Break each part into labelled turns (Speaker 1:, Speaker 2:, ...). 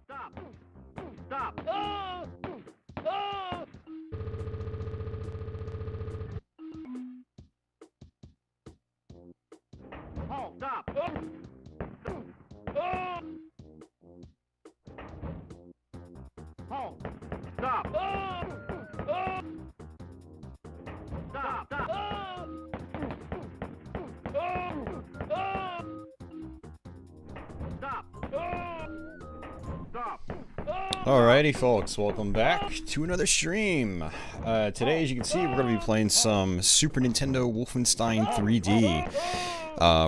Speaker 1: Stop! Stop! Oh! Oh! Halt! Stop! Oh! Oh! Halt! Stop! Oh! Oh! Stop! Stop! Oh! Oh! Oh! Stop! Oh! Stop!
Speaker 2: Alrighty folks, welcome back to another stream. Today, as you can see, we're going to be playing some Super Nintendo Wolfenstein 3D.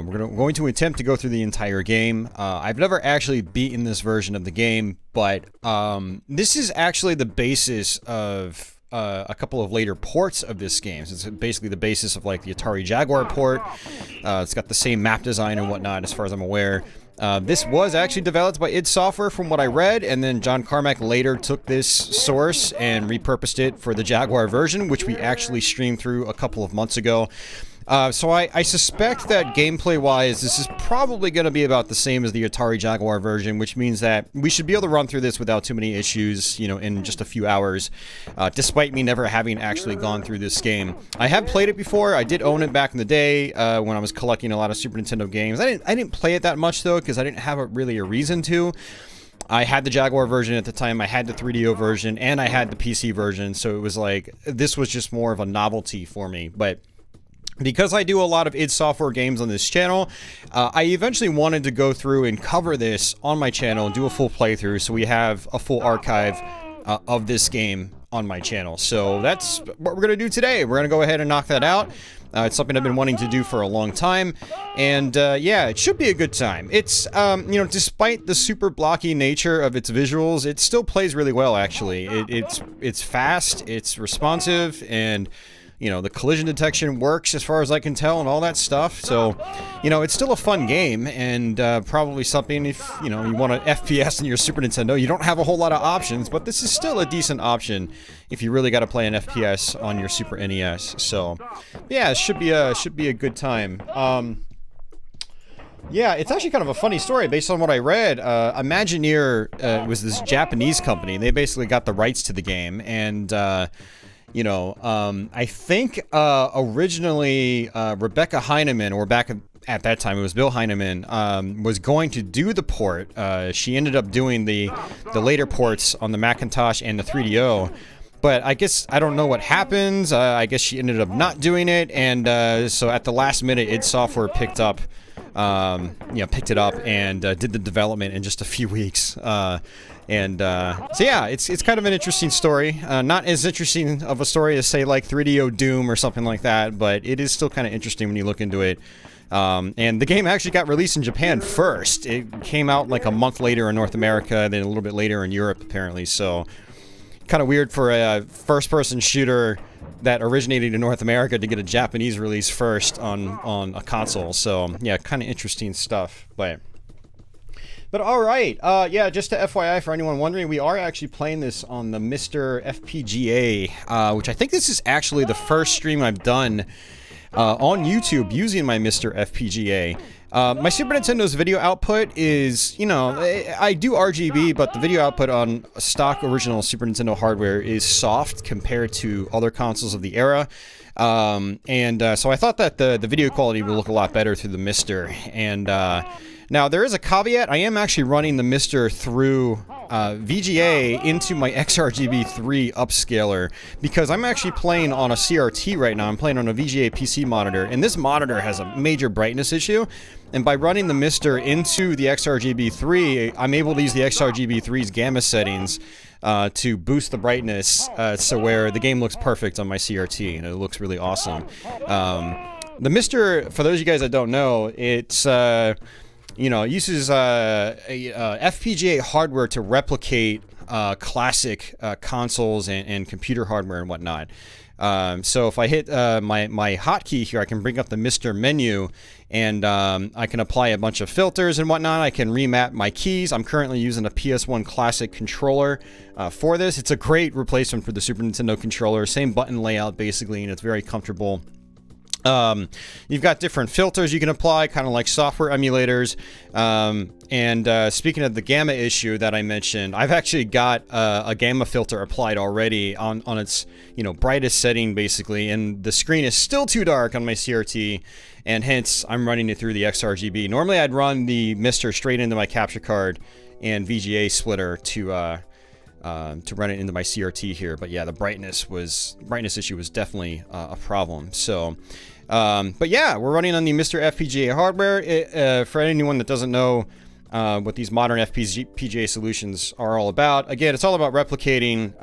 Speaker 2: We're going to attempt to go through the entire game. I've never actually beaten this version of the game, but this is actually the basis of a couple of later ports of this game. So it's basically the basis of like the Atari Jaguar port. It's got the same map design and whatnot as far as I'm aware. This was actually developed by id Software from what I read, and then John Carmack later took this source and repurposed it for the Jaguar version, which we actually streamed through a couple of months ago. So I suspect that gameplay-wise, this is probably going to be about the same as the Atari Jaguar version, which means that we should be able to run through this without too many issues, you know, in just a few hours, despite me never having actually gone through this game. I have played it before. I did own it back in the day when I was collecting a lot of Super Nintendo games. I didn't play it that much, though, because I didn't have really a reason to. I had the Jaguar version at the time, I had the 3DO version, and I had the PC version, so it was like, this was just more of a novelty for me, but because I do a lot of id Software games on this channel, I eventually wanted to go through and cover this on my channel and do a full playthrough, so we have a full archive of this game on my channel. So that's what we're going to do today. We're going to go ahead and knock that out. It's something I've been wanting to do for a long time, and yeah, it should be a good time. It's, you know, despite the super blocky nature of its visuals, it still plays really well, actually. It's fast, it's responsive, and you know, the collision detection works as far as I can tell and all that stuff. So, you know, it's still a fun game, and probably something if, you know, you want an FPS in your Super Nintendo, you don't have a whole lot of options, but this is still a decent option if you really got to play an FPS on your Super NES. So, yeah, it should be a good time. Yeah, it's actually kind of a funny story based on what I read. Imagineer was this Japanese company. They basically got the rights to the game, and you know, I think originally Rebecca Heinemann, or back at that time it was Bill Heinemann, was going to do the port. She ended up doing the later ports on the Macintosh and the 3DO. But I guess, I don't know what happens. I guess she ended up not doing it, and so at the last minute, id Software picked it up and did the development in just a few weeks. So yeah, it's kind of an interesting story. Not as interesting of a story as, say, like 3DO Doom or something like that, but it is still kind of interesting when you look into it. And the game actually got released in Japan first. It came out like a month later in North America, then a little bit later in Europe, apparently. So kind of weird for a first-person shooter that originated in North America to get a Japanese release first on a console. So yeah, kind of interesting stuff. But alright, yeah, just to FYI for anyone wondering, we are actually playing this on the MiSTer FPGA, which I think this is actually the first stream I've done on YouTube using my MiSTer FPGA. My Super Nintendo's video output is, you know, I do RGB, but the video output on stock original Super Nintendo hardware is soft compared to other consoles of the era. So I thought that the video quality would look a lot better through the MiSTer, and now, there is a caveat. I am actually running the MiSTer through VGA into my XRGB3 upscaler, because I'm actually playing on a CRT right now. I'm playing on a VGA PC monitor, and this monitor has a major brightness issue, and by running the MiSTer into the XRGB3, I'm able to use the XRGB3's gamma settings to boost the brightness so where the game looks perfect on my CRT, and it looks really awesome. The MiSTer, for those of you guys that don't know, it's you know, it uses FPGA hardware to replicate classic consoles and computer hardware and whatnot. So if I hit my hotkey here, I can bring up the MiSTer menu, and I can apply a bunch of filters and whatnot. I can remap my keys. I'm currently using a PS1 Classic controller for this. It's a great replacement for the Super Nintendo controller. Same button layout, basically, and it's very comfortable. You've got different filters you can apply, kind of like software emulators. Speaking of the gamma issue that I mentioned, I've actually got a gamma filter applied already on its brightest setting basically, and the screen is still too dark on my CRT, and hence I'm running it through the XRGB. Normally I'd run the MiSTer straight into my capture card and VGA splitter to run it into my CRT here, but yeah, the brightness issue was definitely a problem. So, but yeah, we're running on the MiSTer FPGA hardware. For anyone that doesn't know what these modern FPGA solutions are all about, again, it's all about replicating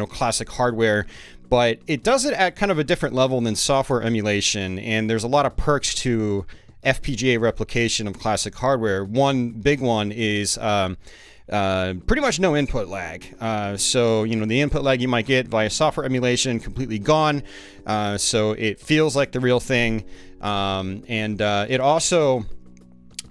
Speaker 2: classic hardware, but it does it at kind of a different level than software emulation, and there's a lot of perks to FPGA replication of classic hardware. One big one is pretty much no input lag. So, the input lag you might get via software emulation, completely gone. So it feels like the real thing. It also,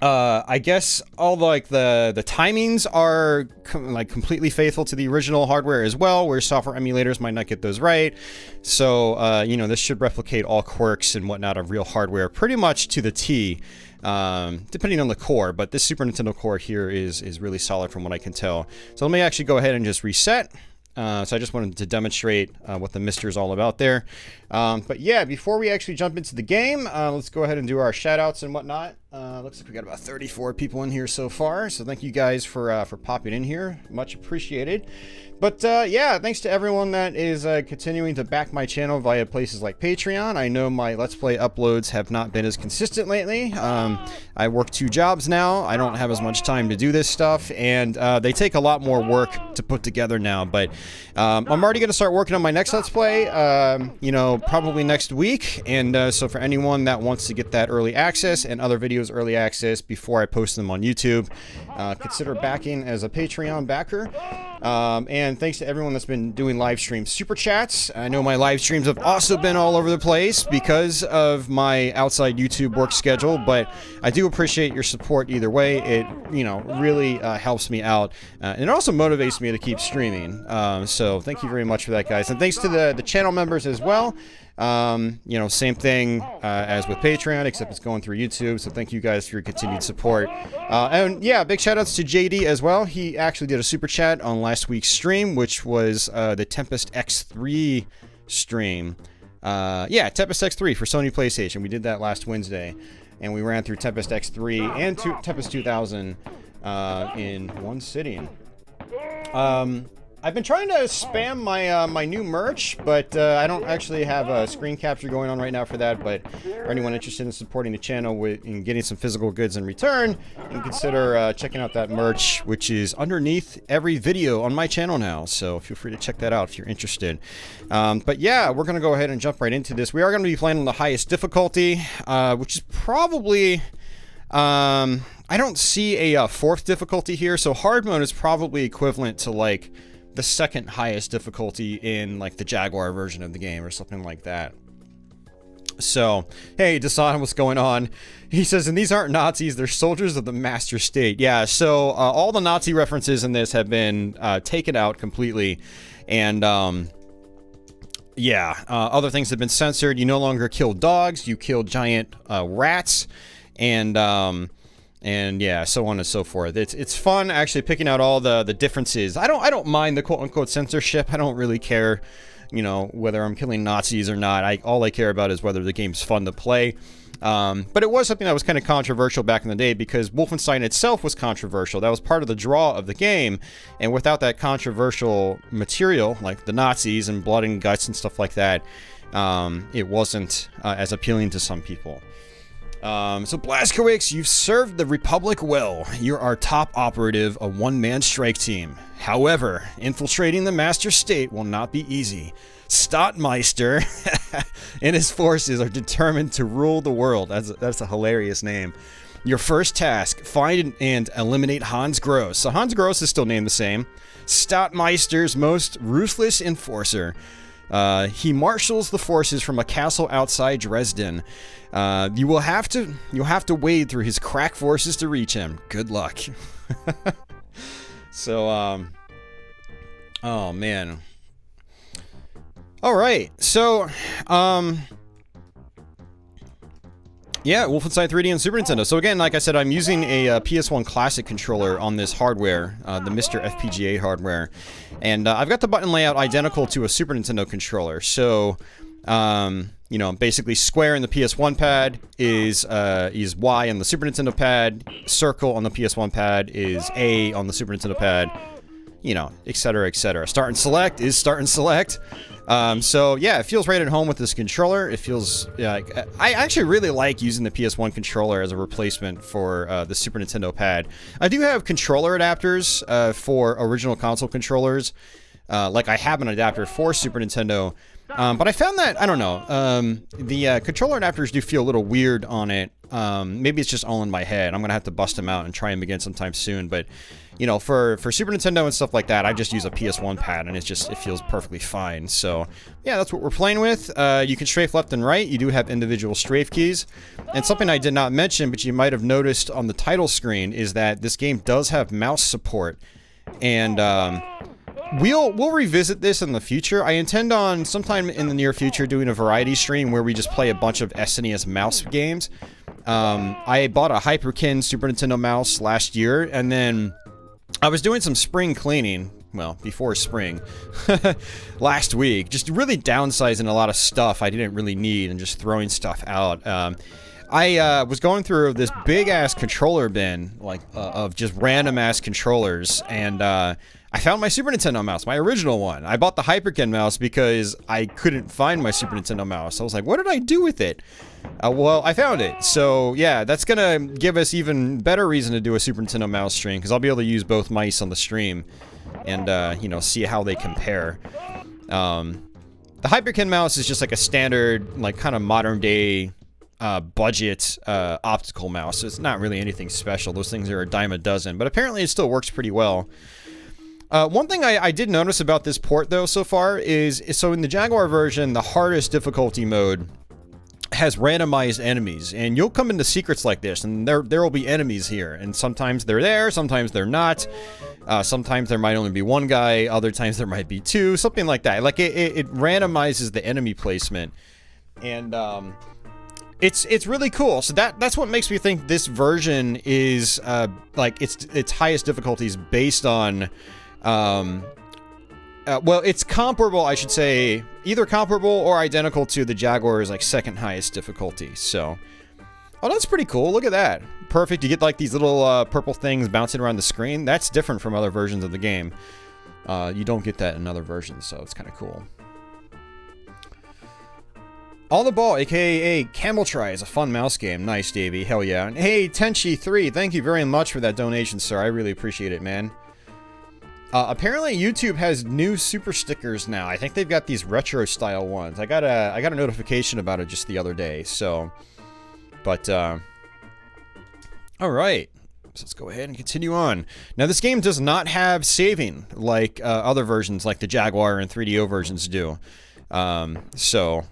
Speaker 2: I guess all the timings are completely faithful to the original hardware as well, where software emulators might not get those right. So, this should replicate all quirks and whatnot of real hardware pretty much to the T. Depending on the core, but this Super Nintendo core here is really solid from what I can tell. So let me actually go ahead and just reset. So I just wanted to demonstrate what the MiSTer is all about there. But yeah, before we actually jump into the game, let's go ahead and do our shout outs and whatnot. Looks like we got about 34 people in here so far, so thank you guys for popping in here. Much appreciated. But yeah, thanks to everyone that is continuing to back my channel via places like Patreon. I know my Let's Play uploads have not been as consistent lately. I work 2 jobs now. I don't have as much time to do this stuff, and they take a lot more work to put together now. But I'm already going to start working on my next Let's Play, probably next week. And so for anyone that wants to get that early access and other videos early access before I post them on YouTube, consider backing as a Patreon backer. And thanks to everyone that's been doing live stream super chats. I know my live streams have also been all over the place because of my outside YouTube work schedule, but I do appreciate your support either way. It really helps me out, and it also motivates me to keep streaming. So thank you very much for that, guys, and thanks to the channel members as well. Same thing as with Patreon, except it's going through YouTube. So thank you guys for your continued support. And yeah, big shout outs to JD as well. He actually did a super chat on last week's stream, which was the Tempest X3 stream. Yeah, Tempest X3 for Sony PlayStation. We did that last Wednesday, and we ran through Tempest X3 and Tempest 2000 in one sitting. I've been trying to spam my my new merch, but I don't actually have a screen capture going on right now for that. But for anyone interested in supporting the channel and getting some physical goods in return, you can consider checking out that merch, which is underneath every video on my channel now. So feel free to check that out if you're interested. But yeah, we're going to go ahead and jump right into this. We are going to be playing on the highest difficulty, which is probably... I don't see a 4th difficulty here, so hard mode is probably equivalent to like the 2nd highest difficulty in like the Jaguar version of the game or something like that. So, hey, Dasan, what's going on? He says, and these aren't Nazis, they're soldiers of the master state. Yeah, so all the Nazi references in this have been taken out completely. And, yeah, other things have been censored. You no longer kill dogs, you kill giant rats. And yeah, so on and so forth. It's fun actually picking out all the differences. I don't mind the quote-unquote censorship. I don't really care, whether I'm killing Nazis or not. All I care about is whether the game's fun to play. But it was something that was kind of controversial back in the day because Wolfenstein itself was controversial. That was part of the draw of the game. And without that controversial material, like the Nazis and blood and guts and stuff like that, it wasn't as appealing to some people. So Blazkowicz, you've served the Republic well. You're our top operative, a one-man strike team. However, infiltrating the Master State will not be easy. MiSTer and his forces are determined to rule the world. That's a hilarious name. Your first task, find and eliminate Hans Gross. So Hans Gross is still named the same. MiSTer's most ruthless enforcer. He marshals the forces from a castle outside Dresden. You'll have to wade through his crack forces to reach him. Good luck. So, oh man. All right. So, Yeah, Wolfenstein 3D and Super Nintendo. So again, like I said, I'm using a PS1 Classic controller on this hardware, the MiSTer FPGA hardware. And I've got the button layout identical to a Super Nintendo controller. So, you know, basically square in the PS1 pad is Y on the Super Nintendo pad, circle on the PS1 pad is A on the Super Nintendo pad, you know, etc., etc. Start and select is start and select. So yeah, it feels right at home with this controller. It feels, I actually really like using the PS1 controller as a replacement for the Super Nintendo pad. I do have controller adapters for original console controllers. Like I have an adapter for Super Nintendo. But I found that, I don't know, the controller adapters do feel a little weird on it. Maybe it's just all in my head. I'm going to have to bust them out and try them again sometime soon. But, you know, for Super Nintendo and stuff like that, I just use a PS1 pad, and it feels perfectly fine. So, yeah, that's what we're playing with. You can strafe left and right. You do have individual strafe keys. And something I did not mention, but you might have noticed on the title screen, is that this game does have mouse support. And, We'll revisit this in the future. I intend on sometime in the near future doing a variety stream where we just play a bunch of SNES mouse games. I bought a Hyperkin Super Nintendo mouse last year, and then I was doing some spring cleaning, well, before spring, last week, just really downsizing a lot of stuff I didn't really need and just throwing stuff out. I was going through this big-ass controller bin, like, of just random-ass controllers, and, I found my Super Nintendo mouse, my original one. I bought the Hyperkin mouse because I couldn't find my Super Nintendo mouse. I was like, what did I do with it? Well, I found it. So, yeah, that's going to give us even better reason to do a Super Nintendo mouse stream, because I'll be able to use both mice on the stream and, you know, see how they compare. The Hyperkin mouse is just like a standard, like, kind of modern-day budget optical mouse. So it's not really anything special. Those things are a dime a dozen, but apparently it still works pretty well. One thing I did notice about this port, though, so far is so in the Jaguar version, the hardest difficulty mode has randomized enemies, and you'll come into secrets like this, and there will be enemies here, and sometimes they're there, sometimes they're not. Sometimes there might only be one guy, other times there might be two, something like that. Like it randomizes the enemy placement, and it's really cool. So that's what makes me think this version is like its highest difficulties based on. Well, it's comparable, I should say, either comparable or identical to the Jaguar's, like, second highest difficulty, so. Oh, that's pretty cool, look at that. Perfect, you get, like, these little, purple things bouncing around the screen. That's different from other versions of the game. You don't get that in other versions, so it's kind of cool. All the Ball, aka Camel Try, is a fun mouse game. Nice, Davey, hell yeah. And hey, Tenchi3, thank you very much for that donation, sir. I really appreciate it, man. Apparently YouTube has new super stickers now. I think they've got these retro style ones. I got a notification about it just the other day, so. But, alright. So let's go ahead and continue on. Now this game does not have saving like other versions, like the Jaguar and 3DO versions do. So.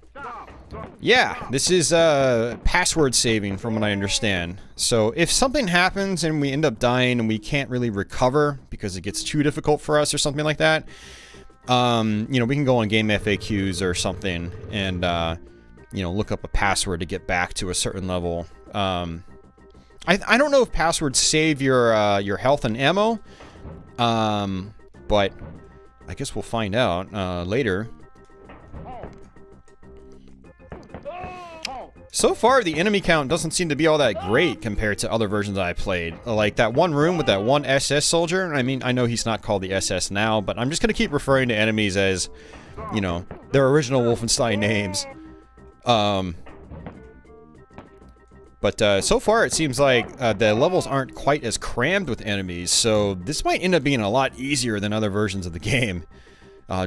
Speaker 2: Yeah, this is password saving from what I understand. So if something happens and we end up dying and we can't really recover because it gets too difficult for us or something like that, you know, we can go on game FAQs or something and, you know, look up a password to get back to a certain level. I don't know if passwords save your health and ammo, but I guess we'll find out later. So far, the enemy count doesn't seem to be all that great compared to other versions I played. Like that one room with that one SS soldier. I mean, I know he's not called the SS now, but I'm just going to keep referring to enemies as, you know, their original Wolfenstein names. But so far, it seems like the levels aren't quite as crammed with enemies, so this might end up being a lot easier than other versions of the game,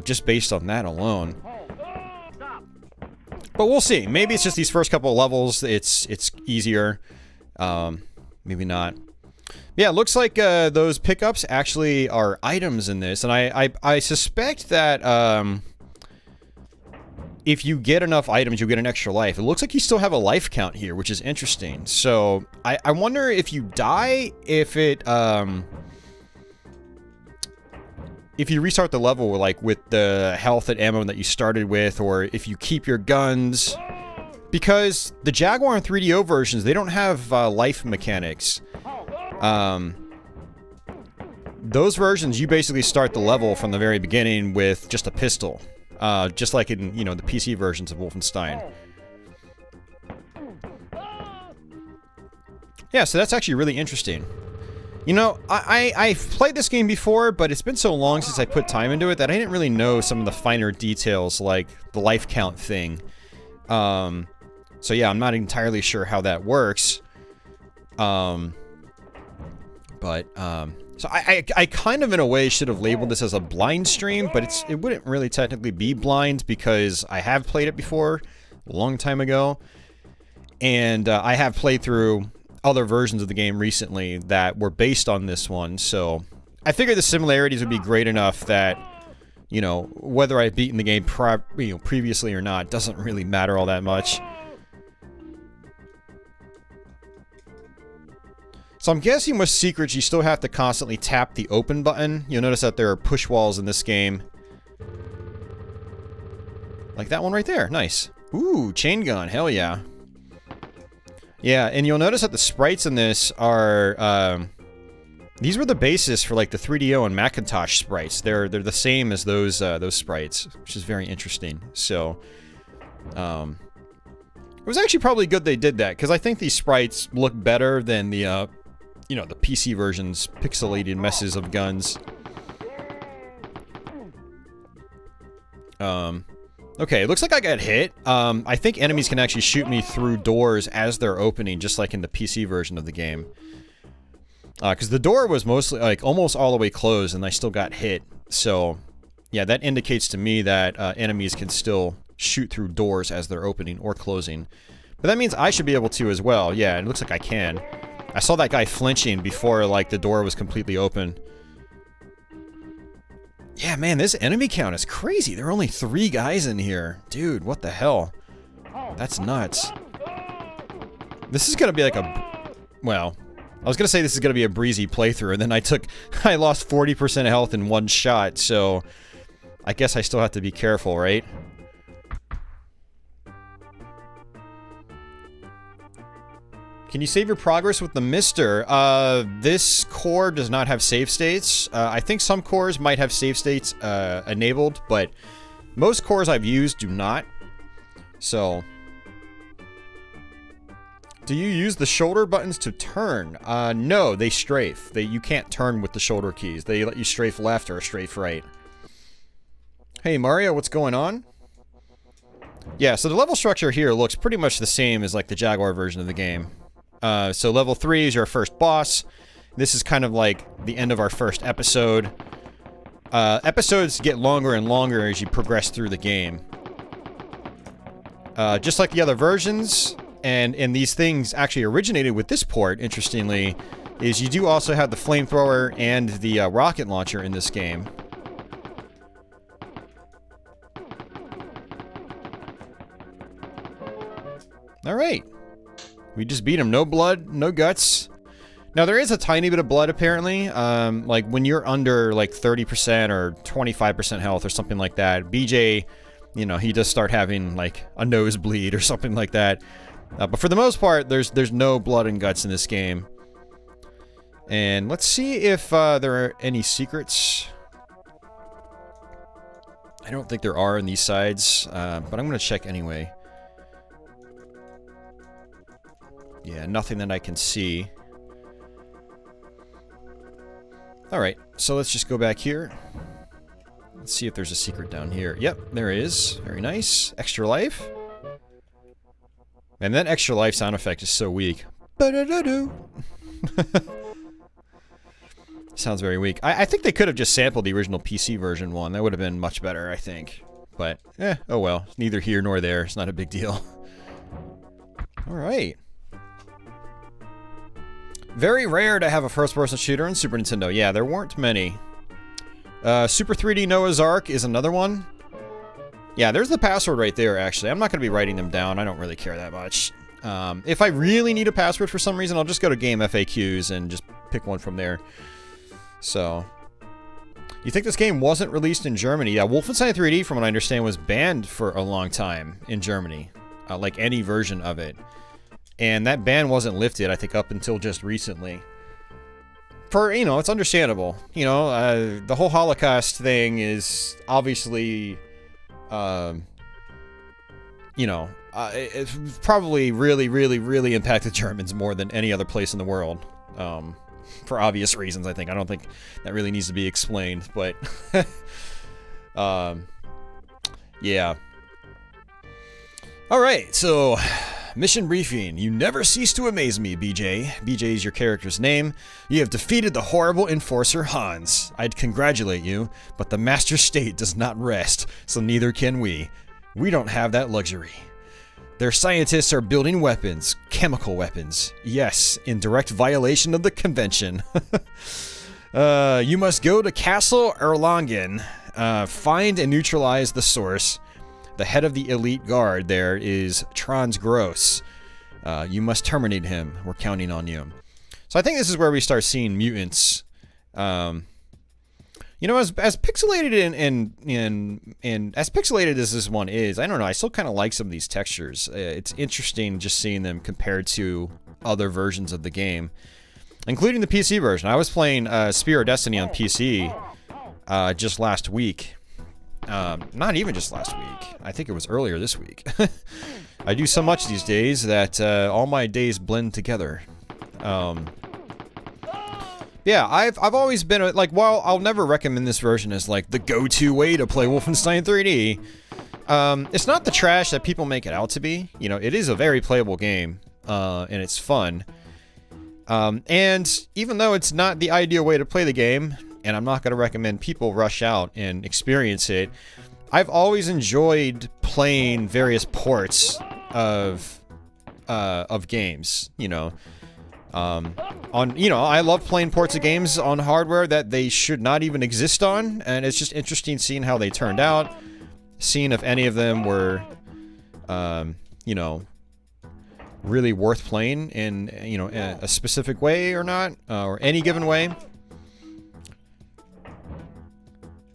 Speaker 2: just based on that alone. But we'll see. Maybe it's just these first couple of levels, it's easier. Maybe not. Yeah, it looks like those pickups actually are items in this, and I suspect that if you get enough items, you'll get an extra life. It looks like you still have a life count here, which is interesting. So I wonder if you die, if you restart the level like with the health and ammo that you started with, or if you keep your guns, because the Jaguar and 3DO versions, they don't have life mechanics. Those versions, you basically start the level from the very beginning with just a pistol. Just like in, you know, the PC versions of Wolfenstein. Yeah, so that's actually really interesting. You know, I've played this game before, but it's been so long since I put time into it that I didn't really know some of the finer details, like the life count thing. So yeah, I'm not entirely sure how that works. So I kind of in a way should have labeled this as a blind stream, but it wouldn't really technically be blind because I have played it before a long time ago, and I have played through other versions of the game recently that were based on this one, so I figured the similarities would be great enough that, you know, whether I've beaten the game previously or not doesn't really matter all that much. So I'm guessing with secrets, you still have to constantly tap the open button. You'll notice that there are push walls in this game. Like that one right there. Nice. Ooh, chain gun. Hell yeah. Yeah, and you'll notice that the sprites in this are, these were the basis for like the 3DO and Macintosh sprites. They're the same as those sprites, which is very interesting. So, it was actually probably good they did that, because I think these sprites look better than the, you know, the PC version's pixelated messes of guns. Okay, it looks like I got hit. I think enemies can actually shoot me through doors as they're opening, just like in the PC version of the game. Because the door was mostly, like, almost all the way closed, and I still got hit. So, yeah, that indicates to me that enemies can still shoot through doors as they're opening or closing. But that means I should be able to as well. Yeah, it looks like I can. I saw that guy flinching before, like, the door was completely open. Yeah, man, this enemy count is crazy. There are only 3 guys in here. Dude, what the hell? That's nuts. This is gonna be like a... Well, I was gonna say this is gonna be a breezy playthrough, and then I lost 40% health in one shot, so... I guess I still have to be careful, right? Can you save your progress with the MiSTer? This core does not have save states. I think some cores might have save states enabled, but most cores I've used do not. So, do you use the shoulder buttons to turn? No, they strafe. You can't turn with the shoulder keys. They let you strafe left or strafe right. Hey Mario, what's going on? Yeah, so the level structure here looks pretty much the same as like the Jaguar version of the game. So level 3 is your first boss. This is kind of like the end of our first episode. Episodes get longer and longer as you progress through the game. Just like the other versions, and these things actually originated with this port, interestingly, is you do also have the flamethrower and the rocket launcher in this game. Alright. We just beat him. No blood, no guts. Now, there is a tiny bit of blood, apparently. Like, when you're under, like, 30% or 25% health or something like that, BJ, you know, he does start having, like, a nosebleed or something like that. But for the most part, there's no blood and guts in this game. And let's see if there are any secrets. I don't think there are in these sides, but I'm going to check anyway. Yeah, nothing that I can see. Alright, so let's just go back here. Let's see if there's a secret down here. Yep, there is. Very nice. Extra life. And that extra life sound effect is so weak. Ba-da-da-doo. Sounds very weak. I think they could have just sampled the original PC version one. That would have been much better, I think. But, oh well. Neither here nor there. It's not a big deal. Alright. Very rare to have a first-person shooter on Super Nintendo. Yeah, there weren't many. Super 3D Noah's Ark is another one. Yeah, there's the password right there, actually. I'm not going to be writing them down. I don't really care that much. If I really need a password for some reason, I'll just go to Game FAQs and just pick one from there. So, you think this game wasn't released in Germany? Yeah, Wolfenstein 3D, from what I understand, was banned for a long time in Germany. like any version of it. And that ban wasn't lifted, I think, up until just recently. For, you know, it's understandable. You know, the whole Holocaust thing is obviously, you know, it probably really impacted Germans more than any other place in the world. For obvious reasons, I think. I don't think that really needs to be explained, but yeah. Alright, so mission briefing. You never cease to amaze me, BJ. BJ is your character's name. You have defeated the horrible enforcer Hans. I'd congratulate you, but the master state does not rest, so neither can we. We don't have that luxury. Their scientists are building weapons, chemical weapons. Yes, in direct violation of the convention. You must go to Castle Erlangen, find and neutralize the source. The head of the elite guard there is Trans Gross. You must terminate him. We're counting on you. So I think this is where we start seeing mutants. You know, as pixelated and as pixelated as this one is, I don't know, I still kind of like some of these textures. It's interesting just seeing them compared to other versions of the game, including the PC version. I was playing Spear of Destiny on PC just last week. Not even just last week. I think it was earlier this week. I do so much these days that all my days blend together. Yeah, I've always been like, while I'll never recommend this version as like the go-to way to play Wolfenstein 3D. It's not the trash that people make it out to be. You know, it is a very playable game, and it's fun. And even though it's not the ideal way to play the game, and I'm not going to recommend people rush out and experience it, I've always enjoyed playing various ports of games, you know. I love playing ports of games on hardware that they should not even exist on, and it's just interesting seeing how they turned out, seeing if any of them were, you know, really worth playing in, you know, a specific way or not, or any given way.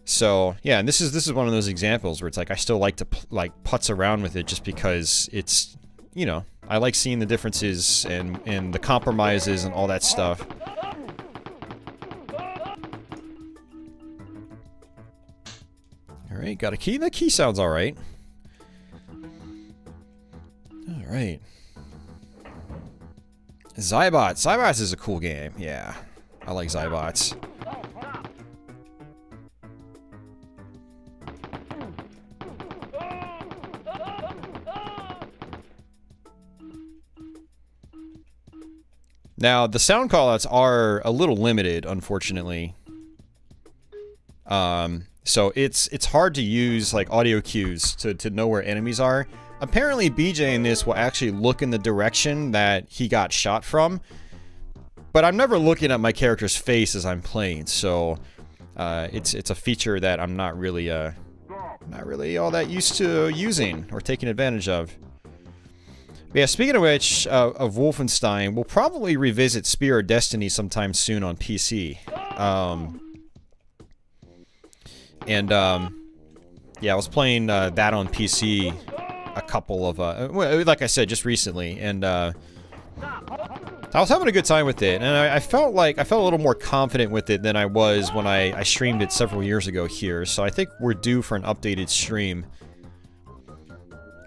Speaker 2: So yeah, and this is one of those examples where it's like I still like to putz around with it just because it's, you know, I like seeing the differences and the compromises and all that stuff. Alright, got a key. The key sounds alright. Alright. Zybots. Zybots is a cool game. Yeah. I like Zybots. Now, the sound callouts are a little limited, unfortunately. So it's hard to use like audio cues to know where enemies are. Apparently, BJ in this will actually look in the direction that he got shot from, but I'm never looking at my character's face as I'm playing. So it's a feature that I'm not really all that used to using or taking advantage of. But yeah, speaking of which, of Wolfenstein, we'll probably revisit Spear of Destiny sometime soon on PC. Yeah, I was playing that on PC a couple of, like I said, just recently, and I was having a good time with it, and I felt a little more confident with it than I was when I streamed it several years ago here, so I think we're due for an updated stream.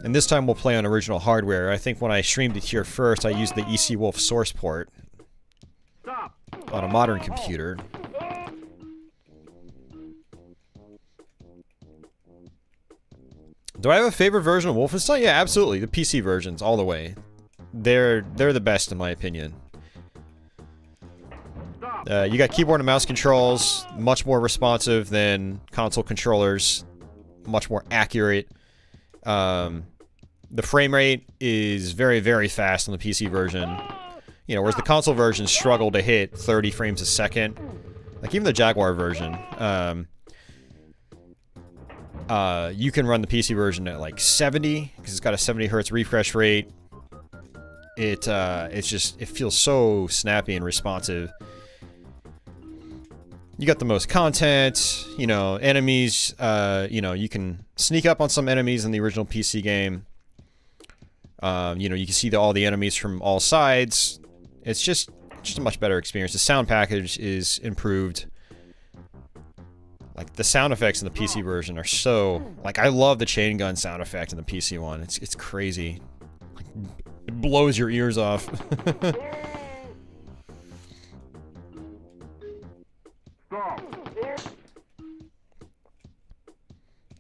Speaker 2: And this time we'll play on original hardware. I think when I streamed it here first, I used the EC Wolf source port on a modern computer. Do I have a favorite version of Wolfenstein? Yeah, absolutely. The PC versions, all the way. They're the best in my opinion. You got keyboard and mouse controls, much more responsive than console controllers, much more accurate. The frame rate is very, very fast on the PC version. You know, whereas the console version struggle to hit 30 frames a second. Like even the Jaguar version, you can run the PC version at like 70 because it's got a 70 hertz refresh rate. It feels so snappy and responsive. You got the most content, you know, enemies, you know, you can sneak up on some enemies in the original PC game. You know, you can see all the enemies from all sides. It's just a much better experience. The sound package is improved. Like, the sound effects in the PC version are so... Like, I love the chain gun sound effect in the PC one. It's crazy. Like, it blows your ears off.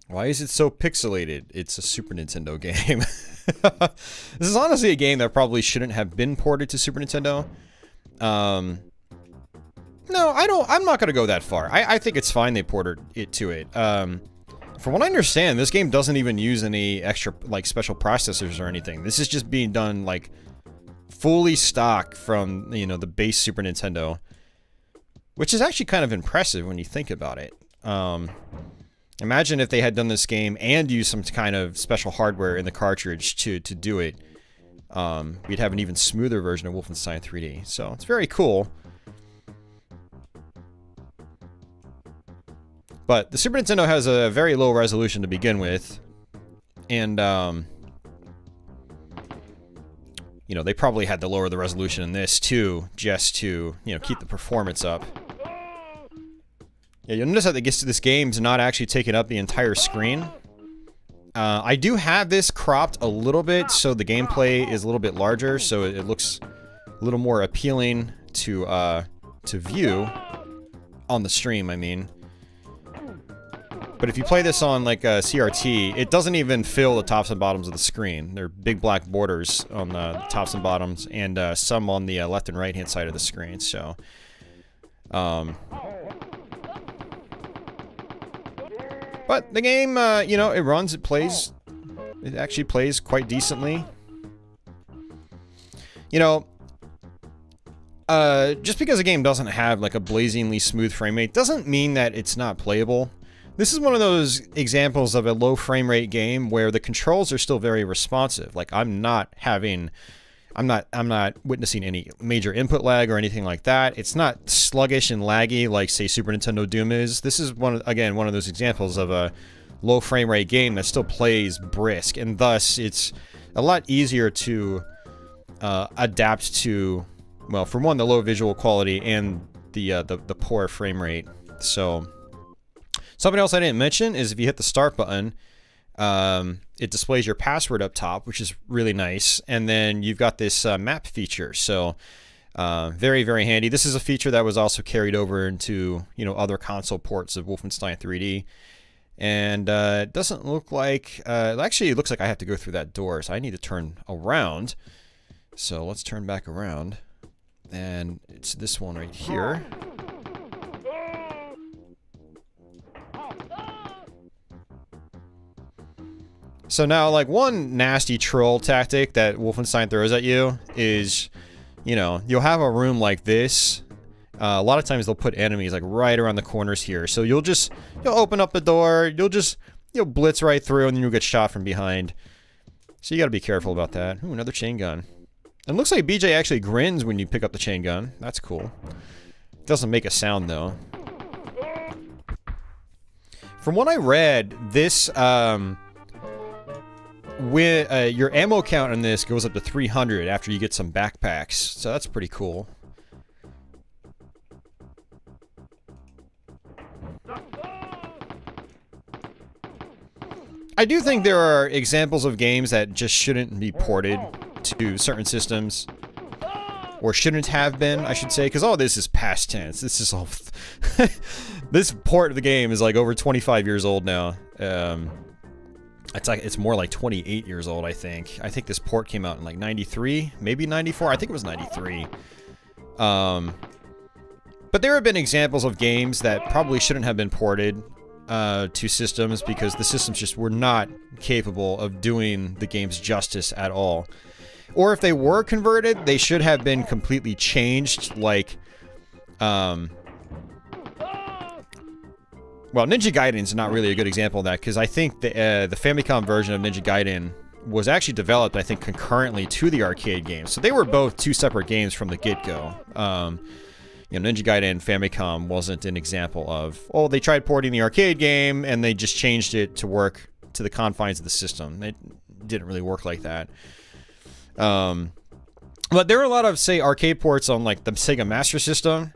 Speaker 2: Why is it so pixelated? It's a Super Nintendo game. This is honestly a game that probably shouldn't have been ported to Super Nintendo. No, I'm not gonna go that far. I think it's fine they ported it to it. From what I understand, this game doesn't even use any extra, like, special processors or anything. This is just being done, like, fully stock from, you know, the base Super Nintendo. Which is actually kind of impressive when you think about it. Imagine if they had done this game and used some kind of special hardware in the cartridge to do it. We'd have an even smoother version of Wolfenstein 3D. So, it's very cool. But the Super Nintendo has a very low resolution to begin with. And, you know, they probably had to lower the resolution in this, too, just to, you know, keep the performance up. Yeah, you'll notice that this game's not actually taking up the entire screen. I do have this cropped a little bit, so the gameplay is a little bit larger, so it looks a little more appealing to view on the stream, I mean. But if you play this on, like, a CRT, it doesn't even fill the tops and bottoms of the screen. There are big black borders on the tops and bottoms, and some on the left and right-hand side of the screen, so... But the game, you know, it runs, it plays. It actually plays quite decently. You know, just because a game doesn't have, like, a blazingly smooth frame rate doesn't mean that it's not playable. This is one of those examples of a low frame rate game where the controls are still very responsive. Like, I'm not witnessing any major input lag or anything like that. It's not sluggish and laggy like, say, Super Nintendo Doom is. This is, one of those examples of a low frame rate game that still plays brisk, and thus it's a lot easier to adapt to, well, for one, the low visual quality and the poor frame rate. So, something else I didn't mention is if you hit the start button, it displays your password up top, which is really nice. And then you've got this map feature. So very, very handy. This is a feature that was also carried over into, you know, other console ports of Wolfenstein 3D. And it doesn't look like... actually, it looks like I have to go through that door, so I need to turn around. So let's turn back around. And it's this one right here. So now, like, one nasty troll tactic that Wolfenstein throws at you is, you know, you'll have a room like this. A lot of times they'll put enemies, like, right around the corners here. So you'll open up the door, you'll blitz right through, and then you'll get shot from behind. So you gotta be careful about that. Ooh, another chain gun. And it looks like BJ actually grins when you pick up the chain gun. That's cool. It doesn't make a sound, though. From what I read, this, your ammo count on this goes up to 300 after you get some backpacks, so that's pretty cool. I do think there are examples of games that just shouldn't be ported to certain systems. Or shouldn't have been, I should say, because all this is past tense. This is all... This port of the game is like over 25 years old now. It's more like 28 years old, I think. I think this port came out in like 93, maybe 94. I think it was 93. But there have been examples of games that probably shouldn't have been ported to systems because the systems just were not capable of doing the game's justice at all. Or if they were converted, they should have been completely changed, like, well, Ninja Gaiden's not really a good example of that, because I think the Famicom version of Ninja Gaiden was actually developed, I think, concurrently to the arcade game. So they were both two separate games from the get-go. You know, Ninja Gaiden Famicom wasn't an example of, oh, they tried porting the arcade game, and they just changed it to work to the confines of the system. It didn't really work like that. But there are a lot of, say, arcade ports on like the Sega Master System,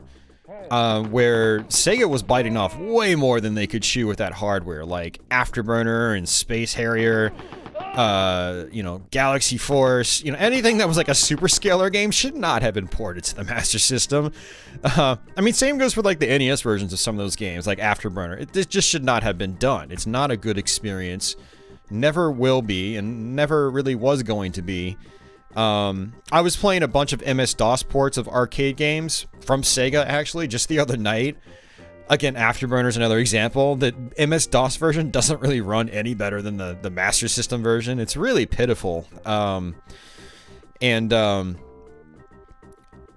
Speaker 2: where Sega was biting off way more than they could chew with that hardware, like Afterburner and Space Harrier, you know, Galaxy Force, you know, anything that was like a super scalar game should not have been ported to the Master System. I mean, same goes for like the NES versions of some of those games, like Afterburner. It just should not have been done. It's not a good experience. Never will be, and never really was going to be. I was playing a bunch of MS-DOS ports of arcade games from Sega, actually, just the other night. Again, Afterburner's another example. The MS-DOS version doesn't really run any better than the Master System version. It's really pitiful.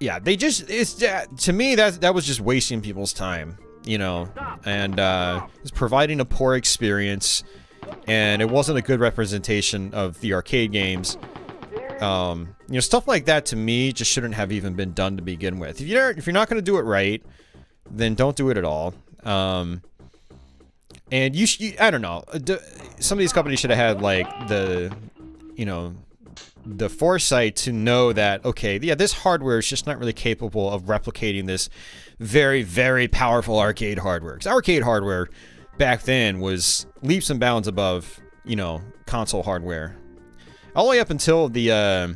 Speaker 2: Yeah, they just, to me, that was just wasting people's time, you know, and it's providing a poor experience, and it wasn't a good representation of the arcade games. You know, stuff like that to me just shouldn't have even been done to begin with. If you're not going to do it right, then don't do it at all. And I don't know. Some of these companies should have had like you know, the foresight to know that, okay, yeah, this hardware is just not really capable of replicating this very, very powerful arcade hardware. Because arcade hardware back then was leaps and bounds above, you know, console hardware. All the way up until the,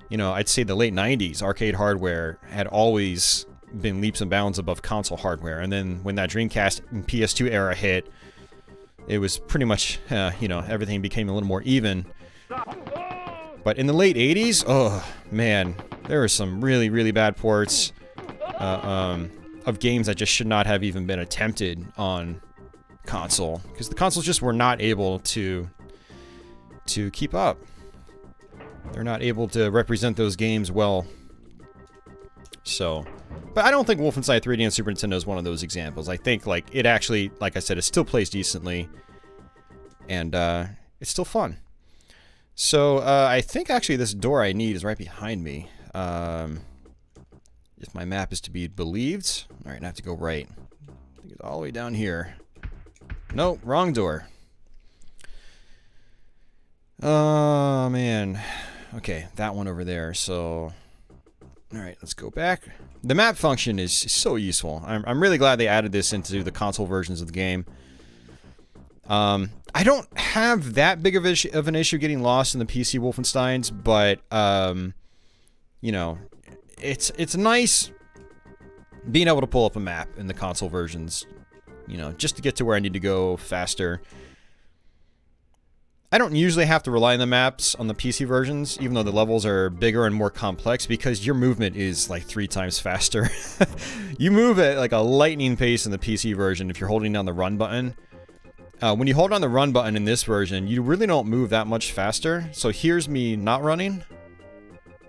Speaker 2: you know, I'd say the late 90s, arcade hardware had always been leaps and bounds above console hardware. And then when that Dreamcast and PS2 era hit, it was pretty much, you know, everything became a little more even. But in the late 80s, oh, man, there were some really, really bad ports of games that just should not have even been attempted on console. Because the consoles just were not able to keep up. They're not able to represent those games well. So, but I don't think Wolfenstein 3D on Super Nintendo is one of those examples. I think, like, it actually, like I said, it still plays decently. And, it's still fun. So, I think actually this door I need is right behind me. If my map is to be believed. Alright, I have to go right. I think it's all the way down here. Nope, wrong door. Oh, man. Okay, that one over there, so... Alright, let's go back. The map function is so useful. I'm really glad they added this into the console versions of the game. I don't have that big of an issue getting lost in the PC Wolfensteins, but, you know, it's nice being able to pull up a map in the console versions, you know, just to get to where I need to go faster. I don't usually have to rely on the maps on the PC versions, even though the levels are bigger and more complex, because your movement is like 3 times faster. You move at like a lightning pace in the PC version if you're holding down the run button. When you hold on the run button in this version, you really don't move that much faster. So here's me not running.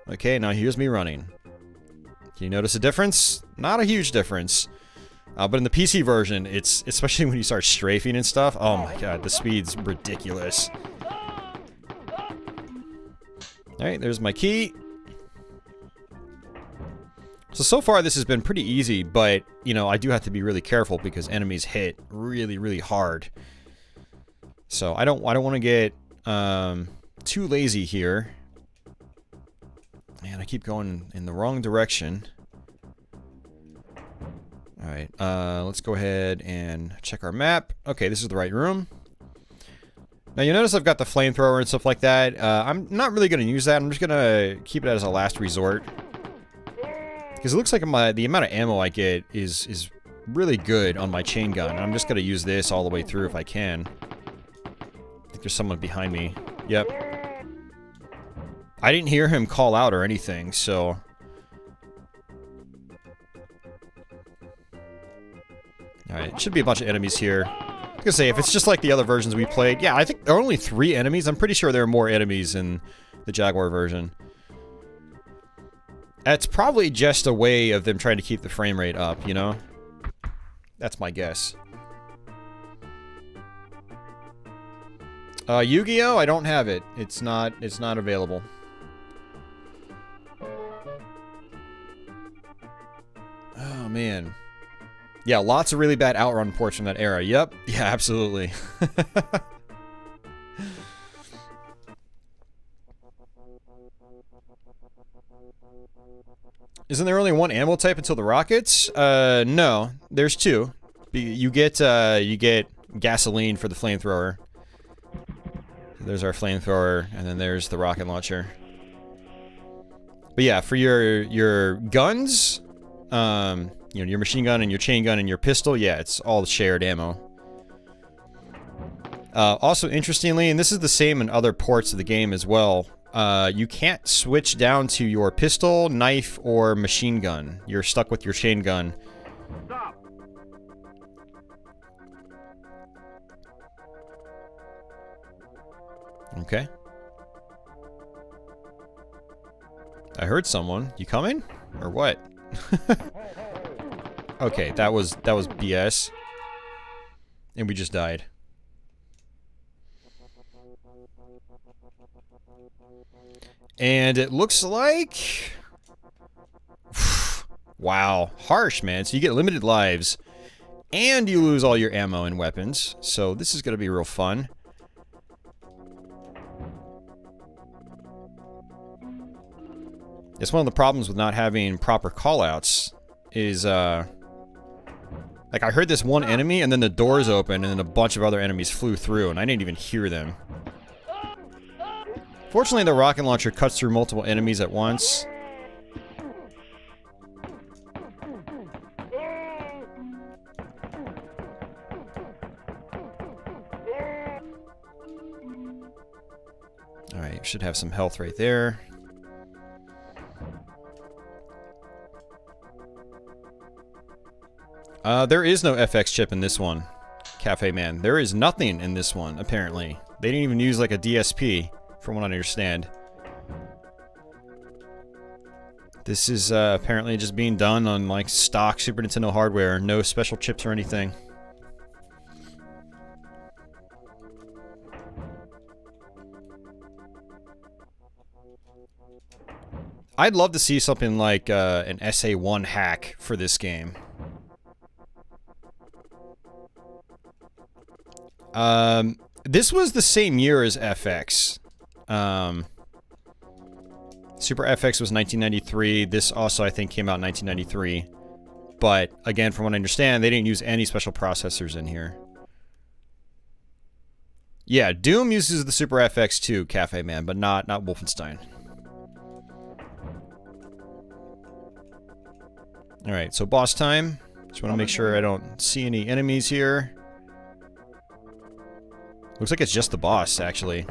Speaker 2: Okay, now here's me running. Can you notice a difference? Not a huge difference. But in the PC version, it's, especially when you start strafing and stuff, oh my god, the speed's ridiculous. Alright, there's my key. So far this has been pretty easy, but, you know, I do have to be really careful because enemies hit really, really hard. So I don't want to get too lazy here. Man, I keep going in the wrong direction. Alright, let's go ahead and check our map. Okay, this is the right room. Now you'll notice I've got the flamethrower and stuff like that. I'm not really going to use that. I'm just going to keep it as a last resort. Because it looks like the amount of ammo I get is really good on my chain gun. I'm just going to use this all the way through if I can. I think there's someone behind me. Yep. I didn't hear him call out or anything, so... Alright, should be a bunch of enemies here. I was gonna say, if it's just like the other versions we played, yeah, I think there are only 3 enemies. I'm pretty sure there are more enemies in the Jaguar version. It's probably just a way of them trying to keep the frame rate up, you know? That's my guess. Yu-Gi-Oh! I don't have it. It's not available. Oh, man. Yeah, lots of really bad outrun ports from that era. Yep. Yeah, absolutely. Isn't there only one ammo type until the rockets? No. There's two. You get gasoline for the flamethrower. There's our flamethrower, and then there's the rocket launcher. But yeah, for your guns, you know, your machine gun and your chain gun and your pistol, yeah, it's all shared ammo. Also, interestingly, and this is the same in other ports of the game as well, you can't switch down to your pistol, knife, or machine gun. You're stuck with your chain gun.
Speaker 1: Stop.
Speaker 2: Okay. I heard someone. You coming? Or what? Okay, that was BS. And we just died. And it looks like... Wow. Harsh, man. So you get limited lives. And you lose all your ammo and weapons. So this is going to be real fun. It's one of the problems with not having proper callouts. Is, like, I heard this one enemy, and then the doors opened, and then a bunch of other enemies flew through, and I didn't even hear them. Fortunately, the rocket launcher cuts through multiple enemies at once. Alright, should have some health right there. There is no FX chip in this one, Cafe Man. There is nothing in this one, apparently. They didn't even use, like, a DSP, from what I understand. This is, apparently just being done on, like, stock Super Nintendo hardware. No special chips or anything. I'd love to see something like, an SA1 hack for this game. This was the same year as FX. Super FX was 1993. This also, I think, came out in 1993. But, again, from what I understand, they didn't use any special processors in here. Yeah, Doom uses the Super FX too, Cafe Man, but not Wolfenstein. Alright, so boss time. Just want to make sure I don't see any enemies here. Looks like it's just the boss, actually.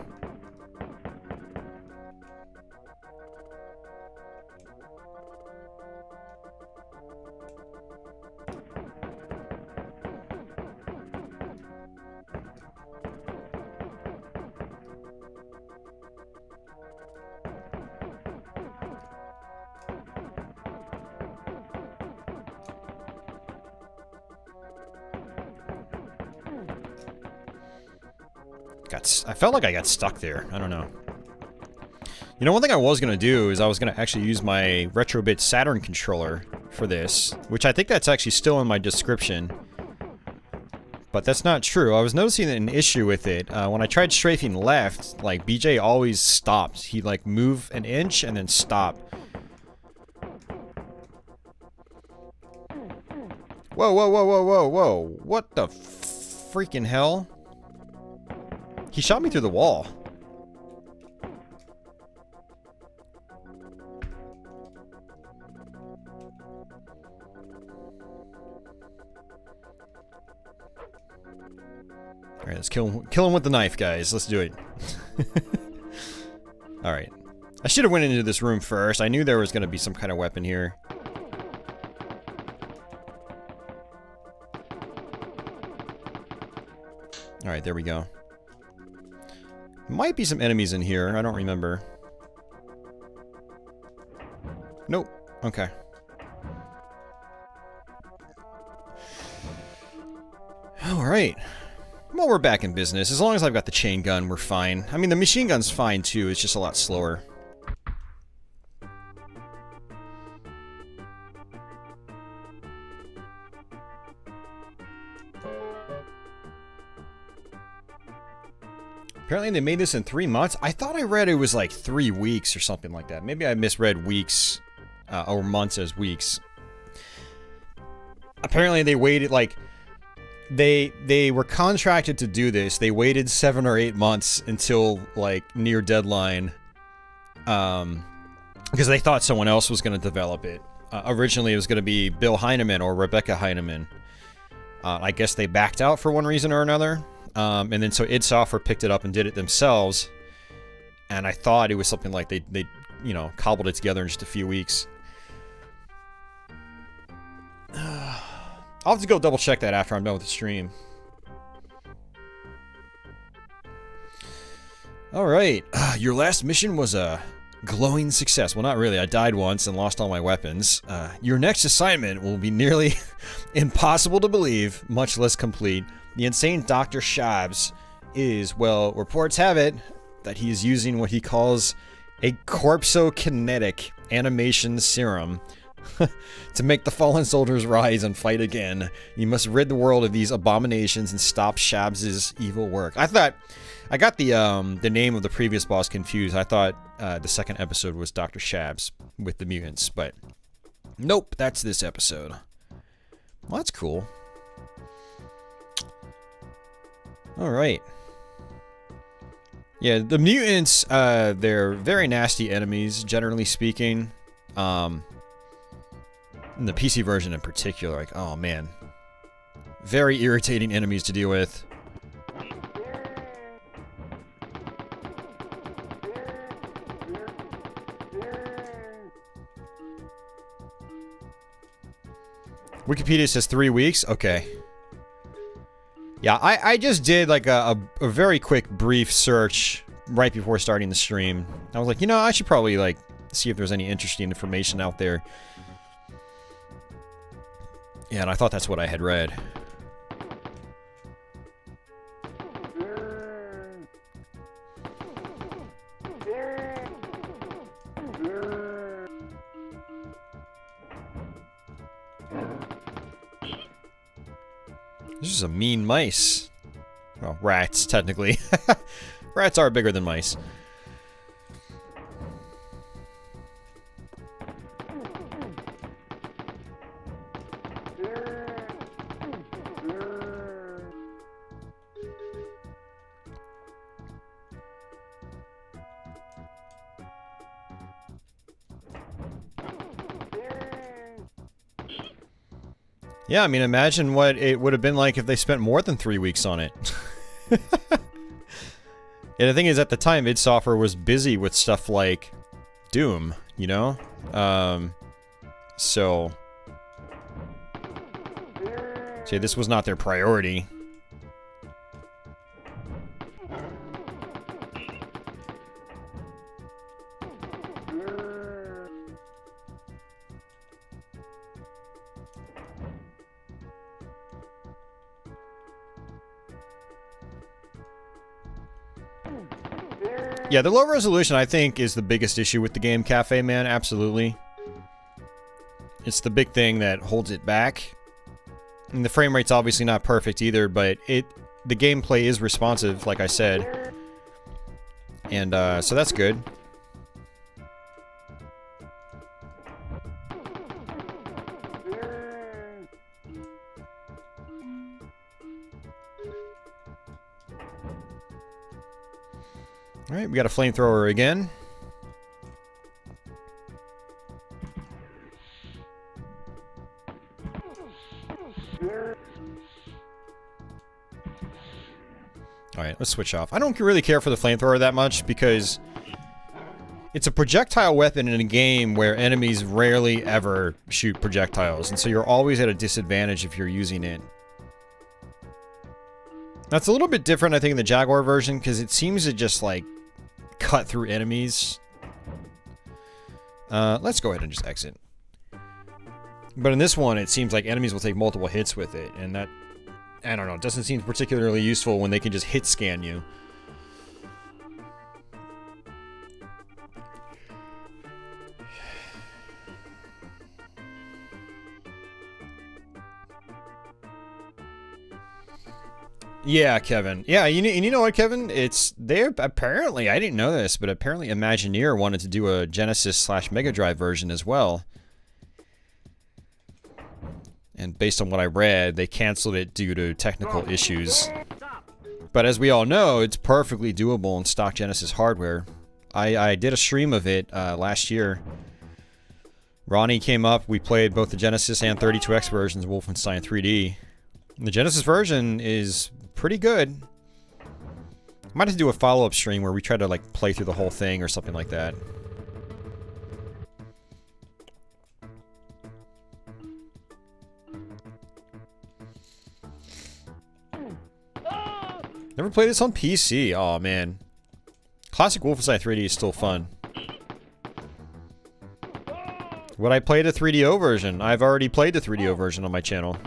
Speaker 2: I felt like I got stuck there. I don't know. You know, one thing I was going to do is I was going to actually use my Retrobit Saturn controller for this, which I think that's actually still in my description. But that's not true. I was noticing an issue with it. When I tried strafing left, like, BJ always stopped. He'd, like, move an inch and then stop. Whoa, whoa, whoa, whoa, whoa, whoa. What the freaking hell? He shot me through the wall. Alright, let's kill him with the knife, guys. Let's do it. Alright. I should have went into this room first. I knew there was going to be some kind of weapon here. Alright, there we go. Might be some enemies in here. I don't remember. Nope. Okay. Alright. Well, we're back in business. As long as I've got the chain gun, we're fine. I mean, the machine gun's fine, too. It's just a lot slower. Apparently they made this in 3 months. I thought I read it was like 3 weeks or something like that. Maybe I misread weeks. or months as weeks. Apparently they waited, like, they were contracted to do this. They waited 7 or 8 months until, like, near deadline, because they thought someone else was going to develop it. Originally it was going to be Bill Heineman or Rebecca Heineman. I guess they backed out for one reason or another. And then so id Software picked it up and did it themselves. And I thought it was something like they you know, cobbled it together in just a few weeks. I'll have to go double check that after I'm done with the stream. Alright, your last mission was a glowing success. Well, not really. I died once and lost all my weapons. Your next assignment will be nearly impossible to believe, much less complete. The insane Dr. Shabs is, well, reports have it that he is using what he calls a corpsokinetic animation serum to make the fallen soldiers rise and fight again. You must rid the world of these abominations and stop Shabs' evil work. I thought I got the name of the previous boss confused. I thought the second episode was Dr. Shabs with the mutants, but nope, that's this episode. Well, that's cool. All right. Yeah, the mutants, they're very nasty enemies, generally speaking. In the PC version in particular, like, oh man. Very irritating enemies to deal with. Wikipedia says 3 weeks? Okay. Yeah, I just did like a very quick brief search right before starting the stream. I was like, you know, I should probably like see if there's any interesting information out there. Yeah, and I thought that's what I had read. This is a mean mice. Well, rats, technically. Rats are bigger than mice. Yeah, I mean, imagine what it would have been like if they spent more than 3 weeks on it. And the thing is, at the time, id Software was busy with stuff like Doom, you know? So this was not their priority. Yeah, the low resolution, I think, is the biggest issue with the game, Cafe Man, absolutely. It's the big thing that holds it back. And the frame rate's obviously not perfect either, but the gameplay is responsive, like I said. And, so that's good. Alright, we got a flamethrower again. Alright, let's switch off. I don't really care for the flamethrower that much because it's a projectile weapon in a game where enemies rarely ever shoot projectiles, and so you're always at a disadvantage if you're using it. That's a little bit different, I think, in the Jaguar version, because it seems to just, like, cut through enemies. Let's go ahead and just exit. But in this one, it seems like enemies will take multiple hits with it, and that, I don't know, it doesn't seem particularly useful when they can just hit scan you. Yeah, Kevin. Yeah, you know what, Kevin? It's they're apparently, I didn't know this, but apparently Imagineer wanted to do a Genesis / Mega Drive version as well. And based on what I read, they canceled it due to technical issues. But as we all know, it's perfectly doable in stock Genesis hardware. I did a stream of it last year. Ronnie came up, we played both the Genesis and 32X versions of Wolfenstein 3D. And the Genesis version is pretty good. I might have to do a follow-up stream where we try to like play through the whole thing or something like that. Never played this on PC. Oh man. Classic Wolfenstein 3D is still fun. Would I play the 3DO version? I've already played the 3DO version on my channel.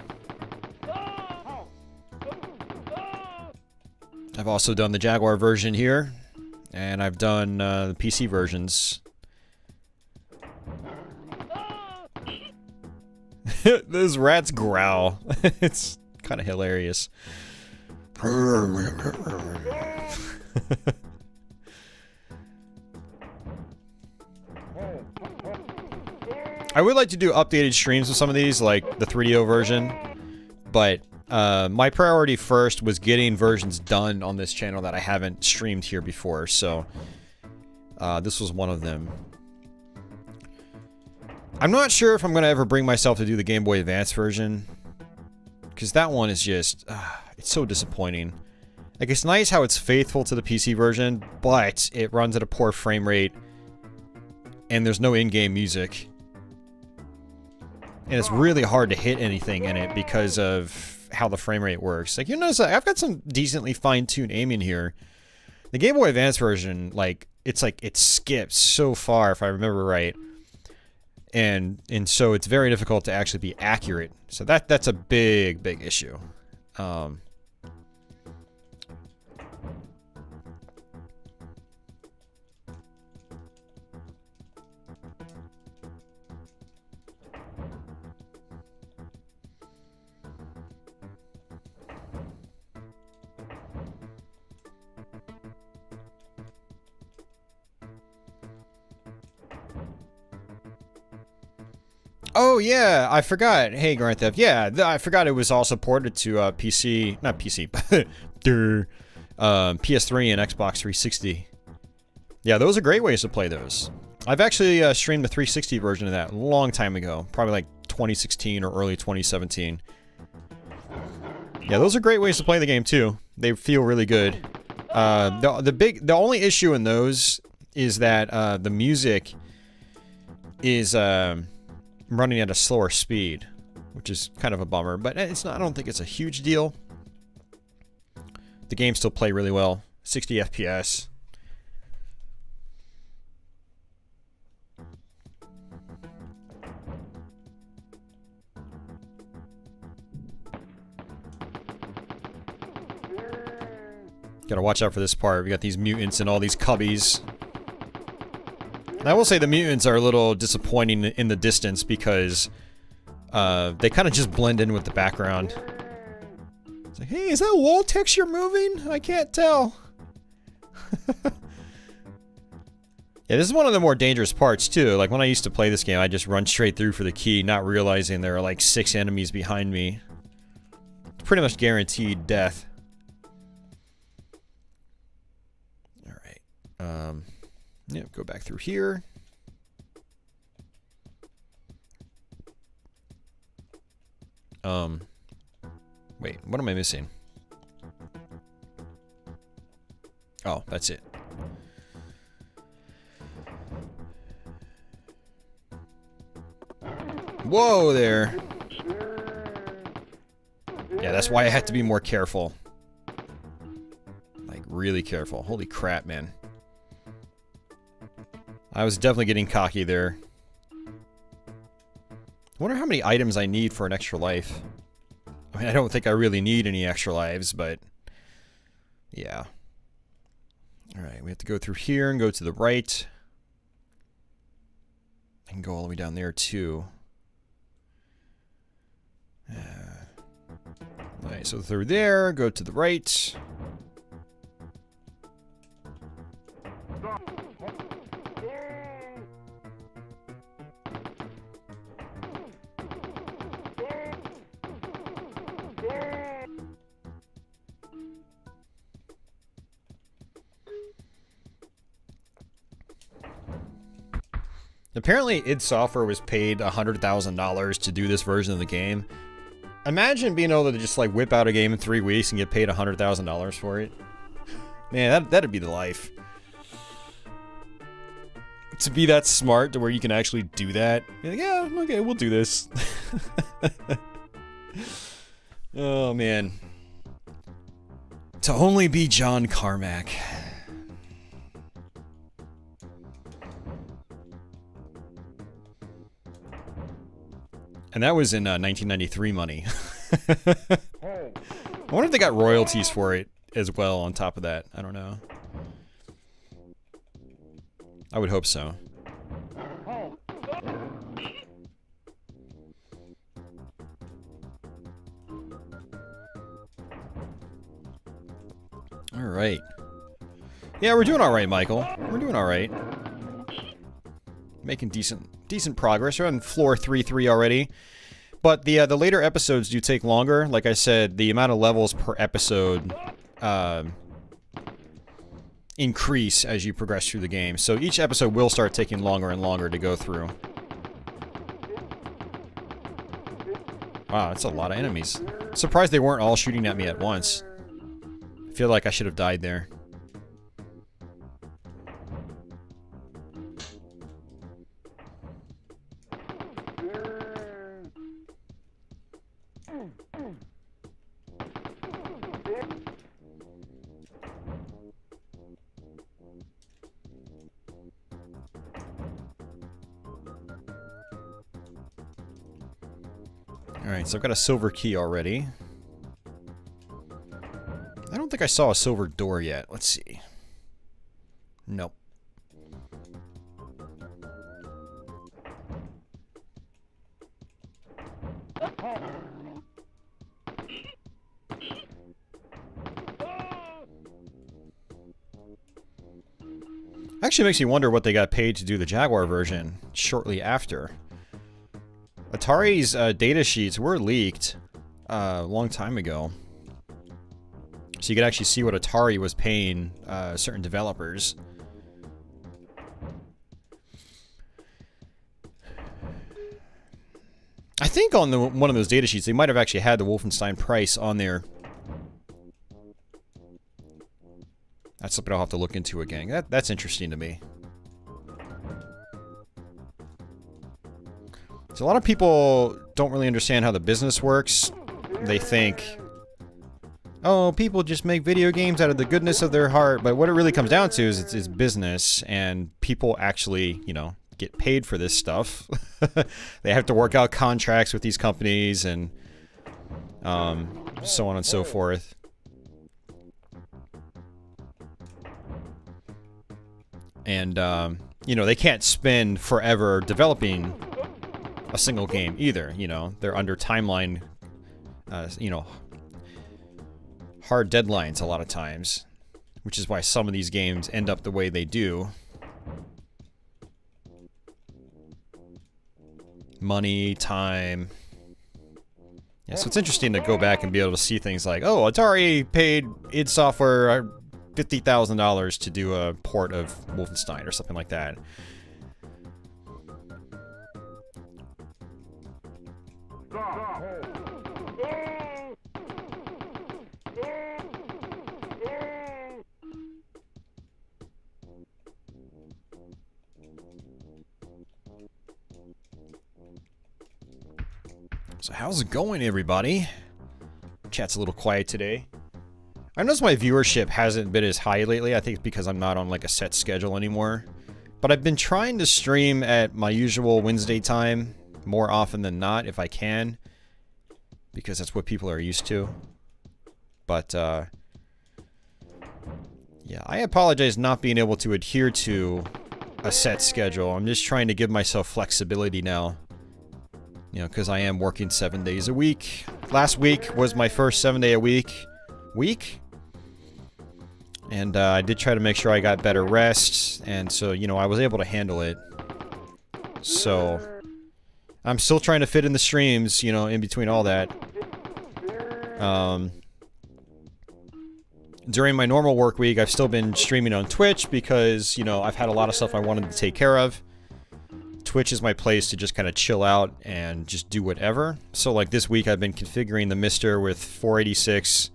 Speaker 2: I've also done the Jaguar version here. And I've done the PC versions. Those rats growl. It's kind of hilarious. I would like to do updated streams with some of these, like the 3DO version, but my priority first was getting versions done on this channel that I haven't streamed here before, so this was one of them. I'm not sure if I'm going to ever bring myself to do the Game Boy Advance version, because that one is just, it's so disappointing. Like, it's nice how it's faithful to the PC version, but it runs at a poor frame rate, and there's no in-game music. And it's really hard to hit anything in it because of how the frame rate works. Like, you notice I've got some decently fine-tuned aiming here. The Game Boy Advance version, like, it skips so far, if I remember right. And so it's very difficult to actually be accurate. So that's a big issue. Oh yeah, I forgot. Hey, Grand Theft. Yeah, I forgot it was also ported to PC, not PC, PS3 and Xbox 360. Yeah, those are great ways to play those. I've actually streamed the 360 version of that a long time ago, probably like 2016 or early 2017. Yeah, those are great ways to play the game too. They feel really good. The only issue in those is that the music is running at a slower speed, which is kind of a bummer, but it's not, I don't think it's a huge deal. The games still play really well. 60 FPS. Gotta watch out for this part. We got these mutants and all these cubbies. And I will say the mutants are a little disappointing in the distance because they kind of just blend in with the background. It's like, hey, is that wall texture moving? I can't tell. Yeah, this is one of the more dangerous parts too. Like when I used to play this game, I just run straight through for the key, not realizing there are like 6 enemies behind me. It's pretty much guaranteed death. Alright. Yeah, go back through here. Wait, what am I missing? Oh, that's it. Whoa there. Yeah, that's why I have to be more careful. Like, really careful. Holy crap, man. I was definitely getting cocky there. I wonder how many items I need for an extra life. I mean, I don't think I really need any extra lives, but... yeah. Alright, we have to go through here and go to the right. I can go all the way down there, too. Alright, so through there, go to the right. Apparently, id Software was paid $100,000 to do this version of the game. Imagine being able to just like whip out a game in 3 weeks and get paid $100,000 for it. Man, that'd be the life. To be that smart to where you can actually do that. You're like, yeah, okay, we'll do this. Oh, man. To only be John Carmack. And that was in 1993 money. I wonder if they got royalties for it as well on top of that. I don't know. I would hope so. Alright. Yeah, we're doing alright, Michael. We're doing alright. Making decent progress. We're on floor 3-3 already. But the later episodes do take longer. Like I said, the amount of levels per episode increase as you progress through the game. So each episode will start taking longer and longer to go through. Wow, that's a lot of enemies. Surprised they weren't all shooting at me at once. I feel like I should have died there. Alright, so I've got a silver key already. I don't think I saw a silver door yet. Let's see. Nope. Actually makes me wonder what they got paid to do the Jaguar version shortly after. Atari's data sheets were leaked a long time ago. So you could actually see what Atari was paying certain developers. I think on one of those data sheets, they might have actually had the Wolfenstein price on there. That's something I'll have to look into again. That's interesting to me. So a lot of people don't really understand how the business works. They think, oh, people just make video games out of the goodness of their heart. But what it really comes down to is it's business, and people actually, you know, get paid for this stuff. They have to work out contracts with these companies and so on and so forth. And, you know, they can't spend forever developing a single game either, you know. They're under timeline, you know, hard deadlines a lot of times, which is why some of these games end up the way they do. Money, time. Yeah, so it's interesting to go back and be able to see things like, oh, Atari paid id Software $50,000 to do a port of Wolfenstein or something like that. So how's it going, everybody? Chat's a little quiet today. I noticed my viewership hasn't been as high lately. I think it's because I'm not on like a set schedule anymore. But I've been trying to stream at my usual Wednesday time more often than not if I can, because that's what people are used to. But yeah, I apologize not being able to adhere to a set schedule. I'm just trying to give myself flexibility now. You know, because I am working 7 days a week. Last week was my first 7-day-a-week week. And I did try to make sure I got better rest. And so, you know, I was able to handle it. So, I'm still trying to fit in the streams, you know, in between all that. During my normal work week, I've still been streaming on Twitch because, you know, I've had a lot of stuff I wanted to take care of. Twitch is my place to just kind of chill out and just do whatever. So like this week I've been configuring the MiSTer with 486,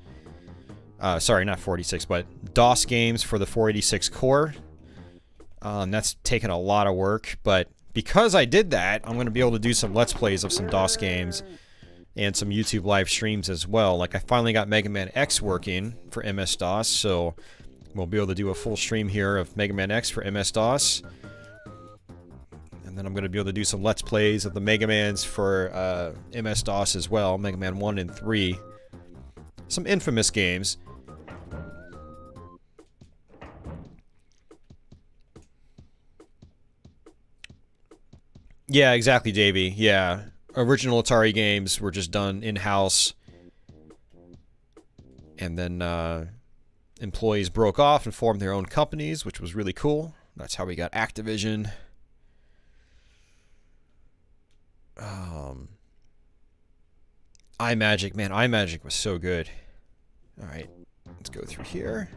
Speaker 2: sorry, not 486, but DOS games for the 486 core. That's taken a lot of work, but because I did that, I'm going to be able to do some Let's Plays of some DOS games and some YouTube live streams as well. Like I finally got Mega Man X working for MS-DOS, so we'll be able to do a full stream here of Mega Man X for MS-DOS. And then I'm going to be able to do some Let's Plays of the Mega Mans for MS-DOS as well, Mega Man 1 and 3. Some infamous games. Yeah, exactly, Davey. Yeah. Original Atari games were just done in-house. And then employees broke off and formed their own companies, which was really cool. That's how we got Activision. iMagic, man, iMagic was so good. Alright, let's go through here.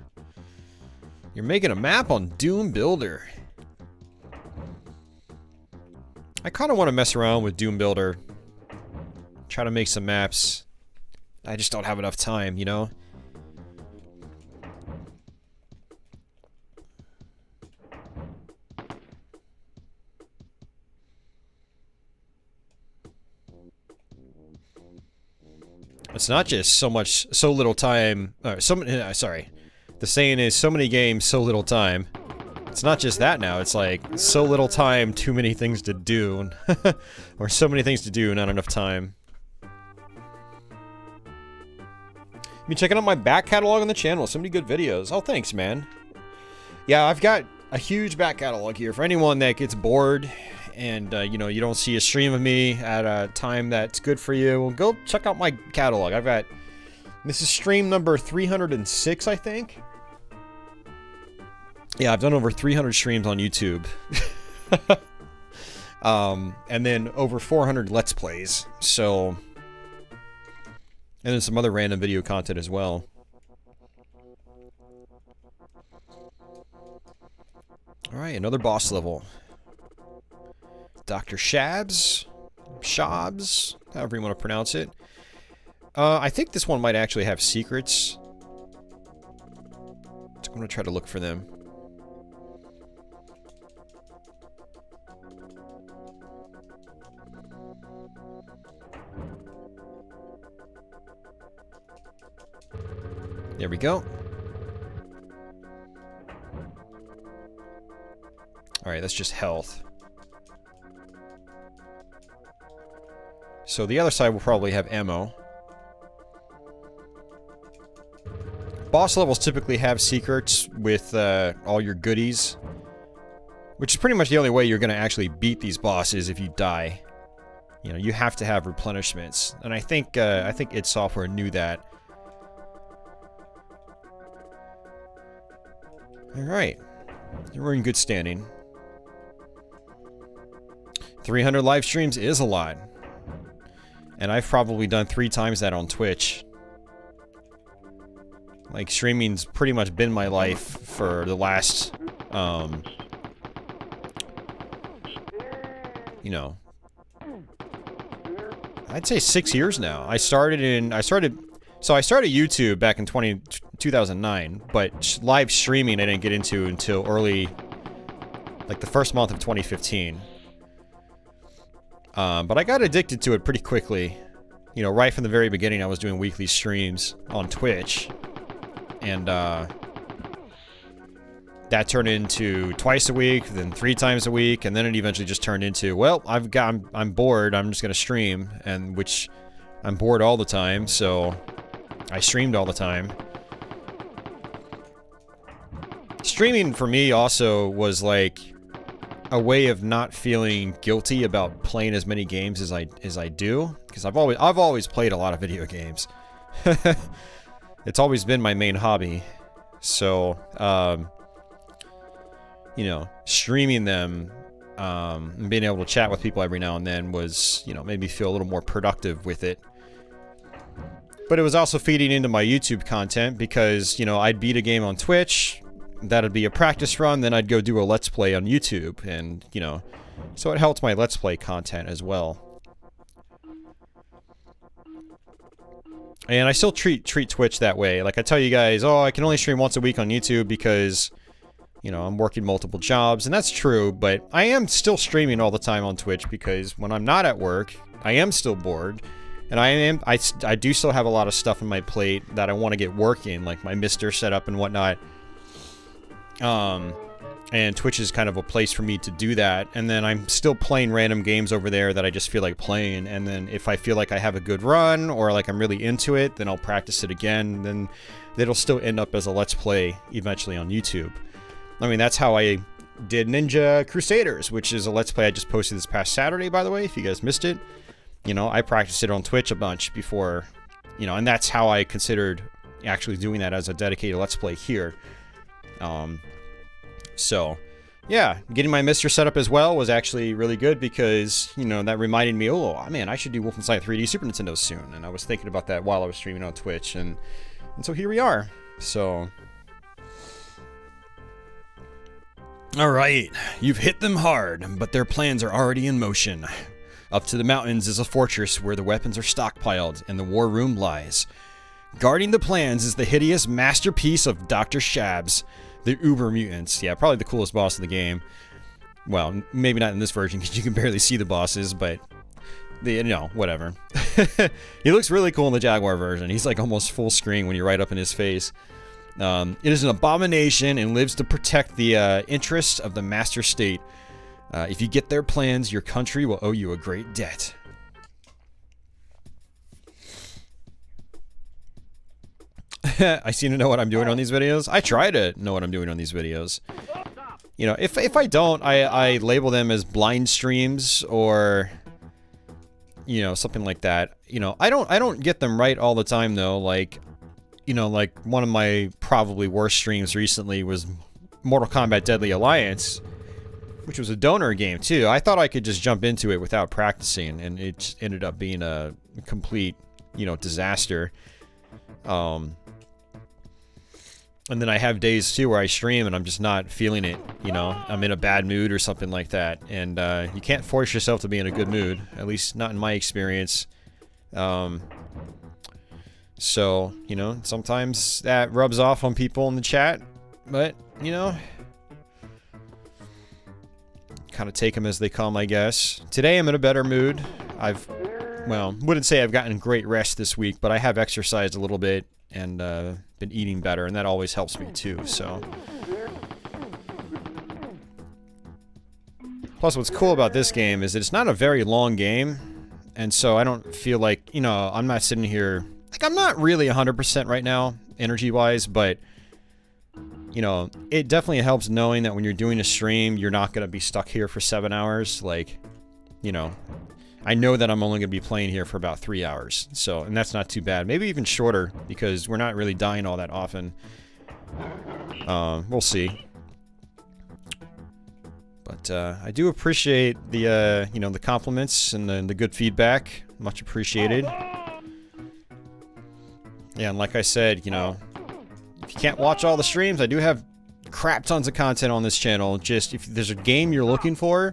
Speaker 2: You're making a map on Doom Builder. I kind of want to mess around with Doom Builder. Try to make some maps. I just don't have enough time, you know? It's not just so little time. Sorry. The saying is so many games, so little time. It's not just that now. It's like so little time, too many things to do. Or so many things to do, not enough time. Been checking out my back catalog on the channel. So many good videos. Oh, thanks, man. Yeah, I've got a huge back catalog here. For anyone that gets bored and, you know, you don't see a stream of me at a time that's good for you, well, go check out my catalog. I've got... This is stream number 306, I think. Yeah, I've done over 300 streams on YouTube. And then over 400 Let's Plays. So... And then some other random video content as well. Alright, another boss level. Dr. Shabs? Shabs? However you want to pronounce it. I think this one might actually have secrets. So I'm going to try to look for them. There we go. Alright, that's just health. So the other side will probably have ammo. Boss levels typically have secrets with all your goodies. Which is pretty much the only way you're going to actually beat these bosses if you die. You know, you have to have replenishments. And I think id Software knew that. Alright. We're in good standing. 300 live streams is a lot. And I've probably done 3 times that on Twitch. Like, streaming's pretty much been my life for the last, you know, I'd say 6 years now. I started YouTube back in 2009, but live streaming I didn't get into until early, like the first month of 2015. But I got addicted to it pretty quickly. You know, right from the very beginning I was doing weekly streams on Twitch. And, that turned into twice a week, then 3 times a week, and then it eventually just turned into, well, I'm bored, I'm just gonna stream, and which I'm bored all the time, so I streamed all the time. Streaming for me also was like a way of not feeling guilty about playing as many games as I do, because I've always played a lot of video games. It's always been my main hobby. So, you know, streaming them, and being able to chat with people every now and then was, you know, made me feel a little more productive with it. But it was also feeding into my YouTube content because, you know, I'd beat a game on Twitch, that'd be a practice run, then I'd go do a Let's Play on YouTube, and, you know, So it helped my Let's Play content as well. And I still treat Twitch that way. Like I tell you guys, oh, I can only stream once a week on YouTube because, you know, I'm working multiple jobs, and that's true, but I am still streaming all the time on Twitch because when I'm not at work, I am still bored, and I do still have a lot of stuff on my plate that I want to get working, like my MiSTer setup and whatnot. And Twitch is kind of a place for me to do that, and then I'm still playing random games over there that I just feel like playing, and then if I feel like I have a good run, or like I'm really into it, then I'll practice it again, then it'll still end up as a Let's Play eventually on YouTube. I mean, that's how I did Ninja Crusaders, which is a Let's Play I just posted this past Saturday, by the way, if you guys missed it. You know, I practiced it on Twitch a bunch before, you know, and that's how I considered actually doing that as a dedicated Let's Play here. So, yeah, getting my MiSTer set up as well was actually really good because, you know, that reminded me, oh, man, I should do Wolfenstein 3D Super Nintendo soon. And I was thinking about that while I was streaming on Twitch, and so here we are. So, alright, you've hit them hard, but their plans are already in motion. Up to the mountains is a fortress where the weapons are stockpiled and the war room lies. Guarding the plans is the hideous masterpiece of Dr. Shabs, the Uber Mutants. Yeah, probably the coolest boss in the game. Well, maybe not in this version because you can barely see the bosses, but, you know, whatever. He looks really cool in the Jaguar version. He's like almost full screen when you're right up in his face. It is an abomination and lives to protect the interests of the master state. If you get their plans, your country will owe you a great debt. I seem to know what I'm doing on these videos. I try to know what I'm doing on these videos. You know, if I don't, I label them as blind streams or, you know, something like that. You know, I don't get them right all the time though. Like, you know, like one of my probably worst streams recently was Mortal Kombat Deadly Alliance, which was a donor game too. I thought I could just jump into it without practicing, and it ended up being a complete, you know, disaster. And then I have days too where I stream and I'm just not feeling it, you know, I'm in a bad mood or something like that, and you can't force yourself to be in a good mood, at least not in my experience. So, you know, sometimes that rubs off on people in the chat, but, you know, kind of take them as they come, I guess. Today I'm in a better mood. Well, wouldn't say I've gotten great rest this week, but I have exercised a little bit and been eating better, and that always helps me too, so. Plus, what's cool about this game is that it's not a very long game, and so I don't feel like, you know, I'm not sitting here, like, I'm not really 100% right now, energy-wise, but, you know, it definitely helps knowing that when you're doing a stream, you're not going to be stuck here for 7 hours, like, you know, I know that I'm only going to be playing here for about 3 hours, so, and that's not too bad. Maybe even shorter, because we're not really dying all that often. We'll see. But, I do appreciate the, you know, the compliments and the good feedback. Much appreciated. Yeah, and like I said, you know, if you can't watch all the streams, I do have crap tons of content on this channel. Just, if there's a game you're looking for,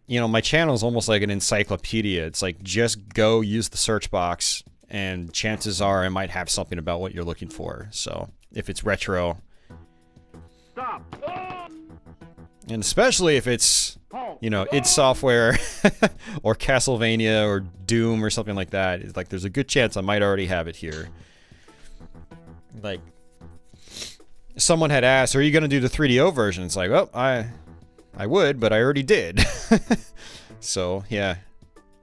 Speaker 2: you know, my channel is almost like an encyclopedia. It's like, just go use the search box, and chances are I might have something about what you're looking for. So, if it's retro.
Speaker 1: Stop.
Speaker 2: And especially if it's, you know, id Software, or Castlevania, or Doom, or something like that. It's like, there's a good chance I might already have it here. Like, someone had asked, are you going to do the 3DO version? It's like, well, I would, but I already did. So, yeah.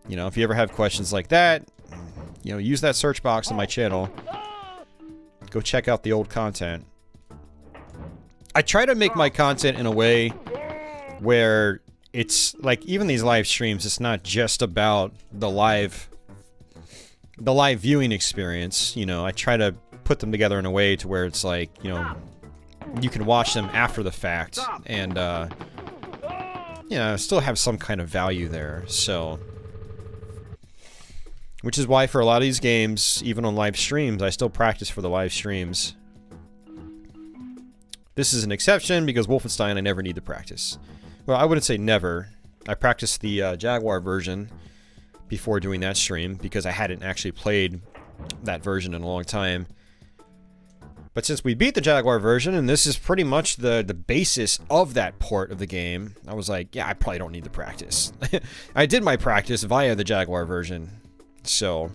Speaker 2: You know, if you ever have questions like that, you know, use that search box on my channel. Go check out the old content. I try to make my content in a way where it's, like, even these live streams, it's not just about the live viewing experience. You know, I try to put them together in a way to where it's like, you know, you can watch them after the fact, and, you know, still have some kind of value there, so. Which is why for a lot of these games, even on live streams, I still practice for the live streams. This is an exception because Wolfenstein I never need to practice. Well, I wouldn't say never, I practiced the Jaguar version before doing that stream because I hadn't actually played that version in a long time. But since we beat the Jaguar version, and this is pretty much the basis of that port of the game, I was like, yeah, I probably don't need to practice. I did my practice via the Jaguar version. So,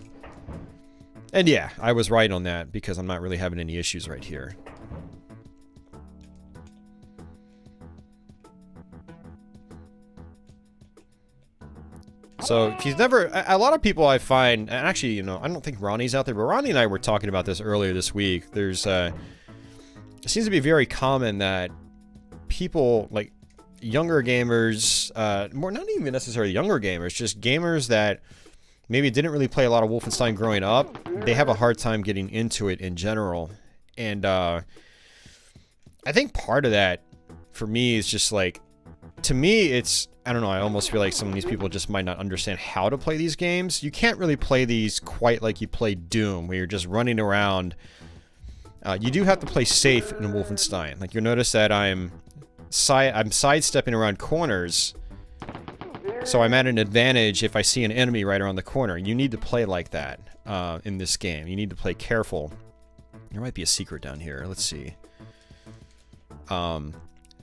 Speaker 2: and yeah, I was right on that because I'm not really having any issues right here. So, if you've never... A lot of people I find... And actually, you know, I don't think Ronnie's out there, but Ronnie and I were talking about this earlier this week. There's, it seems to be very common that people, like, younger gamers... more not even necessarily younger gamers, just gamers that maybe didn't really play a lot of Wolfenstein growing up. They have a hard time getting into it in general. And, I think part of that, for me, is just, like... To me, it's... I don't know, I almost feel like some of these people just might not understand how to play these games. You can't really play these quite like you play Doom, where you're just running around. You do have to play safe in Wolfenstein. Like, you'll notice that I'm sidestepping around corners, so I'm at an advantage if I see an enemy right around the corner. You need to play like that in this game. You need to play careful. There might be a secret down here. Let's see.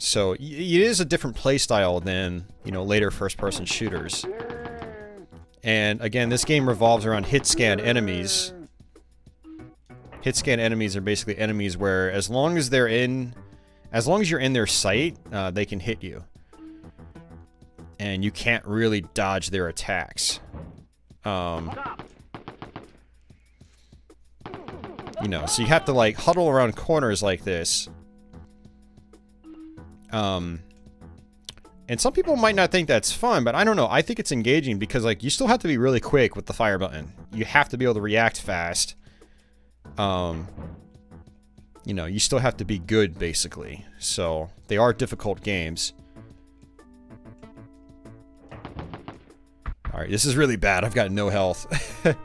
Speaker 2: So, it is a different playstyle than, you know, later first-person shooters. And, again, this game revolves around hit-scan enemies. Hit-scan enemies are basically enemies where, as long as you're in their sight, they can hit you. And you can't really dodge their attacks. You know, so you have to, like, huddle around corners like this. And some people might not think that's fun, but I don't know. I think it's engaging because, like, you still have to be really quick with the fire button. You have to be able to react fast. You know, you still have to be good, basically. So, they are difficult games. Alright, this is really bad. I've got no health.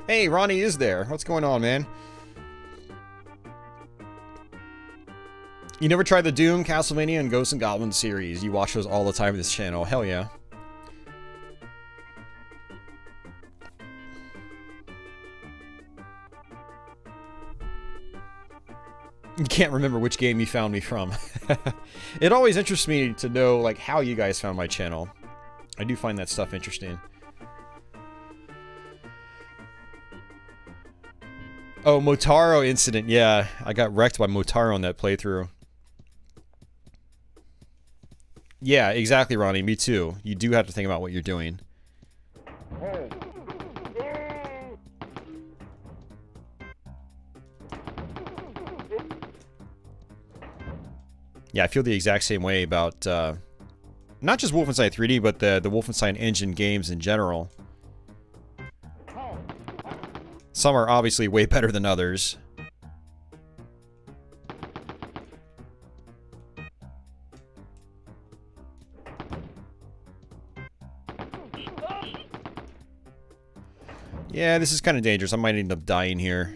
Speaker 2: Hey, Ronnie is there. What's going on, man? You never tried the Doom, Castlevania, and Ghosts and Goblins series. You watch those all the time on this channel. Hell yeah. You can't remember which game you found me from. It always interests me to know, like, how you guys found my channel. I do find that stuff interesting. Oh, Motaro incident. Yeah, I got wrecked by Motaro on that playthrough. Yeah, exactly, Ronnie. Me too. You do have to think about what you're doing. Yeah, I feel the exact same way about, not just Wolfenstein 3D, but the Wolfenstein engine games in general. Some are obviously way better than others. Yeah, this is kind of dangerous. I might end up dying here.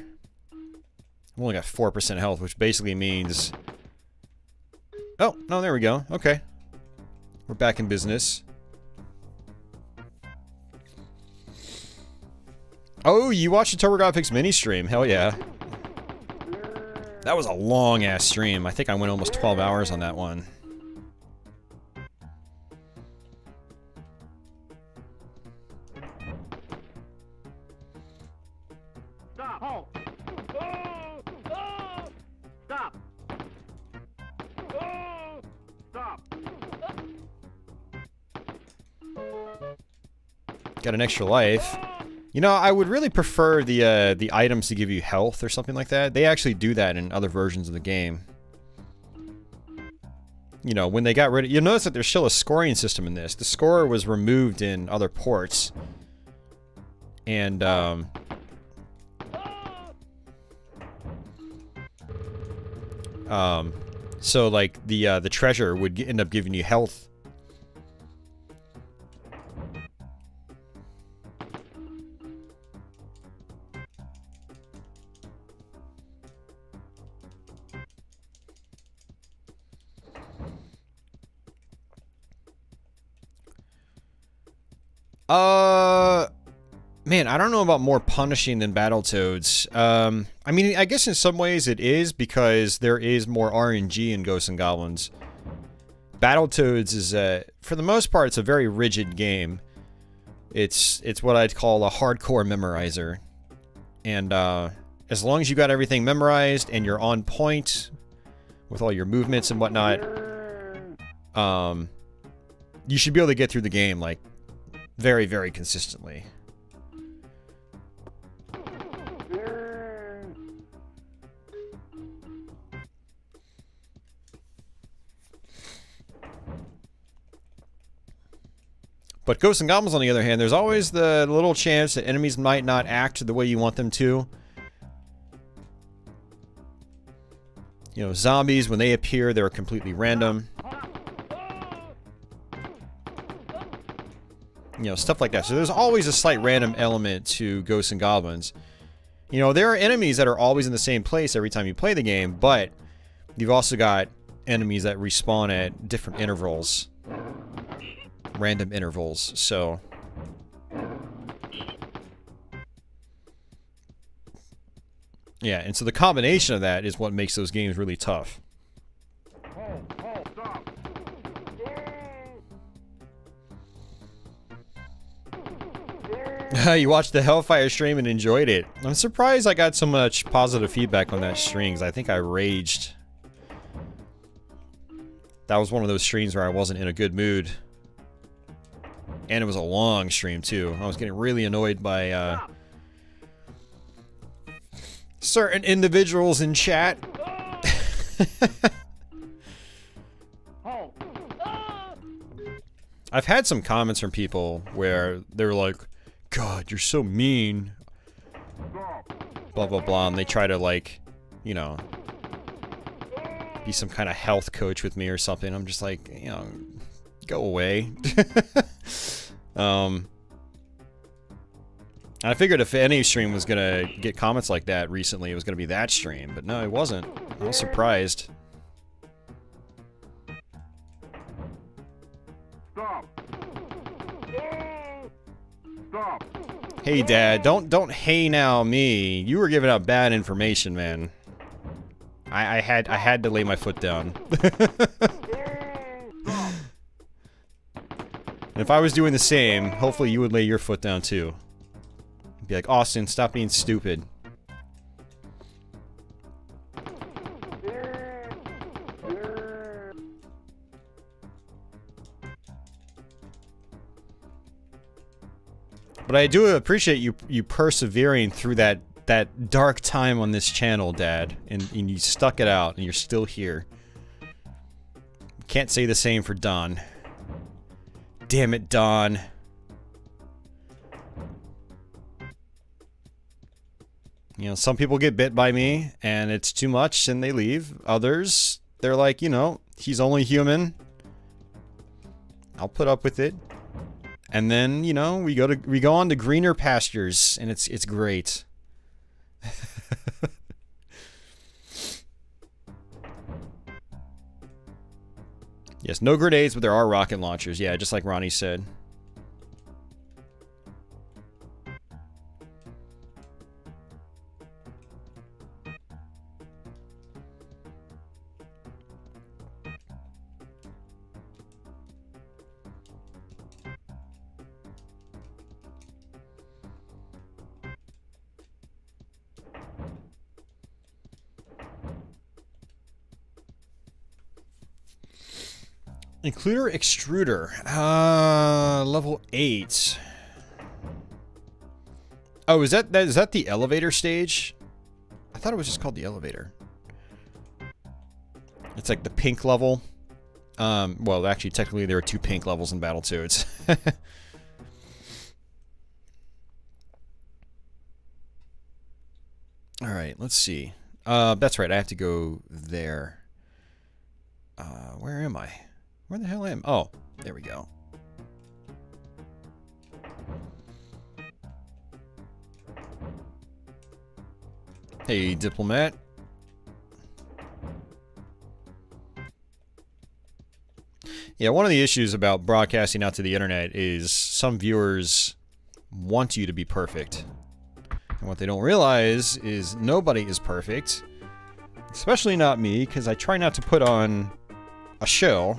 Speaker 2: I've only got 4% health, which basically means... Oh, no, there we go. Okay. We're back in business. Oh, you watched the TurboGrafx mini stream. Hell yeah. That was a long-ass stream. I think I went almost 12 hours on that one.
Speaker 1: Stop. Halt. Oh! Oh! Stop. Oh! Stop.
Speaker 2: Got an extra life. You know, I would really prefer the items to give you health or something like that. They actually do that in other versions of the game. You know, when they got rid of... You'll notice that there's still a scoring system in this. The score was removed in other ports. And, so, like, the treasure would end up giving you health. Man, I don't know about more punishing than Battletoads. I mean, I guess in some ways it is because there is more RNG in Ghosts and Goblins. Battletoads is for the most part, it's a very rigid game. It's what I'd call a hardcore memorizer. And as long as you got everything memorized and you're on point with all your movements and whatnot, you should be able to get through the game like very, very consistently. But Ghosts and Goblins, on the other hand, there's always the little chance that enemies might not act the way you want them to. You know, zombies, when they appear, they're completely random. You know, stuff like that. So there's always a slight random element to Ghosts and Goblins. You know, there are enemies that are always in the same place every time you play the game, but you've also got enemies that respawn at different intervals. Random intervals, so... Yeah, and so the combination of that is what makes those games really tough. You watched the Hellfire stream and enjoyed it. I'm surprised I got so much positive feedback on that stream, 'cause I think I raged. That was one of those streams where I wasn't in a good mood. And it was a long stream, too. I was getting really annoyed by, certain individuals in chat. I've had some comments from people where they're like, God, you're so mean. Blah, blah, blah. And they try to, like, you know, be some kind of health coach with me or something. I'm just like, you know, go away. I figured if any stream was gonna get comments like that recently, it was gonna be that stream, but no, it wasn't. I was surprised.
Speaker 1: Stop. Stop.
Speaker 2: Hey, Dad, don't hey now me. You were giving out bad information, man. I had to lay my foot down. And if I was doing the same, hopefully you would lay your foot down too. Be like, Austin, stop being stupid. But I do appreciate you persevering through that dark time on this channel, Dad. And you stuck it out, and you're still here. Can't say the same for Don. Damn it, Don. You know, some people get bit by me, and it's too much, and they leave. Others, they're like, you know, he's only human. I'll put up with it. And then, you know, we go on to greener pastures, and it's great. Yes, no grenades, but there are rocket launchers. Yeah, just like Ronnie said. Includer extruder. Level 8. Oh, is that the elevator stage? I thought it was just called the elevator. It's like the pink level. Well, actually, technically, there are 2 pink levels in Battletoads. Alright, let's see. That's right, I have to go there. Where am I? Where the hell am I? Oh, there we go. Hey, Diplomat. Yeah, one of the issues about broadcasting out to the internet is some viewers want you to be perfect. And what they don't realize is nobody is perfect. Especially not me, because I try not to put on a show.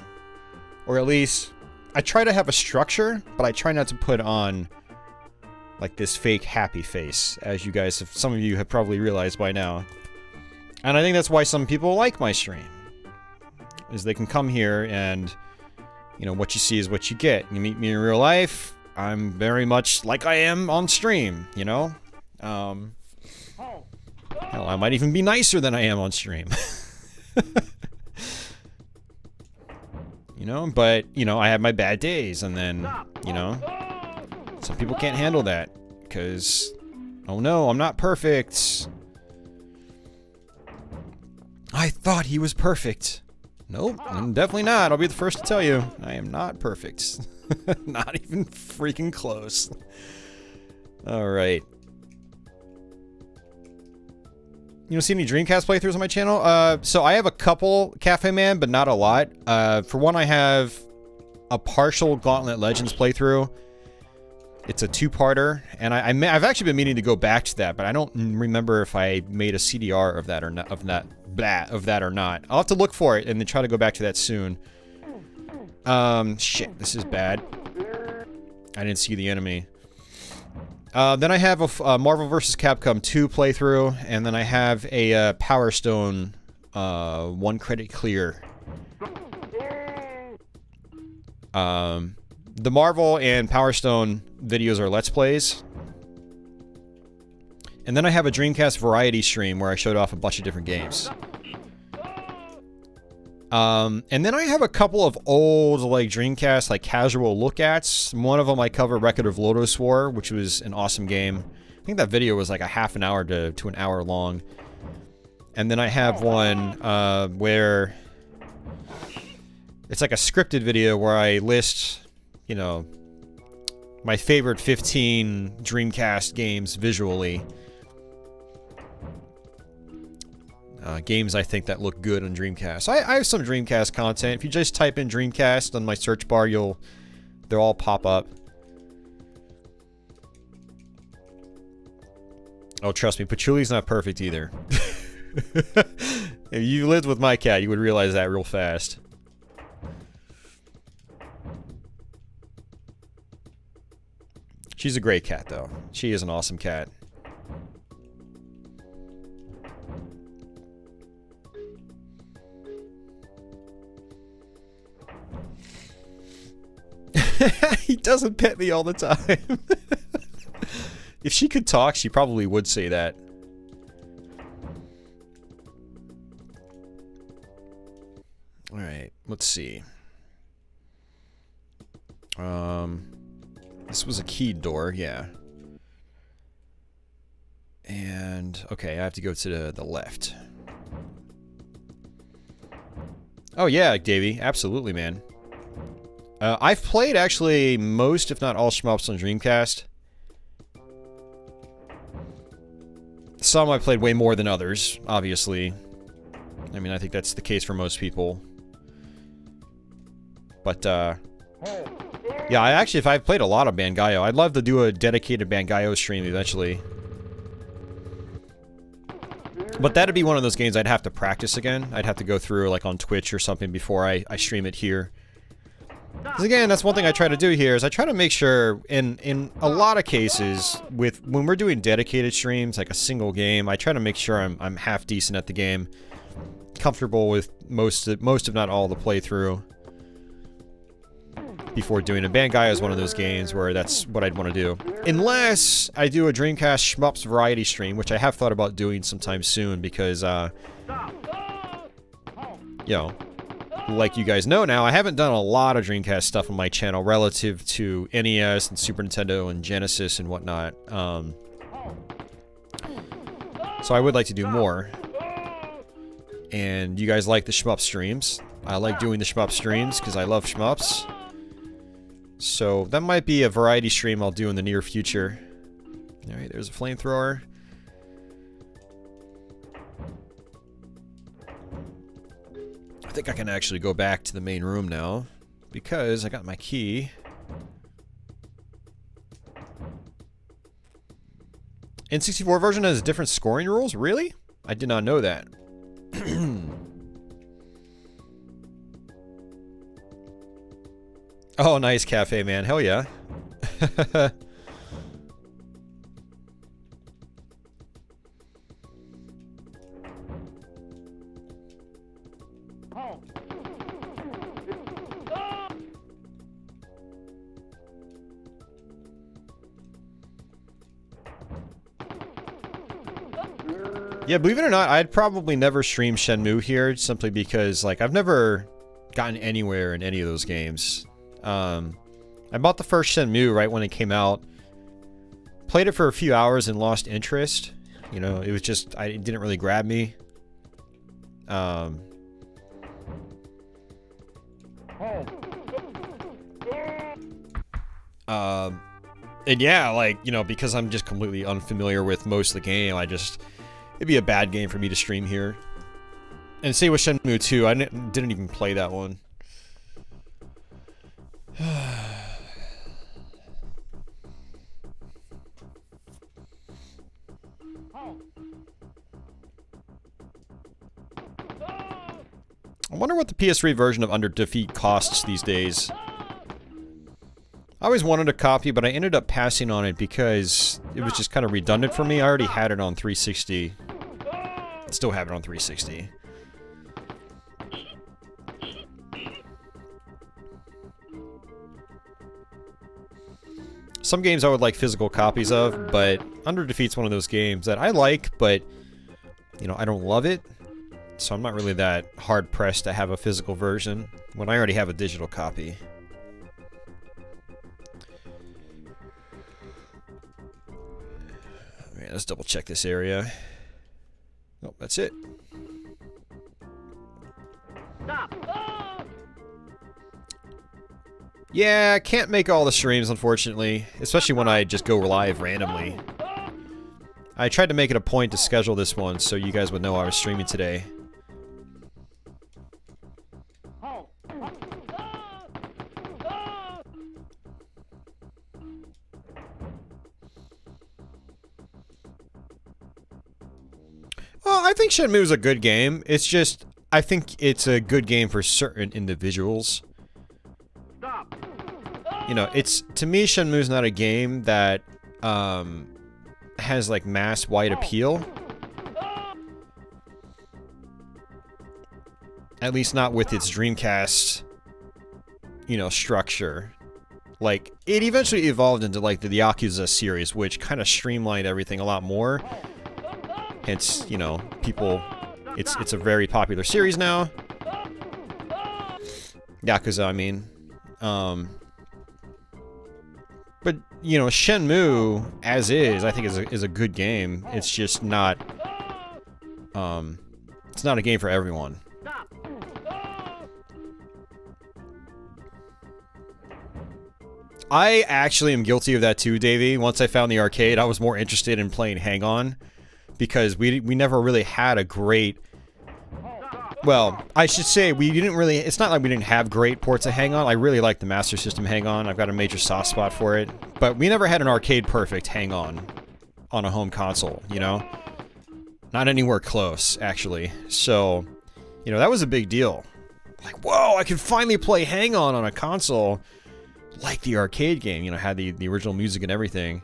Speaker 2: Or at least, I try to have a structure, but I try not to put on like this fake happy face, as you guys have, some of you have probably realized by now. And I think that's why some people like my stream. Is they can come here and, you know, what you see is what you get. You meet me in real life, I'm very much like I am on stream, you know? Hell, I might even be nicer than I am on stream. You know, but, you know, I have my bad days, and then, you know, some people can't handle that, because, oh no, I'm not perfect. I thought he was perfect. Nope, I'm definitely not. I'll be the first to tell you. I am not perfect. Not even freaking close. Alright. You don't see any Dreamcast playthroughs on my channel? So I have a couple Cafe Man, but not a lot. For one, I have a partial Gauntlet Legends playthrough. It's a two-parter, and I've actually been meaning to go back to that, but I don't remember if I made a CDR of that or not. Of that or not. I'll have to look for it and then try to go back to that soon. Shit, this is bad. I didn't see the enemy. Then I have a Marvel vs. Capcom 2 playthrough, and then I have a Power Stone 1 credit clear. The Marvel and Power Stone videos are Let's Plays. And then I have a Dreamcast variety stream where I showed off a bunch of different games. And then I have a couple of old, like, Dreamcast, like, casual look-ats. One of them I cover Record of Lodoss War, which was an awesome game. I think that video was like a half an hour to an hour long. And then I have one where it's like a scripted video where I list, you know, my favorite 15 Dreamcast games visually. Games I think that look good on Dreamcast. I have some Dreamcast content. If you just type in Dreamcast on my search bar, they'll all pop up. Oh, trust me, Patchouli's not perfect either. If you lived with my cat, you would realize that real fast. She's a great cat, though. She is an awesome cat. He doesn't pet me all the time. If she could talk, she probably would say that. Alright, let's see. This was a keyed door, yeah. And, okay, I have to go to the left. Oh yeah, Davey, absolutely, man. I've played, actually, most, if not all, shmups on Dreamcast. Some I played way more than others, obviously. I mean, I think that's the case for most people. But, yeah, if I've played a lot of Bangai-O, I'd love to do a dedicated Bangai-O stream eventually. But that'd be one of those games I'd have to practice again. I'd have to go through, like, on Twitch or something before I stream it here. Because again, that's one thing I try to do here, is I try to make sure, in a lot of cases, when we're doing dedicated streams, like a single game, I try to make sure I'm half decent at the game. Comfortable with most if not all the playthrough. Before doing it. Bangai is one of those games where that's what I'd want to do. Unless I do a Dreamcast Shmups variety stream, which I have thought about doing sometime soon, because, you know, like you guys know now, I haven't done a lot of Dreamcast stuff on my channel relative to NES and Super Nintendo and Genesis and whatnot. So I would like to do more. And you guys like the shmup streams. I like doing the shmup streams because I love shmups. So that might be a variety stream I'll do in the near future. Alright, there's a flamethrower. I think I can actually go back to the main room now. because I got my key. N64 version has different scoring rules? Really? I did not know that. Oh, nice cafe, man. Hell yeah. Yeah, believe it or not, I'd probably never stream Shenmue here, simply because, like, I've never gotten anywhere in any of those games. I bought the first Shenmue right when it came out, played it for a few hours and lost interest. You know, it was just, it didn't really grab me. And yeah, like, you know, because I'm just completely unfamiliar with most of the game, it'd be a bad game for me to stream here. And same with Shenmue 2, I didn't even play that one. I wonder what the PS3 version of Under Defeat costs these days. I always wanted a copy, but I ended up passing on it because it was just kind of redundant for me. I already had it on 360. Still have it on 360. Some games I would like physical copies of, but Under Defeat's one of those games that I like, but, you know, I don't love it. So I'm not really that hard-pressed to have a physical version when I already have a digital copy. Alright, let's double check this area. Oh, that's it.
Speaker 1: Stop.
Speaker 2: Yeah, I can't make all the streams, unfortunately. Especially when I just go live randomly. I tried to make it a point to schedule this one so you guys would know I was streaming today. Well, I think Shenmue's a good game. It's just, I think it's a good game for certain individuals.
Speaker 1: Stop.
Speaker 2: You know, to me, Shenmue's not a game that, has, like, mass-wide appeal. At least not with its Dreamcast, you know, structure. Like, it eventually evolved into, like, the Yakuza series, which kind of streamlined everything a lot more. Hence, you know, people, it's a very popular series now. Yakuza, I mean. But, you know, Shenmue, as is, I think is a good game. It's just not, it's not a game for everyone. I actually am guilty of that too, Davey. Once I found the arcade, I was more interested in playing Hang On. Because we never really had a great... Well, I should say, we didn't really... It's not like we didn't have great ports of Hang On. I really like the Master System Hang On. I've got a major soft spot for it. But we never had an arcade-perfect Hang On a home console, you know? Not anywhere close, actually. So, you know, that was a big deal. Like, whoa, I can finally play Hang On a console like the arcade game. You know, had the original music and everything.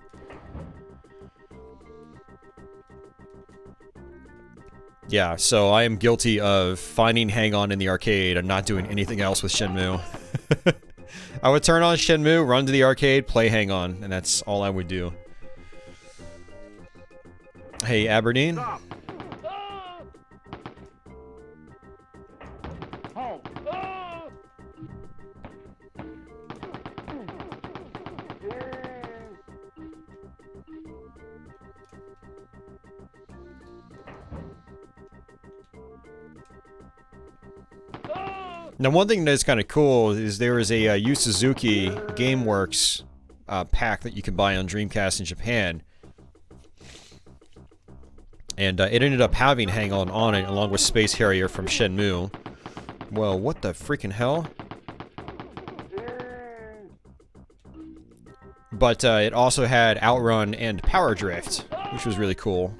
Speaker 2: Yeah, so I am guilty of finding Hang On in the arcade and not doing anything else with Shenmue. I would turn on Shenmue, run to the arcade, play Hang On, and that's all I would do. Hey, Aberdeen.
Speaker 1: Stop.
Speaker 2: Now, one thing that's kind of cool is there is a Yu Suzuki GameWorks pack that you can buy on Dreamcast in Japan. And it ended up having Hang On it, along with Space Harrier from Shenmue. Well, what the freaking hell? but it also had outrun and power drift, which was really cool.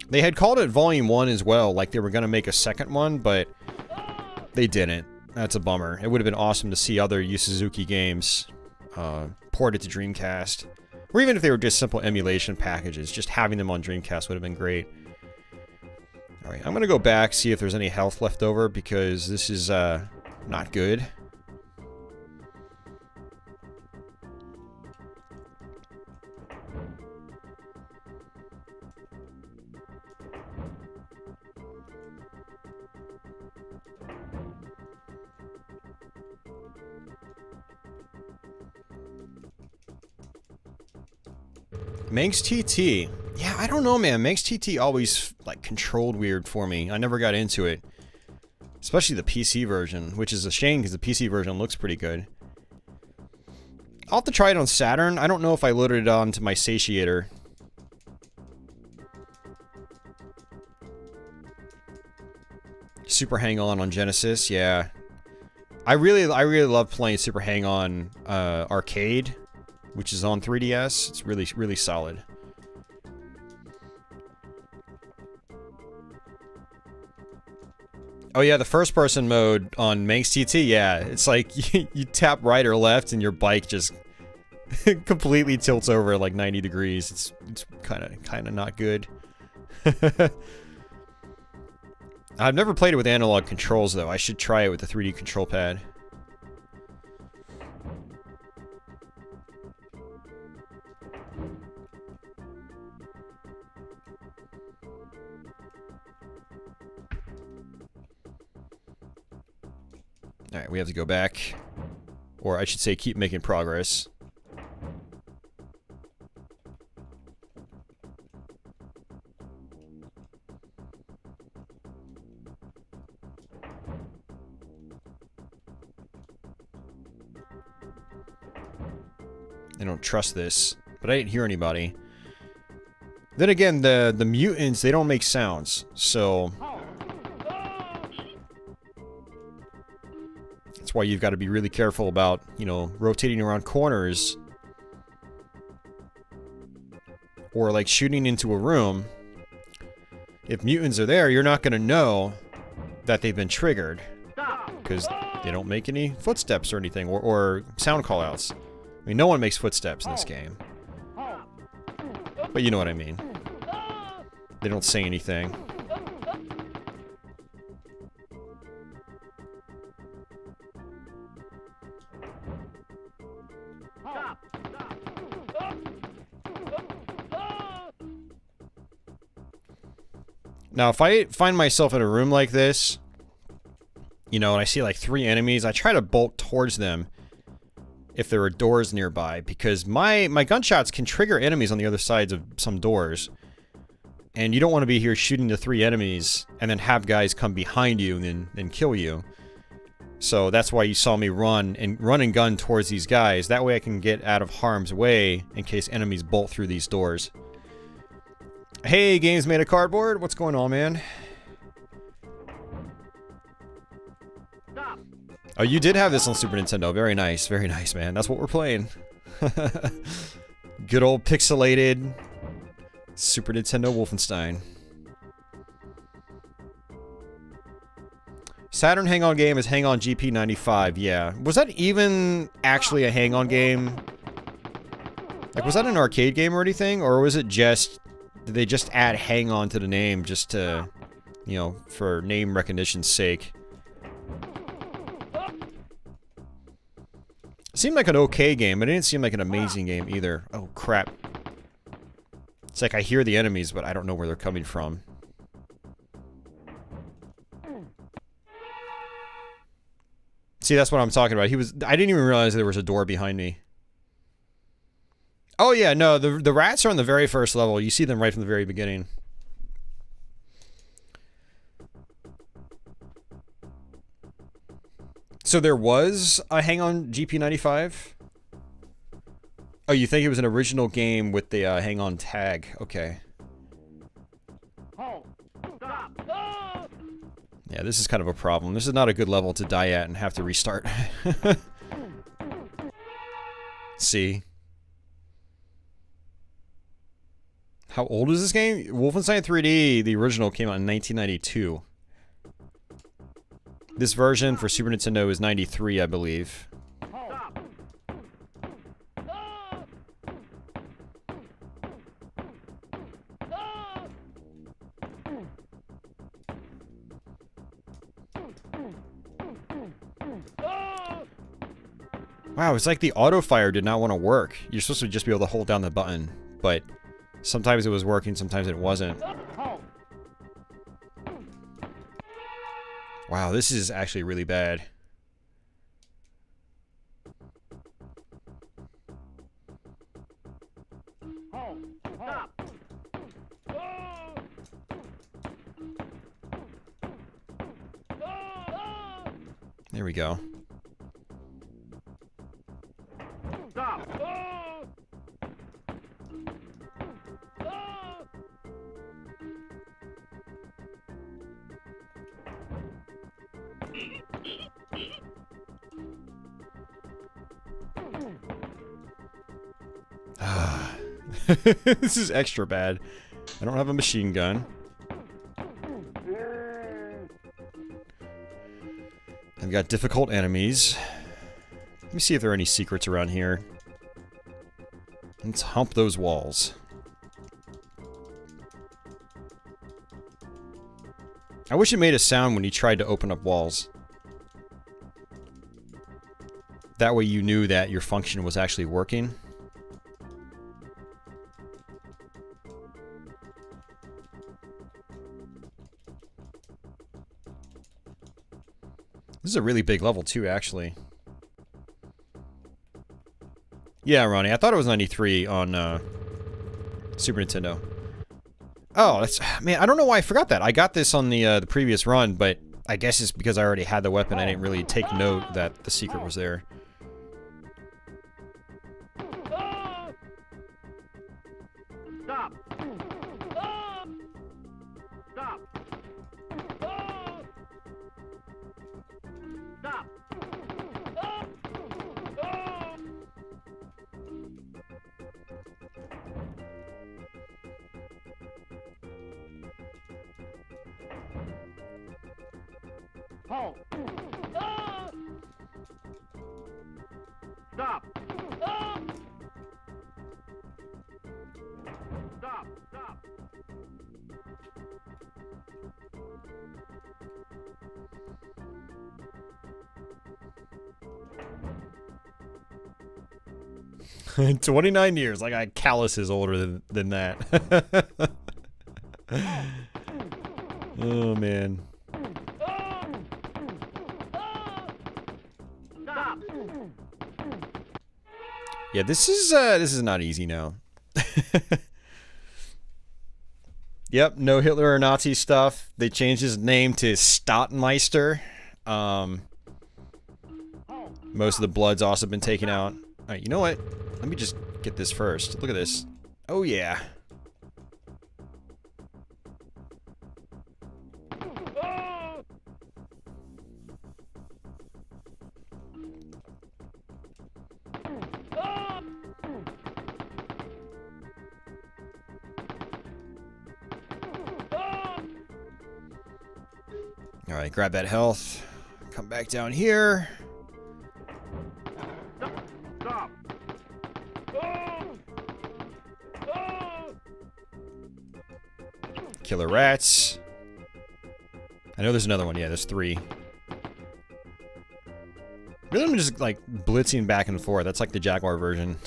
Speaker 2: They had called it Volume 1 as well, like they were going to make a second one, but they didn't. That's a bummer. It would have been awesome to see other Yu Suzuki games ported to Dreamcast. Or even if they were just simple emulation packages, just having them on Dreamcast would have been great. Alright, I'm going to go back, see if there's any health left over, because this is not good. Manx TT. Yeah, I don't know, man. Manx TT always, like, controlled weird for me. I never got into it. Especially the PC version, which is a shame because the PC version looks pretty good. I'll have to try it on Saturn. I don't know if I loaded it onto my satiator. Super Hang-On Genesis, yeah. I really love playing Super Hang-On Arcade, which is on 3DS. It's really solid. Oh yeah, the first person mode on Manx TT, yeah. It's like you tap right or left and your bike just completely tilts over like 90 degrees. It's kind of not good. I've never played it with analog controls though. I should try it with the 3D control pad. Alright, we have to go back. Or I should say keep making progress. I don't trust this, but I didn't hear anybody. Then again, the mutants, they don't make sounds, so that's why you've got to be really careful about, you know, rotating around corners or like shooting into a room. If mutants are there, you're not going to know that they've been triggered because they don't make any footsteps or anything, or sound callouts. I mean, no one makes footsteps in this game. But you know what I mean. They don't say anything. Now, if I find myself in a room like this, you know, and I see like 3 enemies, I try to bolt towards them if there are doors nearby, because my gunshots can trigger enemies on the other sides of some doors. And you don't want to be here shooting the 3 enemies and then have guys come behind you and then kill you. So that's why you saw me run and gun towards these guys. That way I can get out of harm's way in case enemies bolt through these doors. Hey, games made of cardboard. What's going on, man? Oh, you did have this on Super Nintendo. Very nice, man. That's what we're playing. Good old pixelated Super Nintendo Wolfenstein. Saturn Hang-On game is Hang-On GP95, yeah. Was that even actually a Hang-On game? Like, was that an arcade game or anything? Or was it just... Did they just add Hang-On to the name just to, you know, for name recognition's sake? It seemed like an okay game, but it didn't seem like an amazing game either. Oh, crap. It's like I hear the enemies, but I don't know where they're coming from. See, that's what I'm talking about. I didn't even realize there was a door behind me. Oh, yeah, no, the rats are on the very first level. You see them right from the very beginning. So there was a Hang-On GP95? Oh, you think it was an original game with the Hang-On tag. Okay. Yeah, this is kind of a problem. This is not a good level to die at and have to restart. See? How old is this game? Wolfenstein 3D, the original, came out in 1992. This version for Super Nintendo is 93, I believe.
Speaker 1: Stop.
Speaker 2: Wow, it's like the auto fire did not want to work. You're supposed to just be able to hold down the button, but sometimes it was working, sometimes it wasn't. Wow, this is actually really bad.
Speaker 1: Stop.
Speaker 2: There we go.
Speaker 1: Stop.
Speaker 2: This is extra bad. I don't have a machine gun. I've got difficult enemies. Let me see if there are any secrets around here. Let's hump those walls. I wish it made a sound when you tried to open up walls. That way you knew that your function was actually working. This is a really big level too, actually. Yeah, Ronnie, I thought it was 93 on Super Nintendo. Oh, that's... Man, I don't know why I forgot that. I got this on the previous run, but I guess it's because I already had the weapon. I didn't really take note that the secret was there.
Speaker 1: Stop. Stop. Stop. Halt. Stop. Stop. Stop.
Speaker 2: 29 years. I got calluses older than that. Oh, man.
Speaker 1: Stop.
Speaker 2: Yeah, this is not easy now. Yep, no Hitler or Nazi stuff. They changed his name to MiSTer. Most of the blood's also been taken out. Alright, you know what? Let me just get this first. Look at this. Oh, yeah. Alright, grab that health. Come back down here.
Speaker 1: Stop.
Speaker 2: Killer rats. I know there's another one. Yeah, there's 3. Really, I'm just like blitzing back and forth. That's like the Jaguar version.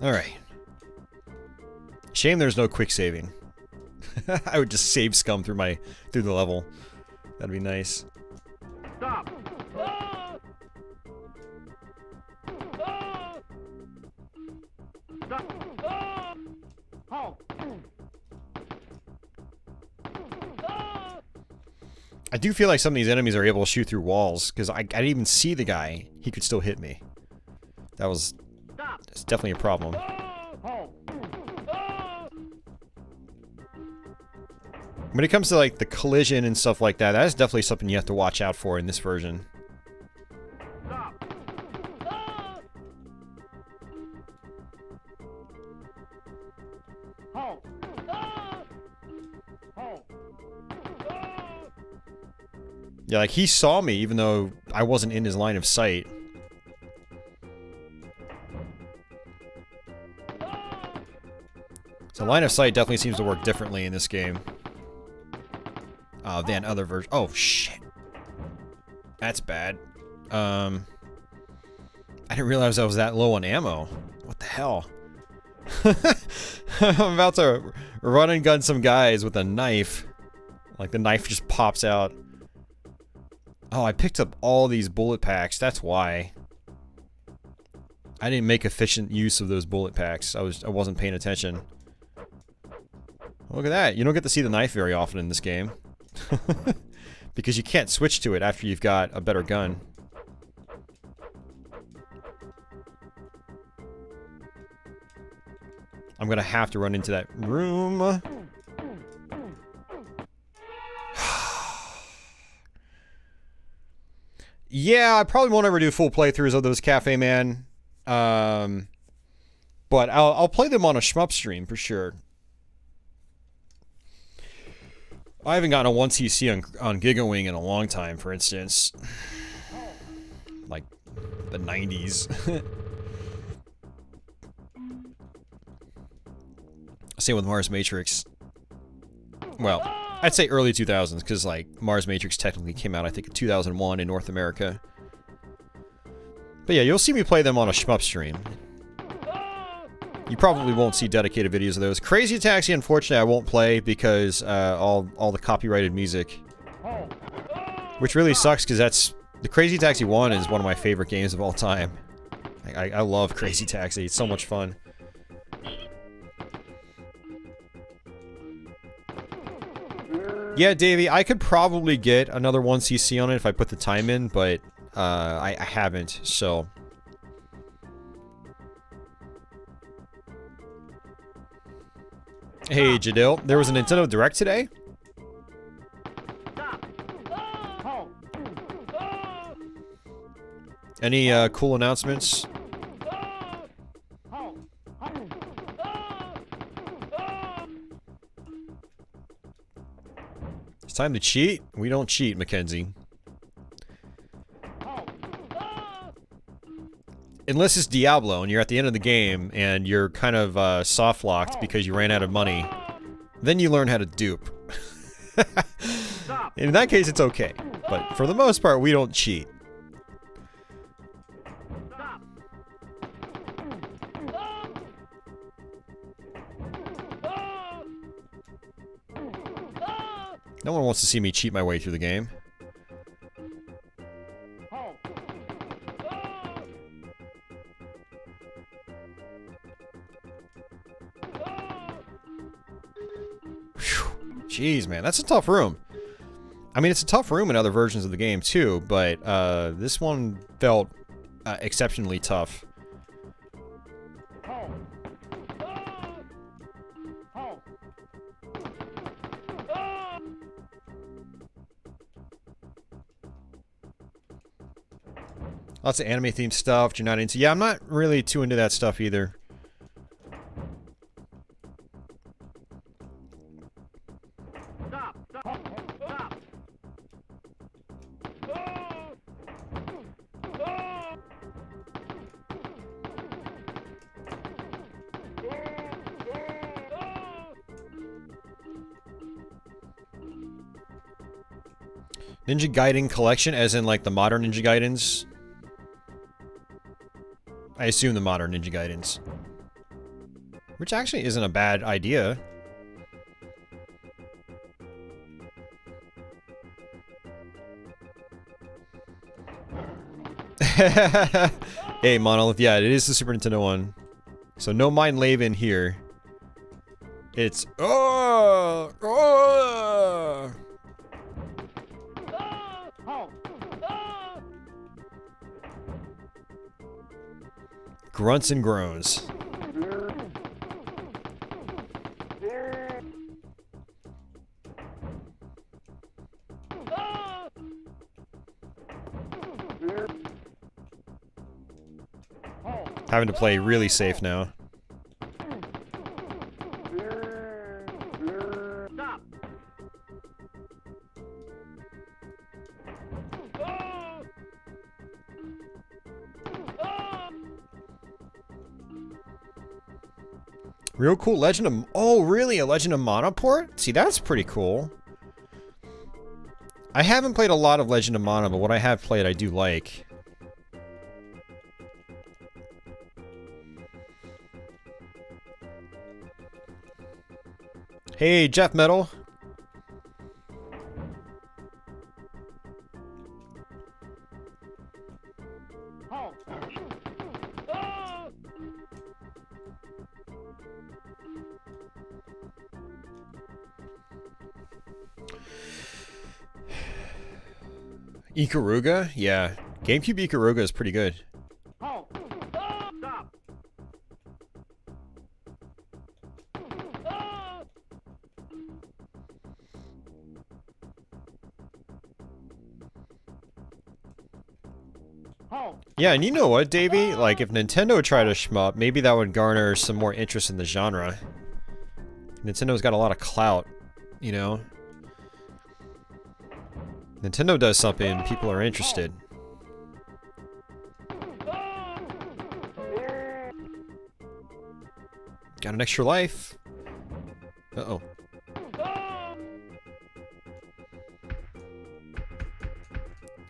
Speaker 2: Alright. Shame there's no quick saving. I would just save scum through the level. That'd be nice.
Speaker 1: Stop. Stop. Halt.
Speaker 2: I do feel like some of these enemies are able to shoot through walls, because I didn't even see the guy. He could still hit me. That's definitely a problem.
Speaker 1: Halt.
Speaker 2: When it comes to like the collision and stuff like that, that is definitely something you have to watch out for in this version.
Speaker 1: Stop. Halt. Halt.
Speaker 2: Yeah, like he saw me even though I wasn't in his line of sight. So line of sight definitely seems to work differently in this game. Than other versions. Oh, shit. That's bad. I didn't realize I was that low on ammo. What the hell? I'm about to run and gun some guys with a knife. Like the knife just pops out. Oh, I picked up all these bullet packs. That's why. I didn't make efficient use of those bullet packs. I wasn't paying attention. Look at that. You don't get to see the knife very often in this game. Because you can't switch to it after you've got a better gun. I'm gonna have to run into that room. Yeah, I probably won't ever do full playthroughs of those Cafe Man. But I'll play them on a shmup stream for sure. I haven't gotten a 1cc on GigaWing in a long time, for instance. Like, the 90s. Same with Mars Matrix. Well, I'd say early 2000s, because, like, Mars Matrix technically came out, I think, in 2001 in North America. But yeah, you'll see me play them on a shmup stream. You probably won't see dedicated videos of those. Crazy Taxi, unfortunately, I won't play because all the copyrighted music. Which really sucks because that's... The Crazy Taxi 1 is one of my favorite games of all time. I love Crazy Taxi. It's so much fun. Yeah, Davey, I could probably get another 1cc on it if I put the time in, but I haven't, so... Hey, Jadil, there was a Nintendo Direct today? Any cool announcements? It's time to cheat? We don't cheat, Mackenzie. Unless it's Diablo and you're at the end of the game and you're kind of soft-locked because you ran out of money. Then you learn how to dupe. In that case, it's okay. But for the most part, we don't cheat. No one wants to see me cheat my way through the game. Jeez, man, that's a tough room. I mean, it's a tough room in other versions of the game, too, but this one felt exceptionally tough. Lots of anime-themed stuff you're not into. Yeah, I'm not really too into that stuff either. Ninja Gaiden collection, as in like the modern Ninja Gaidens. I assume the modern Ninja Gaidens. Which actually isn't a bad idea. Hey, Monolith, yeah, it is the Super Nintendo one. So no Mind Laven here. It's... Grunts and groans. Having to play really safe now.
Speaker 1: Stop.
Speaker 2: Real cool Legend of... Oh, really? A Legend of Mana port? See, that's pretty cool. I haven't played a lot of Legend of Mana, but what I have played I do like. Hey, Jeff Metal. Ikaruga? Yeah. GameCube Ikaruga is pretty good.
Speaker 1: Stop.
Speaker 2: Yeah, and you know what, Davey? Like, if Nintendo tried to shmup, maybe that would garner some more interest in the genre. Nintendo's got a lot of clout, you know? Nintendo does something, people are interested. Got an extra life. Uh-oh.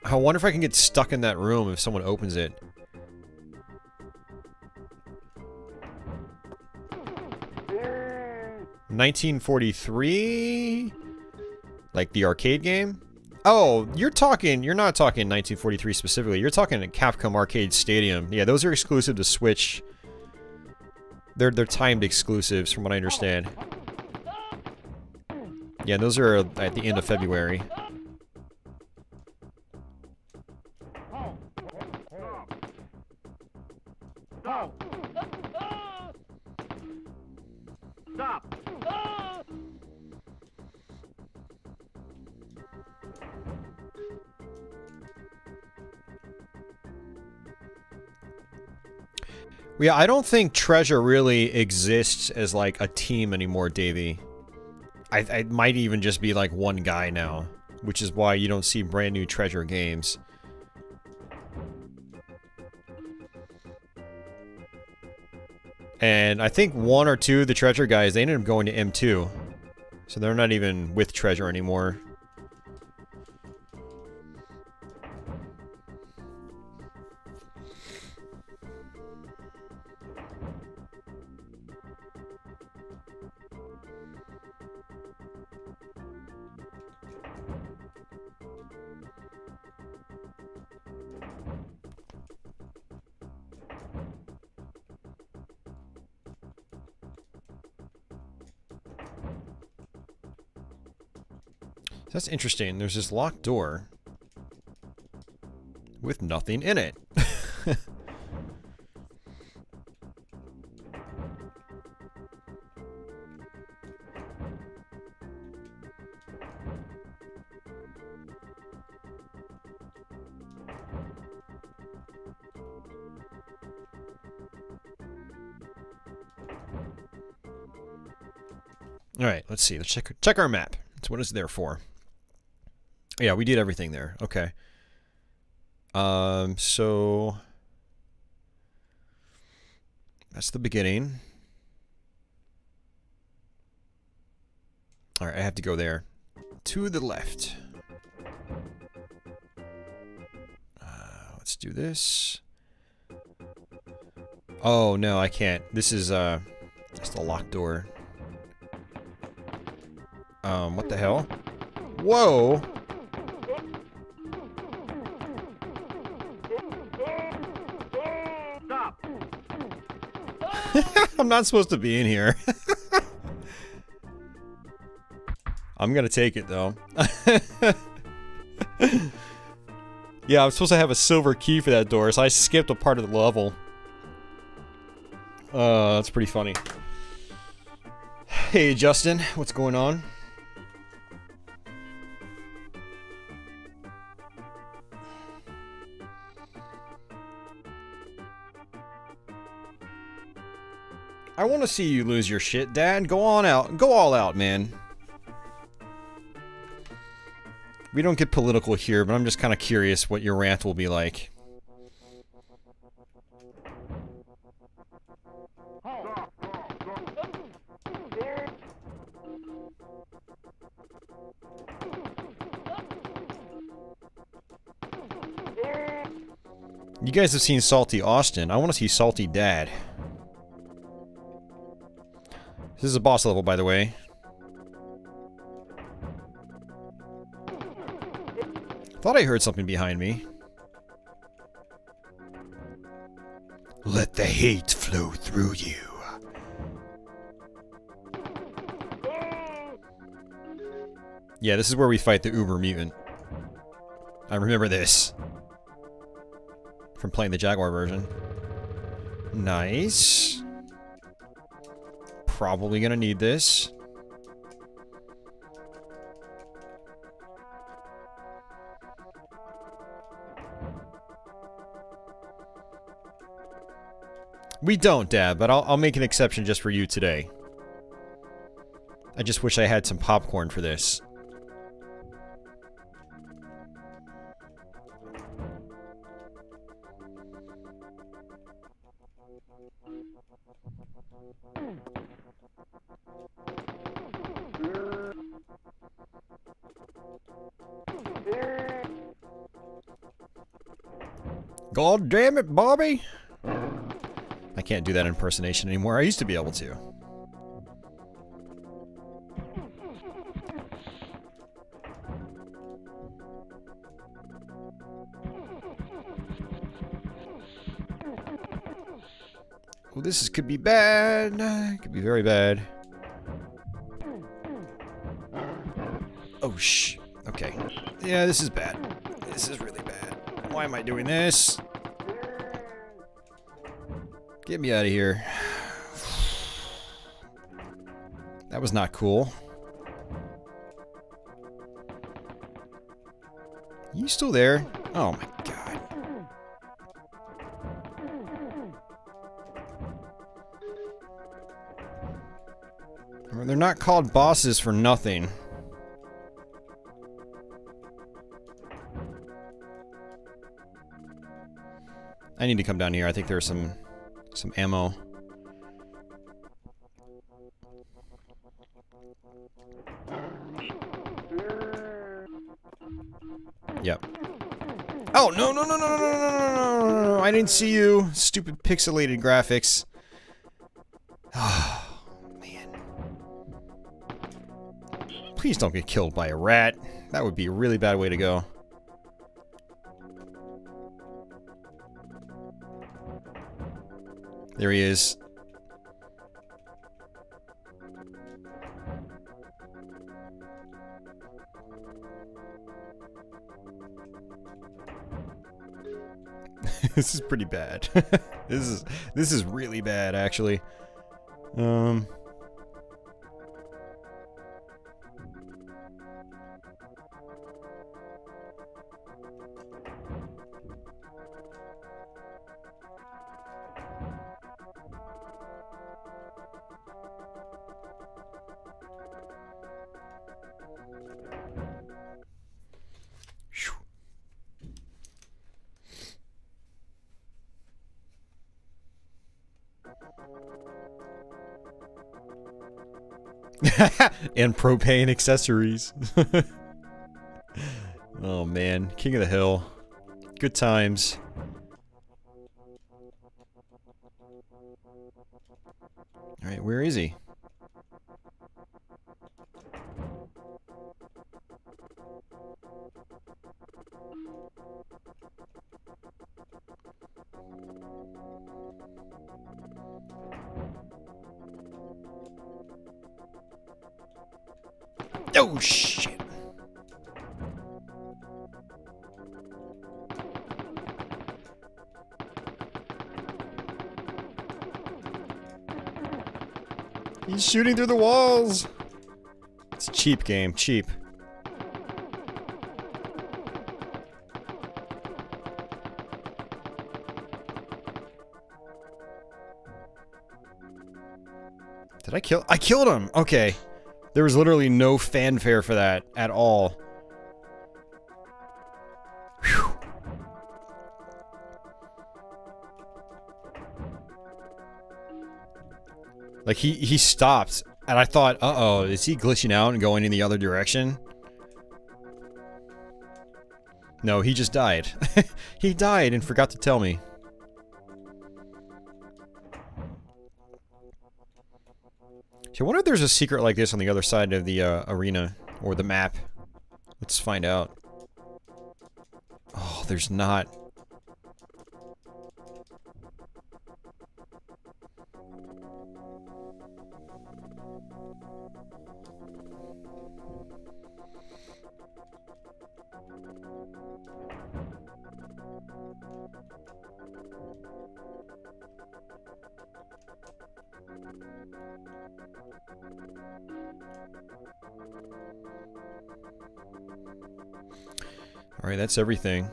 Speaker 2: I wonder if I can get stuck in that room if someone opens it. $1943? Like the arcade game? Oh, you're not talking 1943 specifically. You're talking Capcom Arcade Stadium. Yeah, those are exclusive to Switch. They're timed exclusives from what I understand. Yeah, those are at the end of February.
Speaker 1: Stop.
Speaker 2: Yeah, I don't think Treasure really exists as like a team anymore, Davey. I might even just be like one guy now, which is why you don't see brand new Treasure games. And I think one or two of the Treasure guys, they ended up going to M2. So they're not even with Treasure anymore. That's interesting. There's this locked door with nothing in it. All right, let's see. Let's check our map. That's what it's there for. Yeah, we did everything there. Okay. So that's the beginning. All right, I have to go there. To the left. Let's do this. Oh, no, I can't. This is, just a locked door. What the hell? Whoa!
Speaker 1: Stop.
Speaker 2: I'm not supposed to be in here. I'm gonna take it, though. Yeah, I'm supposed to have a silver key for that door, so I skipped a part of the level. That's pretty funny. Hey, Justin, what's going on? I want to see you lose your shit, Dad. Go on out. Go all out, man. We don't get political here, but I'm just kind of curious what your rant will be like. You guys have seen Salty Austin. I want to see Salty Dad. This is a boss level, by the way. Thought I heard something behind me. Let the hate flow through you. Yeah, this is where we fight the Uber mutant. I remember this from playing the Jaguar version. Nice. Probably gonna need this. We don't, Dad, but I'll make an exception just for you today. I just wish I had some popcorn for this. God damn it, Bobby! I can't do that impersonation anymore. I used to be able to. Well, this could be bad. Could be very bad. Oh, shh. Okay. Yeah, this is bad. This is really bad. Why am I doing this? Get me out of here. That was not cool. You still there? Oh my god. They're not called bosses for nothing. I need to come down here. I think there's some ammo. Yep. Oh, no, no, no, no, no, no, no, no, no, I didn't see you. Stupid pixelated graphics. Oh, man. Please don't get killed by a rat. That would be a really bad way to go. There he is. This is pretty bad. This is really bad, actually. And propane accessories. Oh man, King of the Hill. Good times. Alright, where is he? Oh, shit. He's shooting through the walls. It's a cheap game, cheap. Did I kill? I killed him! Okay. There was literally no fanfare for that at all. Whew. Like, he stopped, and I thought, uh-oh, is he glitching out and going in the other direction? No, he just died. He died and forgot to tell me. So I wonder if there's a secret like this on the other side of the arena, or the map. Let's find out. Oh, there's not. Alright, that's everything.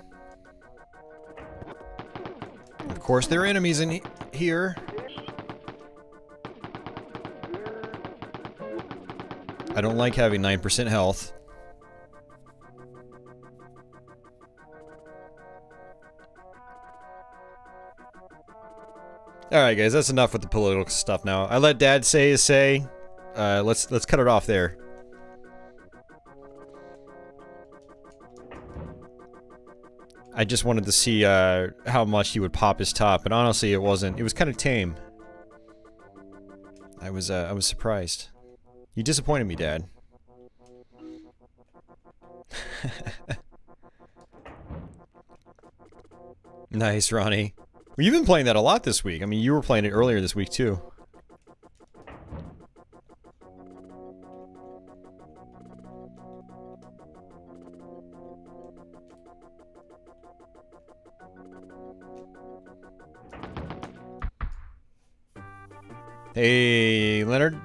Speaker 2: Of course, there are enemies in here. I don't like having 9% health. Alright guys, that's enough with the political stuff now. I let Dad say his say. Let's cut it off there. I just wanted to see how much he would pop his top, but honestly it wasn't. It was kind of tame. I was surprised. You disappointed me, Dad. Nice, Ronnie. Well, you've been playing that a lot this week. I mean, you were playing it earlier this week, too. Hey, Leonard.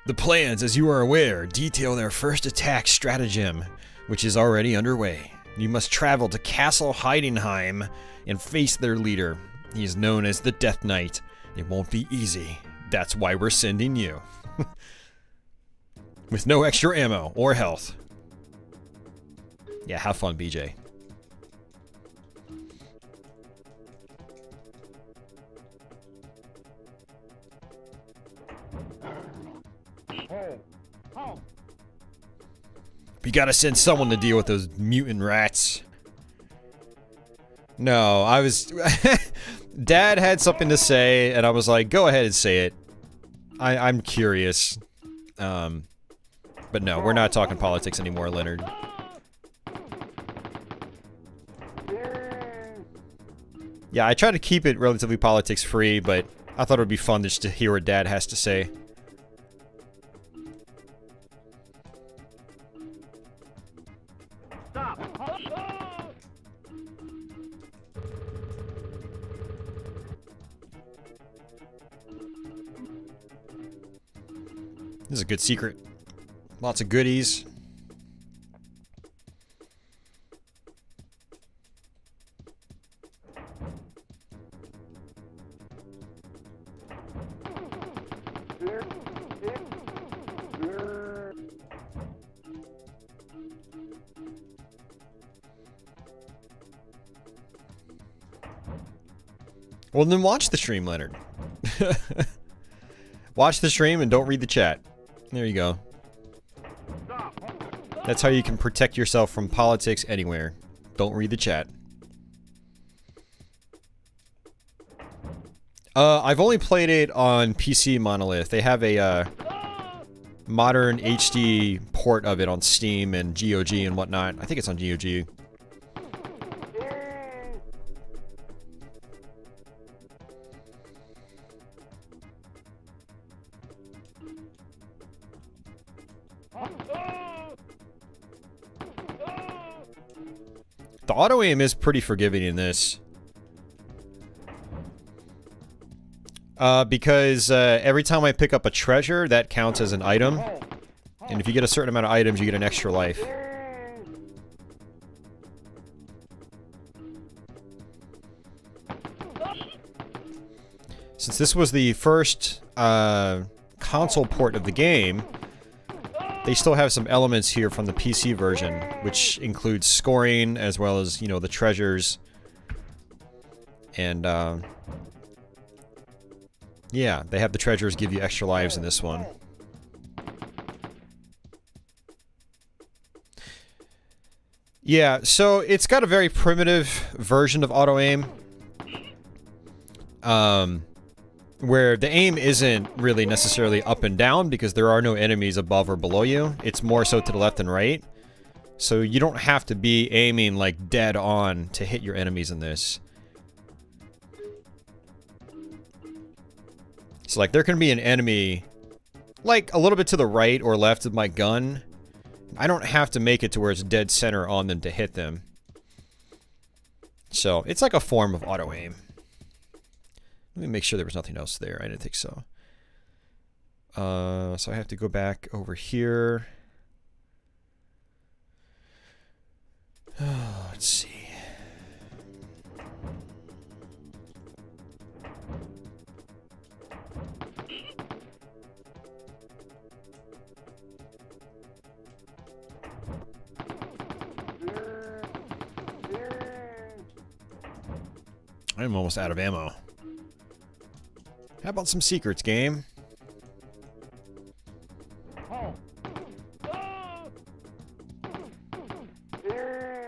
Speaker 2: The plans, as you are aware, detail their first attack stratagem, which is already underway. You must travel to Castle Heidenheim and face their leader. He is known as the Death Knight. It won't be easy. That's why we're sending you. With no extra ammo or health. Yeah, have fun, BJ. We gotta send someone to deal with those mutant rats. No, I was... Dad had something to say, and I was like, go ahead and say it. I'm curious. But no, we're not talking politics anymore, Leonard. Yeah, I try to keep it relatively politics-free, but I thought it would be fun just to hear what Dad has to say. This is a good secret. Lots of goodies. Well, then watch the stream, Leonard. Watch the stream and don't read the chat. There you go. That's how you can protect yourself from politics anywhere. Don't read the chat. I've only played it on PC Monolith. They have a modern HD port of it on Steam and GOG and whatnot. I think it's on GOG. The auto-aim is pretty forgiving in this. Because every time I pick up a treasure, that counts as an item. And if you get a certain amount of items, you get an extra life. Since this was the first console port of the game, they still have some elements here from the PC version, which includes scoring as well as, you know, the treasures. And, yeah, they have the treasures give you extra lives in this one. Yeah, so it's got a very primitive version of auto-aim. Where the aim isn't really necessarily up and down because there are no enemies above or below you. It's more so to the left and right. So you don't have to be aiming like dead on to hit your enemies in this. So like there can be an enemy like a little bit to the right or left of my gun. I don't have to make it to where it's dead center on them to hit them. So it's like a form of auto aim. Let me make sure there was nothing else there. I didn't think so. So I have to go back over here. Oh, let's see. I'm almost out of ammo. How about some secrets, game?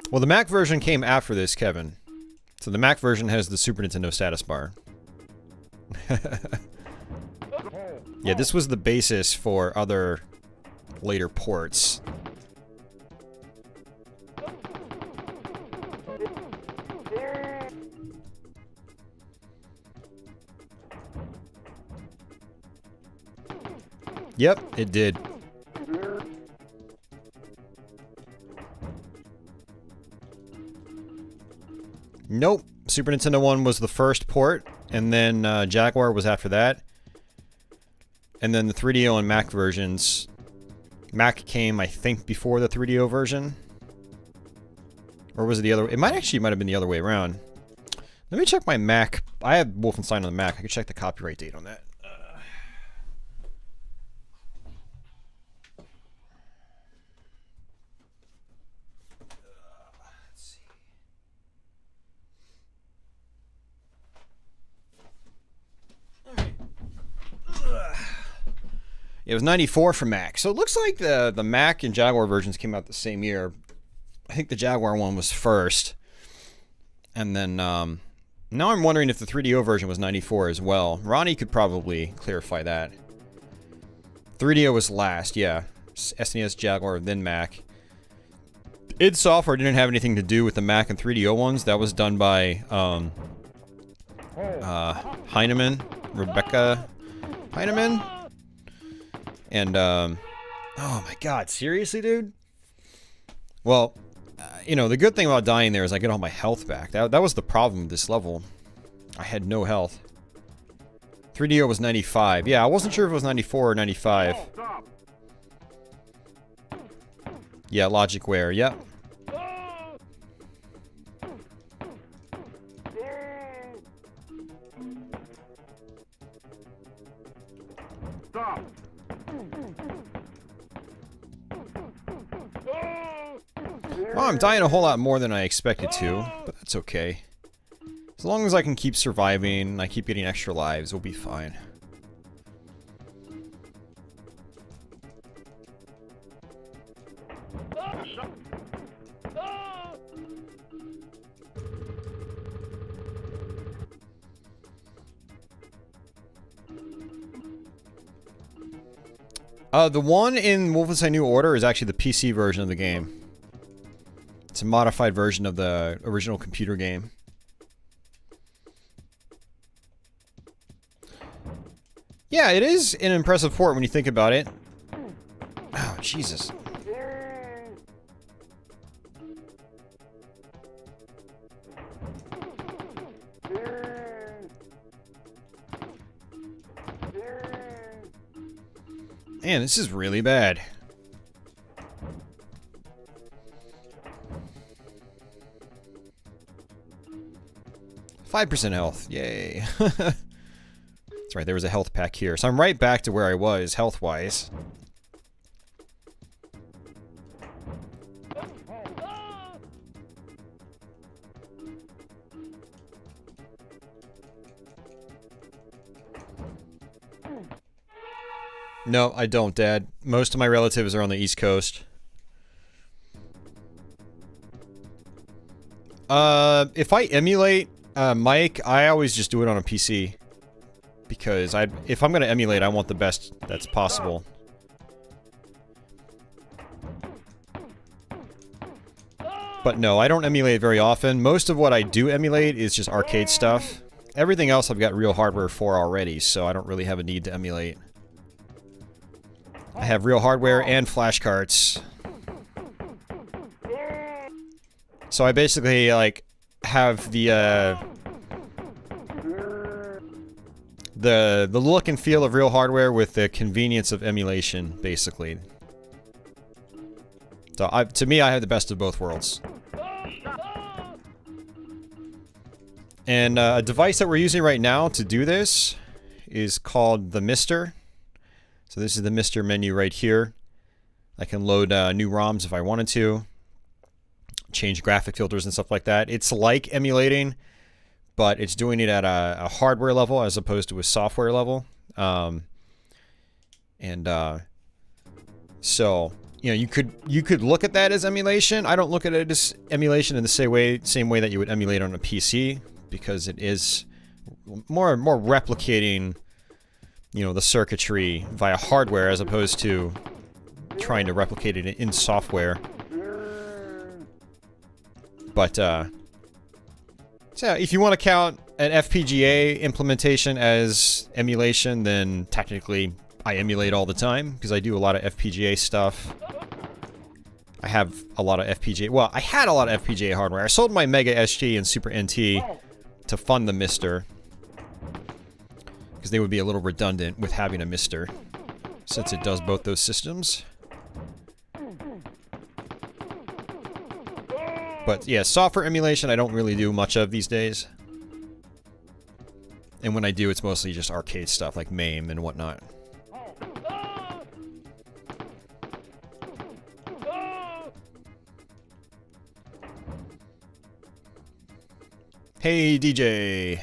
Speaker 2: Well, the Mac version came after this, Kevin. So the Mac version has the Super Nintendo status bar. Yeah, this was the basis for other later ports. Yep, it did. Nope. Super Nintendo 1 was the first port, and then Jaguar was after that. And then the 3DO and Mac versions. Mac came, I think, before the 3DO version. Or was it the other way? It might have been the other way around. Let me check my Mac. I have Wolfenstein on the Mac. I can check the copyright date on that. It was 94 for Mac. So it looks like the Mac and Jaguar versions came out the same year. I think the Jaguar one was first. And then, now I'm wondering if the 3DO version was 94 as well. Ronnie could probably clarify that. 3DO was last, yeah. SNES, Jaguar, then Mac. id Software didn't have anything to do with the Mac and 3DO ones. That was done by, Heinemann, Rebecca Heinemann. And, oh my god, seriously, dude? Well, you know, the good thing about dying there is I get all my health back. That was the problem with this level. I had no health. 3DO was 95. Yeah, I wasn't sure if it was 94 or 95. Yeah, Logicware, yep.
Speaker 1: Stop.
Speaker 2: Well, I'm dying a whole lot more than I expected to, but that's okay. As long as I can keep surviving and I keep getting extra lives, we'll be fine. The one in Wolfenstein New Order is actually the PC version of the game. It's a modified version of the original computer game. Yeah, it is an impressive port when you think about it. Oh, Jesus. Man, this is really bad. %5 health. Yay. That's right, there was a health pack here. So I'm right back to where I was, health-wise. No, I don't, Dad. Most of my relatives are on the East Coast. If I emulate Mike, I always just do it on a PC. Because if I'm gonna emulate, I want the best that's possible. But no, I don't emulate very often. Most of what I do emulate is just arcade stuff. Everything else I've got real hardware for already, so I don't really have a need to emulate. I have real hardware and flash carts. So I basically, like, have the look and feel of real hardware with the convenience of emulation, basically. So, to me, I have the best of both worlds. And a device that we're using right now to do this is called the MiSTer. So this is the MiSTer menu right here. I can load new ROMs if I wanted to. Change graphic filters and stuff like that. It's like emulating, but it's doing it at a hardware level as opposed to a software level. So, you know, you could look at that as emulation. I don't look at it as emulation in the same way that you would emulate on a PC, because it is more replicating, you know, the circuitry via hardware as opposed to trying to replicate it in software. But, so if you want to count an FPGA implementation as emulation, then technically I emulate all the time, because I do a lot of FPGA stuff. I have a lot of FPGA... Well, I had a lot of FPGA hardware. I sold my Mega SG and Super NT to fund the MiSTer, because they would be a little redundant with having a MiSTer, since it does both those systems. But yeah, software emulation I don't really do much of these days. And when I do, it's mostly just arcade stuff like MAME and whatnot. Hey, DJ.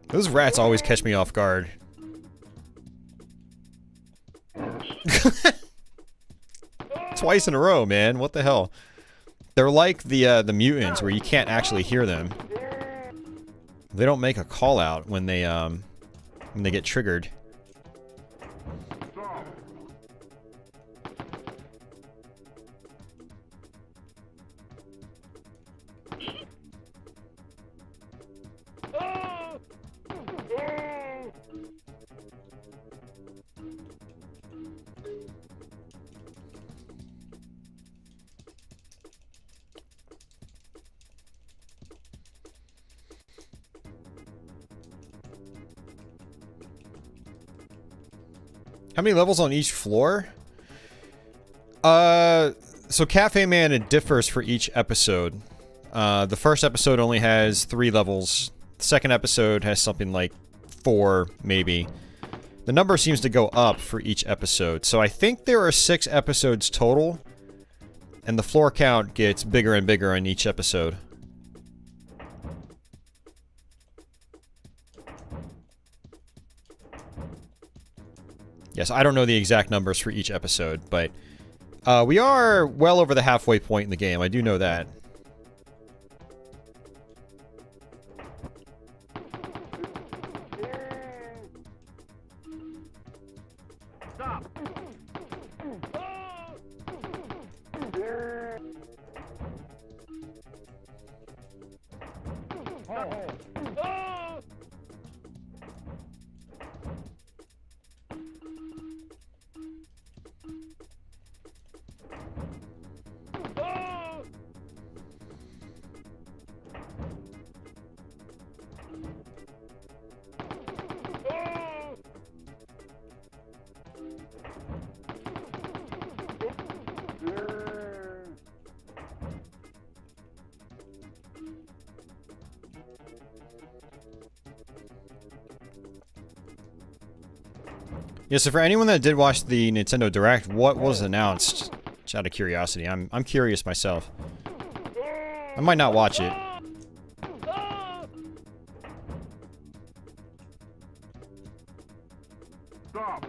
Speaker 2: Those rats always catch me off guard. Twice in a row, man. What the hell? They're like the mutants, where you can't actually hear them. They don't make a call out when they get triggered. How many levels on each floor? So Cafe Man, it differs for each episode. The first episode only has 3 levels. The second episode has something like 4, maybe. The number seems to go up for each episode. So I think there are 6 episodes total, and the floor count gets bigger and bigger on each episode. Yes, I don't know the exact numbers for each episode, but we are well over the halfway point in the game. I do know that.
Speaker 1: Stop.
Speaker 2: Yeah, so for anyone that did watch the Nintendo Direct, what was announced? Just out of curiosity. I'm curious myself. I might not watch it.
Speaker 1: Stop.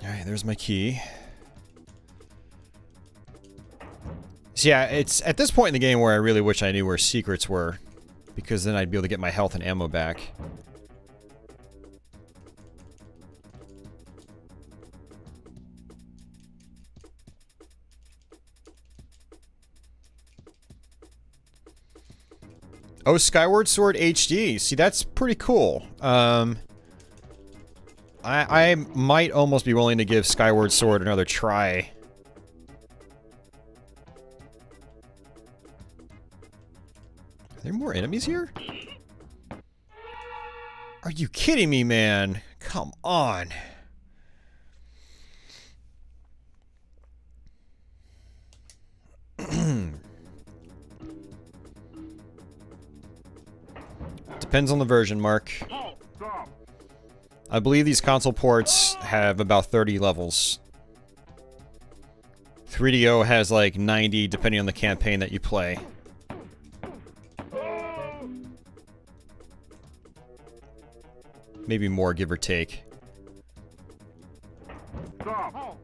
Speaker 2: Alright, there's my key. So yeah, it's at this point in the game where I really wish I knew where secrets were, because then I'd be able to get my health and ammo back. Oh, Skyward Sword HD. See, that's pretty cool. I might almost be willing to give Skyward Sword another try. Are there more enemies here? Are you kidding me, man? Come on. Depends on the version, Mark. I believe these console ports have about 30 levels. 3DO has like 90, depending on the campaign that you play. Maybe more, give or take.
Speaker 1: Stop.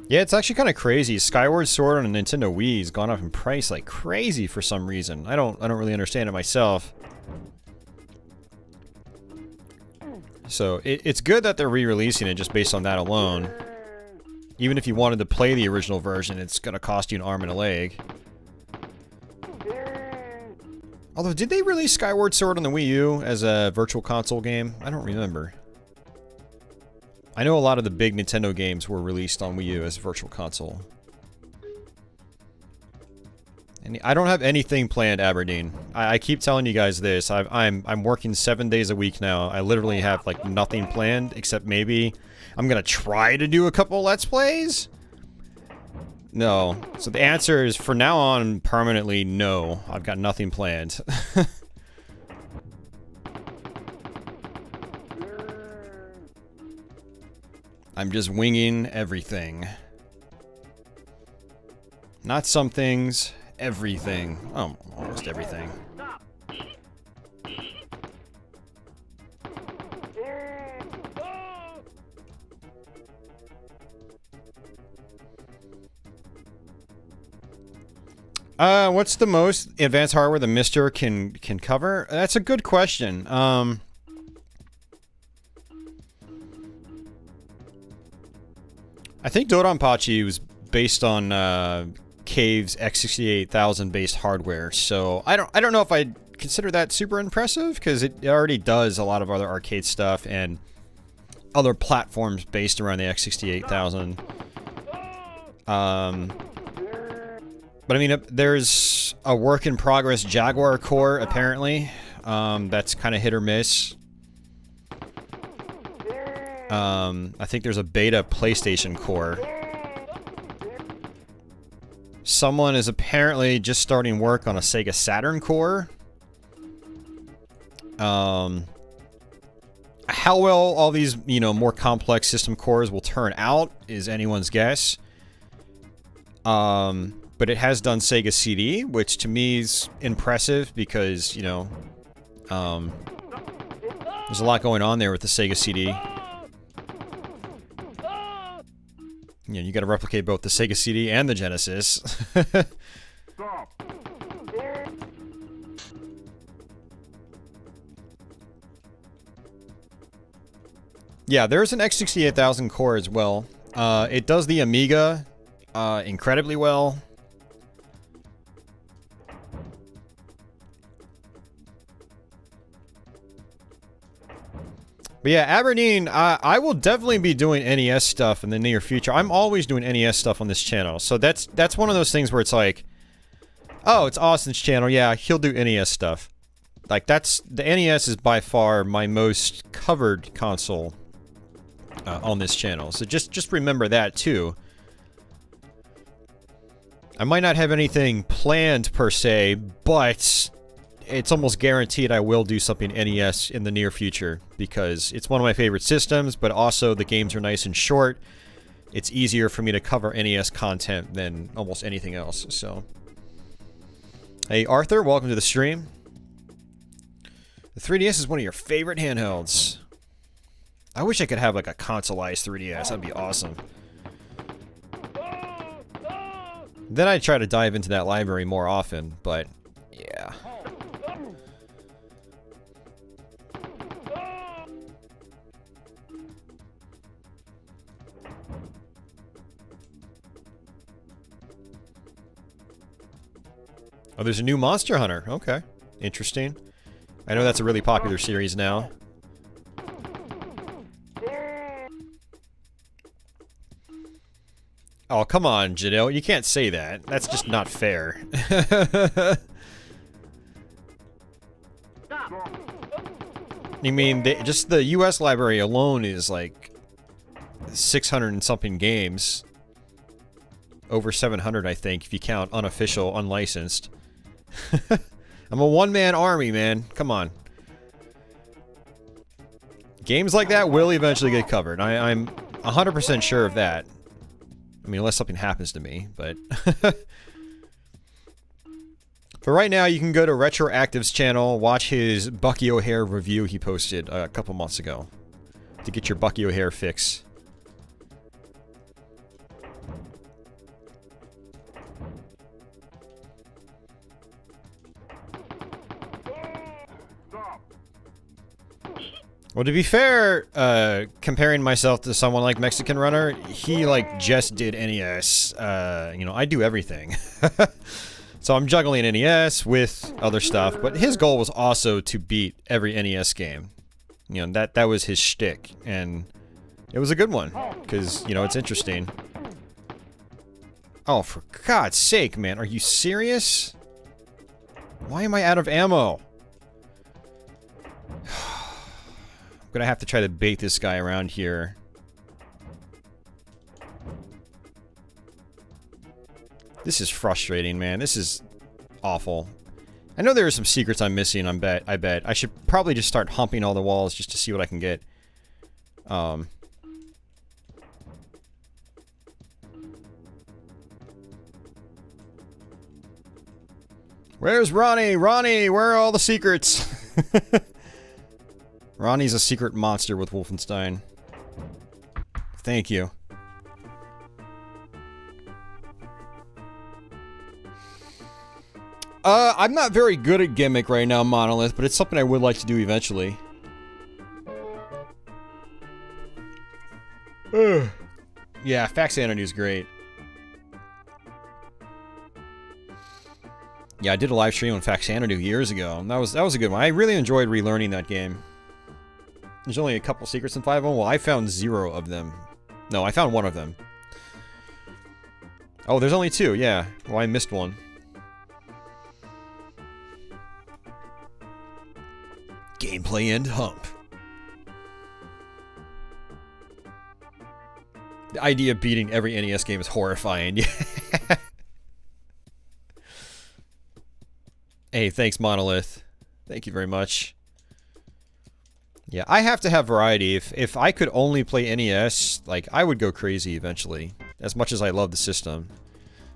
Speaker 2: Yeah, it's actually kind of crazy. Skyward Sword on a Nintendo Wii has gone up in price like crazy for some reason. I don't really understand it myself. So it's good that they're re-releasing it just based on that alone. Even if you wanted to play the original version, it's gonna cost you an arm and a leg. Although, did they release Skyward Sword on the Wii U as a virtual console game? I don't remember. I know a lot of the big Nintendo games were released on Wii U as virtual console. And I don't have anything planned, Aberdeen. I keep telling you guys this. I'm working 7 days a week now. I literally have like nothing planned except maybe I'm gonna try to do a couple Let's Plays. No. So the answer is, for now on, permanently no. I've got nothing planned. I'm just winging everything. Not some things, everything. Oh, almost everything. What's the most advanced hardware the MiSTer can cover? That's a good question. I think Dodonpachi was based on Cave's X68000 based hardware, so I don't know if I'd consider that super impressive, because it already does a lot of other arcade stuff and other platforms based around the X68000. But I mean, there's a work in progress Jaguar core apparently. That's kind of hit or miss. I think there's a beta PlayStation core. Someone is apparently just starting work on a Sega Saturn core. How well all these, you know, more complex system cores will turn out is anyone's guess. But it has done Sega CD, which to me is impressive because, you know, there's a lot going on there with the Sega CD. You know, you gotta replicate both the Sega CD and the Genesis. Yeah, there's an X68000 core as well. It does the Amiga incredibly well. But yeah, Aberdeen, I will definitely be doing NES stuff in the near future. I'm always doing NES stuff on this channel. So that's one of those things where it's like, oh, it's Austin's channel. Yeah, he'll do NES stuff. Like, the NES is by far my most covered console on this channel. So just remember that too. I might not have anything planned per se, but it's almost guaranteed I will do something NES in the near future because it's one of my favorite systems, but also the games are nice and short. It's easier for me to cover NES content than almost anything else, so. Hey Arthur, welcome to the stream. The 3DS is one of your favorite handhelds. I wish I could have like a consoleized 3DS, that'd be awesome. Then I'd try to dive into that library more often, but yeah. Oh, there's a new Monster Hunter. Okay. Interesting. I know that's a really popular series now. Oh, come on, Janelle. You can't say that. That's just not fair. You mean, just the US library alone is like 600 and something games. Over 700, I think, if you count unofficial, unlicensed. I'm a one-man army, man. Come on. Games like that will eventually get covered. I'm 100% sure of that. I mean, unless something happens to me, but... For right now, you can go to Retroactive's channel, watch his Bucky O'Hare review he posted a couple months ago. To get your Bucky O'Hare fix. Well, to be fair, comparing myself to someone like Mexican Runner, he, like, just did NES. You know, I do everything. So I'm juggling NES with other stuff, but his goal was also to beat every NES game. You know, that was his shtick, and it was a good one, because, you know, it's interesting. Oh, for God's sake, man, are you serious? Why am I out of ammo? I'm gonna have to try to bait this guy around here. This is frustrating, man. This is awful. I know there are some secrets I'm missing, I bet. I should probably just start humping all the walls just to see what I can get. Where's Ronnie? Ronnie, where are all the secrets? Ronnie's a secret monster with Wolfenstein. Thank you. I'm not very good at gimmick right now, Monolith, but it's something I would like to do eventually. Yeah, Faxanity is great. Yeah, I did a live stream on Faxanity years ago, and that was a good one. I really enjoyed relearning that game. There's only a couple secrets in 5.0. Well, I found 0 of them. No, I found 1 of them. Oh, there's only 2, yeah. Well, I missed one. Gameplay and hump. The idea of beating every NES game is horrifying. Hey, thanks, Monolith. Thank you very much. Yeah, I have to have variety. If I could only play NES, like, I would go crazy eventually. As much as I love the system.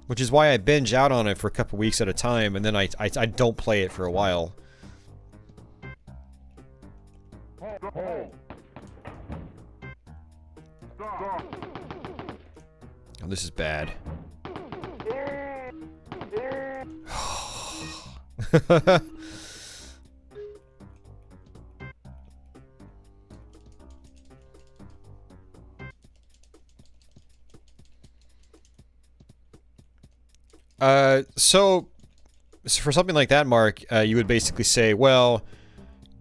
Speaker 2: Which is why I binge out on it for a couple weeks at a time, and then I don't play it for a while. Oh, this is bad. So for something like that, Mark, you would basically say, well,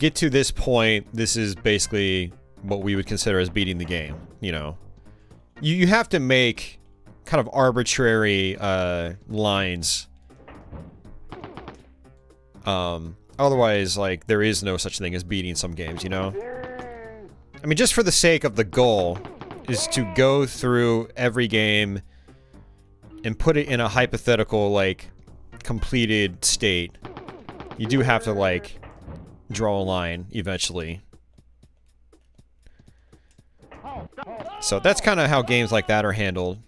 Speaker 2: get to this point, this is basically what we would consider as beating the game, you know. You have to make kind of arbitrary lines. Otherwise, like, there is no such thing as beating some games, you know? I mean, just for the sake of the goal is to go through every game and put it in a hypothetical, like, completed state. You do have to, like, draw a line eventually. So that's kind of how games like that are handled.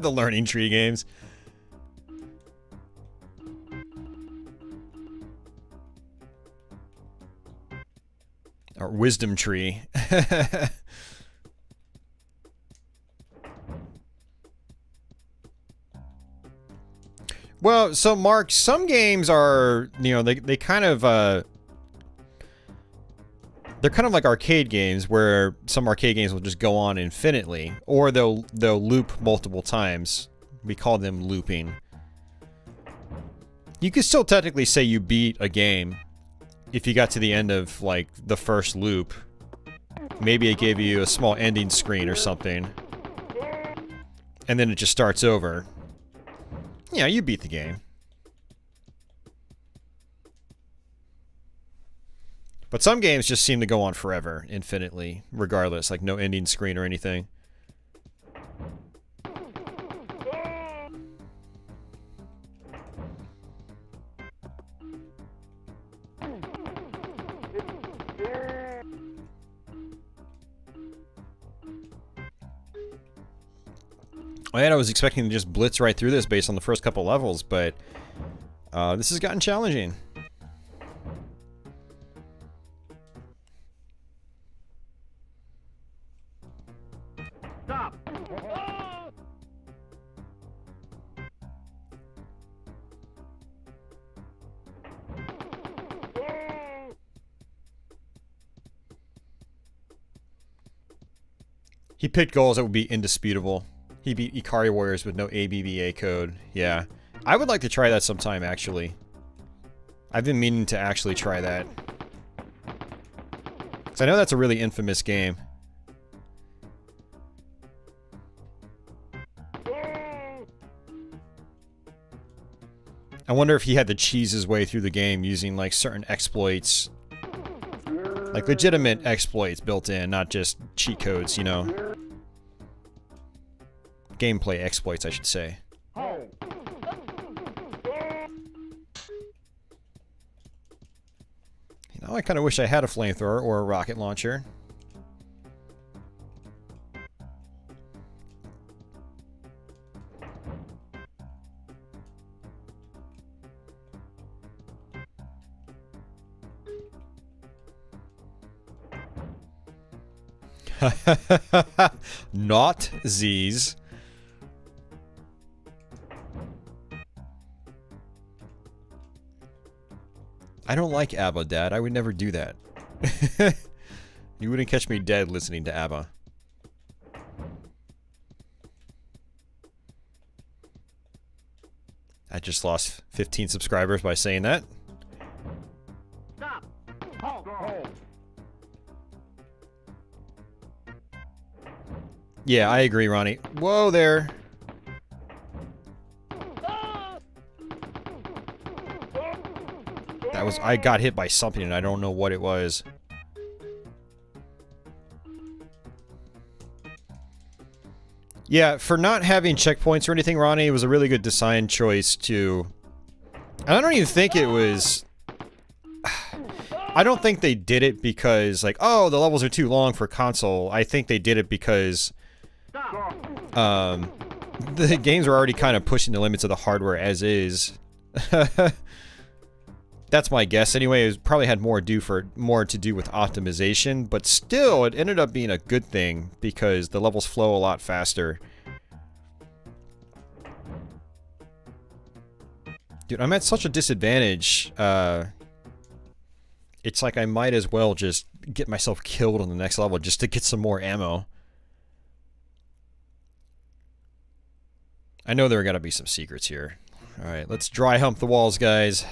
Speaker 2: The learning tree games. Or wisdom tree. Well, so Mark, some games are, you know, they kind of they're kind of like arcade games where some arcade games will just go on infinitely, or they'll loop multiple times. We call them looping. You could still technically say you beat a game if you got to the end of, like, the first loop. Maybe it gave you a small ending screen or something, and then it just starts over. Yeah, you beat the game. But some games just seem to go on forever, infinitely, regardless, like no ending screen or anything. I was expecting to just blitz right through this based on the first couple levels, but this has gotten challenging.
Speaker 1: Stop!
Speaker 2: He picked goals that would be indisputable. He beat Ikari Warriors with no ABBA code. Yeah. I would like to try that sometime, actually. I've been meaning to actually try that. Because I know that's a really infamous game. I wonder if he had to cheese his way through the game using, like, certain exploits. Like, legitimate exploits built in, not just cheat codes, you know? Gameplay exploits, I should say. You know, I kind of wish I had a flamethrower or a rocket launcher. Not Z's. I don't like ABBA, Dad. I would never do that. You wouldn't catch me dead listening to ABBA. I just lost 15 subscribers by saying that.
Speaker 1: Stop! Halt!
Speaker 2: Yeah, I agree, Ronnie. Whoa there. That was... I got hit by something and I don't know what it was. Yeah, for not having checkpoints or anything, Ronnie, it was a really good design choice to... And I don't even think it was... I don't think they did it because, like, oh, the levels are too long for console. I think they did it because... the games were already kind of pushing the limits of the hardware as is. That's my guess. Anyway, it probably had more to do with optimization, but still, it ended up being a good thing because the levels flow a lot faster. Dude, I'm at such a disadvantage. It's like I might as well just get myself killed on the next level just to get some more ammo. I know there are gotta be some secrets here. Alright, let's dry hump the walls, guys.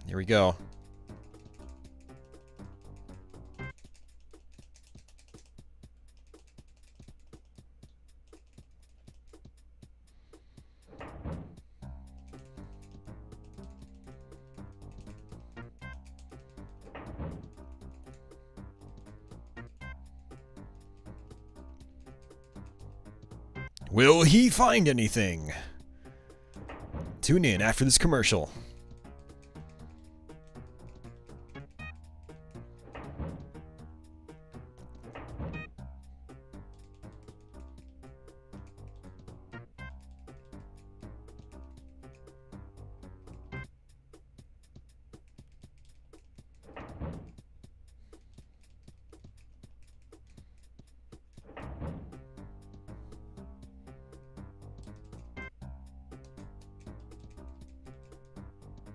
Speaker 2: Here we go. Will he find anything? Tune in after this commercial.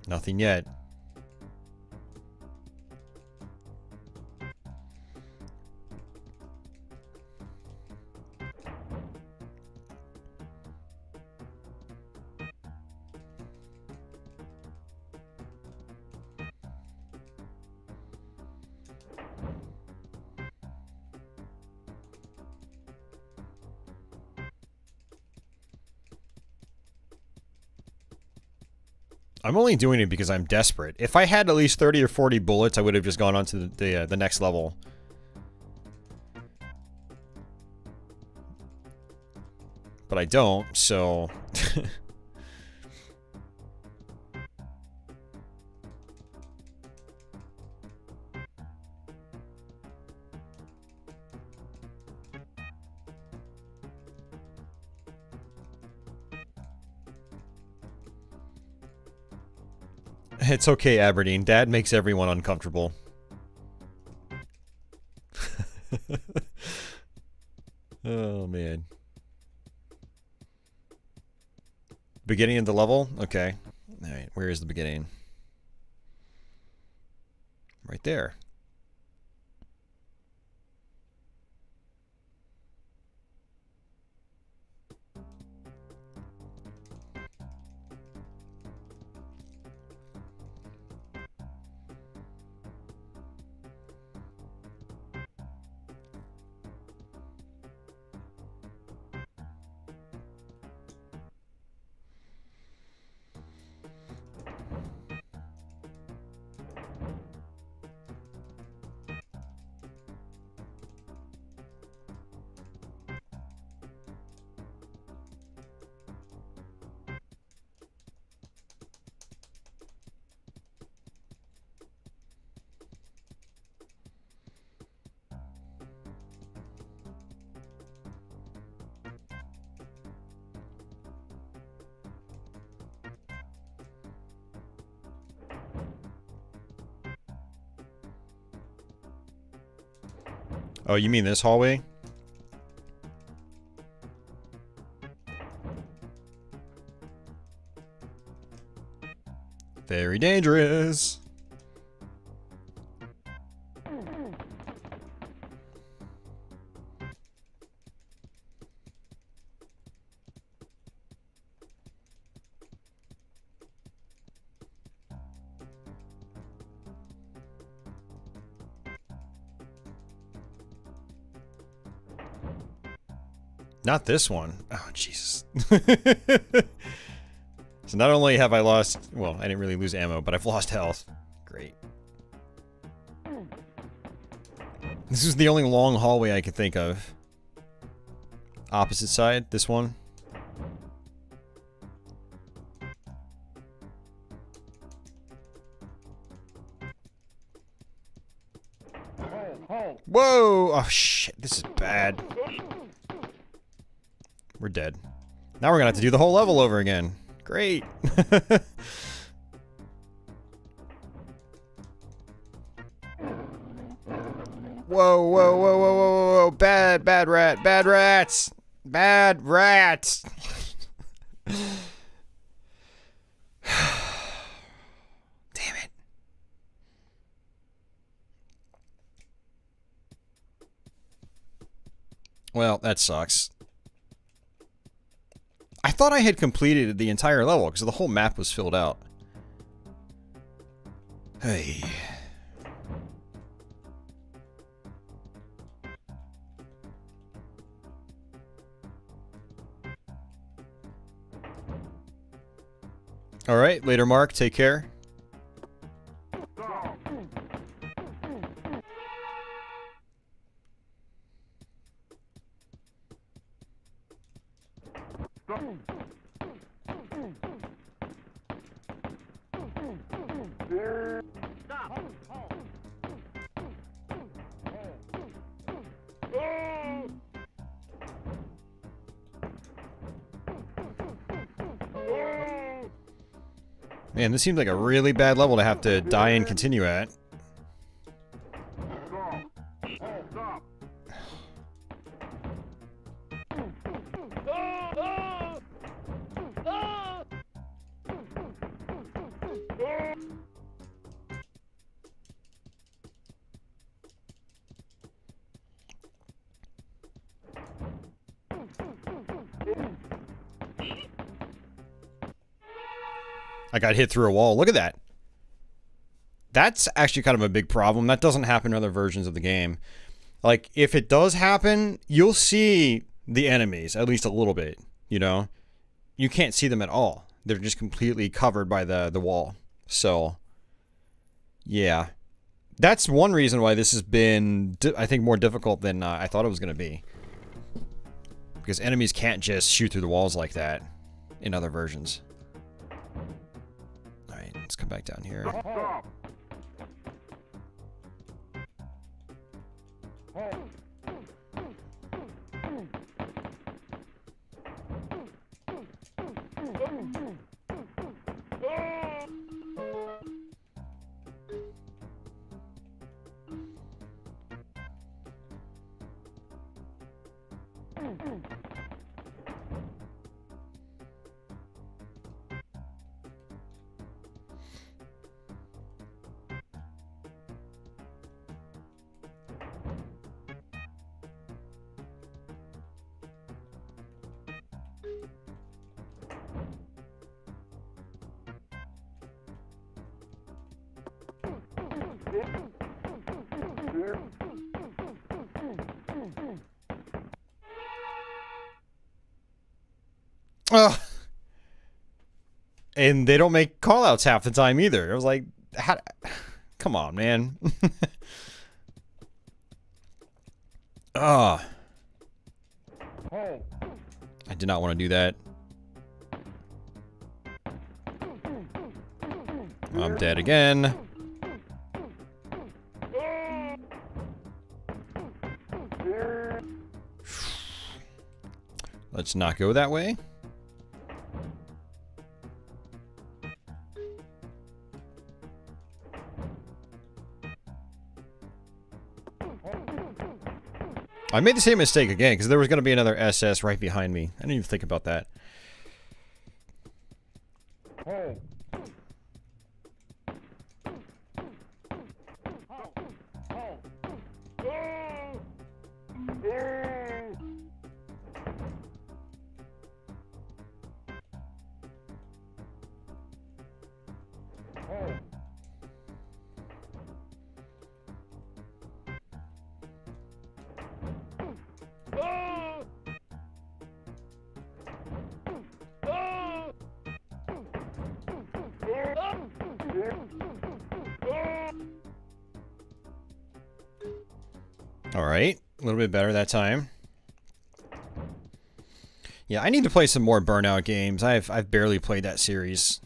Speaker 2: Nothing yet. I'm only doing it because I'm desperate. If I had at least 30 or 40 bullets, I would have just gone on to the next level. But I don't, so... It's okay, Aberdeen. Dad makes everyone uncomfortable. Oh, man. Beginning of the level? Okay. Alright, where is the beginning? Right there. Oh, you mean this hallway? Very dangerous. Not this one. Oh, Jesus. So not only have I lost... Well, I didn't really lose ammo, but I've lost health. Great. This is the only long hallway I could think of. Opposite side, this one. Whoa! Oh, shit. This is bad. We're dead. Now we're gonna have to do the whole level over again. Great. Whoa, whoa, whoa, whoa, whoa, whoa, bad, bad rat, bad rats, bad rats. Well, that sucks. I thought I had completed the entire level because the whole map was filled out. Hey. All right, later, Mark. Take care. Man, this seems like a really bad level to have to die and continue at. I got hit through a wall. Look at that. That's actually kind of a big problem. That doesn't happen in other versions of the game. Like, if it does happen, you'll see the enemies, at least a little bit, you know? You can't see them at all. They're just completely covered by the wall. So, yeah. That's one reason why this has been, I think, more difficult than I thought it was going to be. Because enemies can't just shoot through the walls like that in other versions. Alright, let's come back down here. Ugh. And they don't make callouts half the time either. I was like, how, come on, man. Ugh. I did not want to do that. I'm dead again. Let's not go that way. I made the same mistake again, because there was going to be another SS right behind me. I didn't even think about that. Alright, a little bit better that time. Yeah, I need to play some more Burnout games. I've barely played that series.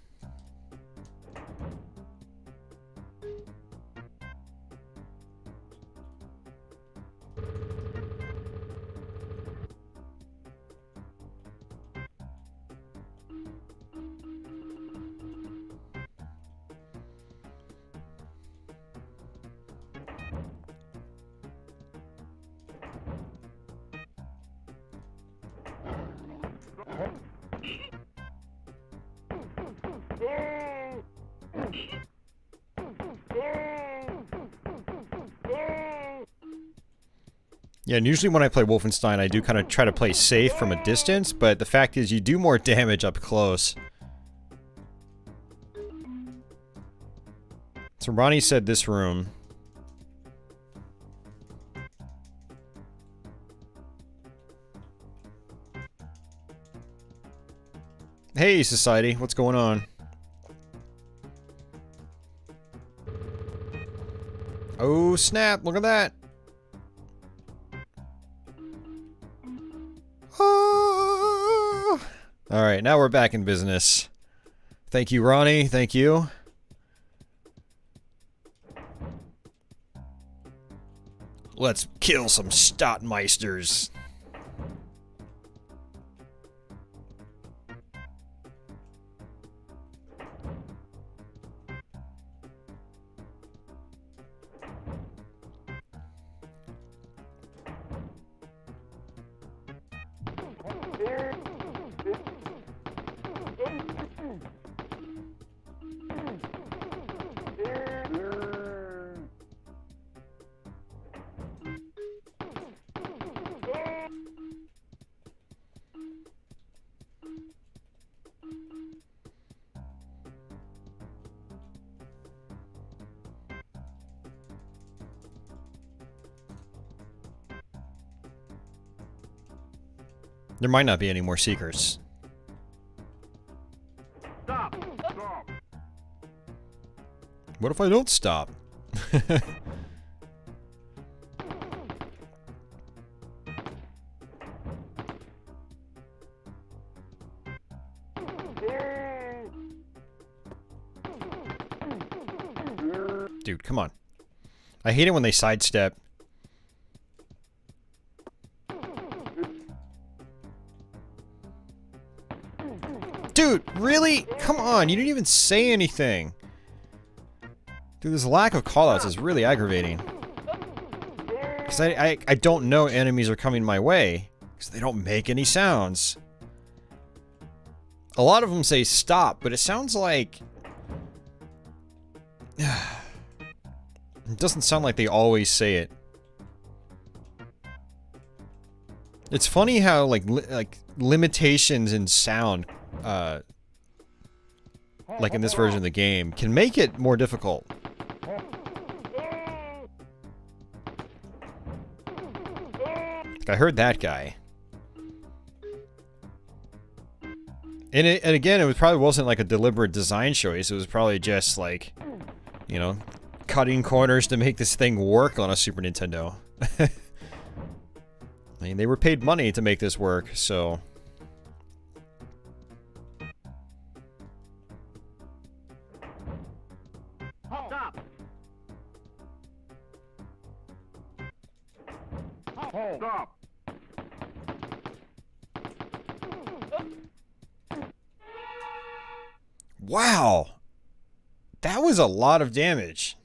Speaker 2: Yeah, and usually when I play Wolfenstein, I do kind of try to play safe from a distance, but the fact is you do more damage up close. So Ronnie said this room. Hey, society, what's going on? Oh, snap, look at that. Oh. All right, now we're back in business. Thank you, Ronnie. Thank you. Let's kill some Stadtmeisters. There might not be any more seekers.
Speaker 1: Stop. Stop.
Speaker 2: What if I don't stop? Dude, come on. I hate it when they sidestep. Dude, really? Come on, you didn't even say anything. Dude, this lack of callouts is really aggravating. Because I don't know enemies are coming my way. Because they don't make any sounds. A lot of them say stop, but it sounds like... It doesn't sound like they always say it. It's funny how, like limitations in sound... like in this version of the game, can make it more difficult. Like I heard that guy. And again, it probably wasn't like a deliberate design choice. It was probably just like, you know, cutting corners to make this thing work on a Super Nintendo. I mean, they were paid money to make this work, so...
Speaker 1: Stop. Stop.
Speaker 2: Wow! That was a lot of damage.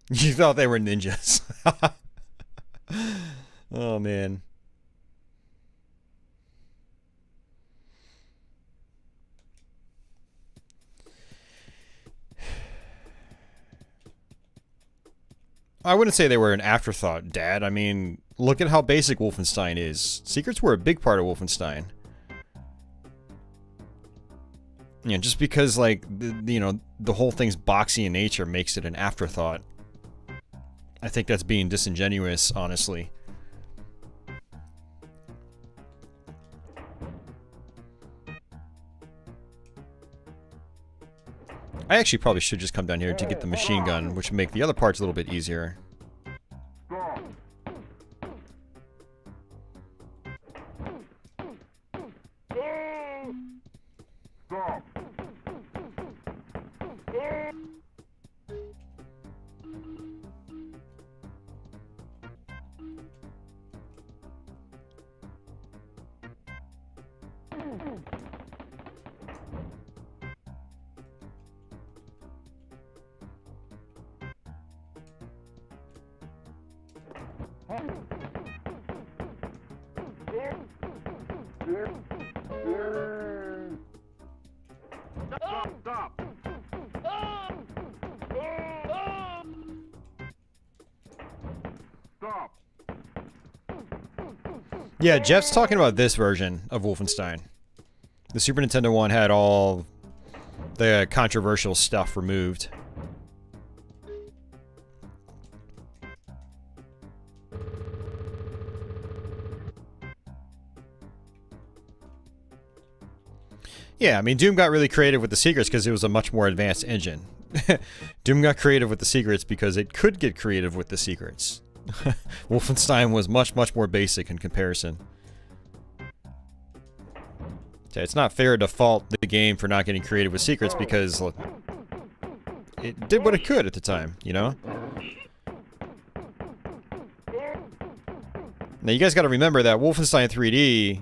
Speaker 2: You thought they were ninjas. Oh, man. I wouldn't say they were an afterthought, Dad. I mean, look at how basic Wolfenstein is. Secrets were a big part of Wolfenstein. Yeah, just because, like, you know, the whole thing's boxy in nature makes it an afterthought. I think that's being disingenuous, honestly. I actually probably should just come down here to get the machine gun, which would make the other parts a little bit easier.
Speaker 1: Stop. Stop. Stop.
Speaker 2: Yeah, Jeff's talking about this version of Wolfenstein. The Super Nintendo one had all the controversial stuff removed. Yeah, I mean, Doom got really creative with the secrets because it was a much more advanced engine. Doom got creative with the secrets because it could get creative with the secrets. Wolfenstein was much, much more basic in comparison. It's not fair to fault the game for not getting creative with secrets because look, it did what it could at the time, you know? Now you guys gotta remember that Wolfenstein 3D,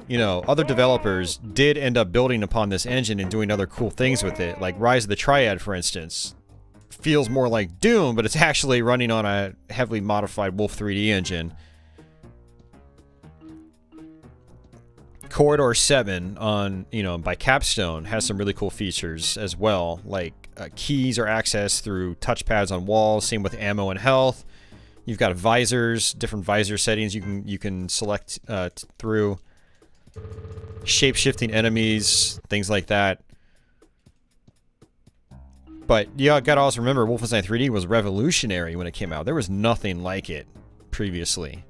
Speaker 2: you know, other developers did end up building upon this engine and doing other cool things with it, like Rise of the Triad, for instance. Feels more like Doom, but it's actually running on a heavily modified Wolf 3D engine. Corridor 7 on, you know, by Capstone has some really cool features as well, like keys are accessed through touchpads on walls, same with ammo and health. You've got visors, different visor settings you can select through. Shape-shifting enemies, things like that. But you gotta also remember, Wolfenstein 3D was revolutionary when it came out. There was nothing like it previously.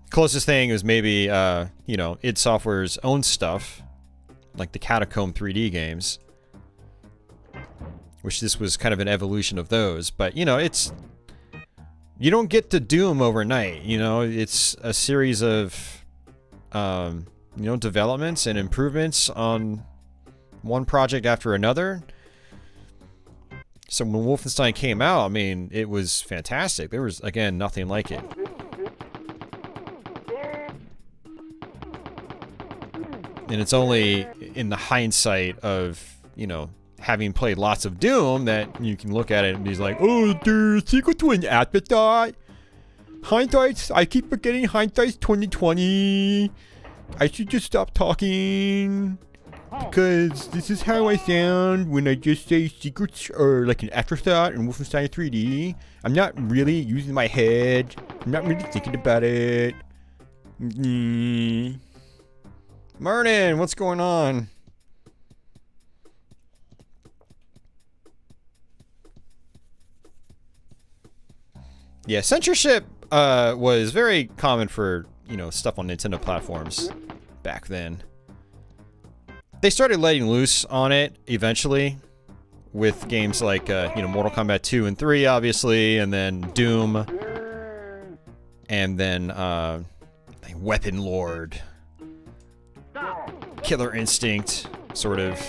Speaker 2: Closest thing was maybe, you know, id Software's own stuff, like the Catacomb 3D games, which this was kind of an evolution of those. But, you know, you don't get to Doom overnight, you know, it's a series of, you know, developments and improvements on one project after another. So when Wolfenstein came out, I mean, it was fantastic. There was, again, nothing like it. And it's only in the hindsight of, you know, having played lots of Doom that you can look at it and be like, oh, the sequel to an afterthought. Hindsight, I keep forgetting hindsight's 2020. I should just stop talking. Because this is how I sound when I just say secrets are like an afterthought in Wolfenstein 3D. I'm not really using my head. I'm not really thinking about it. Martin, what's going on? Yeah, censorship was very common for, you know, stuff on Nintendo platforms back then. They started letting loose on it eventually with games like, you know, Mortal Kombat 2 and 3, obviously, and then Doom, and then Weapon Lord, Killer Instinct, sort of.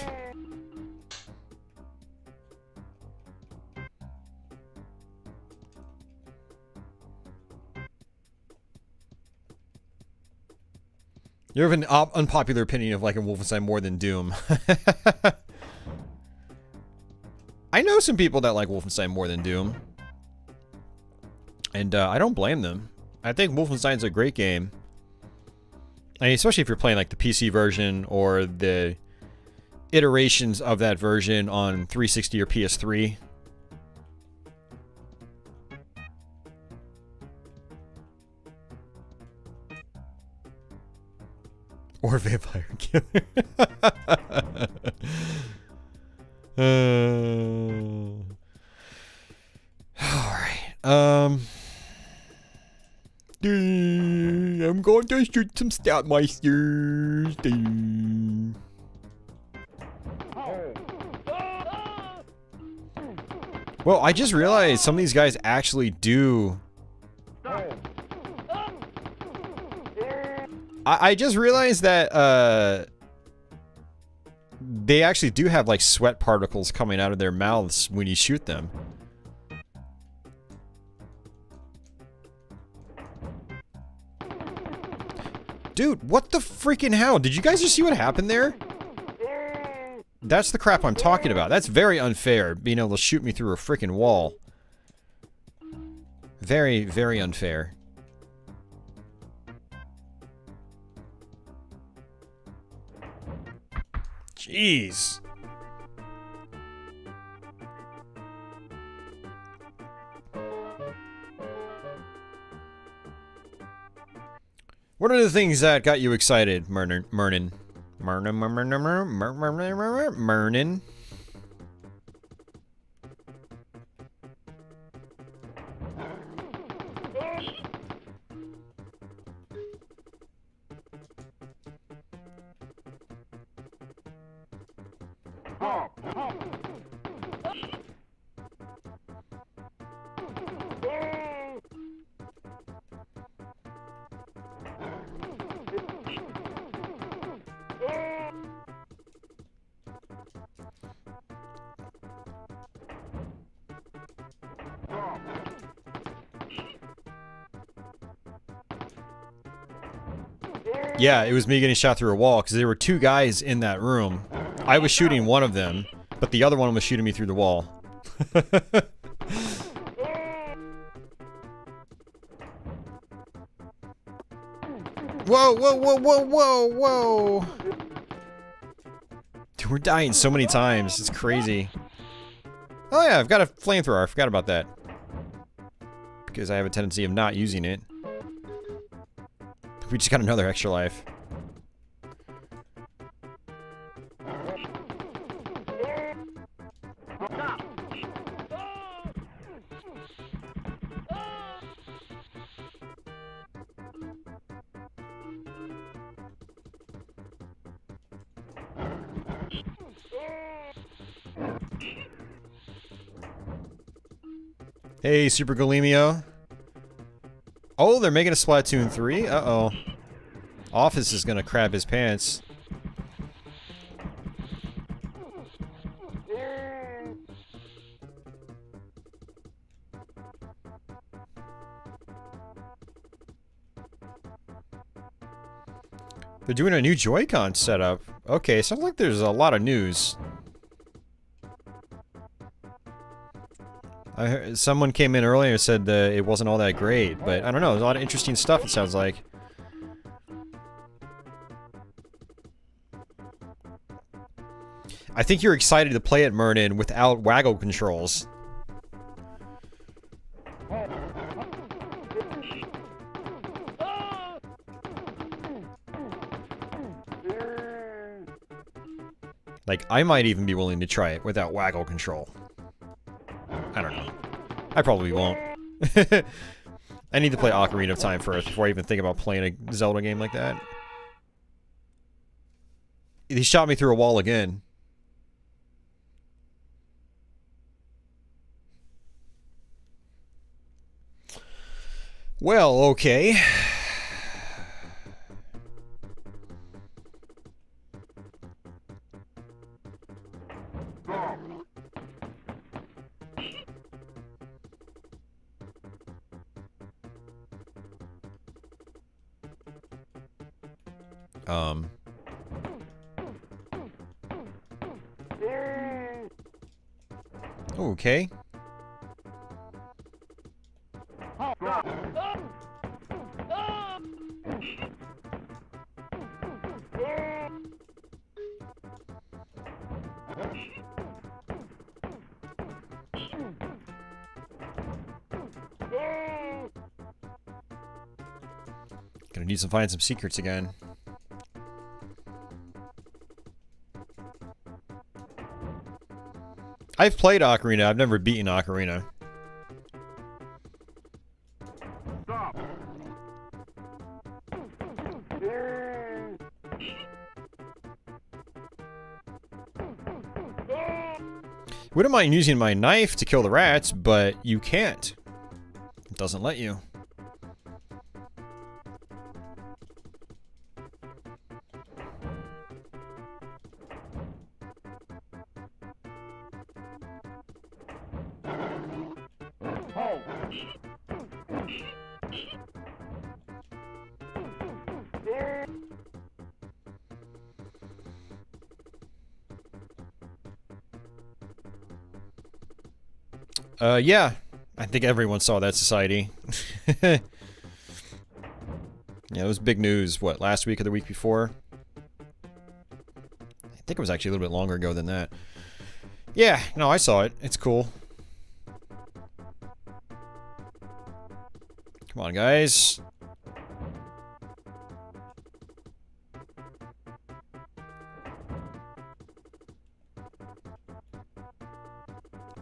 Speaker 2: You have an unpopular opinion of liking Wolfenstein more than Doom. I know some people that like Wolfenstein more than Doom. And I don't blame them. I think Wolfenstein's a great game. I mean, especially if you're playing like the PC version or the iterations of that version on 360 or PS3. Or Vampire Killer. Alright. I'm going to shoot some Stoutmeisters. Well, I just realized some of these guys actually do... I just realized that, they actually do have, like, sweat particles coming out of their mouths when you shoot them. Dude, what the freaking hell? Did you guys just see what happened there? That's the crap I'm talking about. That's very unfair, being able to shoot me through a freaking wall. Very, very unfair. Jeez. What are the things that got you excited, Mernin? Mernin.
Speaker 1: Stop.
Speaker 2: Yeah, it was me getting shot through a wall because there were two guys in that room. I was shooting one of them, but the other one was shooting me through the wall. Whoa, whoa, whoa, whoa, whoa, whoa! Dude, we're dying so many times. It's crazy. Oh yeah, I've got a flamethrower. I forgot about that. Because I have a tendency of not using it. We just got another extra life. Hey, Super Golemio. Oh, they're making a Splatoon 3? Uh-oh. Office is gonna crap his pants. They're doing a new Joy-Con setup. Okay, sounds like there's a lot of news. I heard, someone came in earlier and said that it wasn't all that great, but I don't know, there's a lot of interesting stuff it sounds like. I think you're excited to play it, Mernin, without waggle controls. Like, I might even be willing to try it without waggle control. I don't know. I probably won't. I need to play Ocarina of Time first before I even think about playing a Zelda game like that. He shot me through a wall again. Well, okay. Okay. Gonna need to find some secrets again. I've played Ocarina, I've never beaten Ocarina.
Speaker 1: Stop.
Speaker 2: Wouldn't mind using my knife to kill the rats, but you can't. It doesn't let you. Yeah. I think everyone saw that, Society. Yeah, it was big news, what, last week or the week before? I think it was actually a little bit longer ago than that. Yeah, no, I saw it. It's cool. Come on, guys.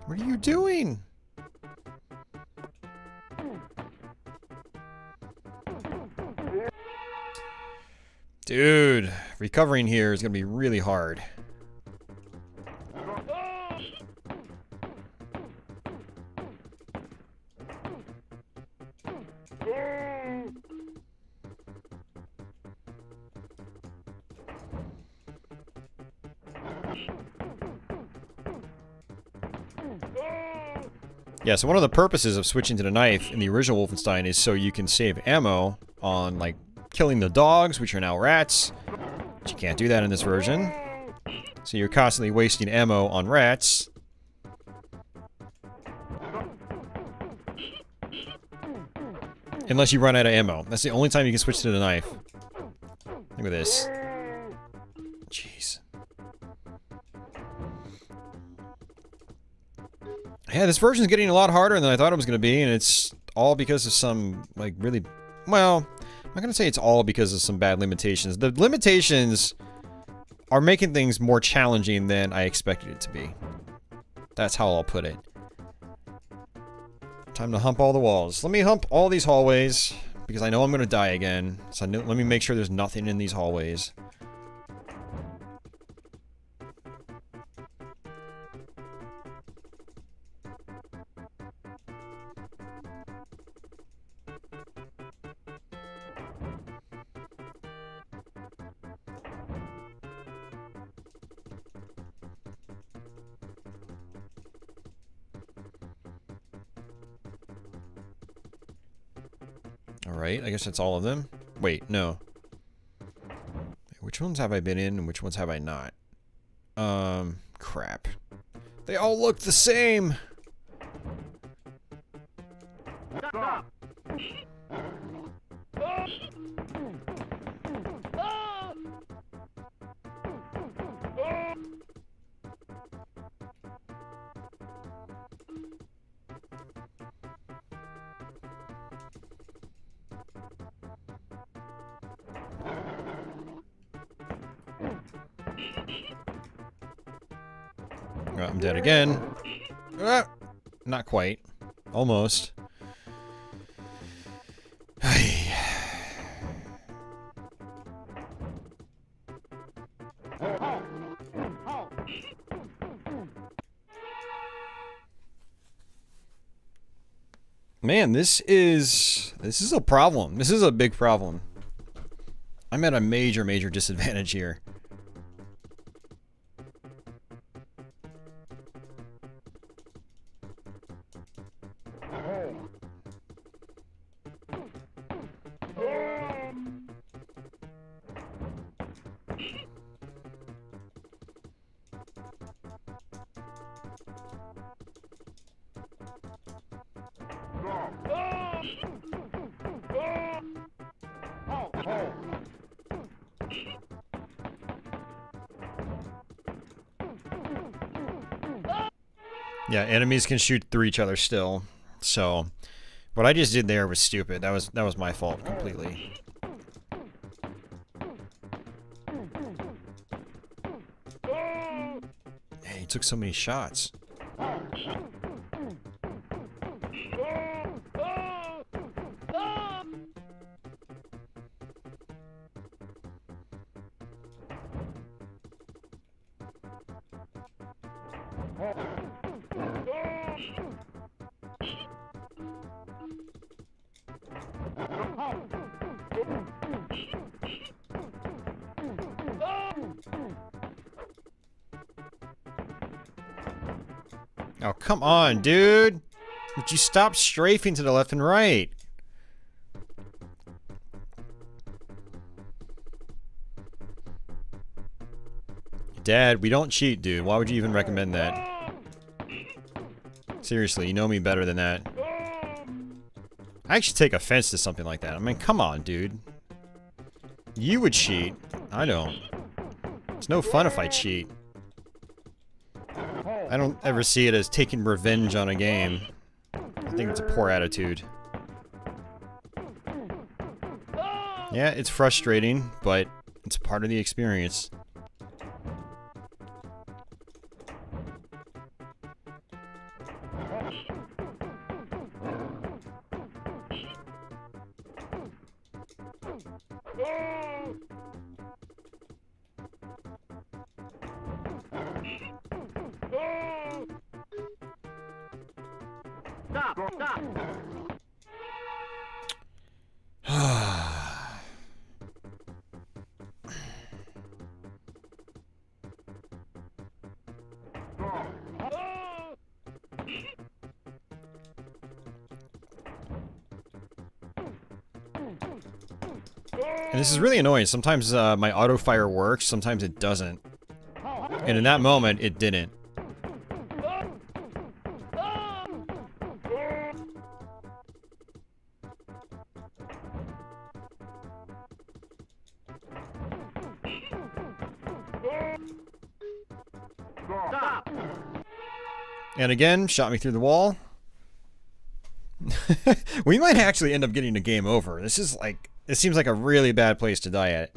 Speaker 2: What are you doing? Dude, recovering here is gonna be really hard. Yeah, so one of the purposes of switching to the knife in the original Wolfenstein is so you can save ammo on, like, killing the dogs, which are now rats. But you can't do that in this version. So you're constantly wasting ammo on rats. Unless you run out of ammo. That's the only time you can switch to the knife. Look at this. Jeez. Yeah, this version's getting a lot harder than I thought it was going to be, and it's all because of some, like, really... Well, I'm not going to say it's all because of some bad limitations. The limitations are making things more challenging than I expected it to be. That's how I'll put it. Time to hump all the walls. Let me hump all these hallways, because I know I'm going to die again. So let me make sure there's nothing in these hallways. Alright, I guess that's all of them. Wait, no. Which ones have I been in and which ones have I not? Crap. They all look the same!
Speaker 1: Stop.
Speaker 2: Oh, I'm dead again. Ah, not quite. Almost. Man, this is a problem. This is a big problem. I'm at a major disadvantage here. Yeah, enemies can shoot through each other still. So, what I just did there was stupid. That was my fault completely. Hey, he took so many shots. Oh, come on, dude! Would you stop strafing to the left and right? Dad, we don't cheat, dude. Why would you even recommend that? Seriously, you know me better than that. I actually take offense to something like that. I mean, come on, dude. You would cheat. I don't. It's no fun if I cheat. I don't ever see it as taking revenge on a game. I think it's a poor attitude. Yeah, it's frustrating, but it's part of the experience.
Speaker 1: Stop! Stop!
Speaker 2: And this is really annoying. Sometimes my auto fire works, sometimes it doesn't. And in that moment, it didn't.
Speaker 1: Stop!
Speaker 2: And again, shot me through the wall. We might actually end up getting a game over. This is like, this seems like a really bad place to die at.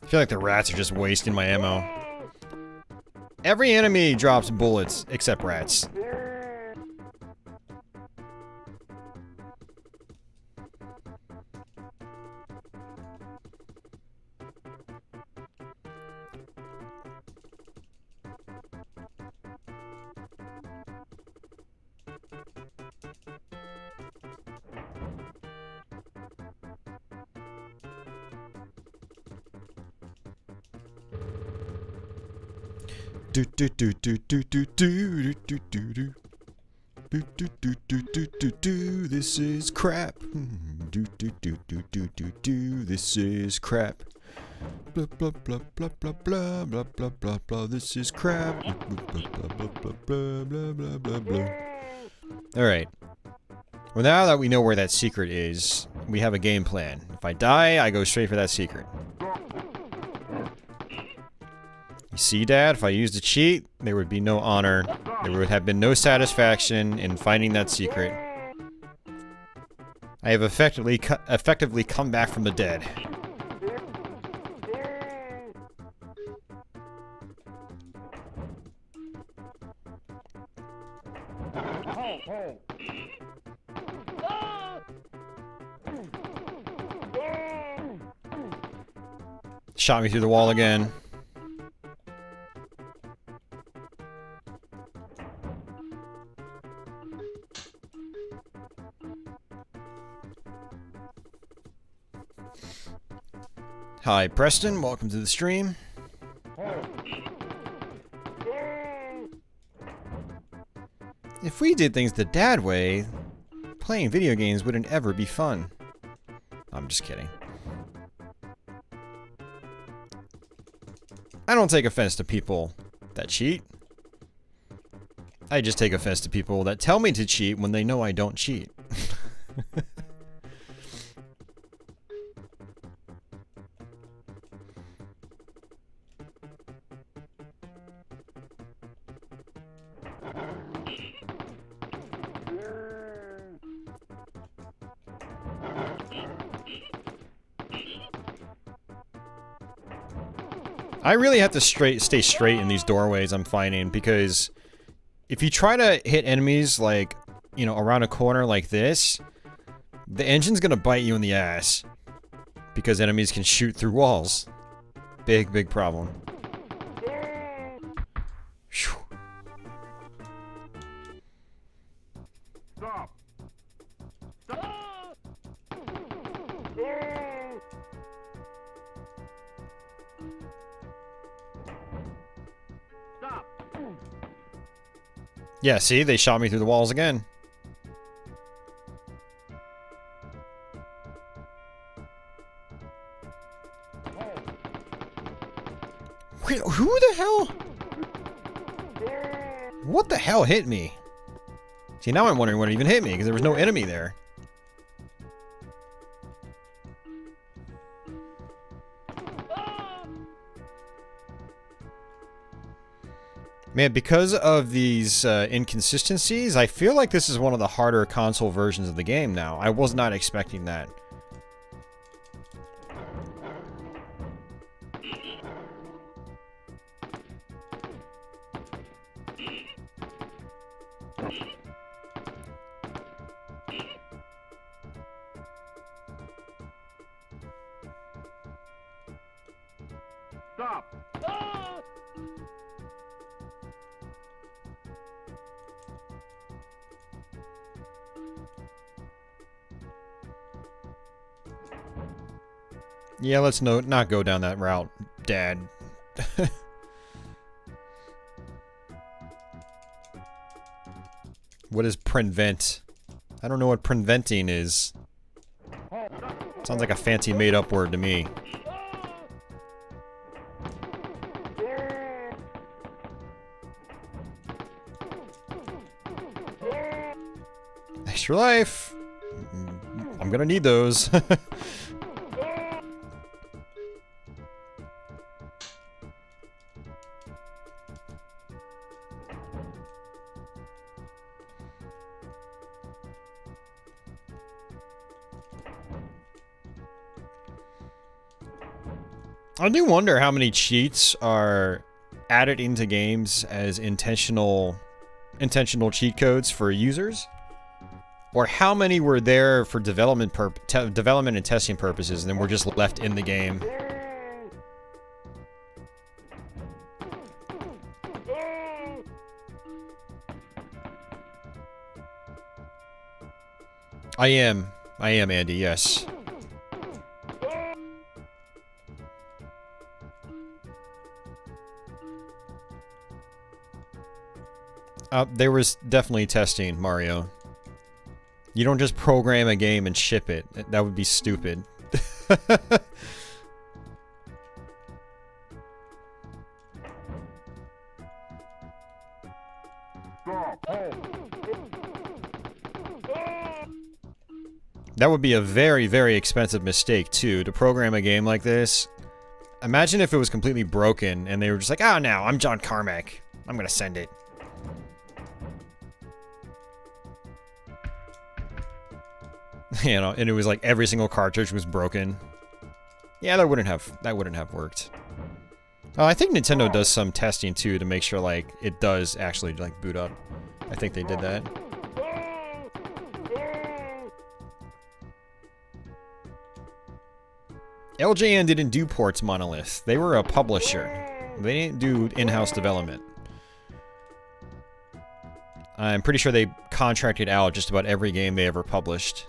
Speaker 2: I feel like the rats are just wasting my ammo. Every enemy drops bullets except rats. Do do do do do do do do do do do. Do do do do do do do. This is crap. Do do do do do do do. This is crap. Blah blah blah blah blah blah blah blah blah blah. This is crap. Blah blah blah blah blah blah blah blah blah. All right. Well, now that we know where that secret is, we have a game plan. If I die, I go straight for that secret. You see, Dad, if I used a cheat, there would be no honor. There would have been no satisfaction in finding that secret. I have effectively come back from the dead. Shot me through the wall again. Hi, Preston. Welcome to the stream. If we did things the dad way, playing video games wouldn't ever be fun. I'm just kidding. I don't take offense to people that cheat. I just take offense to people that tell me to cheat when they know I don't cheat. I really have to stay straight in these doorways I'm finding, because if you try to hit enemies like, you know, around a corner like this, the engine's gonna bite you in the ass. Because enemies can shoot through walls. Big, big problem. Whew.
Speaker 1: Stop! Stop!
Speaker 2: Yeah, see? They shot me through the walls again. Wait, who the hell? What the hell hit me? See, now I'm wondering what even hit me, because there was no enemy there. Man, because of these inconsistencies, I feel like this is one of the harder console versions of the game now. I was not expecting that.
Speaker 1: Stop.
Speaker 2: Yeah, let's not go down that route, Dad. What is prevent? I don't know what preventing is. Sounds like a fancy made-up word to me. Extra life. I'm gonna need those. I do wonder how many cheats are added into games as intentional cheat codes for users, or how many were there for development and testing purposes, and then were just left in the game. I am, Andy. Yes. There was definitely testing, Mario. You don't just program a game and ship it. That would be stupid. That would be a very, very expensive mistake, too, to program a game like this. Imagine if it was completely broken and they were just like, oh, no, I'm John Carmack. I'm gonna send it. You know, and it was like every single cartridge was broken. Yeah, that wouldn't have worked. I think Nintendo does some testing too to make sure like it does actually like boot up. I think they did that. LJN didn't do ports, Monolith. They were a publisher. They didn't do in-house development. I'm pretty sure they contracted out just about every game they ever published.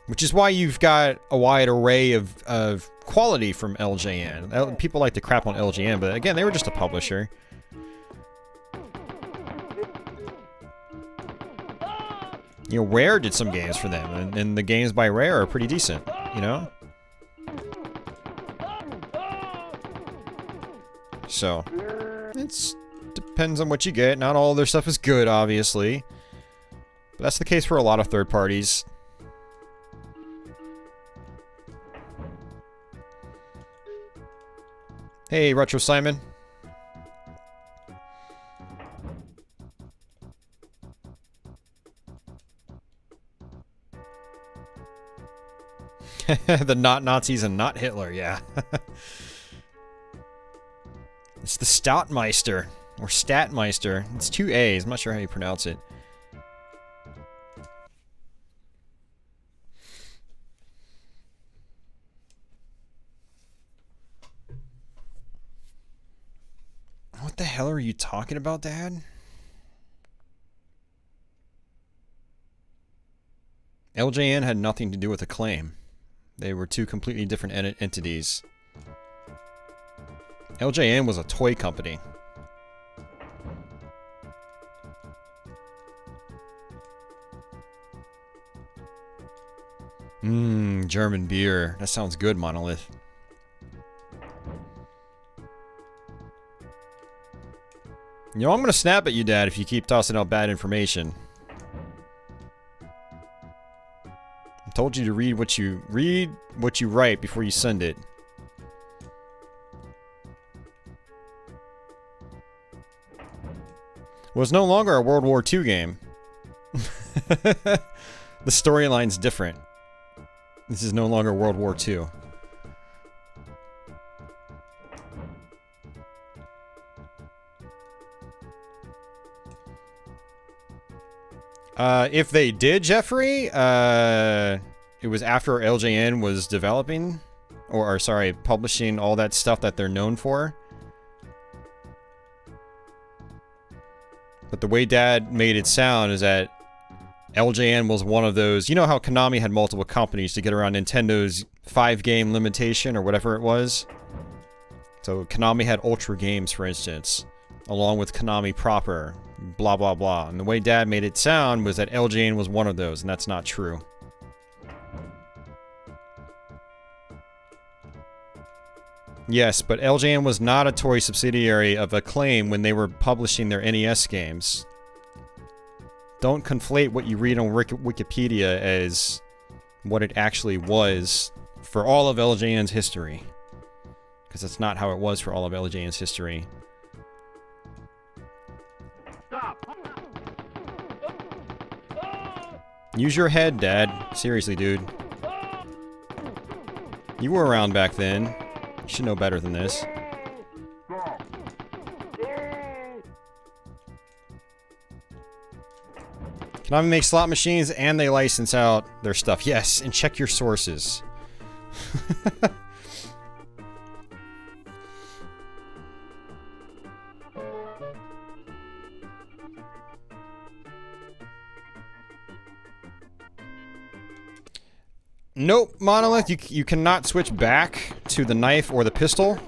Speaker 2: Which is why you've got a wide array of quality from LJN. People like to crap on LJN, but again, they were just a publisher. You know, Rare did some games for them, and the games by Rare are pretty decent, you know? So, it depends on what you get. Not all their stuff is good, obviously. But that's the case for a lot of third parties. Hey, Retro Simon. The not Nazis and not Hitler, yeah. It's the MiSTer, or MiSTer. It's 2 A's, I'm not sure how you pronounce it. What the hell are you talking about, Dad? LJN had nothing to do with the claim. They were two completely different entities. LJN was a toy company. German beer. That sounds good, Monolith. You know, I'm gonna snap at you, Dad, if you keep tossing out bad information. I told you to read what you write before you send it. Well, it's no longer a World War II game. The storyline's different. This is no longer World War II. If they did, Jeffrey, it was after LJN was developing, or sorry, publishing all that stuff that they're known for. But the way Dad made it sound is that LJN was one of those... You know how Konami had multiple companies to get around Nintendo's 5-game limitation or whatever it was? So Konami had Ultra Games, for instance, along with Konami proper, blah blah blah. And the way Dad made it sound was that LJN was one of those, and that's not true. Yes, but LJN was not a toy subsidiary of Acclaim when they were publishing their NES games. Don't conflate what you read on Wikipedia as what it actually was for all of LJN's history. Because that's not how it was for all of LJN's history.
Speaker 1: Stop.
Speaker 2: Use your head, Dad. Seriously, dude. You were around back then. You should know better than this. Konami makes slot machines and they license out their stuff. Yes, and check your sources. Nope, Monolith, you cannot switch back to the knife or the pistol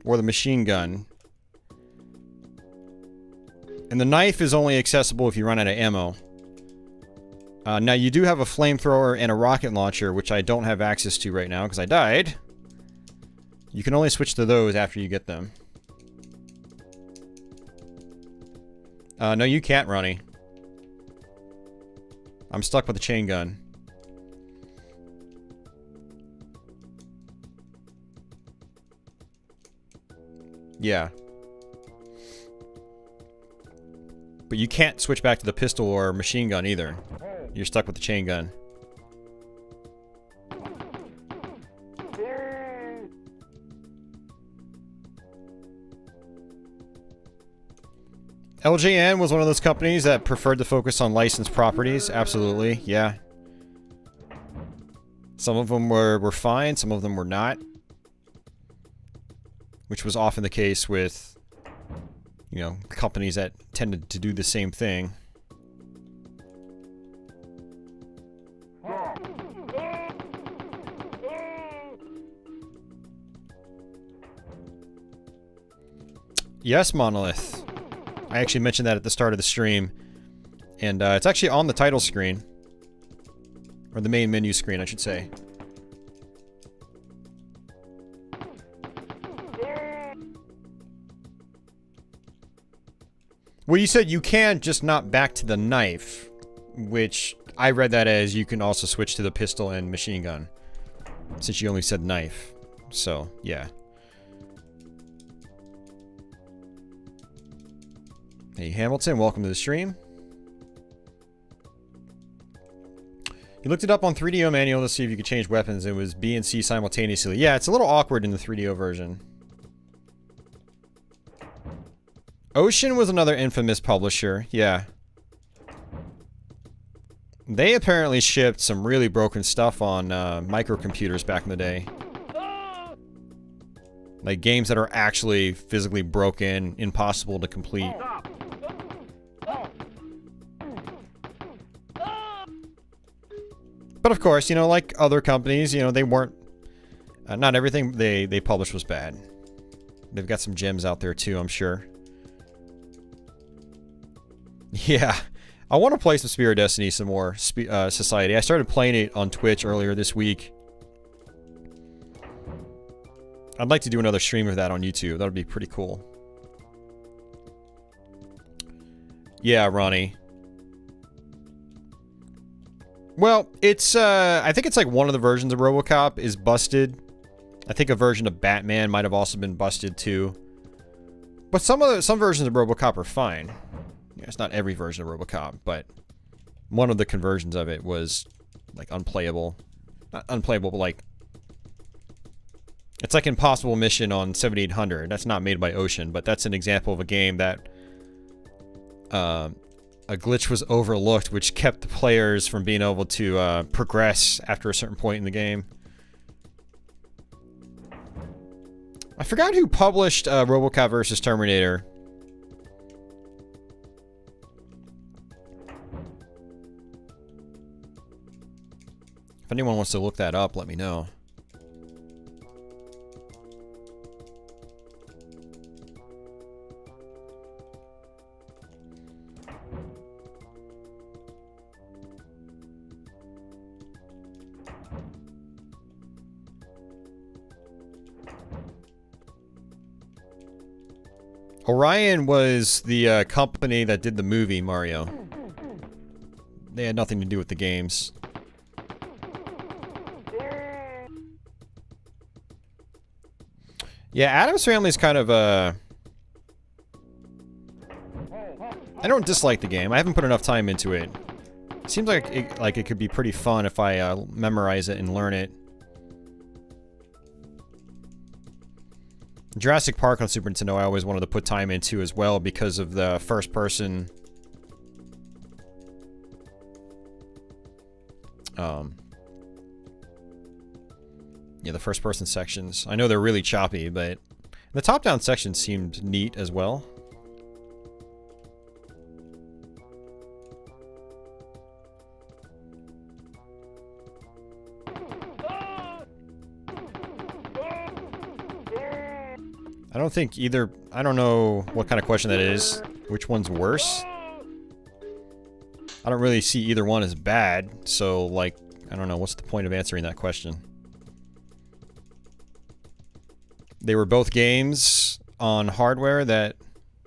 Speaker 2: or the machine gun. And the knife is only accessible if you run out of ammo. Now, you do have a flamethrower and a rocket launcher, which I don't have access to right now because I died. You can only switch to those after you get them. No, you can't, Ronnie. I'm stuck with the chain gun. Yeah. But you can't switch back to the pistol or machine gun either. You're stuck with the chain gun. LJN was one of those companies that preferred to focus on licensed properties. Absolutely, yeah. Some of them were fine, some of them were not. Which was often the case with, you know, companies that tended to do the same thing. Yes, Monolith. I actually mentioned that at the start of the stream. And it's actually on the title screen. Or the main menu screen, I should say. Well, you said you can, just not back to the knife. Which, I read that as you can also switch to the pistol and machine gun. Since you only said knife. So, yeah. Hey, Hamilton, welcome to the stream. You looked it up on 3DO manual to see if you could change weapons. It was B and C simultaneously. Yeah, it's a little awkward in the 3DO version. Ocean was another infamous publisher, yeah. They apparently shipped some really broken stuff on microcomputers back in the day. Like games that are actually physically broken, impossible to complete. But of course, you know, like other companies, you know, they weren't... not everything they published was bad. They've got some gems out there too, I'm sure. Yeah, I want to play some Spear of Destiny some more, Society. I started playing it on Twitch earlier this week. I'd like to do another stream of that on YouTube. That would be pretty cool. Yeah, Ronnie. Well, it's, I think it's like one of the versions of RoboCop is busted. I think a version of Batman might have also been busted too. But some versions of RoboCop are fine. Yeah, it's not every version of RoboCop, but one of the conversions of it was like unplayable. Not unplayable, but like it's like Impossible Mission on 7800. That's not made by Ocean, but that's an example of a game that a glitch was overlooked, which kept the players from being able to progress after a certain point in the game. I forgot who published RoboCop vs. Terminator. If anyone wants to look that up, let me know. Orion was the company that did the movie Mario. They had nothing to do with the games. Yeah, Addams Family is kind of I don't dislike the game. I haven't put enough time into it. Seems like it could be pretty fun if I memorize it and learn it. Jurassic Park on Super Nintendo I always wanted to put time into as well because of the first person yeah, the first person sections. I know they're really choppy, but the top-down section seemed neat as well. I don't think either... I don't know what kind of question that is. Which one's worse? I don't really see either one as bad, so, like, I don't know. What's the point of answering that question? They were both games on hardware that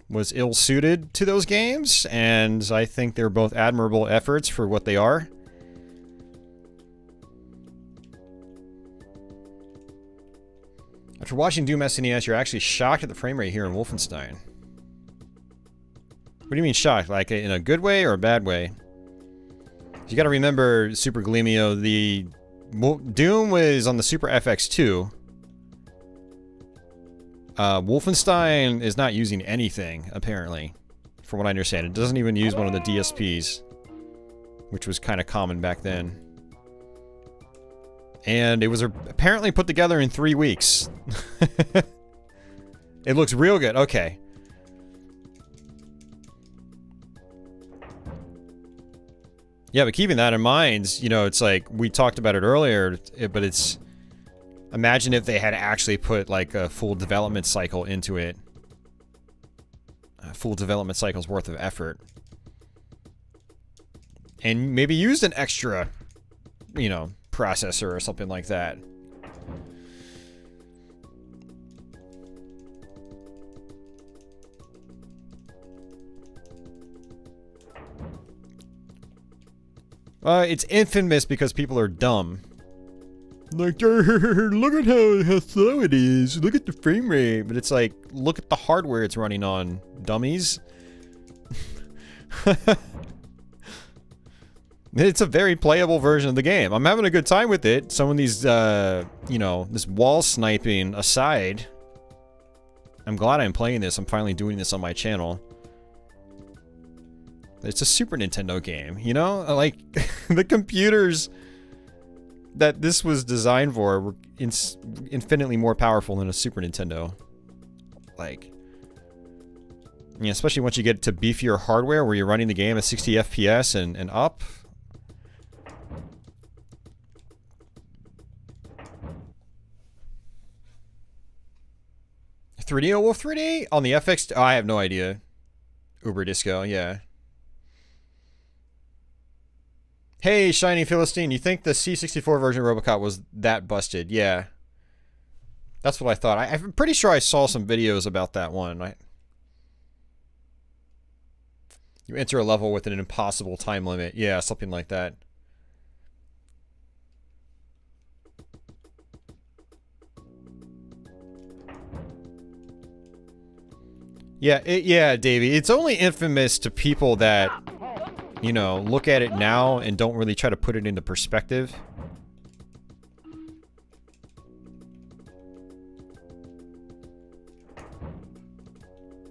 Speaker 2: was ill-suited to those games, and I think they're both admirable efforts for what they are. After watching Doom SNES, you're actually shocked at the frame rate here in Wolfenstein. What do you mean shocked? Like in a good way or a bad way? You gotta remember, Super Gleamio, the Doom was on the Super FX2. Wolfenstein is not using anything, apparently, from what I understand. It doesn't even use one of the DSPs, which was kind of common back then. And it was apparently put together in 3 weeks. It looks real good. Okay. Yeah, but keeping that in mind, you know, it's like, we talked about it earlier, but it's... Imagine if they had actually put, like, a full development cycle into it. A full development cycle's worth of effort. And maybe used an extra, you know, processor or something like that. It's infamous because people are dumb. Like, look at how slow it is. Look at the frame rate. But it's like, look at the hardware it's running on, dummies. It's a very playable version of the game. I'm having a good time with it. Some of these, you know, this wall sniping aside, I'm glad I'm playing this. I'm finally doing this on my channel. It's a Super Nintendo game, you know? Like, the computers that this was designed for were infinitely more powerful than a Super Nintendo. Like, yeah, especially once you get to beefier hardware where you're running the game at 60 FPS and up. $3D Wolf 3D? On the FX? Oh, I have no idea. Uber Disco, yeah. Hey, Shiny Philistine, you think the C64 version of RoboCop was that busted? Yeah. That's what I thought. I'm pretty sure I saw some videos about that one. You enter a level with an impossible time limit. Yeah, something like that. Yeah, Davey. It's only infamous to people that, you know, look at it now and don't really try to put it into perspective.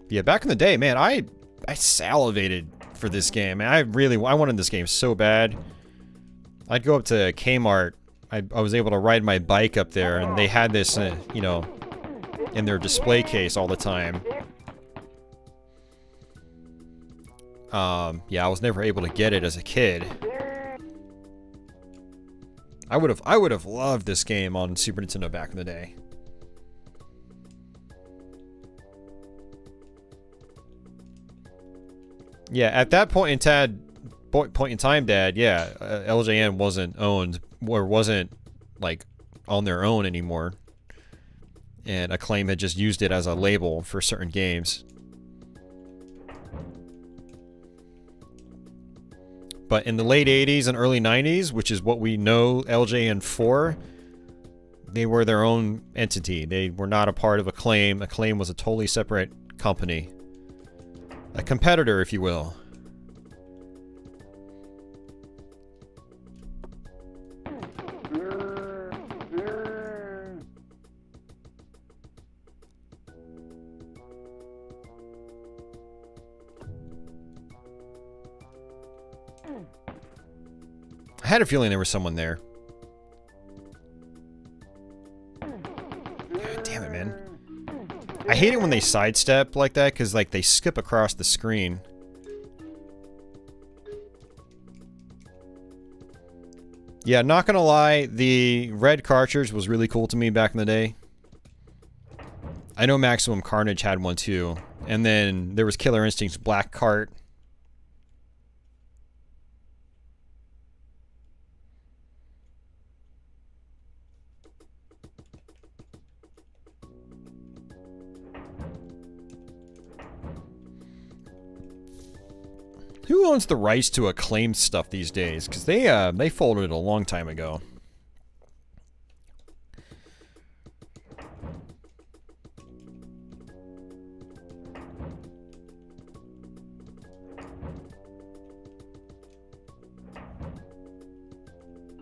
Speaker 2: Yeah, back in the day, man, I salivated for this game. I wanted this game so bad. I'd go up to Kmart. I was able to ride my bike up there, and they had this, you know, in their display case all the time. Yeah, I was never able to get it as a kid. I would have loved this game on Super Nintendo back in the day. Yeah, at that point in time, Dad, yeah, LJN wasn't owned or wasn't like on their own anymore, and Acclaim had just used it as a label for certain games. But in the late 80s and early 90s, which is what we know LJN for, they were their own entity. They were not a part of Acclaim. Acclaim was a totally separate company. A competitor, if you will. I had a feeling there was someone there. God damn it, man. I hate it when they sidestep like that, because like they skip across the screen. Yeah, not gonna lie, the red cartridge was really cool to me back in the day. I know Maximum Carnage had one too. And then there was Killer Instinct's Black Cart. Who owns the rights to Acclaim stuff these days? Because they folded it a long time ago.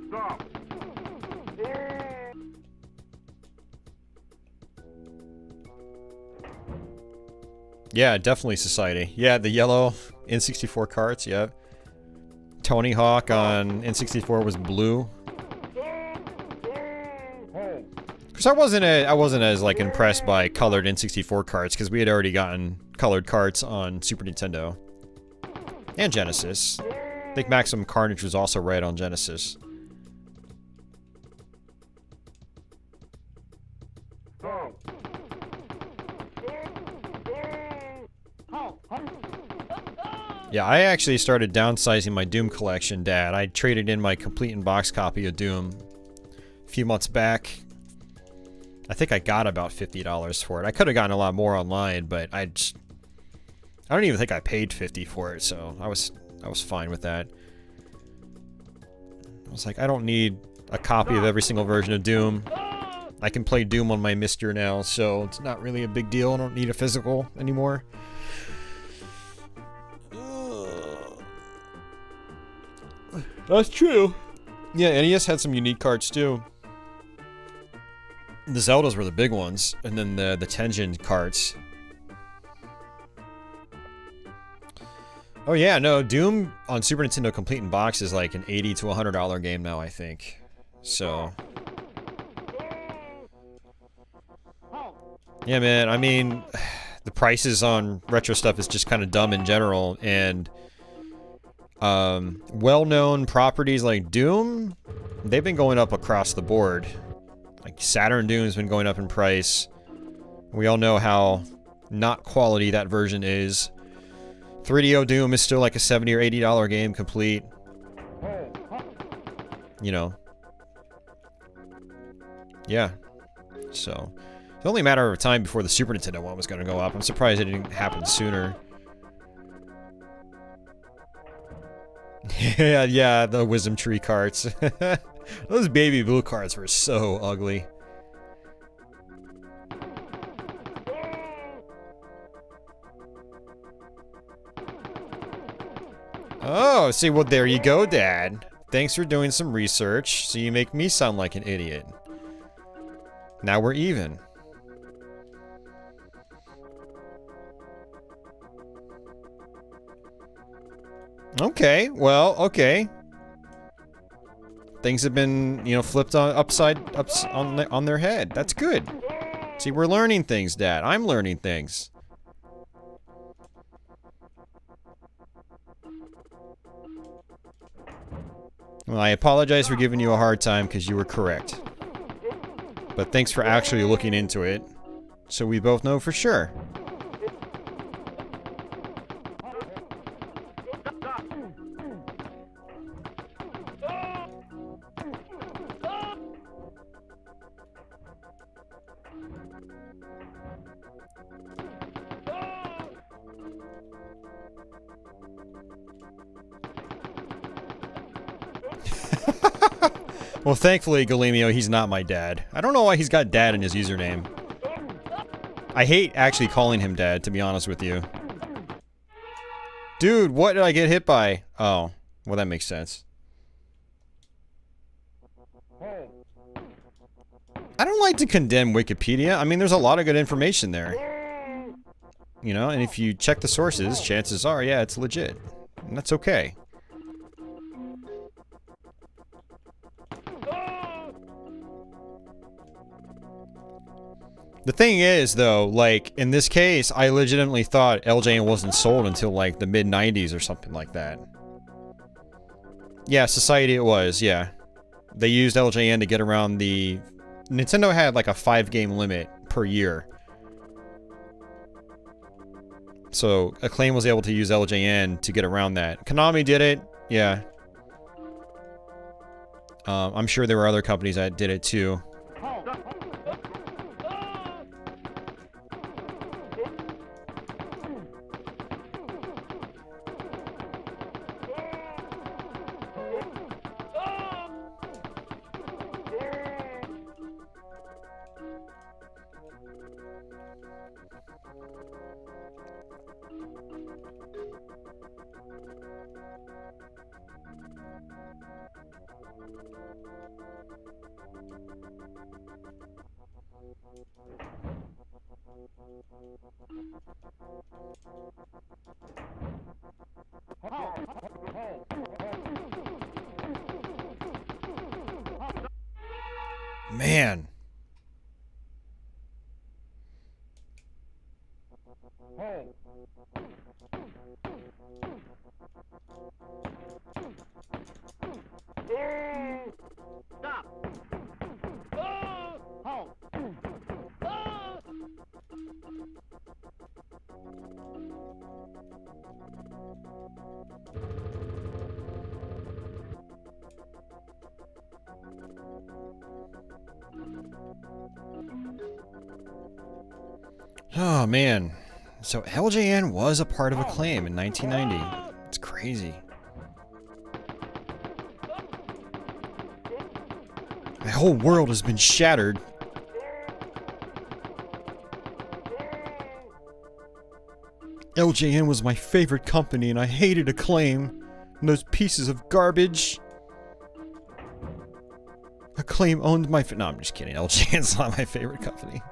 Speaker 1: Stop.
Speaker 2: Yeah, definitely Society. Yeah, the yellow N64 carts, yeah. Tony Hawk on N64 was blue. Because I wasn't as like impressed by colored N64 carts, because we had already gotten colored carts on Super Nintendo. And Genesis. I think Maximum Carnage was also red on Genesis. Yeah, I actually started downsizing my Doom collection, Dad. I traded in my complete in-box copy of Doom a few months back. I think I got about $50 for it. I could have gotten a lot more online, but I don't even think I paid $50 for it, so I was fine with that. I was like, I don't need a copy of every single version of Doom. I can play Doom on my MiSTer now, so it's not really a big deal. I don't need a physical anymore. That's true. Yeah, NES had some unique cards too. The Zeldas were the big ones, and then the Tengen carts. Oh yeah, no, Doom on Super Nintendo Complete in Box is like an $80 to $100 game now, I think. So yeah, man, I mean, the prices on retro stuff is just kind of dumb in general, and well-known properties like Doom, they've been going up across the board. Like Saturn Doom's been going up in price. We all know how not quality that version is. 3DO Doom is still like a $70 or $80 game complete. you know. Yeah. So, it's only a matter of time before the Super Nintendo one was going to go up. I'm surprised it didn't happen sooner. yeah, the Wisdom Tree carts. Those baby blue carts were so ugly. Oh, see, well, there you go, Dad. Thanks for doing some research, so you make me sound like an idiot. Now we're even. Okay, well, okay. Things have been, you know, flipped on on their head. That's good. See, we're learning things, Dad. I'm learning things. Well, I apologize for giving you a hard time because you were correct. But thanks for actually looking into it, so we both know for sure. Well, thankfully, Galimio, he's not my dad. I don't know why he's got dad in his username. I hate actually calling him dad, to be honest with you. Dude, what did I get hit by? Oh, well, that makes sense. I don't like to condemn Wikipedia. I mean, there's a lot of good information there. You know, and if you check the sources, chances are, yeah, it's legit. And that's okay. The thing is, though, like, in this case, I legitimately thought LJN wasn't sold until, like, the mid-90s or something like that. Yeah, Society it was, yeah. They used LJN to get around the... Nintendo had, like, a 5-game limit per year. So, Acclaim was able to use LJN to get around that. Konami did it, yeah. I'm sure there were other companies that did it, too. Man.
Speaker 1: Stop.
Speaker 2: Oh, man. So LJN was a part of Acclaim in 1990. It's crazy. My whole world has been shattered. LJN was my favorite company and I hated Acclaim and those pieces of garbage. Acclaim owned my... No, I'm just kidding. LJN's not my favorite company.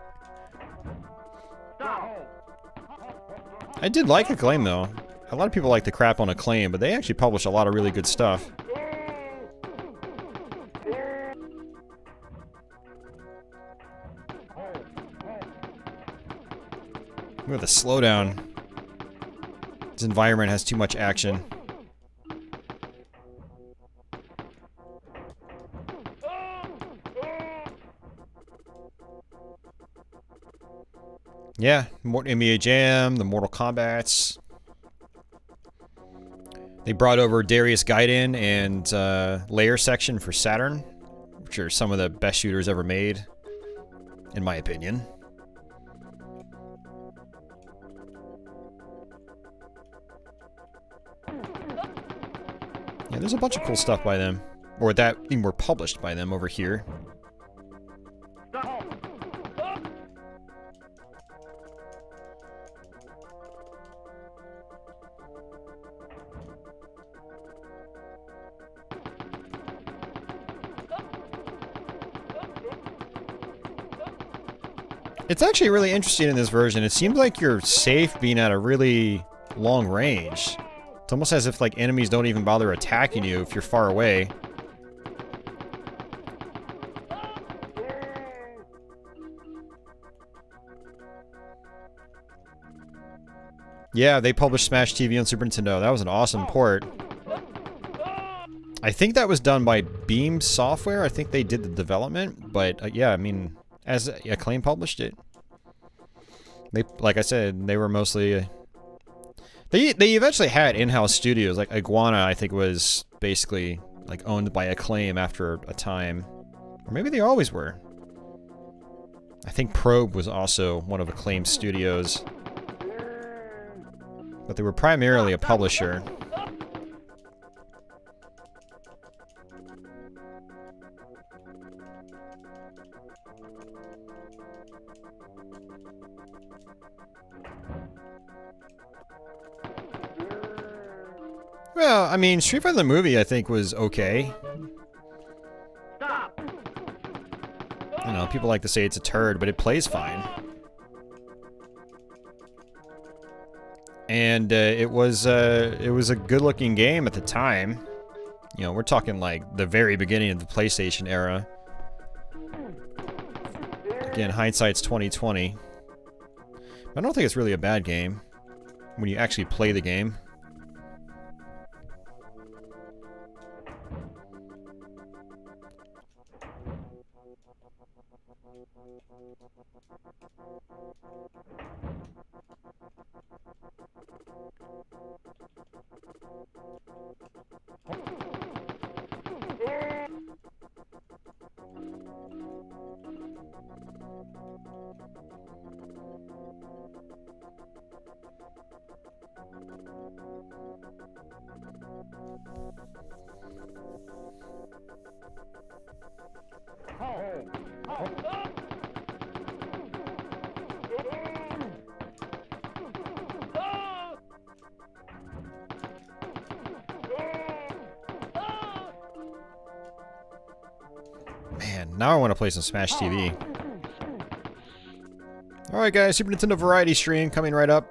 Speaker 2: I did like Acclaim, though. A lot of people like the crap on Acclaim, but they actually publish a lot of really good stuff. Look at the slowdown. This environment has too much action. Yeah, NBA Jam, the Mortal Kombats. They brought over Darius Gaiden and Layer Section for Saturn, which are some of the best shooters ever made, in my opinion. Yeah, there's a bunch of cool stuff by them. Or that even were published by them over here. It's actually really interesting in this version. It seems like you're safe being at a really long range. It's almost as if like enemies don't even bother attacking you if you're far away. Yeah, they published Smash TV on Super Nintendo. That was an awesome port. I think that was done by Beam Software. I think they did the development, but yeah, I mean, as Acclaim published it. They, like I said, they were mostly... They eventually had in-house studios, like Iguana, I think, was basically like owned by Acclaim after a time. Or maybe they always were. I think Probe was also one of Acclaim's studios. But they were primarily a publisher. Well, I mean, Street Fighter the movie, I think, was okay. You know, people like to say it's a turd, but it plays fine. And it was a good-looking game at the time. You know, we're talking like the very beginning of the PlayStation era. Again, hindsight's 2020. I don't think it's really a bad game when you actually play the game. Man, now I want to play some Smash TV. Alright guys, Super Nintendo Variety Stream coming right up.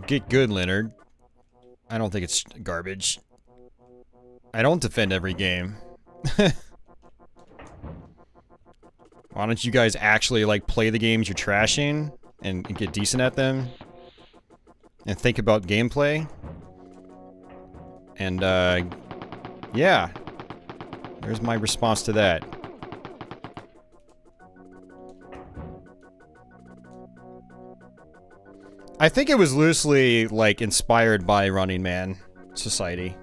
Speaker 2: Get good, Leonard. I don't think it's garbage. I don't defend every game. Why don't you guys actually, like, play the games you're trashing and get decent at them? And think about gameplay? And, yeah. There's my response to that. I think it was loosely, like, inspired by Running Man Society.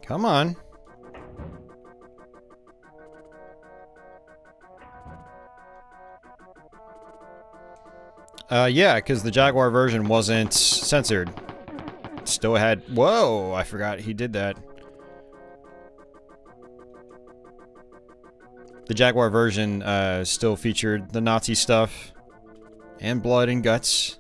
Speaker 2: Come on. Yeah, because the Jaguar version wasn't censored. Still had... Whoa, I forgot he did that. The Jaguar version still featured the Nazi stuff. And blood and guts.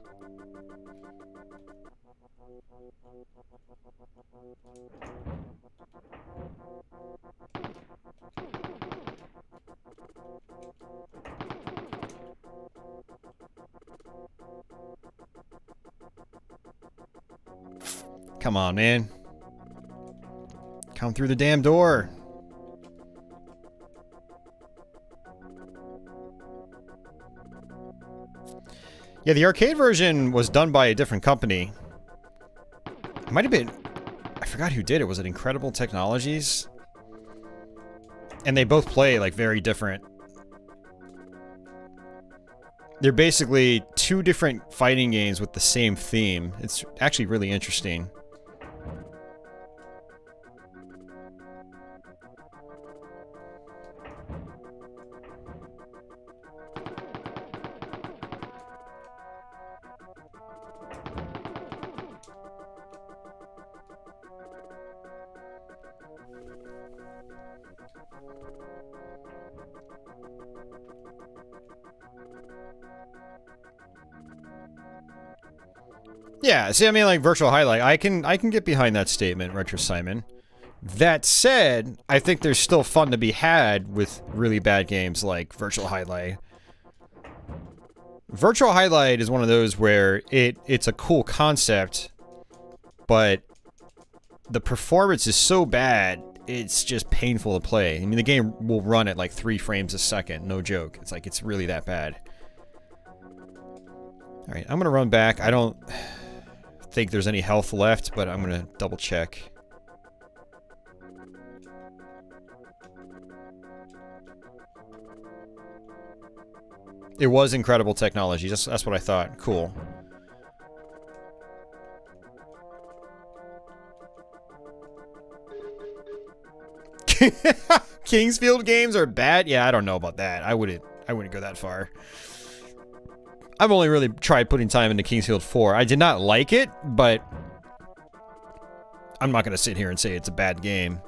Speaker 2: Come on, man. Come through the damn door. Yeah, the arcade version was done by a different company. It might have been... I forgot who did it. Was it Incredible Technologies? And they both play, like, very different. They're basically two different fighting games with the same theme. It's actually really interesting. Yeah, see, I mean, like, Virtual Highlight, I can get behind that statement, Retro Simon. That said, I think there's still fun to be had with really bad games like Virtual Highlight. Virtual Highlight is one of those where it's a cool concept, but the performance is so bad, it's just painful to play. I mean, the game will run at like 3 frames a second, no joke. It's like, it's really that bad. Alright, I'm gonna run back. I don't think there's any health left, but I'm gonna double check. It was Incredible Technology. That's what I thought. Cool. Kingsfield games are bad? Yeah, I don't know about that. I wouldn't go that far. I've only really tried putting time into Kingsfield 4. I did not like it, but I'm not going to sit here and say it's a bad game.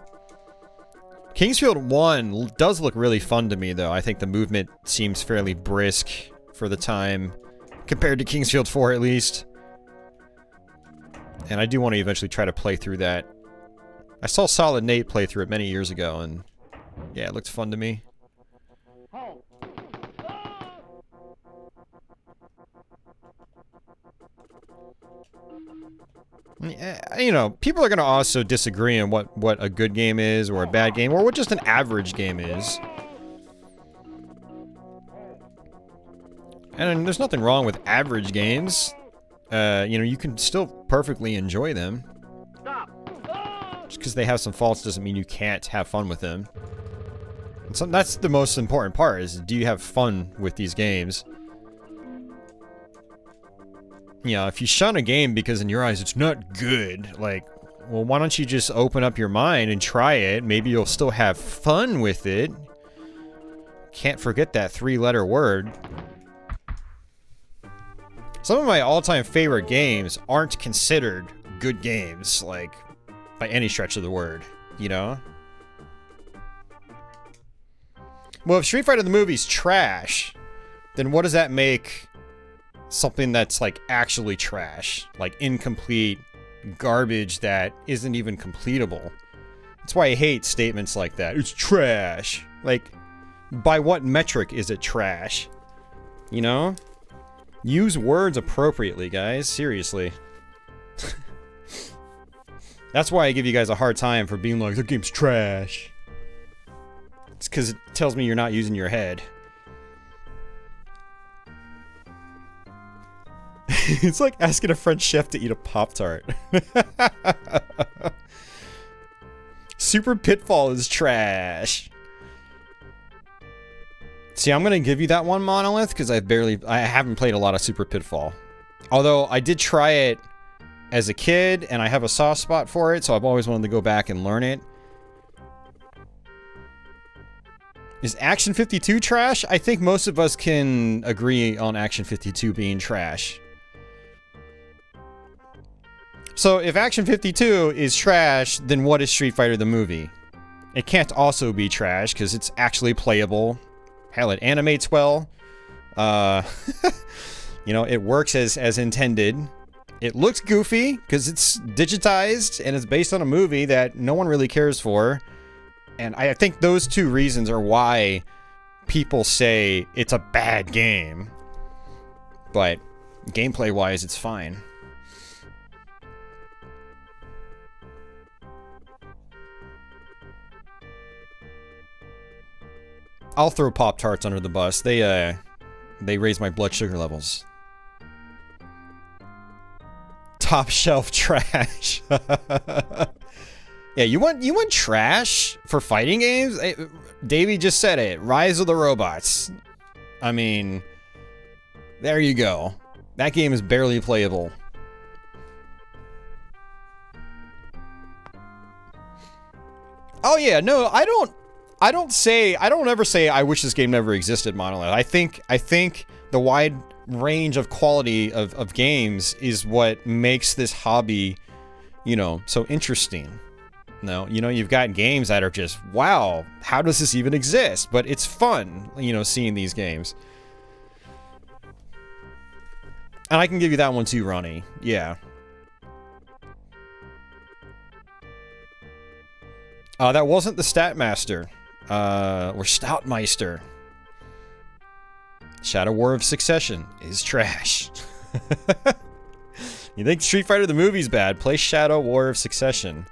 Speaker 2: Kingsfield 1 does look really fun to me, though. I think the movement seems fairly brisk for the time, compared to Kingsfield 4 at least. And I do want to eventually try to play through that. I saw Solid Nate play through it many years ago, and yeah, it looked fun to me. You know, people are going to also disagree on what a good game is, or a bad game, or what just an average game is. And there's nothing wrong with average games. You know, you can still perfectly enjoy them. Just because they have some faults doesn't mean you can't have fun with them. And so that's the most important part, is do you have fun with these games? You know, if you shun a game because in your eyes it's not good, like, well, why don't you just open up your mind and try it? Maybe you'll still have fun with it. Can't forget that 3-letter word. Some of my all-time favorite games aren't considered good games, like, by any stretch of the word, you know? Well, if Street Fighter the movie's trash, then what does that make something that's, like, actually trash? Like, incomplete garbage that isn't even completable. That's why I hate statements like that. It's trash. Like, by what metric is it trash? You know? Use words appropriately, guys. Seriously. That's why I give you guys a hard time for being like, the game's trash. It's because it tells me you're not using your head. It's like asking a French chef to eat a Pop-Tart. Super Pitfall is trash. See, I'm gonna give you that one, Monolith, because I haven't played a lot of Super Pitfall. Although, I did try it as a kid, and I have a soft spot for it, so I've always wanted to go back and learn it. Is Action 52 trash? I think most of us can agree on Action 52 being trash. So, if Action 52 is trash, then what is Street Fighter the movie? It can't also be trash, because it's actually playable. Hell, it animates well. You know, it works as intended. It looks goofy, because it's digitized, and it's based on a movie that no one really cares for. And I think those two reasons are why people say it's a bad game. But gameplay-wise, it's fine. I'll throw Pop-Tarts under the bus. They raise my blood sugar levels. Top shelf trash. Yeah, you want trash for fighting games? Davey just said it. Rise of the Robots. I mean, there you go. That game is barely playable. Oh yeah, no, I don't ever say I wish this game never existed, Monolith. I think the wide range of quality of games is what makes this hobby, you know, so interesting. No, you know, you've got games that are just, wow, how does this even exist? But it's fun, you know, seeing these games. And I can give you that one too, Ronnie. Yeah. That wasn't the Statmaster. Or Stoutmeister. Shadow War of Succession is trash. You think Street Fighter the movie's bad? Play Shadow War of Succession.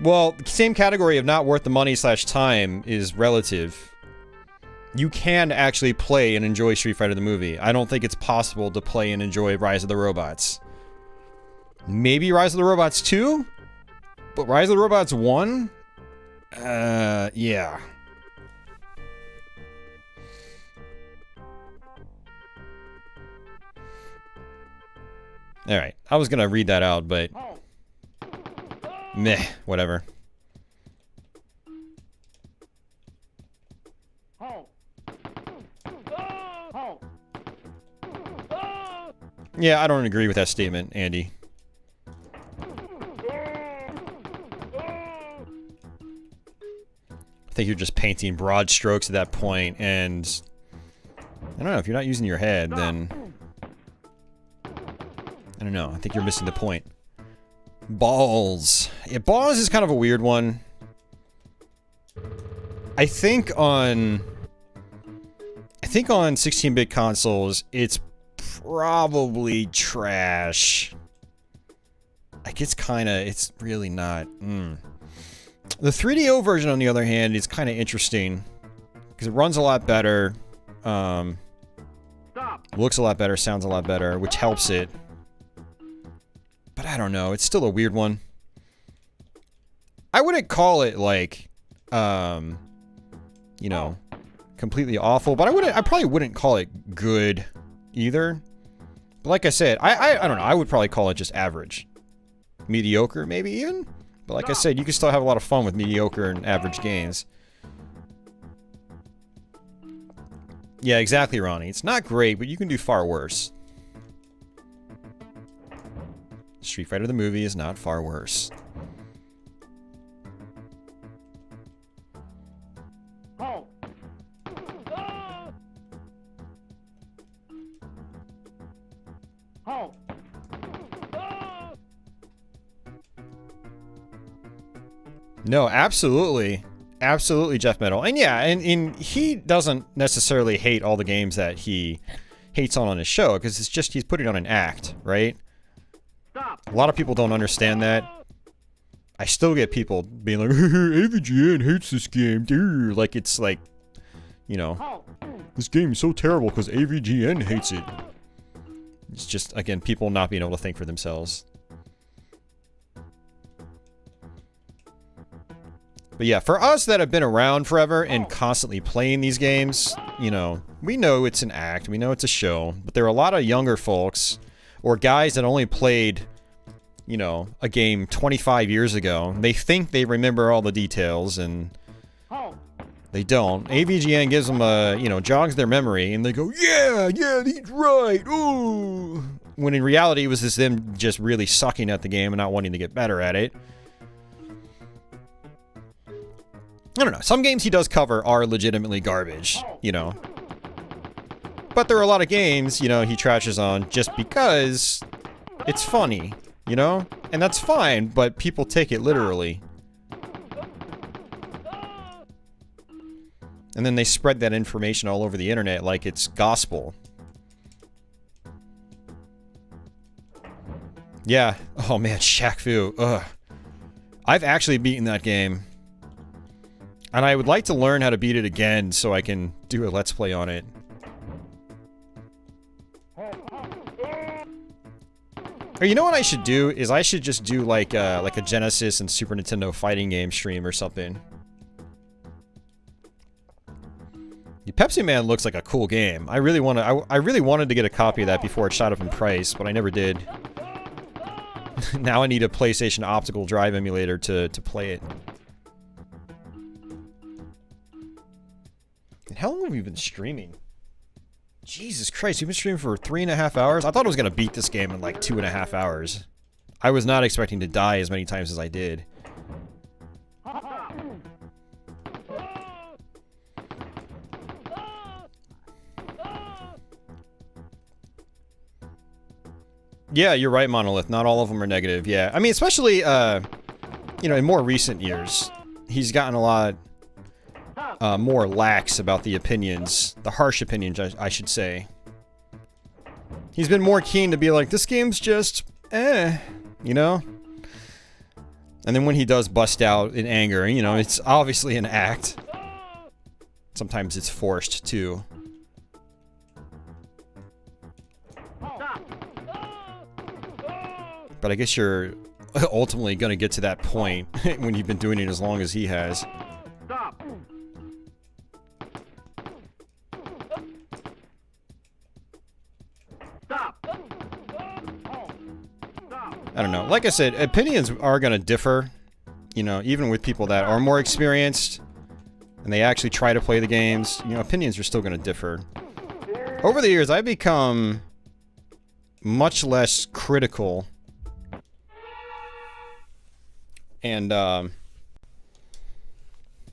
Speaker 2: Well, same category of not worth the money / time is relative. You can actually play and enjoy Street Fighter the movie. I don't think it's possible to play and enjoy Rise of the Robots. Maybe Rise of the Robots 2? But Rise of the Robots 1? Yeah. Alright, I was gonna read that out, but... meh, whatever. Yeah, I don't agree with that statement, Andy. I think you're just painting broad strokes at that point, and... I don't know, if you're not using your head, then... I don't know, I think you're missing the point. Balls. Yeah, balls is kind of a weird one. I think on 16-bit consoles, it's probably trash. Like, it's really not. The 3DO version, on the other hand, is kind of interesting. Because it runs a lot better. Looks a lot better, sounds a lot better, which helps it. But I don't know, it's still a weird one. I wouldn't call it, like, you know, completely awful, but I probably wouldn't call it good either. But like I said, I don't know, I would probably call it just average. Mediocre, maybe even? But like I said, you can still have a lot of fun with mediocre and average games. Yeah, exactly, Ronnie. It's not great, but you can do far worse. Street Fighter the movie is not far worse. No, absolutely. Absolutely, Jeff Metal. And yeah, and he doesn't necessarily hate all the games that he hates on his show, because it's just he's putting on an act, right? A lot of people don't understand that. I still get people being like, AVGN hates this game, dude. Like, it's like, you know, this game is so terrible because AVGN hates it. It's just, again, people not being able to think for themselves. But yeah, for us that have been around forever and constantly playing these games, you know, we know it's an act, we know it's a show, but there are a lot of younger folks or guys that only played, you know, a game 25 years ago. They think they remember all the details, and they don't. AVGN gives them a, you know, jogs their memory, and they go, yeah, he's right, ooh. When in reality, it was just them just really sucking at the game and not wanting to get better at it. I don't know. Some games he does cover are legitimately garbage, you know. But there are a lot of games, you know, he trashes on just because it's funny, you know? And that's fine, but people take it literally. And then they spread that information all over the internet like it's gospel. Yeah. Oh man, Shaq Fu. Ugh. I've actually beaten that game. And I would like to learn how to beat it again so I can do a Let's Play on it. Or you know what I should do? Is I should just do like a Genesis and Super Nintendo fighting game stream or something. The Pepsi Man looks like a cool game. I really wanted to get a copy of that before it shot up in price, but I never did. Now I need a PlayStation optical drive emulator to play it. And how long have you been streaming? Jesus Christ, you've been streaming for 3.5 hours? I thought I was gonna beat this game in like 2.5 hours. I was not expecting to die as many times as I did. Yeah, you're right, Monolith. Not all of them are negative, yeah. I mean, especially, you know, in more recent years, he's gotten a lot more lax about the opinions. The harsh opinions, I should say. He's been more keen to be like, this game's just, you know? And then when he does bust out in anger, you know, it's obviously an act. Sometimes it's forced, too. But I guess you're ultimately going to get to that point when you've been doing it as long as he has.
Speaker 1: Stop. Stop.
Speaker 2: I don't know. Like I said, opinions are going to differ. You know, even with people that are more experienced and they actually try to play the games, you know, opinions are still going to differ. Over the years, I've become much less critical. And,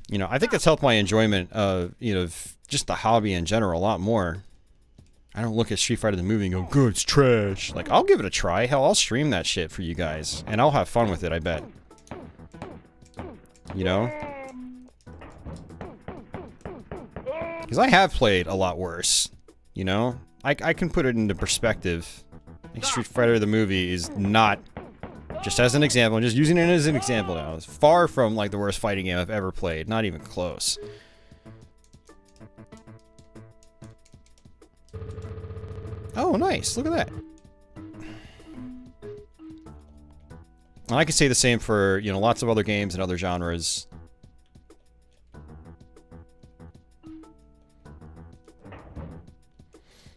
Speaker 2: you know, I think it's helped my enjoyment of, you know, just the hobby in general a lot more. I don't look at Street Fighter the movie and go, good, it's trash. Like, I'll give it a try. Hell, I'll stream that shit for you guys. And I'll have fun with it, I bet. You know? Because I have played a lot worse. You know? I can put it into perspective. Like, Street Fighter the movie is not... Just as an example, I'm just using it as an example now. It's far from like the worst fighting game I've ever played. Not even close. Oh, nice. Look at that. And I could say the same for, you know, lots of other games and other genres.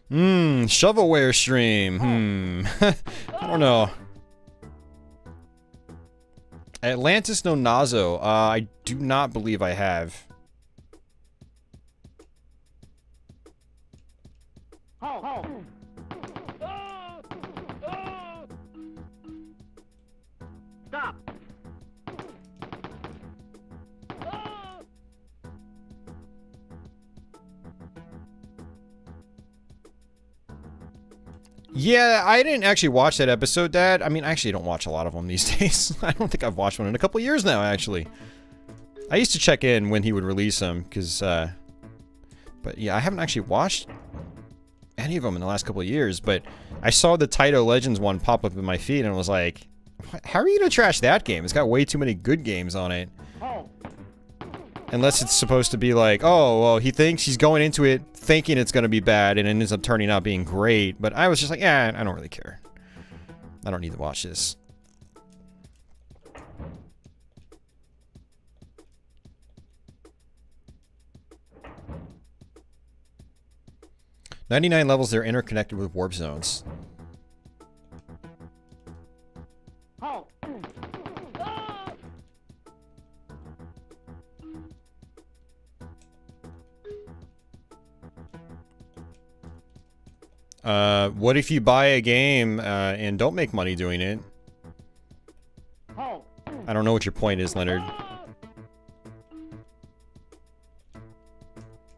Speaker 2: Shovelware stream. I don't know. Atlantis no Nazo. I do not believe I have.
Speaker 1: Stop.
Speaker 2: Yeah, I didn't actually watch that episode, Dad. I mean, I actually don't watch a lot of them these days. I don't think I've watched one in a couple years now, actually. I used to check in when he would release them, because, but yeah, I haven't actually watched any of them in the last couple of years, but I saw the Taito Legends one pop up in my feed and was like, how are you gonna trash that game? It's got way too many good games on it. Unless it's supposed to be like, oh, well, he thinks he's going into it thinking it's going to be bad and it ends up turning out being great. But I was just like, yeah, I don't really care. I don't need to watch this. "99 levels, they're interconnected with warp zones." What if you buy a game and don't make money doing it? I don't know what your point is, Leonard.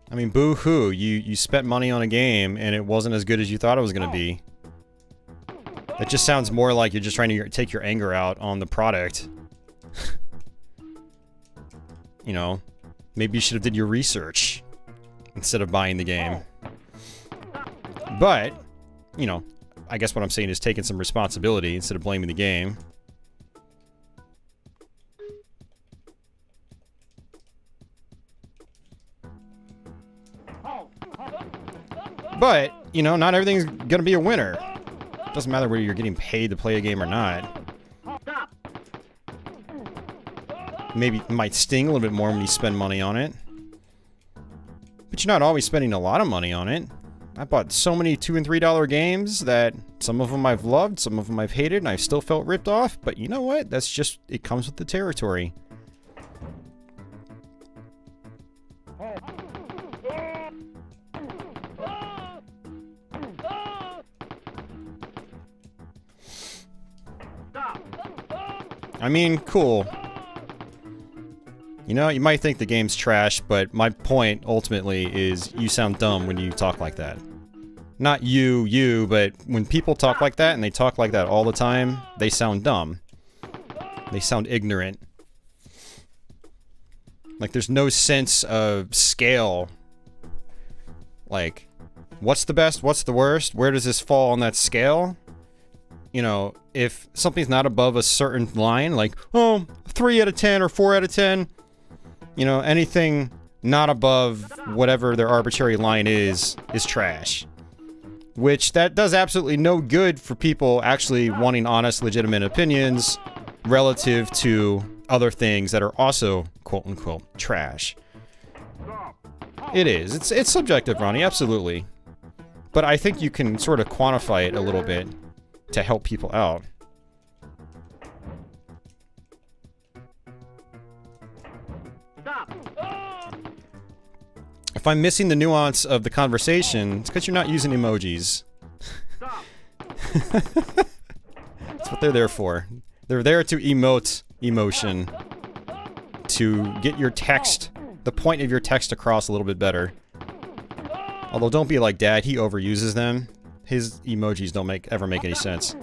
Speaker 2: I mean, boo-hoo. You spent money on a game and it wasn't as good as you thought it was going to be. That just sounds more like you're just trying to take your anger out on the product. You know, maybe you should have did your research instead of buying the game. But, you know, I guess what I'm saying is taking some responsibility instead of blaming the game. But, you know, not everything's gonna be a winner. Doesn't matter whether you're getting paid to play a game or not.
Speaker 1: Stop.
Speaker 2: Maybe it might sting a little bit more when you spend money on it. But you're not always spending a lot of money on it. I bought so many $2 and $3 games that some of them I've loved, some of them I've hated, and I've still felt ripped off. But you know what? That's just, it comes with the territory. I mean, cool. You know, you might think the game's trash, but my point, ultimately, is you sound dumb when you talk like that. Not you, but when people talk like that, and they talk like that all the time, they sound dumb. They sound ignorant. Like, there's no sense of scale. Like, what's the best? What's the worst? Where does this fall on that scale? You know, if something's not above a certain line, like, oh, 3 out of 10 or 4 out of 10, you know, anything not above whatever their arbitrary line is trash. Which, that does absolutely no good for people actually wanting honest, legitimate opinions relative to other things that are also, quote-unquote, trash. It is. It's subjective, Ronnie, absolutely. But I think you can sort of quantify it a little bit to help people out. If I'm missing the nuance of the conversation, it's because you're not using emojis. That's what they're there for. They're there to emote emotion. To get your text, the point of your text across a little bit better. Although don't be like Dad, he overuses them. His emojis don't ever make any sense.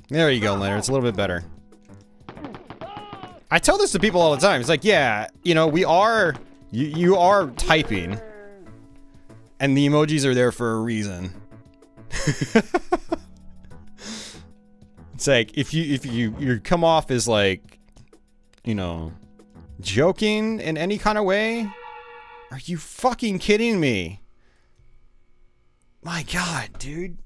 Speaker 2: There you go, Leonard. It's a little bit better. I tell this to people all the time. It's like, yeah, you know, we are... You are typing. And the emojis are there for a reason. It's like, if you come off as like, you know, joking in any kind of way... Are you fucking kidding me? My God, dude.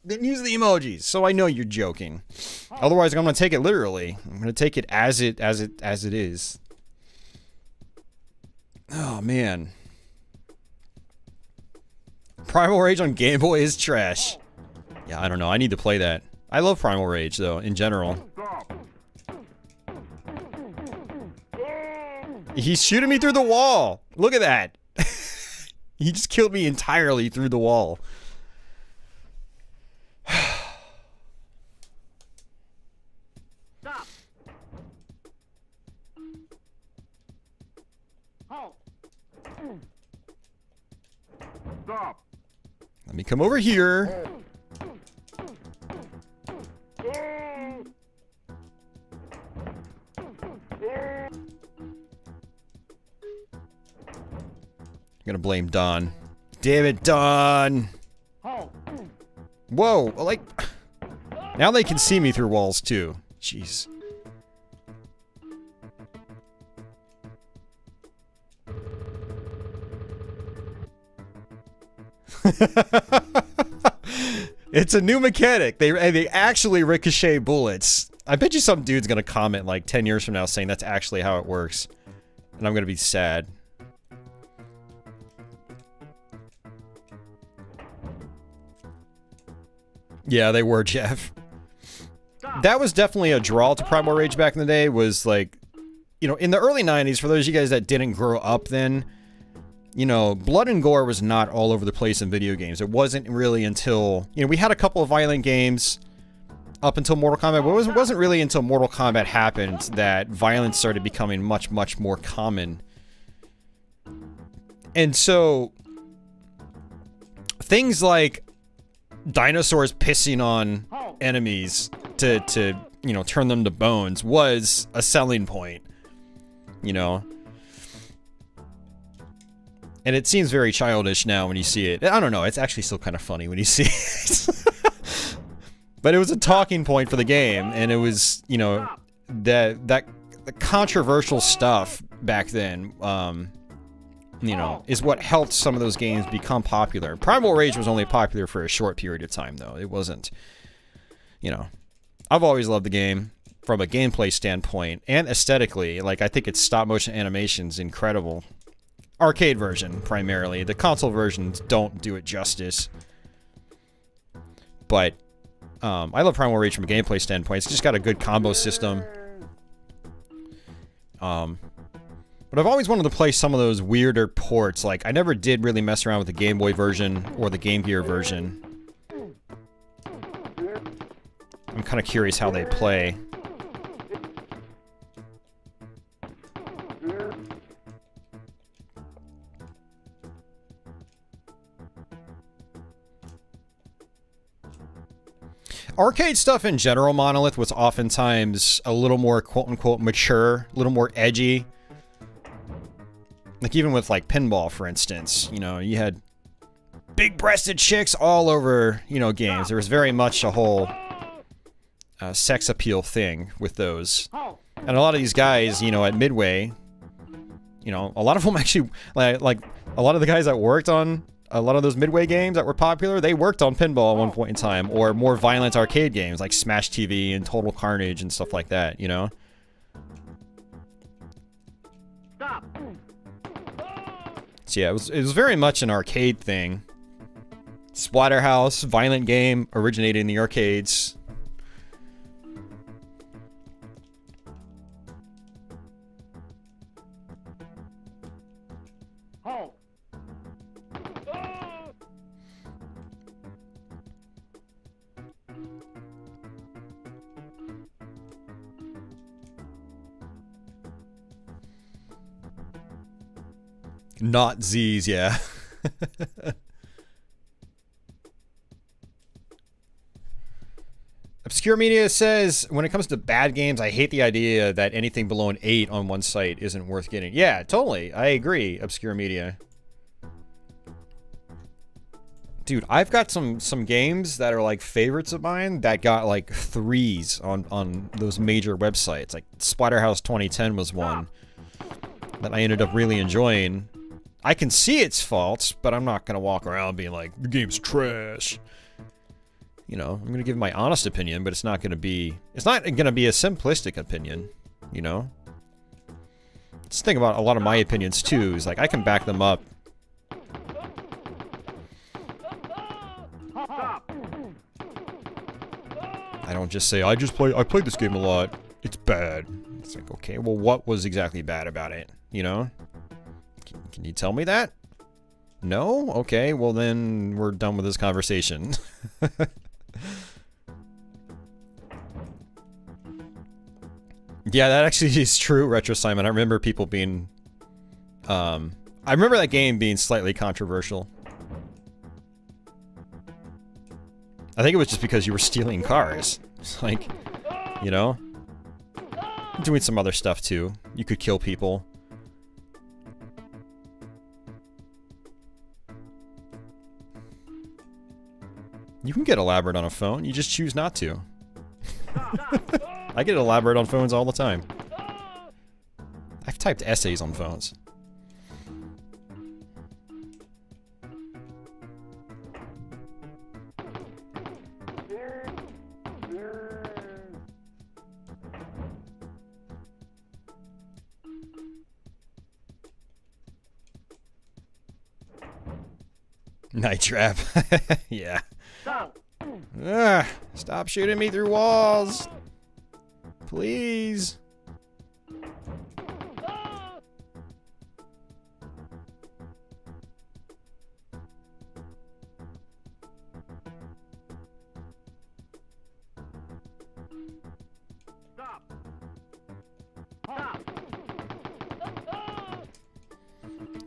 Speaker 2: Then use the emojis, so I know you're joking. Otherwise, I'm gonna take it literally. I'm gonna take it as it is. Oh man. Primal Rage on Game Boy is trash. Yeah, I don't know. I need to play that. I love Primal Rage though, in general. He's shooting me through the wall. Look at that. He just killed me entirely through the wall.
Speaker 1: Stop. Halt. Stop.
Speaker 2: Let me come over here. I'm gonna blame Don. Damn it, Don! Whoa, like... Now they can see me through walls, too. Jeez. It's a new mechanic. They actually ricochet bullets. I bet you some dude's gonna comment like 10 years from now saying that's actually how it works. And I'm gonna be sad. Yeah, they were, Jeff. That was definitely a draw to Primal Rage back in the day, was like, you know, in the early 90s, for those of you guys that didn't grow up then, you know, blood and gore was not all over the place in video games. It wasn't really until, you know, we had a couple of violent games up until Mortal Kombat, but it wasn't really until Mortal Kombat happened that violence started becoming much, much more common. And so, things like dinosaurs pissing on enemies to you know, turn them to bones was a selling point, you know. And it seems very childish now when you see it. I don't know, it's actually still kind of funny when you see it. But it was a talking point for the game, and it was, you know, that the controversial stuff back then, you know, is what helped some of those games become popular. Primal Rage was only popular for a short period of time, though. It wasn't, you know. I've always loved the game from a gameplay standpoint and aesthetically. Like, I think its stop-motion animation's incredible. Arcade version, primarily. The console versions don't do it justice. But I love Primal Rage from a gameplay standpoint. It's just got a good combo system. But I've always wanted to play some of those weirder ports. Like, I never did really mess around with the Game Boy version or the Game Gear version. I'm kind of curious how they play. Arcade stuff in general, Monolith, was oftentimes a little more quote-unquote mature, a little more edgy. Like, even with, like, pinball, for instance, you know, you had big-breasted chicks all over, you know, games. There was very much a whole sex appeal thing with those. And a lot of these guys, you know, at Midway, you know, a lot of them actually, like a lot of the guys that worked on a lot of those Midway games that were popular, they worked on pinball at one point in time, or more violent arcade games like Smash TV and Total Carnage and stuff like that, you know?
Speaker 1: Stop.
Speaker 2: So yeah, it was very much an arcade thing. Splatterhouse, violent game, originated in the arcades.
Speaker 1: Halt.
Speaker 2: Not Z's, yeah. Obscure Media says, when it comes to bad games, I hate the idea that anything below an 8 on one site isn't worth getting. Yeah, totally. I agree, Obscure Media. Dude, I've got some games that are like favorites of mine that got like 3s on those major websites. Like Splatterhouse 2010 was one that I ended up really enjoying. I can see its faults, but I'm not going to walk around being like, the game's trash. You know, I'm going to give my honest opinion, but it's not going to be a simplistic opinion, you know? Just think about a lot of my opinions, too, is like, I can back them up. I don't just say, I played this game a lot. It's bad. It's like, okay, well, what was exactly bad about it, you know? Can you tell me that? No? Okay, well then we're done with this conversation. Yeah, that actually is true, Retro Simon. I remember people being... I remember that game being slightly controversial. I think it was just because you were stealing cars. It's like, you know? Doing some other stuff too. You could kill people. You can get elaborate on a phone, you just choose not to. I get elaborate on phones all the time. I've typed essays on phones. Night trap. Yeah. Stop shooting me through walls. Please.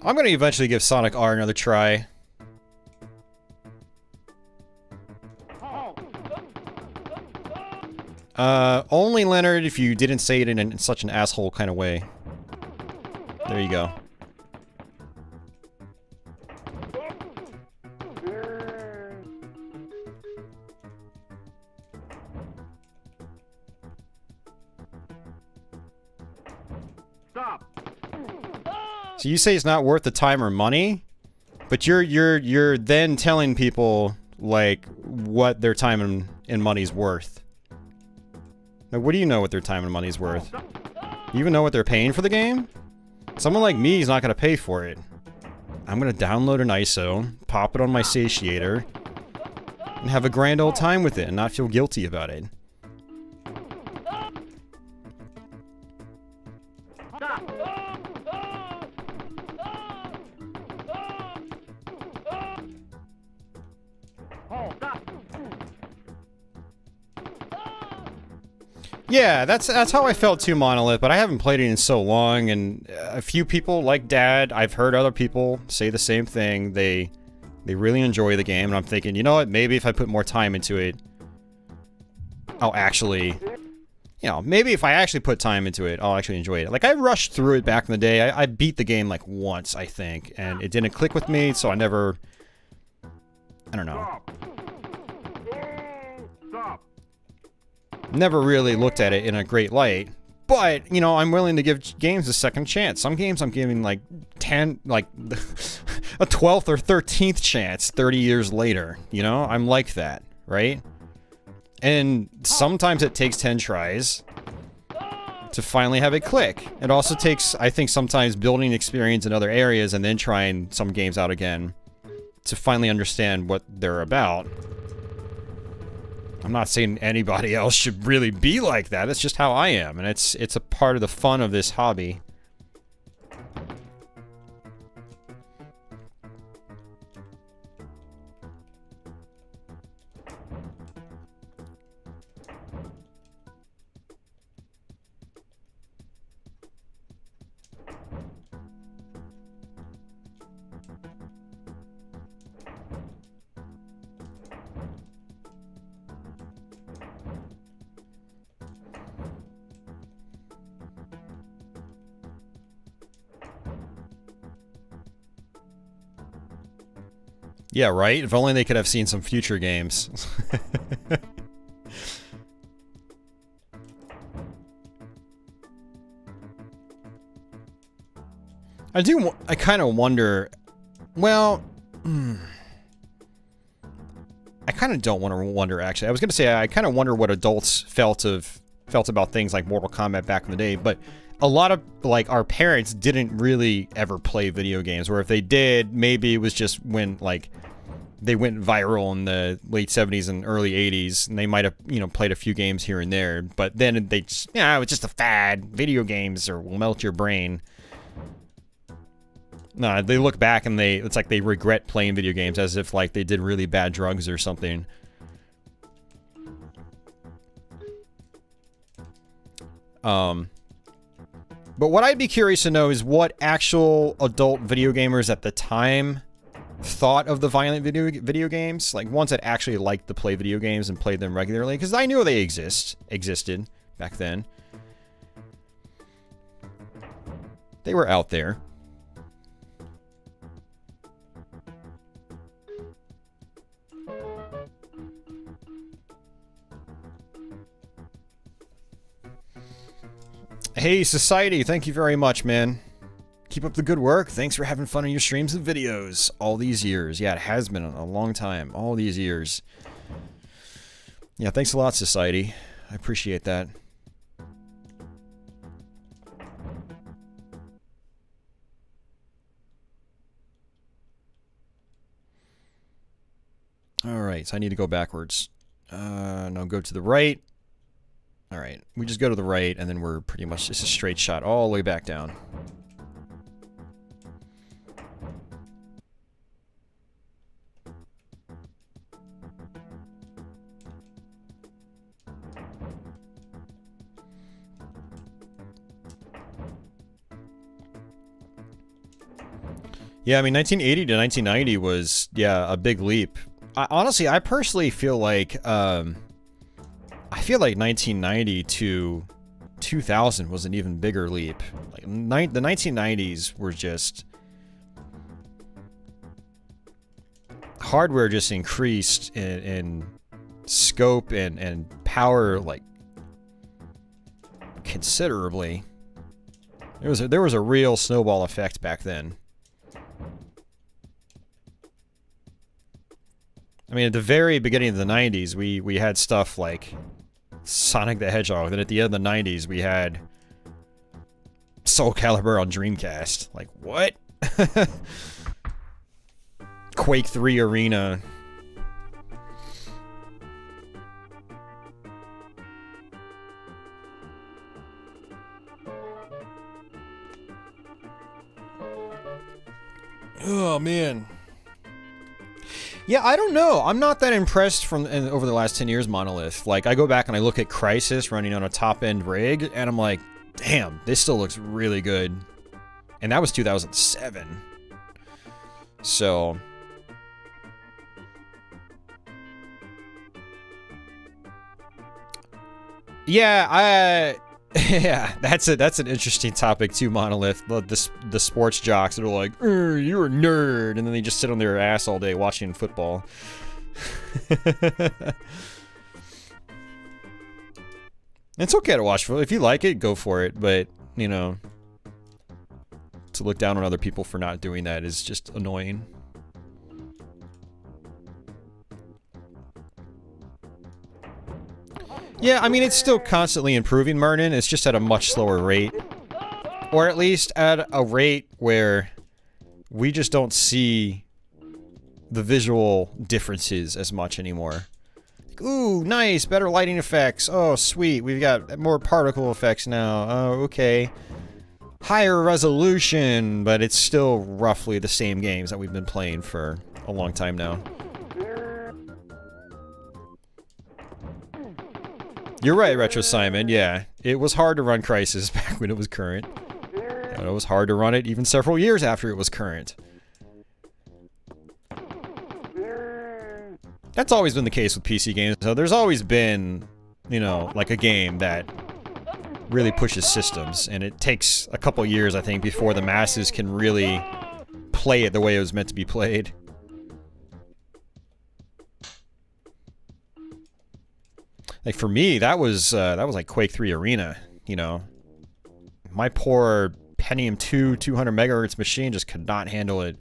Speaker 2: I'm gonna eventually give Sonic R another try. Only Leonard if you didn't say it in such an asshole kind of way. There you go.
Speaker 1: Stop.
Speaker 2: So you say it's not worth the time or money, but you're then telling people like what their time and money's worth. Now, what do you know what their time and money's worth? You even know what they're paying for the game? Someone like me is not going to pay for it. I'm going to download an ISO, pop it on my satiator, and have a grand old time with it and not feel guilty about it. Yeah, that's how I felt too, Monolith, but I haven't played it in so long, and a few people, like Dad, I've heard other people say the same thing. They really enjoy the game, and I'm thinking, you know what, maybe if I put more time into it, I'll actually, you know, maybe if I actually put time into it, I'll actually enjoy it. Like, I rushed through it back in the day. I beat the game, like, once, I think, and it didn't click with me, so I never, I don't know.
Speaker 1: Stop.
Speaker 2: Never really looked at it in a great light, but, you know, I'm willing to give games a second chance. Some games I'm giving, like, 10, like, a 12th or 13th chance 30 years later, you know? I'm like that, right? And sometimes it takes 10 tries to finally have it click. It also takes, I think, sometimes building experience in other areas and then trying some games out again to finally understand what they're about. I'm not saying anybody else should really be like that. It's just how I am, and it's a part of the fun of this hobby. Yeah, right? If only they could have seen some future games. I kind of wonder, well, I kind of don't want to wonder, actually. I was going to say, I kind of wonder what adults felt about things like Mortal Kombat back in the day, but a lot of, like, our parents didn't really ever play video games, or if they did, maybe it was just when, like, they went viral in the late 70s and early 80s, and they might have, you know, played a few games here and there, but then they just, yeah, it was just a fad. Video games will melt your brain. No, they look back and it's like they regret playing video games as if, like, they did really bad drugs or something. But what I'd be curious to know is what actual adult video gamers at the time thought of the violent video games, like ones that actually liked to play video games and played them regularly, because I knew they existed back then. They were out there. Hey, Society, thank you very much, man. Keep up the good work. Thanks for having fun on your streams and videos all these years. Yeah, it has been a long time. All these years. Yeah, thanks a lot, Society. I appreciate that. Alright, so I need to go backwards. No, go to the right. Alright, we just go to the right, and then we're pretty much just a straight shot all the way back down. Yeah, I mean, 1980 to 1990 was, yeah, a big leap. Honestly, I personally feel like, 1990 to 2000 was an even bigger leap. Like, the 1990s were just... hardware just increased in scope and power, like, considerably. There was a real snowball effect back then. I mean, at the very beginning of the 90s, we had stuff like Sonic the Hedgehog. Then at the end of the 90s, we had Soul Calibur on Dreamcast. Like, what? Quake 3 Arena. Oh, man. Yeah, I don't know. I'm not that impressed from over the last 10 years, Monolith. Like, I go back and I look at Crysis running on a top-end rig, and I'm like, damn, this still looks really good. And that was 2007. So... yeah, yeah, that's an interesting topic too, Monolith. The sports jocks that are like, you're a nerd, and then they just sit on their ass all day watching football. It's okay to watch football. If you like it, go for it. But, you know, to look down on other people for not doing that is just annoying. Yeah, I mean, it's still constantly improving, Mernon. It's just at a much slower rate. Or at least at a rate where we just don't see the visual differences as much anymore. Like, ooh, nice, better lighting effects. Oh, sweet, we've got more particle effects now. Oh, okay. Higher resolution, but it's still roughly the same games that we've been playing for a long time now. You're right, Retro Simon, yeah. It was hard to run Crysis back when it was current. And it was hard to run it even several years after it was current. That's always been the case with PC games, so there's always been, you know, like a game that really pushes systems, and it takes a couple years, I think, before the masses can really play it the way it was meant to be played. Like, for me, that was like Quake 3 Arena, you know. My poor Pentium 2 200 megahertz machine just could not handle it.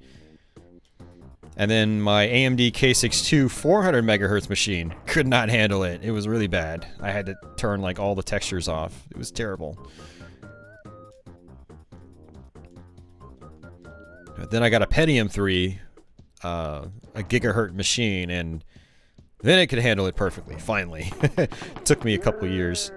Speaker 2: And then my AMD K62 400 megahertz machine could not handle it. It was really bad. I had to turn, like, all the textures off. It was terrible. But then I got a Pentium 3, a gigahertz machine, and then it could handle it perfectly, finally. It took me a couple years.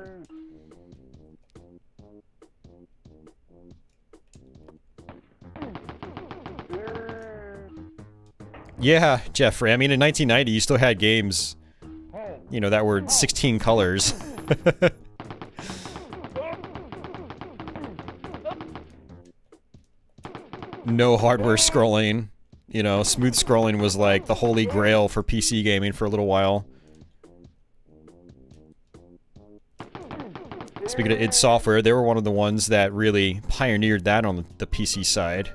Speaker 2: Yeah, Jeffrey, I mean, in 1990, you still had games, you know, that were 16 colors. No hardware scrolling. You know, smooth scrolling was like the holy grail for PC gaming for a little while. Speaking of id Software, they were one of the ones that really pioneered that on the PC side.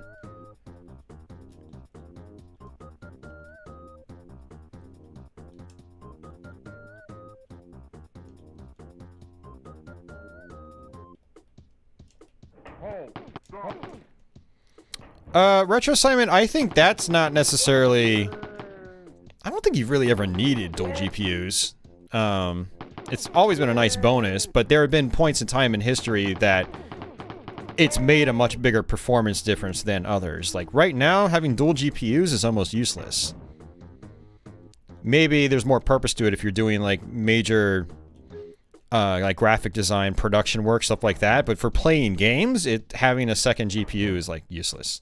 Speaker 2: Retro Simon, I think that's not necessarily... I don't think you've really ever needed dual GPUs. It's always been a nice bonus, but there have been points in time in history that it's made a much bigger performance difference than others. Like, right now, having dual GPUs is almost useless. Maybe there's more purpose to it if you're doing, like, major... like graphic design, production work, stuff like that, but for playing games, having a second GPU is, like, useless.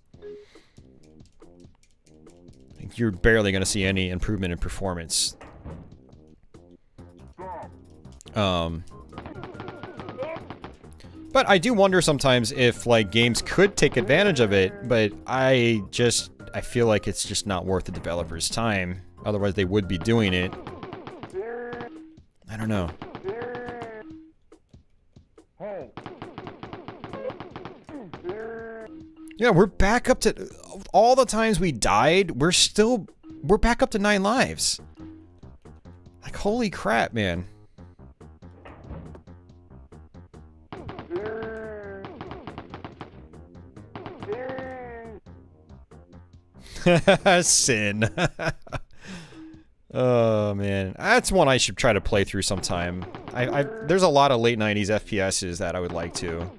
Speaker 2: You're barely going to see any improvement in performance. But I do wonder sometimes if, like, games could take advantage of it, but I feel like it's just not worth the developer's time. Otherwise, they would be doing it. I don't know. Yeah, we're back up to... all the times we died, we're back up to 9 lives. Like, holy crap, man. Sin. Oh man, that's one I should try to play through sometime. There's a lot of late 90s FPSs that I would like to.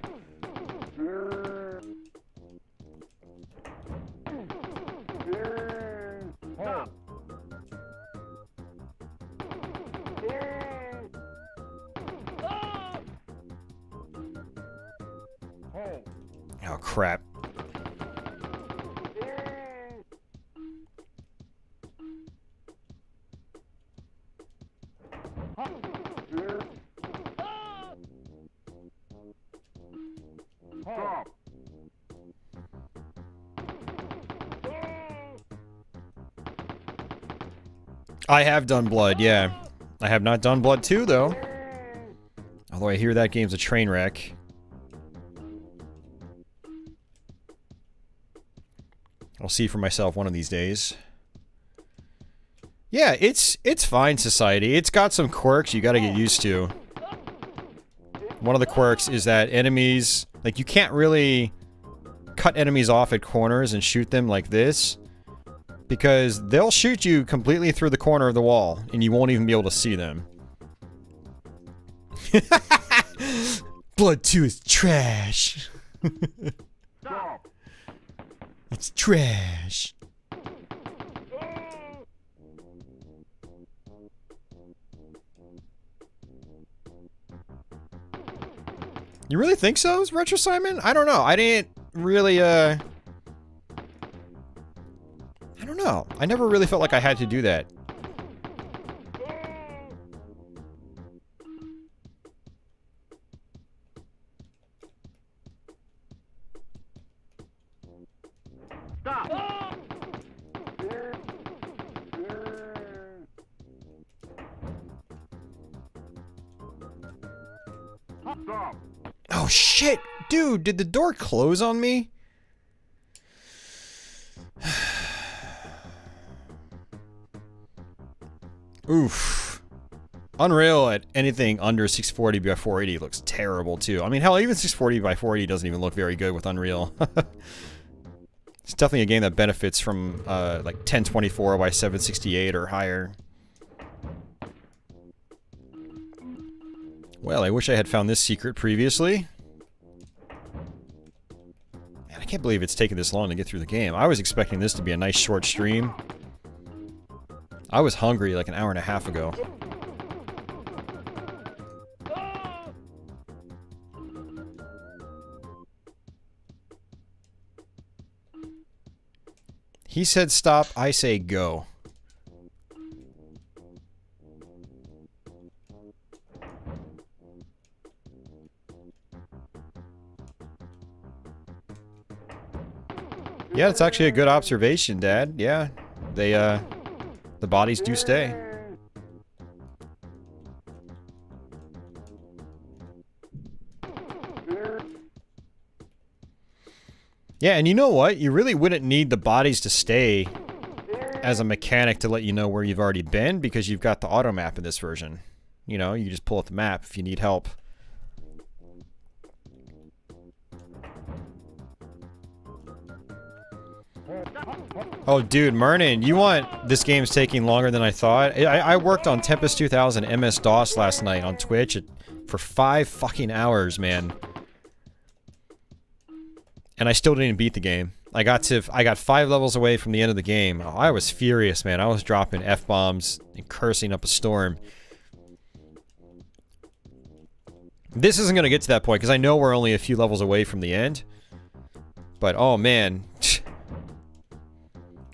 Speaker 2: Oh crap.
Speaker 1: Stop.
Speaker 2: I have done Blood, yeah. I have not done Blood 2, though. Although I hear that game's a train wreck. I'll see for myself one of these days. Yeah, it's fine, Society. It's got some quirks you gotta get used to. One of the quirks is that enemies... Like, you can't really cut enemies off at corners and shoot them like this. Because they'll shoot you completely through the corner of the wall, and you won't even be able to see them. Blood 2 is trash.
Speaker 1: Stop.
Speaker 2: It's trash. You really think so, Retro Simon? I don't know. I didn't really, I don't know. I never really felt like I had to do that.
Speaker 1: Stop. Stop.
Speaker 2: Oh shit! Dude, did the door close on me? Oof. Unreal at anything under 640 by 480 looks terrible too. I mean, hell, even 640 by 480 doesn't even look very good with Unreal. It's definitely a game that benefits from like 1024 by 768 or higher. Well, I wish I had found this secret previously. Man, I can't believe it's taken this long to get through the game. I was expecting this to be a nice short stream. I was hungry like an hour and a half ago. He said stop, I say go. Yeah, it's actually a good observation, Dad. Yeah, they, the bodies do stay. Yeah, and you know what? You really wouldn't need the bodies to stay as a mechanic to let you know where you've already been, because you've got the auto map in this version. You know, you just pull up the map if you need help. Oh, dude, Mernin, you want... This game's taking longer than I thought. I worked on Tempest 2000 MS-DOS last night on Twitch for 5 fucking hours, man. And I still didn't beat the game. I got 5 levels away from the end of the game. Oh, I was furious, man. I was dropping F-bombs and cursing up a storm. This isn't going to get to that point, because I know we're only a few levels away from the end. But, oh man...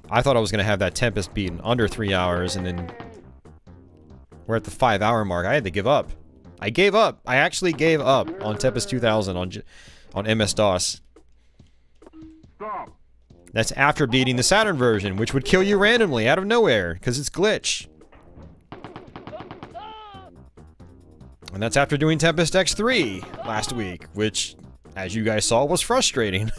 Speaker 2: I thought I was going to have that Tempest beat in under 3 hours, and then we're at the 5-hour mark. I had to give up. I gave up. I actually gave up on Tempest 2000 on MS-DOS.
Speaker 1: Stop.
Speaker 2: That's after beating the Saturn version, which would kill you randomly out of nowhere, because it's glitch. And that's after doing Tempest X3 last week, which, as you guys saw, was frustrating.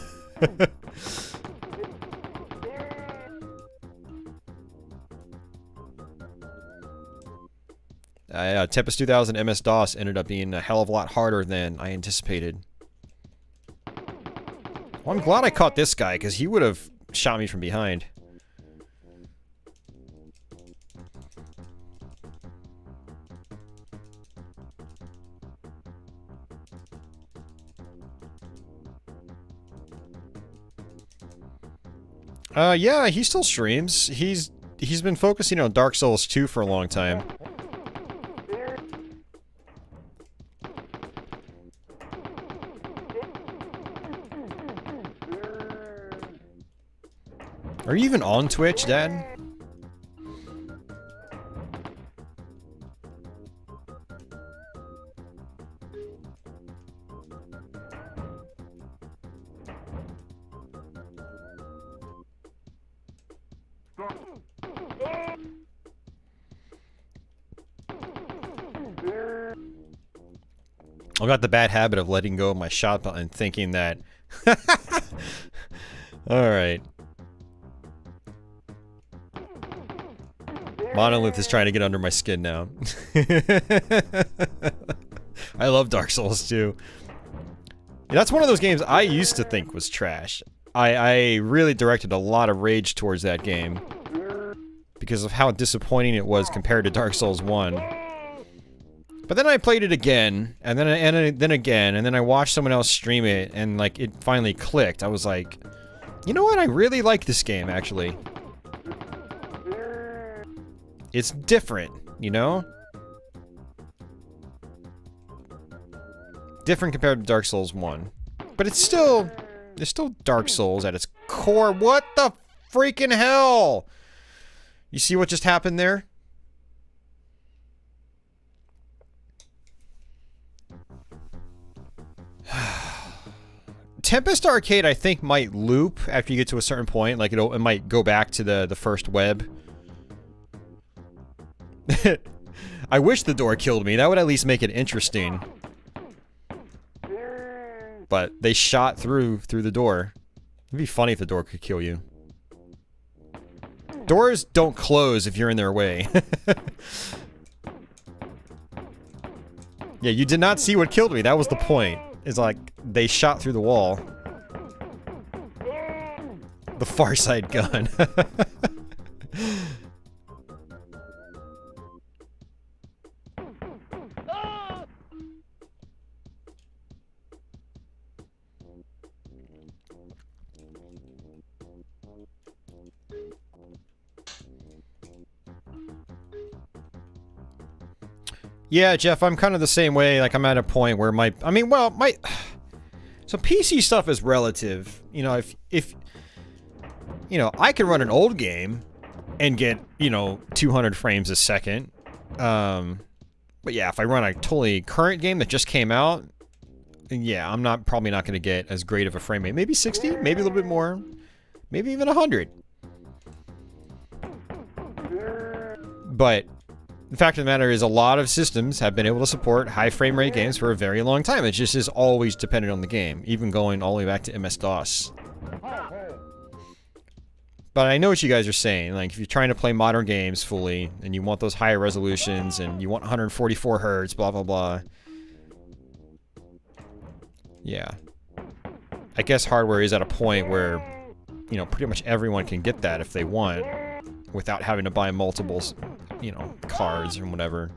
Speaker 2: Tempest 2000 MS-DOS ended up being a hell of a lot harder than I anticipated. Well, I'm glad I caught this guy, because he would have shot me from behind. Yeah, he still streams. He's been focusing on Dark Souls 2 for a long time. Are you even on Twitch, Dad? I got the bad habit of letting go of my shot button, thinking that... Alright. Monolith is trying to get under my skin now. I love Dark Souls 2. That's one of those games I used to think was trash. I really directed a lot of rage towards that game because of how disappointing it was compared to Dark Souls 1. But then I played it again, and then again, and then I watched someone else stream it, and like it finally clicked. I was like, you know what? I really like this game, actually. It's different, you know? Different compared to Dark Souls 1. But it's still Dark Souls at its core. What the freaking hell? You see what just happened there? Tempest Arcade, I think, might loop after you get to a certain point. Like, it might go back to the first web. I wish the door killed me. That would at least make it interesting. But they shot through the door. It'd be funny if the door could kill you. Doors don't close if you're in their way. Yeah, you did not see what killed me. That was the point. It's like, they shot through the wall. The far side gun. Yeah, Jeff, I'm kind of the same way. Like, I'm at a point where so PC stuff is relative. You know, if you know, I can run an old game and get, you know, 200 frames a second. But yeah, if I run a totally current game that just came out, yeah, I'm probably not going to get as great of a frame rate. Maybe 60, maybe a little bit more, maybe even 100. But the fact of the matter is, a lot of systems have been able to support high frame rate games for a very long time. It just is always dependent on the game, even going all the way back to MS-DOS. But I know what you guys are saying. Like, if you're trying to play modern games fully, and you want those higher resolutions, and you want 144 hertz, blah, blah, blah. Yeah. I guess hardware is at a point where, you know, pretty much everyone can get that if they want, without having to buy multiples, you know, cards or whatever.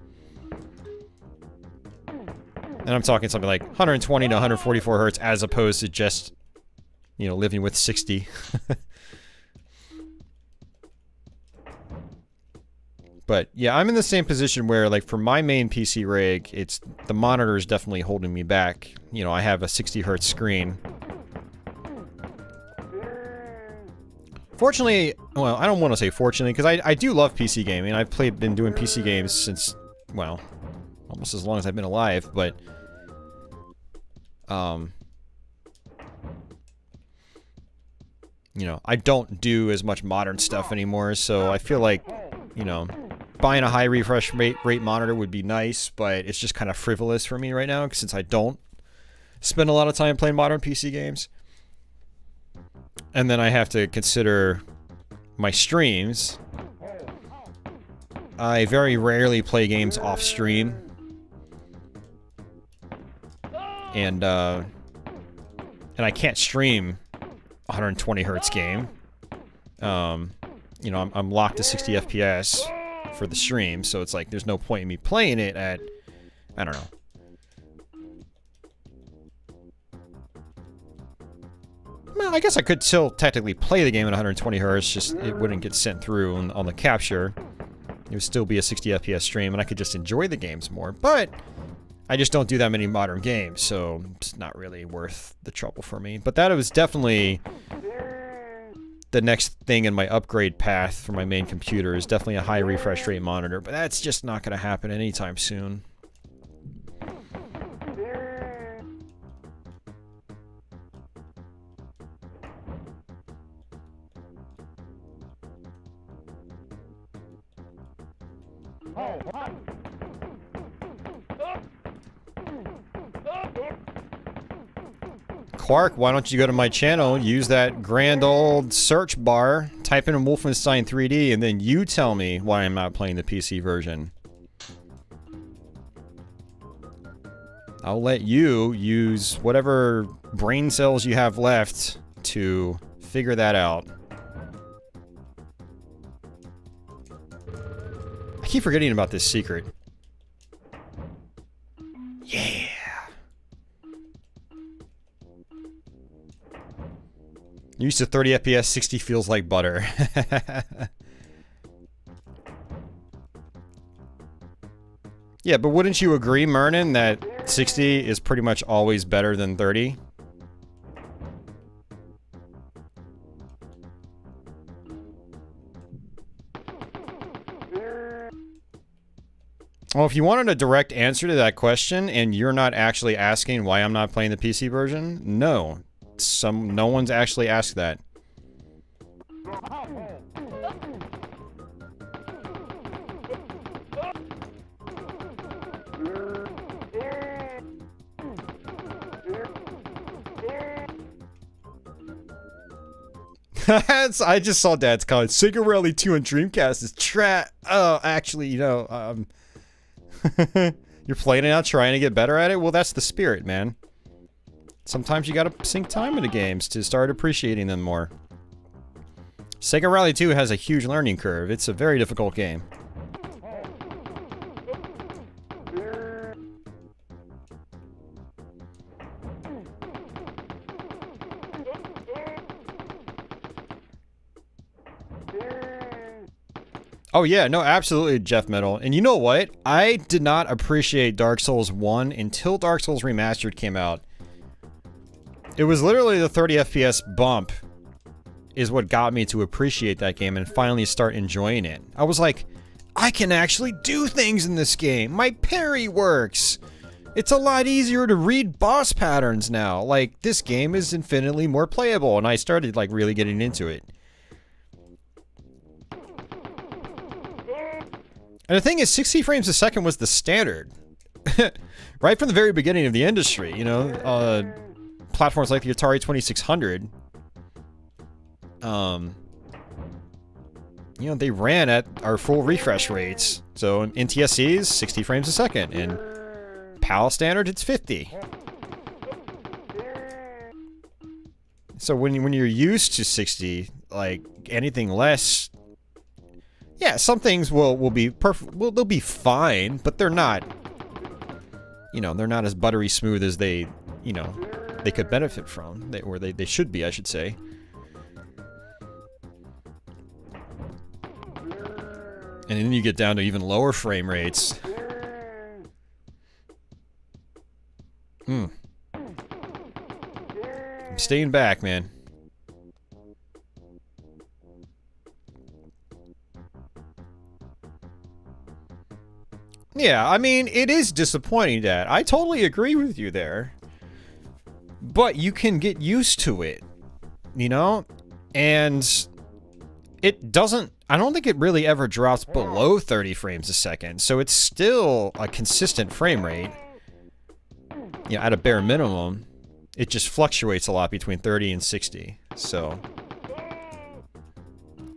Speaker 2: And I'm talking something like 120 to 144 hertz as opposed to just, you know, living with 60. But yeah, I'm in the same position where, like, for my main PC rig, it's the monitor is definitely holding me back. You know, I have a 60 hertz screen. Fortunately, well, I don't want to say fortunately, because I do love PC gaming. I've been doing PC games since, well, almost as long as I've been alive, but, you know, I don't do as much modern stuff anymore, so I feel like, you know, buying a high refresh rate monitor would be nice, but it's just kind of frivolous for me right now, since I don't spend a lot of time playing modern PC games. And then I have to consider my streams. I very rarely play games off stream. And I can't stream 120 hertz game. You know, I'm locked to 60 FPS for the stream, so it's like there's no point in me playing it at, I don't know. Well, I guess I could still technically play the game at 120 Hz, just it wouldn't get sent through on the capture. It would still be a 60 FPS stream, and I could just enjoy the games more. But I just don't do that many modern games, so it's not really worth the trouble for me. But that was definitely the next thing in my upgrade path for my main computer, is definitely a high refresh rate monitor. But that's just not going to happen anytime soon. Quark, why don't you go to my channel, use that grand old search bar, type in Wolfenstein 3D, and then you tell me why I'm not playing the PC version. I'll let you use whatever brain cells you have left to figure that out. I keep forgetting about this secret. Yeah! Used to 30 FPS, 60 feels like butter. Yeah, but wouldn't you agree, Mernon, that 60 is pretty much always better than 30? Well, if you wanted a direct answer to that question, and you're not actually asking why I'm not playing the PC version, no. No one's actually asked that. I just saw Dad's comment. Sega Rally 2 on Dreamcast is Oh, actually, you know, you're playing it out, trying to get better at it? Well, that's the spirit, man. Sometimes you gotta sink time into games to start appreciating them more. Sega Rally 2 has a huge learning curve. It's a very difficult game. Oh yeah, no, absolutely, Jeff Metal. And you know what? I did not appreciate Dark Souls 1 until Dark Souls Remastered came out. It was literally the 30 FPS bump is what got me to appreciate that game and finally start enjoying it. I was like, I can actually do things in this game. My parry works. It's a lot easier to read boss patterns now. Like, this game is infinitely more playable, and I started, like, really getting into it. And the thing is, 60 frames a second was the standard. Right from the very beginning of the industry, you know, platforms like the Atari 2600, you know, they ran at our full refresh rates. So in NTSCs, 60 frames a second. In PAL standard, it's 50. So when you're used to 60, like anything less, yeah, some things will be perfect. Well, they'll be fine, but they're not. You know, they're not as buttery smooth as they, you know, they could benefit from, or they should be, I should say. And then you get down to even lower frame rates. I'm staying back, man. Yeah, I mean, it is disappointing, Dad. I totally agree with you there. But you can get used to it, you know? And it doesn't... I don't think it really ever drops below 30 frames a second, so it's still a consistent frame rate. You know, at a bare minimum. It just fluctuates a lot between 30 and 60, so...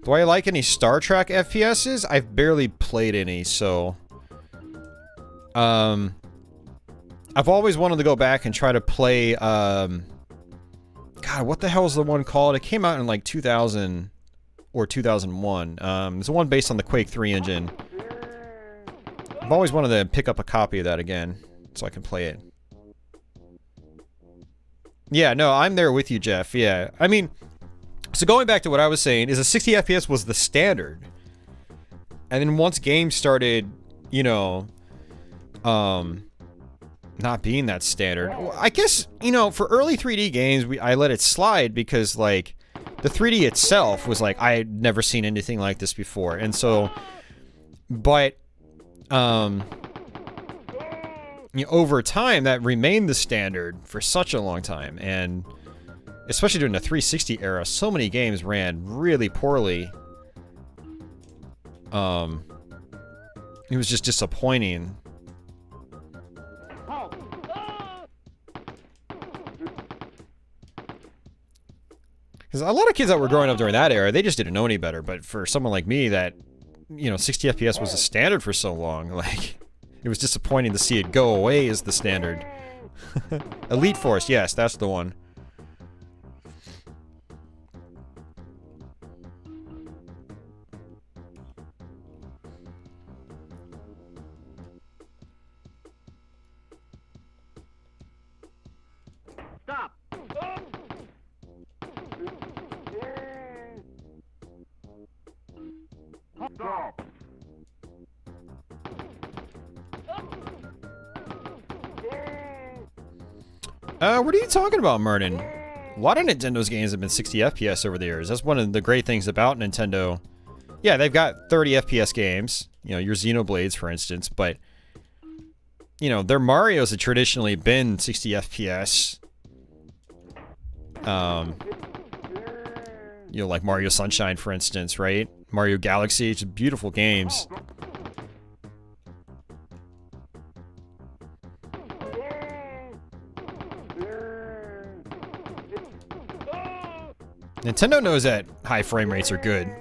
Speaker 2: Do I like any Star Trek FPSs? I've barely played any, so... I've always wanted to go back and try to play, God, what the hell is the one called? It came out in like 2000 or 2001. It's the one based on the Quake 3 engine. I've always wanted to pick up a copy of that again, so I can play it. Yeah, no, I'm there with you, Jeff. Yeah. I mean, so going back to what I was saying, is a 60 FPS was the standard. And then once games started, you know, not being that standard, I guess, you know, for early 3D games, I let it slide because, like, the 3D itself was like, I had never seen anything like this before. And so, but, you know, over time, that remained the standard for such a long time. And especially during the 360 era, so many games ran really poorly. It was just disappointing. Because a lot of kids that were growing up during that era, they just didn't know any better. But for someone like me that, you know, 60 FPS was a standard for so long, like, it was disappointing to see it go away as the standard. Elite Force, yes, that's the one.
Speaker 1: Stop. Stop.
Speaker 2: What are you talking about, Merton? A lot of Nintendo's games have been 60 FPS over the years. That's one of the great things about Nintendo. Yeah, they've got 30 FPS games. You know, your Xenoblades, for instance. But, you know, their Marios have traditionally been 60 FPS. You know, like Mario Sunshine, for instance, right? Mario Galaxy, it's beautiful games. Nintendo knows that high frame rates are good.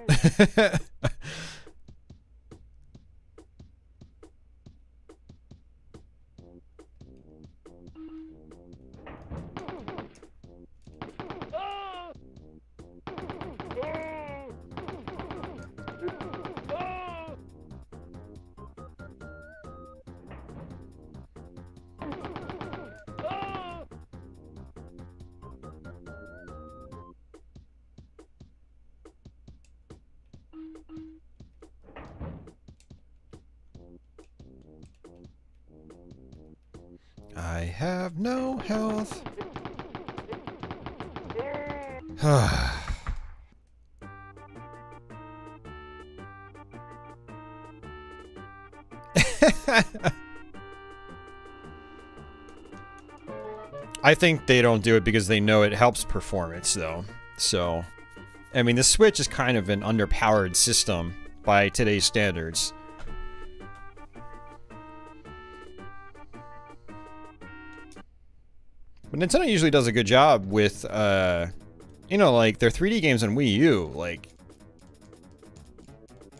Speaker 2: I have no health. I think they don't do it because they know it helps performance, though. So, I mean, the Switch is kind of an underpowered system by today's standards. But Nintendo usually does a good job with, you know, like, their 3D games on Wii U. Like,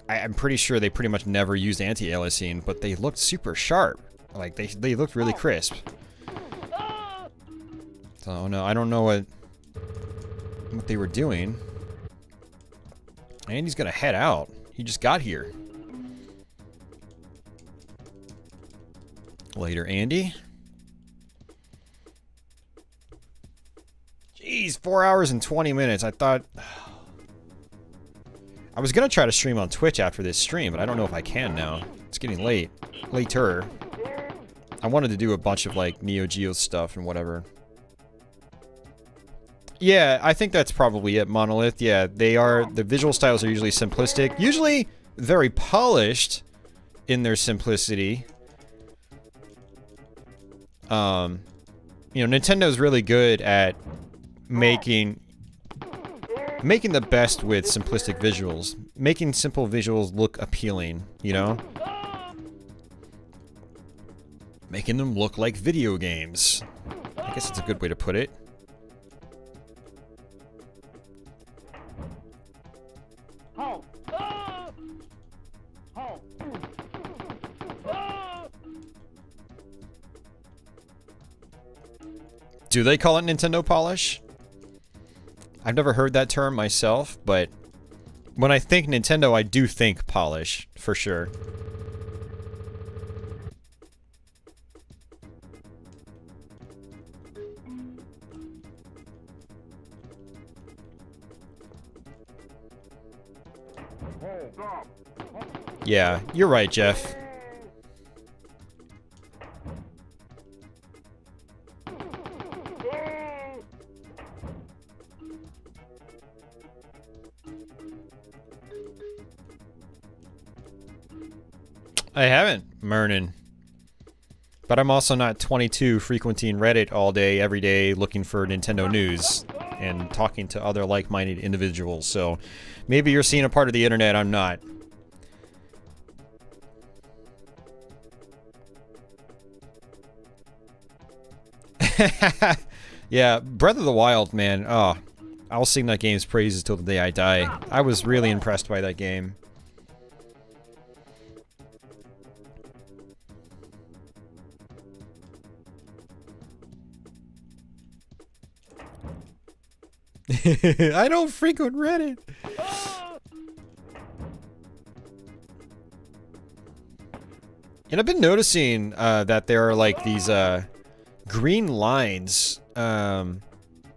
Speaker 2: I'm pretty sure they pretty much never used anti-aliasing, but they looked super sharp. Like, they looked really crisp. So, no, I don't know what they were doing. Andy's gonna head out. He just got here. Later, Andy. Jeez, 4 hours and 20 minutes. I thought... I was gonna try to stream on Twitch after this stream, but I don't know if I can now. It's getting late. Later. I wanted to do a bunch of, like, Neo Geo stuff and whatever. Yeah, I think that's probably it, Monolith. Yeah, the visual styles are usually simplistic. Usually very polished in their simplicity. You know, Nintendo's really good at making the best with simplistic visuals. Making simple visuals look appealing, you know? Making them look like video games. I guess it's a good way to put it. Do they call it Nintendo polish? I've never heard that term myself, but when I think Nintendo, I do think polish, for sure.
Speaker 1: Stop.
Speaker 2: Yeah, you're right, Jeff. I haven't, Mernin. But I'm also not 22 frequenting Reddit all day, every day, looking for Nintendo news and talking to other like-minded individuals. So maybe you're seeing a part of the internet I'm not. Yeah, Breath of the Wild, man. Oh, I'll sing that game's praises till the day I die. I was really impressed by that game. I don't frequent Reddit. And I've been noticing that there are like these green lines, and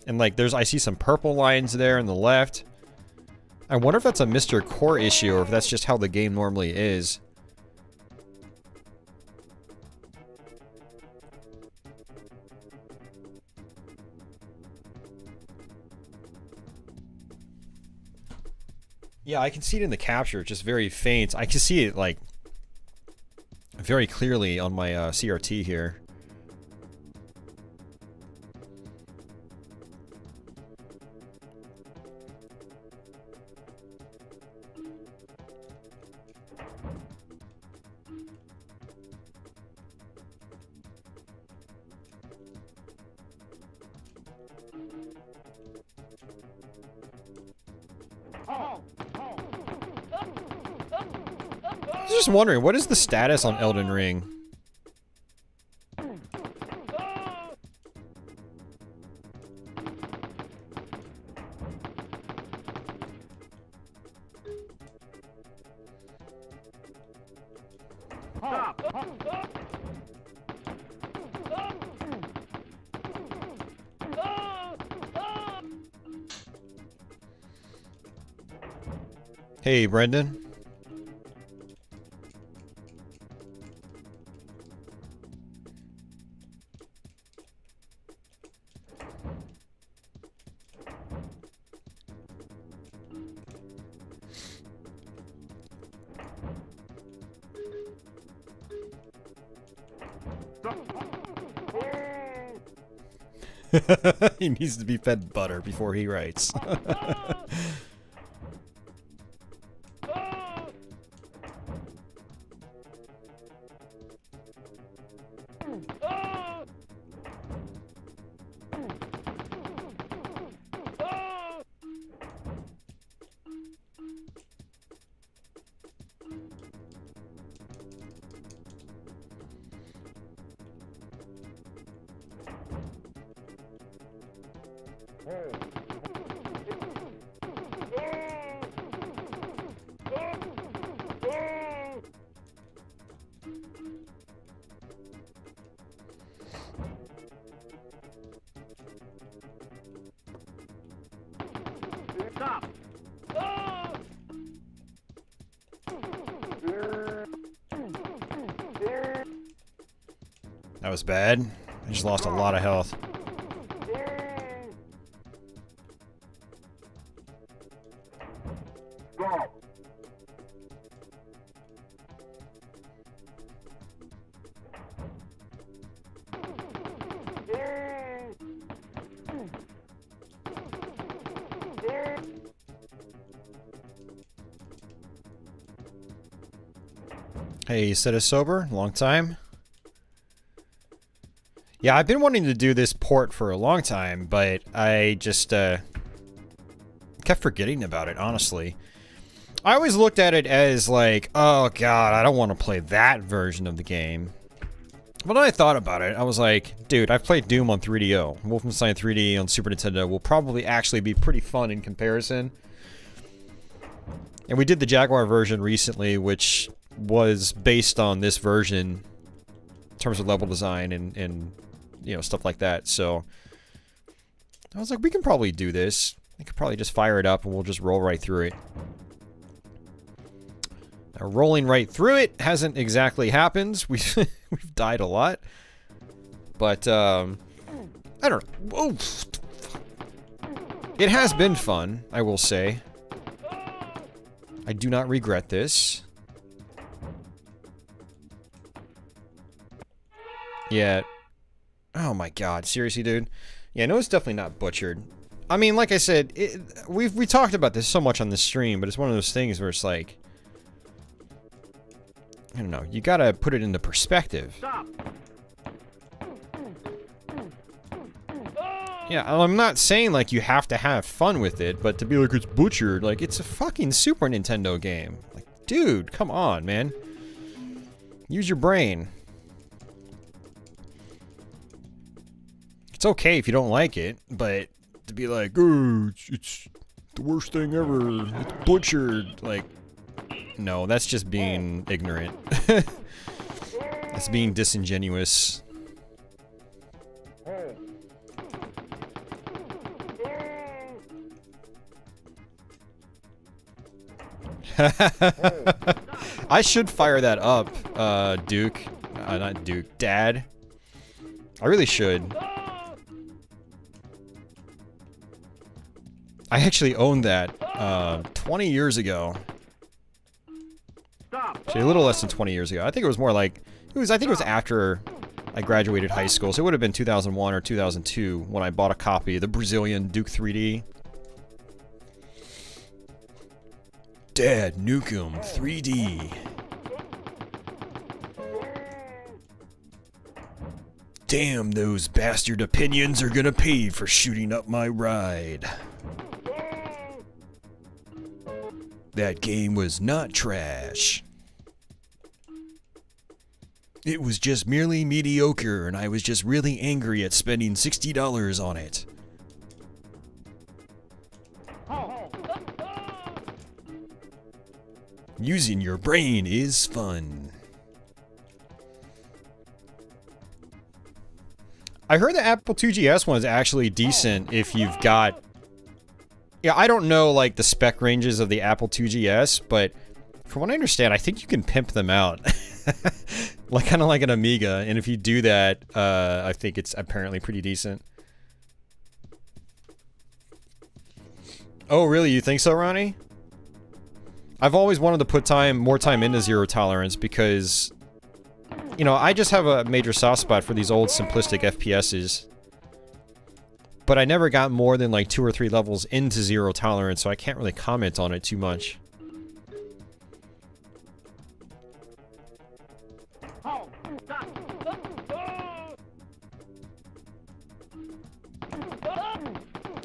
Speaker 2: like I see some purple lines there on the left. I wonder if that's a MiSTer Core issue or if that's just how the game normally is. Yeah, I can see it in the capture, just very faint. I can see it, like, very clearly on my CRT here. I was just wondering, what is the status on Elden Ring? Hey, Brendan. He needs to be fed butter before he writes. That was bad. I just lost a lot of health. Hey, you said us sober? Long time? Yeah, I've been wanting to do this port for a long time, but I just kept forgetting about it, honestly. I always looked at it as like, oh god, I don't want to play that version of the game. But then I thought about it, I was like, dude, I've played Doom on 3DO. Wolfenstein 3D on Super Nintendo will probably actually be pretty fun in comparison. And we did the Jaguar version recently, which was based on this version in terms of level design and you know, stuff like that. So I was like, we can probably do this. I could probably just fire it up and we'll just roll right through it. Now, rolling right through it hasn't exactly happened. We've died a lot. But, I don't know. Whoa. It has been fun, I will say. I do not regret this. Yeah. Oh my god, seriously, dude? Yeah, no, it's definitely not butchered. I mean, like I said, we talked about this so much on this stream, but it's one of those things where it's like... I don't know, you gotta put it into perspective.
Speaker 1: Stop.
Speaker 2: Yeah, I'm not saying, like, you have to have fun with it, but to be like, it's butchered, like, it's a fucking Super Nintendo game. Like, dude, come on, man. Use your brain. It's okay if you don't like it, but to be like, oh, it's the worst thing ever, it's butchered, like, no, that's just being ignorant. That's being disingenuous. I should fire that up, Duke. Not Duke, Dad. I really should. I actually owned that 20 years ago. Actually, a little less than 20 years ago. I think it was more like I think it was after I graduated high school. So it would have been 2001 or 2002 when I bought a copy of the Brazilian Duke 3D. Dad, Nukem 3D. Damn, those bastard opinions are gonna pay for shooting up my ride. That game was not trash. It was just merely mediocre, and I was just really angry at spending $60 on it. Using your brain is fun. I heard the Apple IIgs one is actually decent if you've got... Yeah, I don't know, like, the spec ranges of the Apple IIgs, but from what I understand, I think you can pimp them out. Like, kind of like an Amiga, and if you do that, I think it's apparently pretty decent. Oh, really? You think so, Ronnie? I've always wanted to put more time into Zero Tolerance because, you know, I just have a major soft spot for these old simplistic FPSs. But I never got more than like 2 or 3 levels into Zero Tolerance, so I can't really comment on it too much.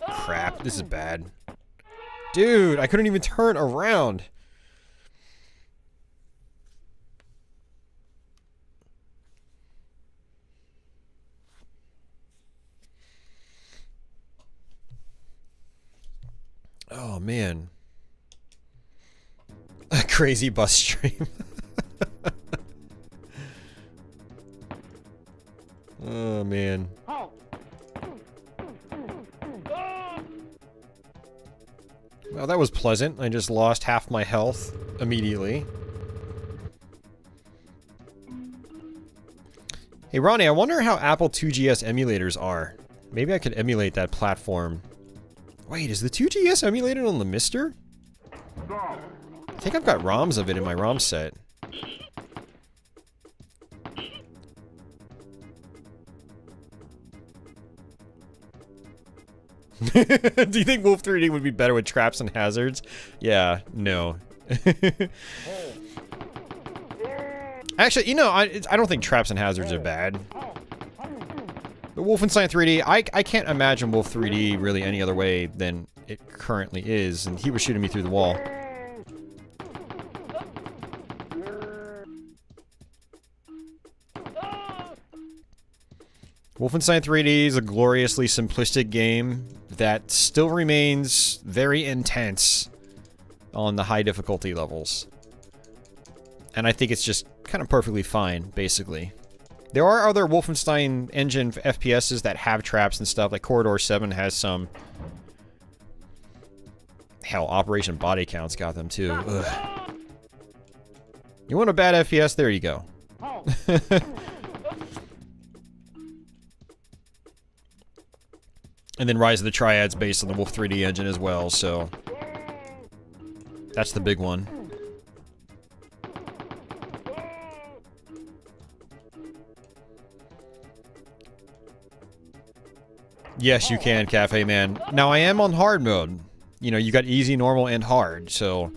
Speaker 2: Crap, this is bad. Dude, I couldn't even turn around. Oh, man. A crazy bus stream. Oh, man. Well, that was pleasant. I just lost half my health immediately. Hey, Ronnie, I wonder how Apple IIgs emulators are. Maybe I could emulate that platform. Wait, is the 2GS emulated on the MiSTer? I think I've got ROMs of it in my ROM set. Do you think Wolf 3D would be better with traps and hazards? Yeah, no. Actually, you know, I don't think traps and hazards are bad. But Wolfenstein 3D, I can't imagine Wolf 3D really any other way than it currently is, and he was shooting me through the wall. Wolfenstein 3D is a gloriously simplistic game that still remains very intense on the high difficulty levels. And I think it's just kind of perfectly fine, basically. There are other Wolfenstein engine FPSs that have traps and stuff, like Corridor 7 has some. Hell, Operation Body Count's got them too. Ugh. You want a bad FPS? There you go. And then Rise of the Triads based on the Wolf 3D engine as well, so that's the big one. Yes, you can, Cafe Man. Now, I am on hard mode. You know, you got easy, normal, and hard, so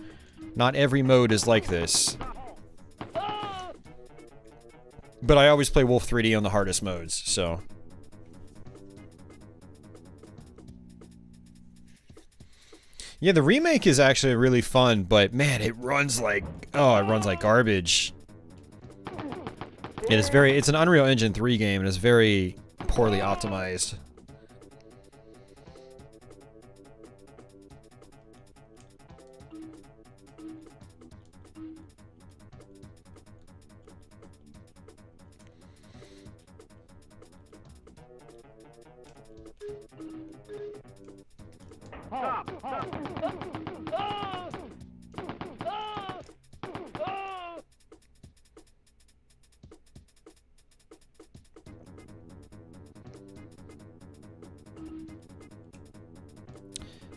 Speaker 2: not every mode is like this. But I always play Wolf 3D on the hardest modes, so... Yeah, the remake is actually really fun, but man, it runs like... Oh, it runs like garbage. It is very... It's an Unreal Engine 3 game, and it's very poorly optimized.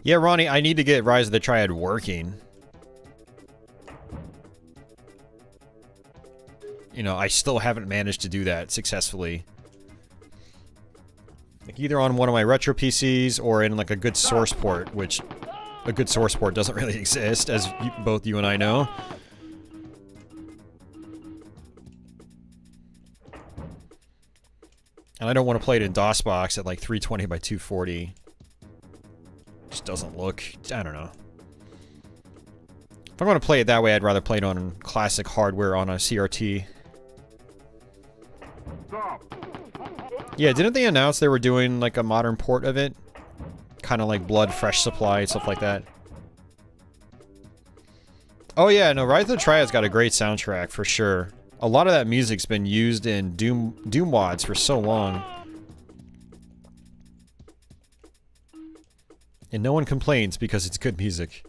Speaker 2: Yeah, Ronnie, I need to get Rise of the Triad working. You know, I still haven't managed to do that successfully. Like, either on one of my retro PCs or in, like, a good source port, which a good source port doesn't really exist, as both you and I know. And I don't want to play it in DOSBox at, like, 320 by 240. Just doesn't look... I don't know. If I'm going to play it that way, I'd rather play it on classic hardware on a CRT.
Speaker 1: Stop.
Speaker 2: Yeah, didn't they announce they were doing, like, a modern port of it? Kind of like Blood, Fresh Supply, stuff like that. Oh yeah, no, Rise of the Triad's got a great soundtrack, for sure. A lot of that music's been used in Doom WADs for so long. And no one complains because it's good music.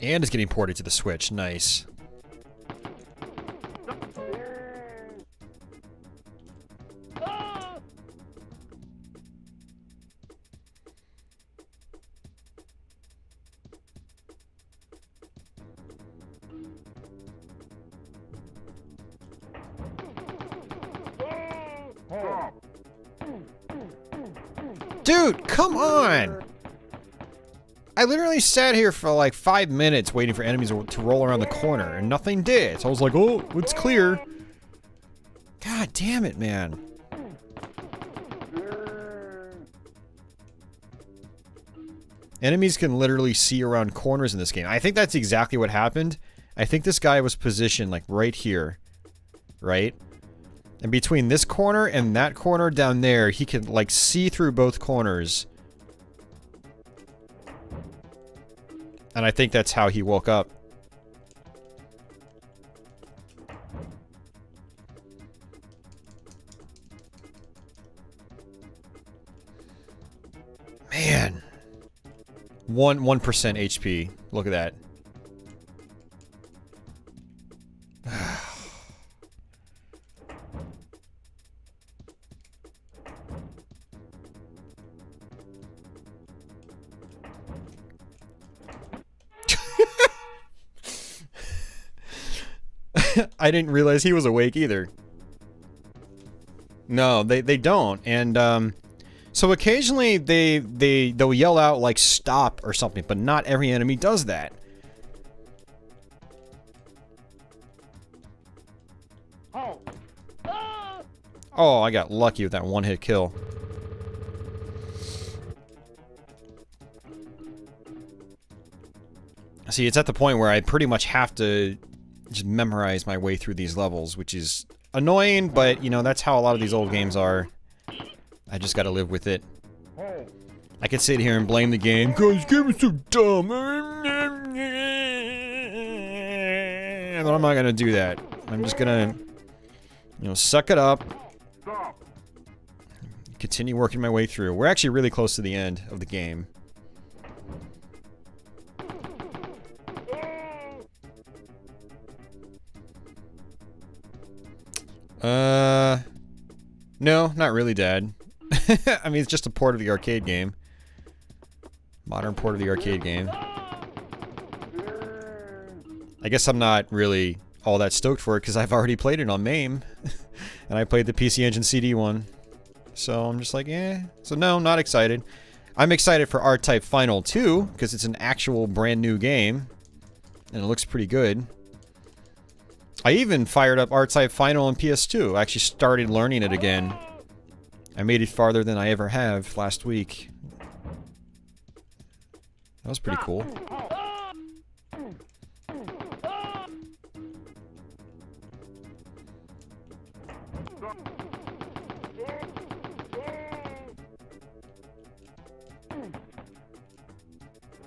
Speaker 2: And it's getting ported to the Switch. Nice. Dude, come on! I literally sat here for like 5 minutes waiting for enemies to roll around the corner, and nothing did. So I was like, oh, it's clear. God damn it, man. Enemies can literally see around corners in this game. I think that's exactly what happened. I think this guy was positioned like right here. Right? And between this corner and that corner down there, he can like see through both corners. And I think that's how he woke up. Man. 1% HP. Look at that. I didn't realize he was awake either. No, they don't. And so occasionally they'll yell out like stop or something, but not every enemy does that. Oh, I got lucky with that one-hit kill. See, it's at the point where I pretty much have to just memorize my way through these levels, which is annoying, but, you know, that's how a lot of these old games are. I just gotta live with it. I could sit here and blame the game. Guys, this game is so dumb. But I'm not gonna do that. I'm just gonna, you know, suck it up.
Speaker 1: Stop.
Speaker 2: Continue working my way through. We're actually really close to the end of the game. No, not really, Dad. I mean, it's just a port of the arcade game. Modern port of the arcade game. I guess I'm not really all that stoked for it because I've already played it on MAME. And I played the PC Engine CD one. So I'm just like, eh. So no, not excited. I'm excited for R-Type Final 2 because it's an actual brand new game. And it looks pretty good. I even fired up R-Type Final on PS2. I actually started learning it again. I made it farther than I ever have last week. That was pretty cool.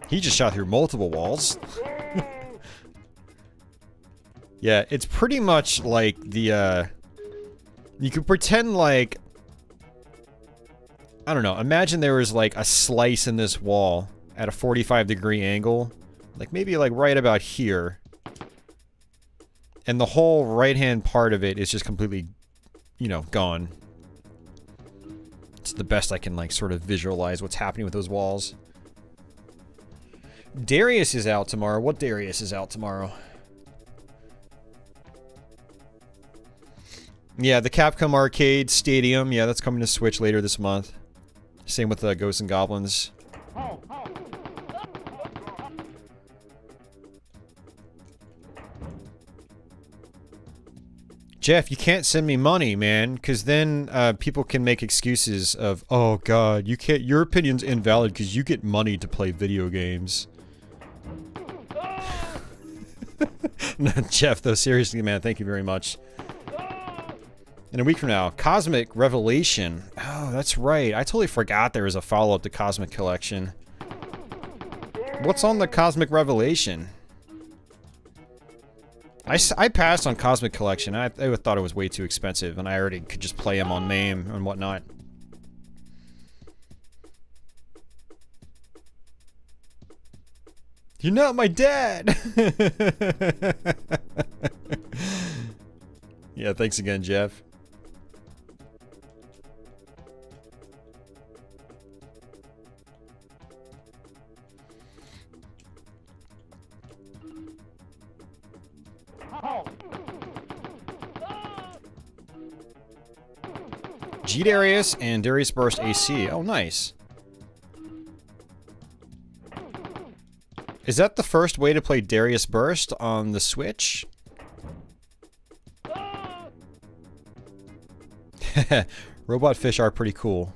Speaker 2: He just shot through multiple walls. Yeah, it's pretty much like the, you could pretend like, I don't know, imagine there was like a slice in this wall at a 45-degree angle. Like maybe like right about here. And the whole right-hand part of it is just completely, you know, gone. It's the best I can like sort of visualize what's happening with those walls. Darius is out tomorrow. What Darius is out tomorrow? Yeah, the Capcom Arcade Stadium. Yeah, that's coming to Switch later this month. Same with Ghosts and Goblins. Jeff, you can't send me money, man, because then people can make excuses of, oh god, you can't. Your opinion's invalid because you get money to play video games. No, Jeff, though, seriously, man, thank you very much. In a week from now, Cosmic Revelation. Oh, that's right. I totally forgot there was a follow-up to Cosmic Collection. What's on the Cosmic Revelation? I passed on Cosmic Collection. I thought it was way too expensive, and I already could just play them on MAME and whatnot. You're not my dad! Yeah, thanks again, Jeff. G Darius and Darius Burst AC. Oh, nice. Is that the first way to play Darius Burst on the Switch? Robot fish are pretty cool.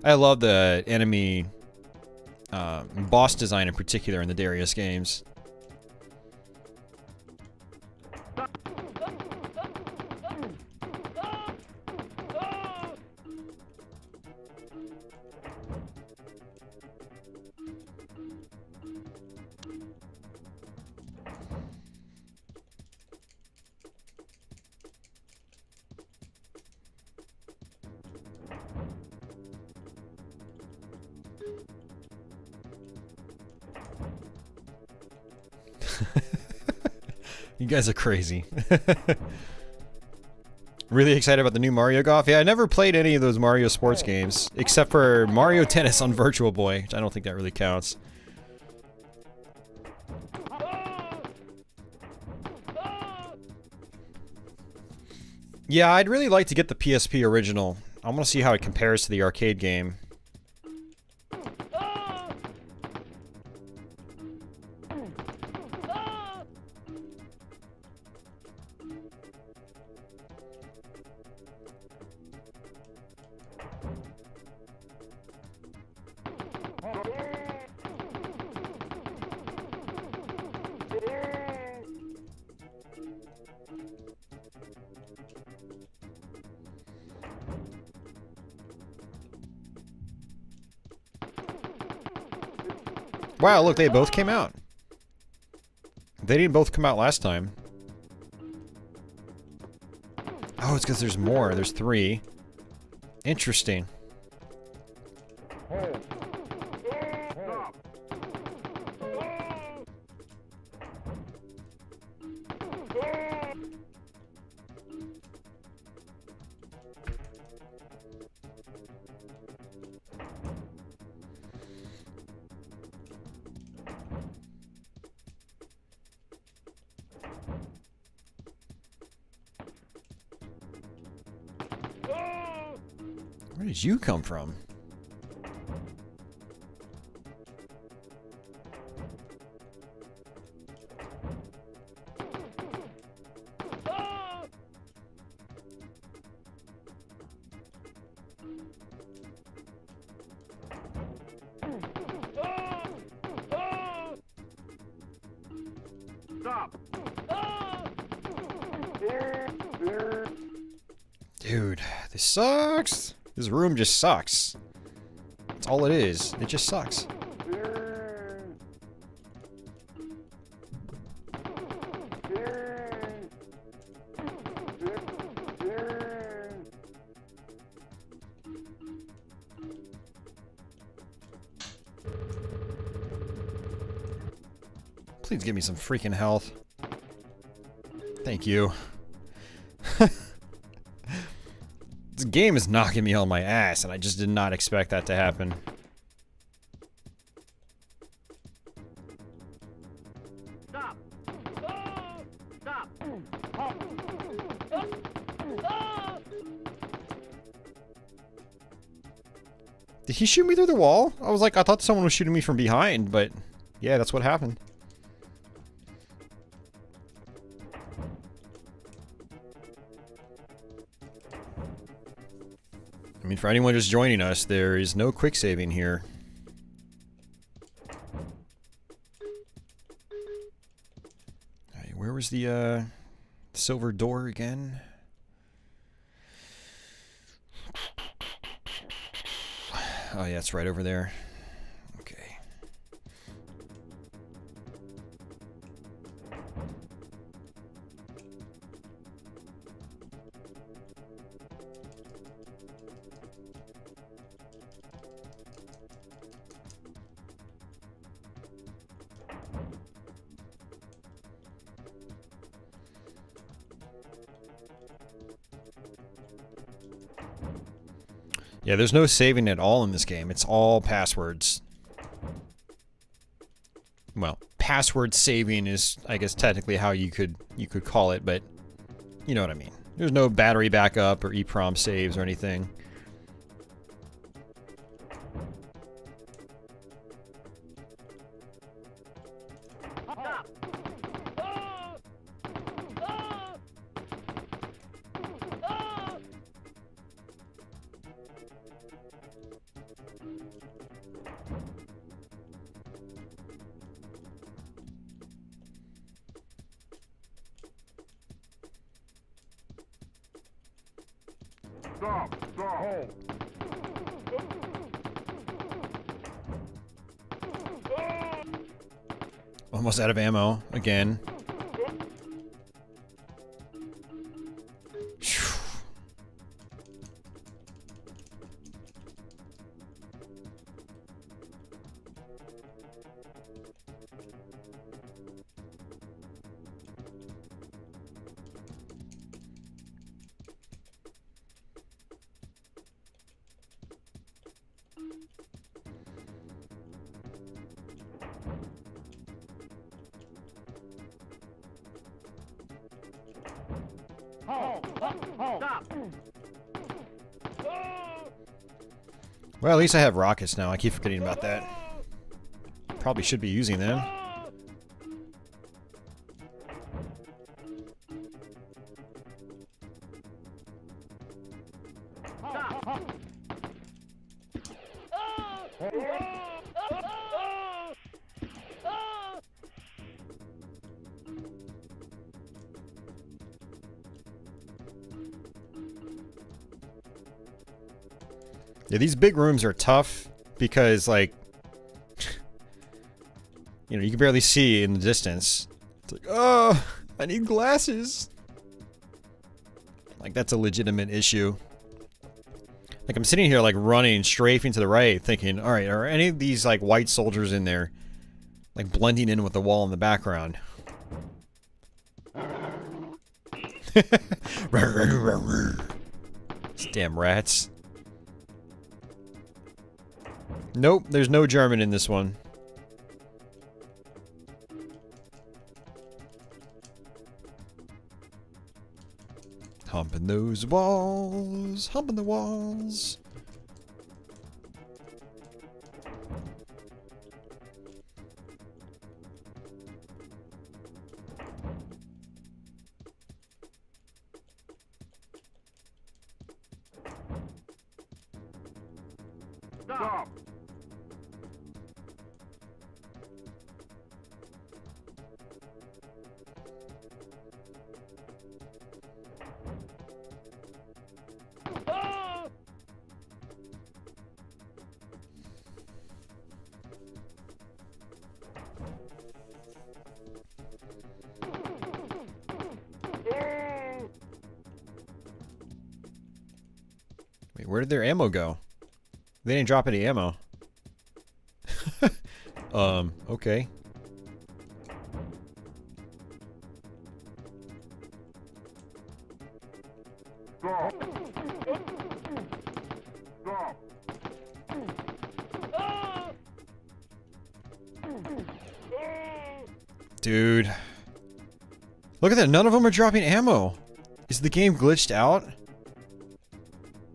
Speaker 2: I love the enemy boss design in particular in the Darius games. You guys are crazy. Really excited about the new Mario Golf? Yeah, I never played any of those Mario sports games, except for Mario Tennis on Virtual Boy, which I don't think that really counts. Yeah, I'd really like to get the PSP original. I want to see how it compares to the arcade game. Wow, look, they both came out. They didn't both come out last time. Oh, it's because there's more. There's 3. Interesting.
Speaker 1: Stop.
Speaker 2: Where did you come from?
Speaker 1: Stop.
Speaker 2: Dude, this sucks. This room just sucks. That's all it is. It just sucks. Please give me some freaking health. Thank you. This game is knocking me on my ass, and I just did not expect that to happen.
Speaker 1: Stop. Stop.
Speaker 2: Did he shoot me through the wall? I was like, I thought someone was shooting me from behind, but yeah, that's what happened. I mean, for anyone just joining us, there is no quick saving here. Alright, where was the silver door again? Oh yeah, it's right over there. Okay. Yeah, there's no saving at all in this game. It's all passwords. Well, password saving is, I guess, technically how you could call it, but you know what I mean. There's no battery backup or EEPROM saves or anything.
Speaker 1: Stop. Stop.
Speaker 2: Almost out of ammo again.
Speaker 1: Stop.
Speaker 2: Well, at least I have rockets now. I keep forgetting about that. Probably should be using them. Yeah, these big rooms are tough because, like, You know, you can barely see in the distance. It's like, oh, I need glasses. Like, that's a legitimate issue. Like, I'm sitting here, like, running, strafing to the right, thinking, alright, are any of these, like, white soldiers in there, like, blending in with the wall in the background? These damn rats. Nope, there's no German in this one. Humping those walls, humping the walls.
Speaker 1: Stop.
Speaker 2: Wait, where did their ammo go? They didn't drop any ammo. Okay.
Speaker 1: Stop. Stop.
Speaker 2: Dude. Look at that, none of them are dropping ammo. Is the game glitched out?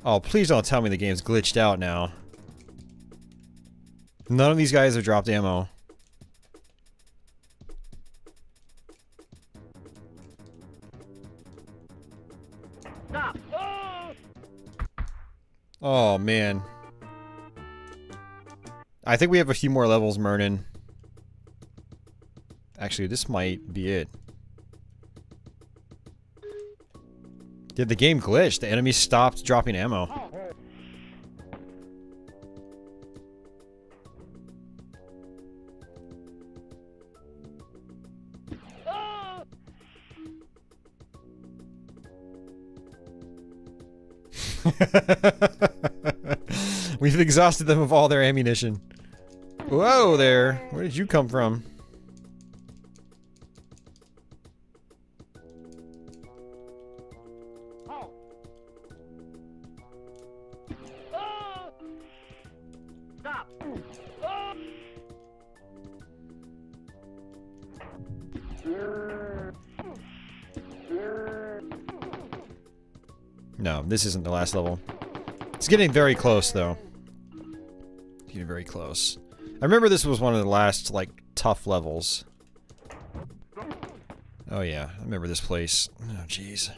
Speaker 2: Oh, please don't tell me the game's glitched out now. None of these guys have dropped ammo.
Speaker 1: Stop.
Speaker 2: Oh, man. I think we have a few more levels, Mernin. Actually, this might be it. Did the game glitch? The enemy stopped dropping ammo. We've exhausted them of all their ammunition. Whoa there! Where did you come from?
Speaker 1: Stop.
Speaker 2: No, this isn't the last level. It's getting very close, though. Getting very close. I remember this was one of the last, like, tough levels. Oh yeah, I remember this place. Oh jeez.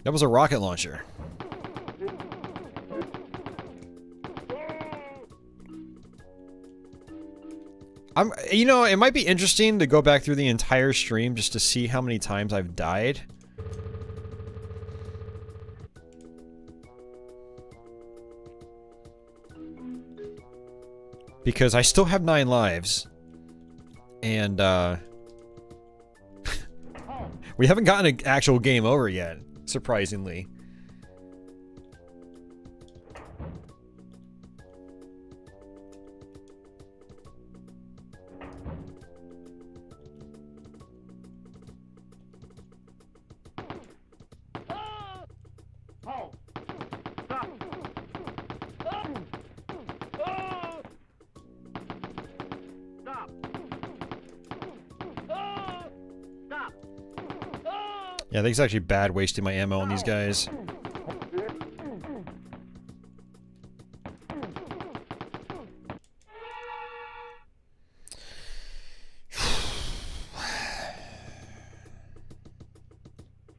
Speaker 2: That was a rocket launcher. You know, it might be interesting to go back through the entire stream just to see how many times I've died. Because I still have 9 lives. And, we haven't gotten an actual game over yet, surprisingly. Yeah, I think it's actually bad wasting my ammo on these guys.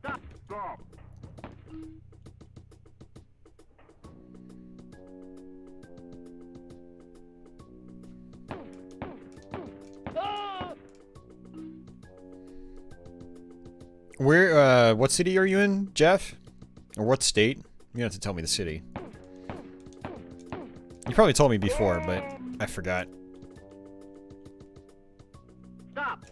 Speaker 1: Stop.
Speaker 2: Where, what city are you in, Jeff? Or what state? You don't have to tell me the city. You probably told me before, but I forgot.
Speaker 1: Stop.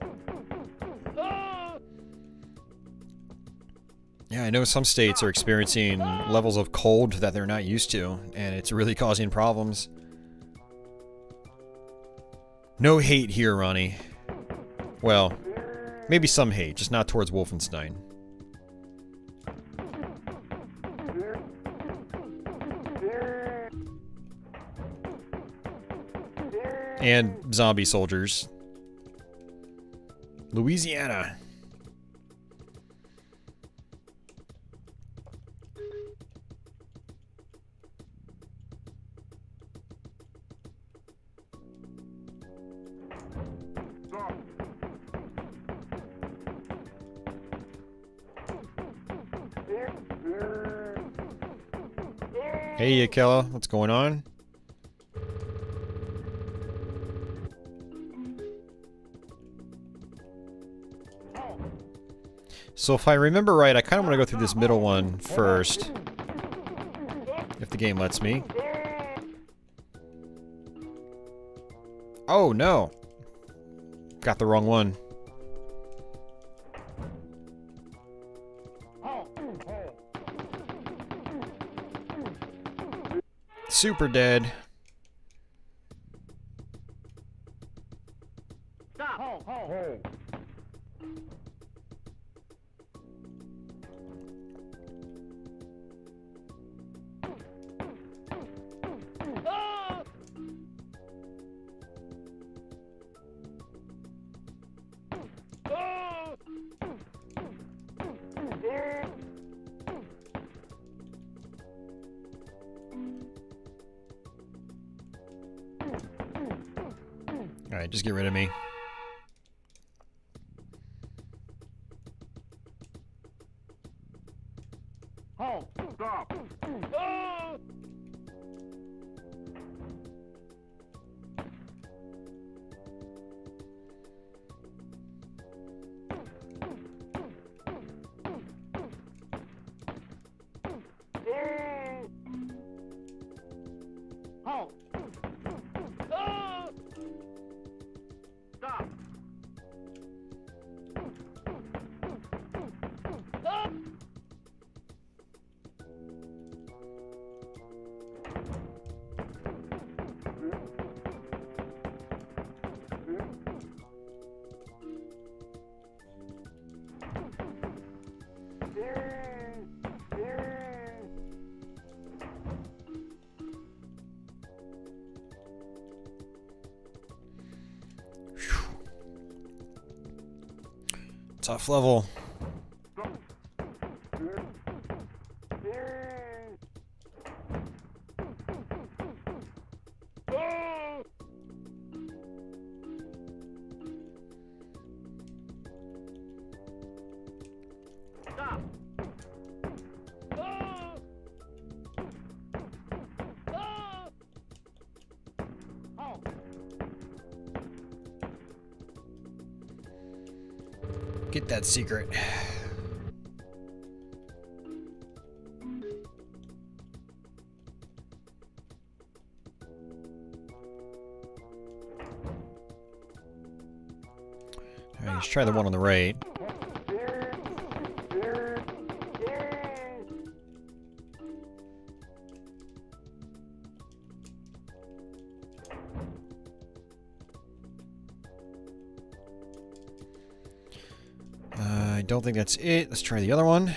Speaker 2: Yeah, I know some states are experiencing levels of cold that they're not used to, and it's really causing problems. No hate here, Ronnie. Well, maybe some hate, just not towards Wolfenstein. And zombie soldiers. Louisiana.
Speaker 1: Stop.
Speaker 2: Hey, Yakella, what's going on? So if I remember right, I kind of want to go through this middle one first. If the game lets me. Oh, no. Got the wrong one. Super dead.
Speaker 1: Stop.
Speaker 2: Alright, just get rid of me.
Speaker 1: Stop. Stop.
Speaker 2: Tough level.
Speaker 1: Stop.
Speaker 2: Get that secret. Alright, let's try the one on the right. I don't think that's it. Let's try the other one.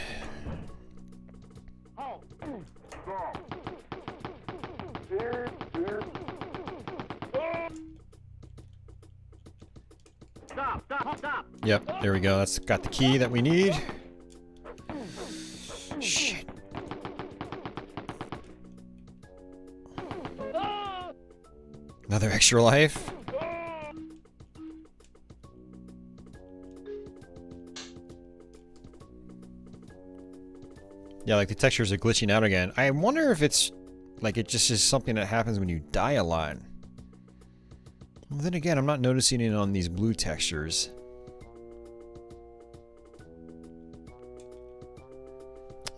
Speaker 1: Stop. Stop. Stop.
Speaker 2: Yep, there we go. That's got the key that we need. Shit. Another extra life. Yeah, like the textures are glitching out again. I wonder if it's like it just is something that happens when you die a lot. Well, then again, I'm not noticing it on these blue textures.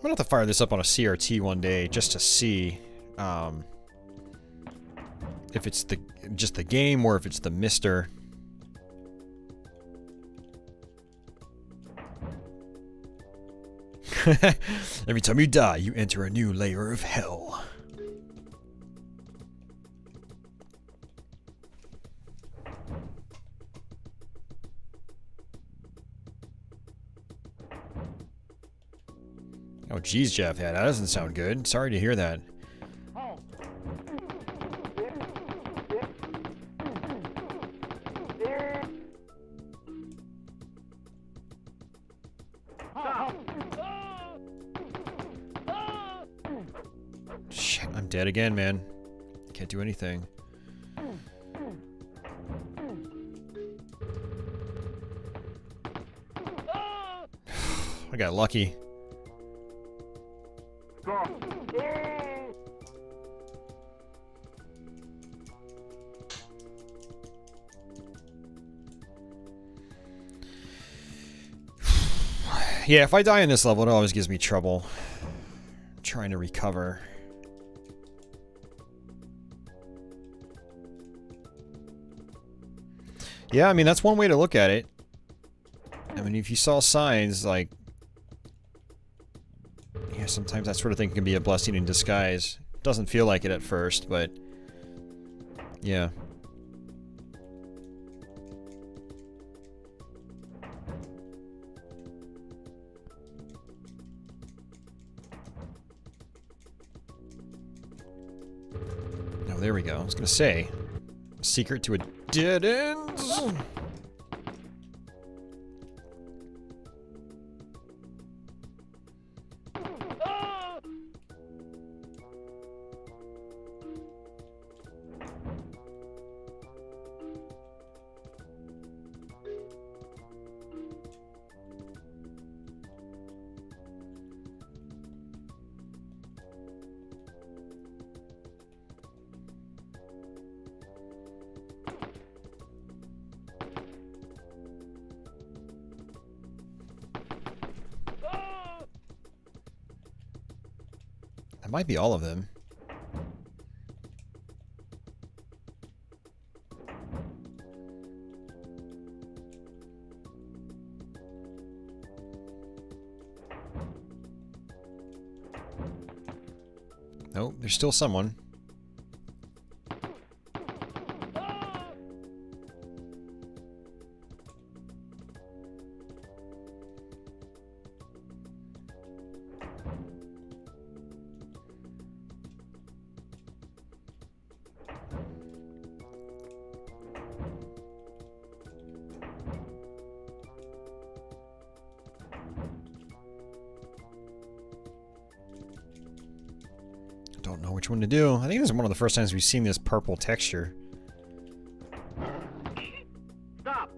Speaker 2: gonna have to fire this up on a CRT one day just to see if it's just the game or if it's the MiSTer. Every time you die, you enter a new layer of hell. Oh, geez, Jeff. Yeah, that doesn't sound good. Sorry to hear that. Shit, I'm dead again, man. Can't do anything. I got lucky. Yeah, if I die in this level, it always gives me trouble trying to recover. Yeah, I mean, that's one way to look at it. I mean, if you saw signs, like... Yeah, sometimes that sort of thing can be a blessing in disguise. Doesn't feel like it at first, but... Yeah. Oh, there we go. I was gonna say... Secret to a dead end? That might be all of them. Nope, there's still someone. Don't know which one to do. I think this is one of the first times we've seen this purple texture.
Speaker 1: Stop.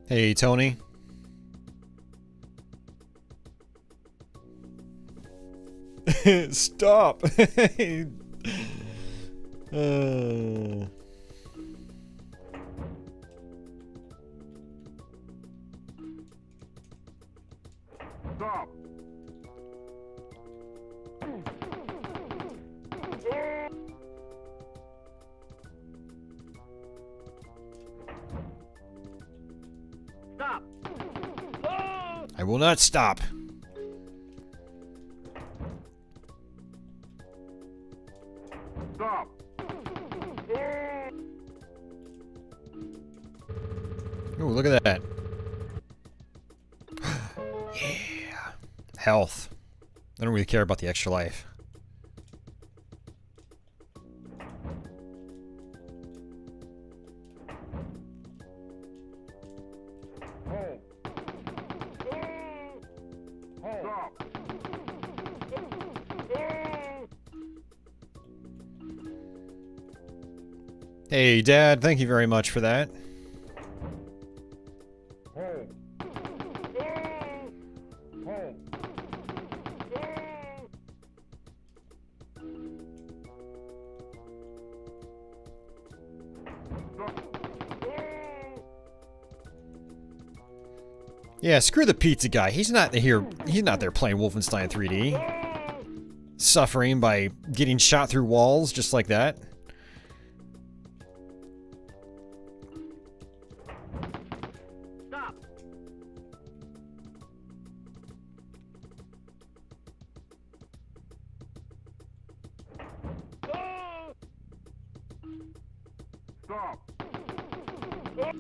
Speaker 2: Hey, Tony. Stop.
Speaker 1: Stop. Stop.
Speaker 2: I will not stop.
Speaker 1: Stop.
Speaker 2: Ooh, look at that. Yeah. Health. I don't really care about the extra life.
Speaker 1: Hold. Stop.
Speaker 2: Hey, Dad, thank you very much for that.
Speaker 1: Hold. Hold.
Speaker 2: Yeah, screw the pizza guy. He's not here. He's not there playing Wolfenstein 3D. Suffering by getting shot through walls just like that.
Speaker 1: Stop. Stop.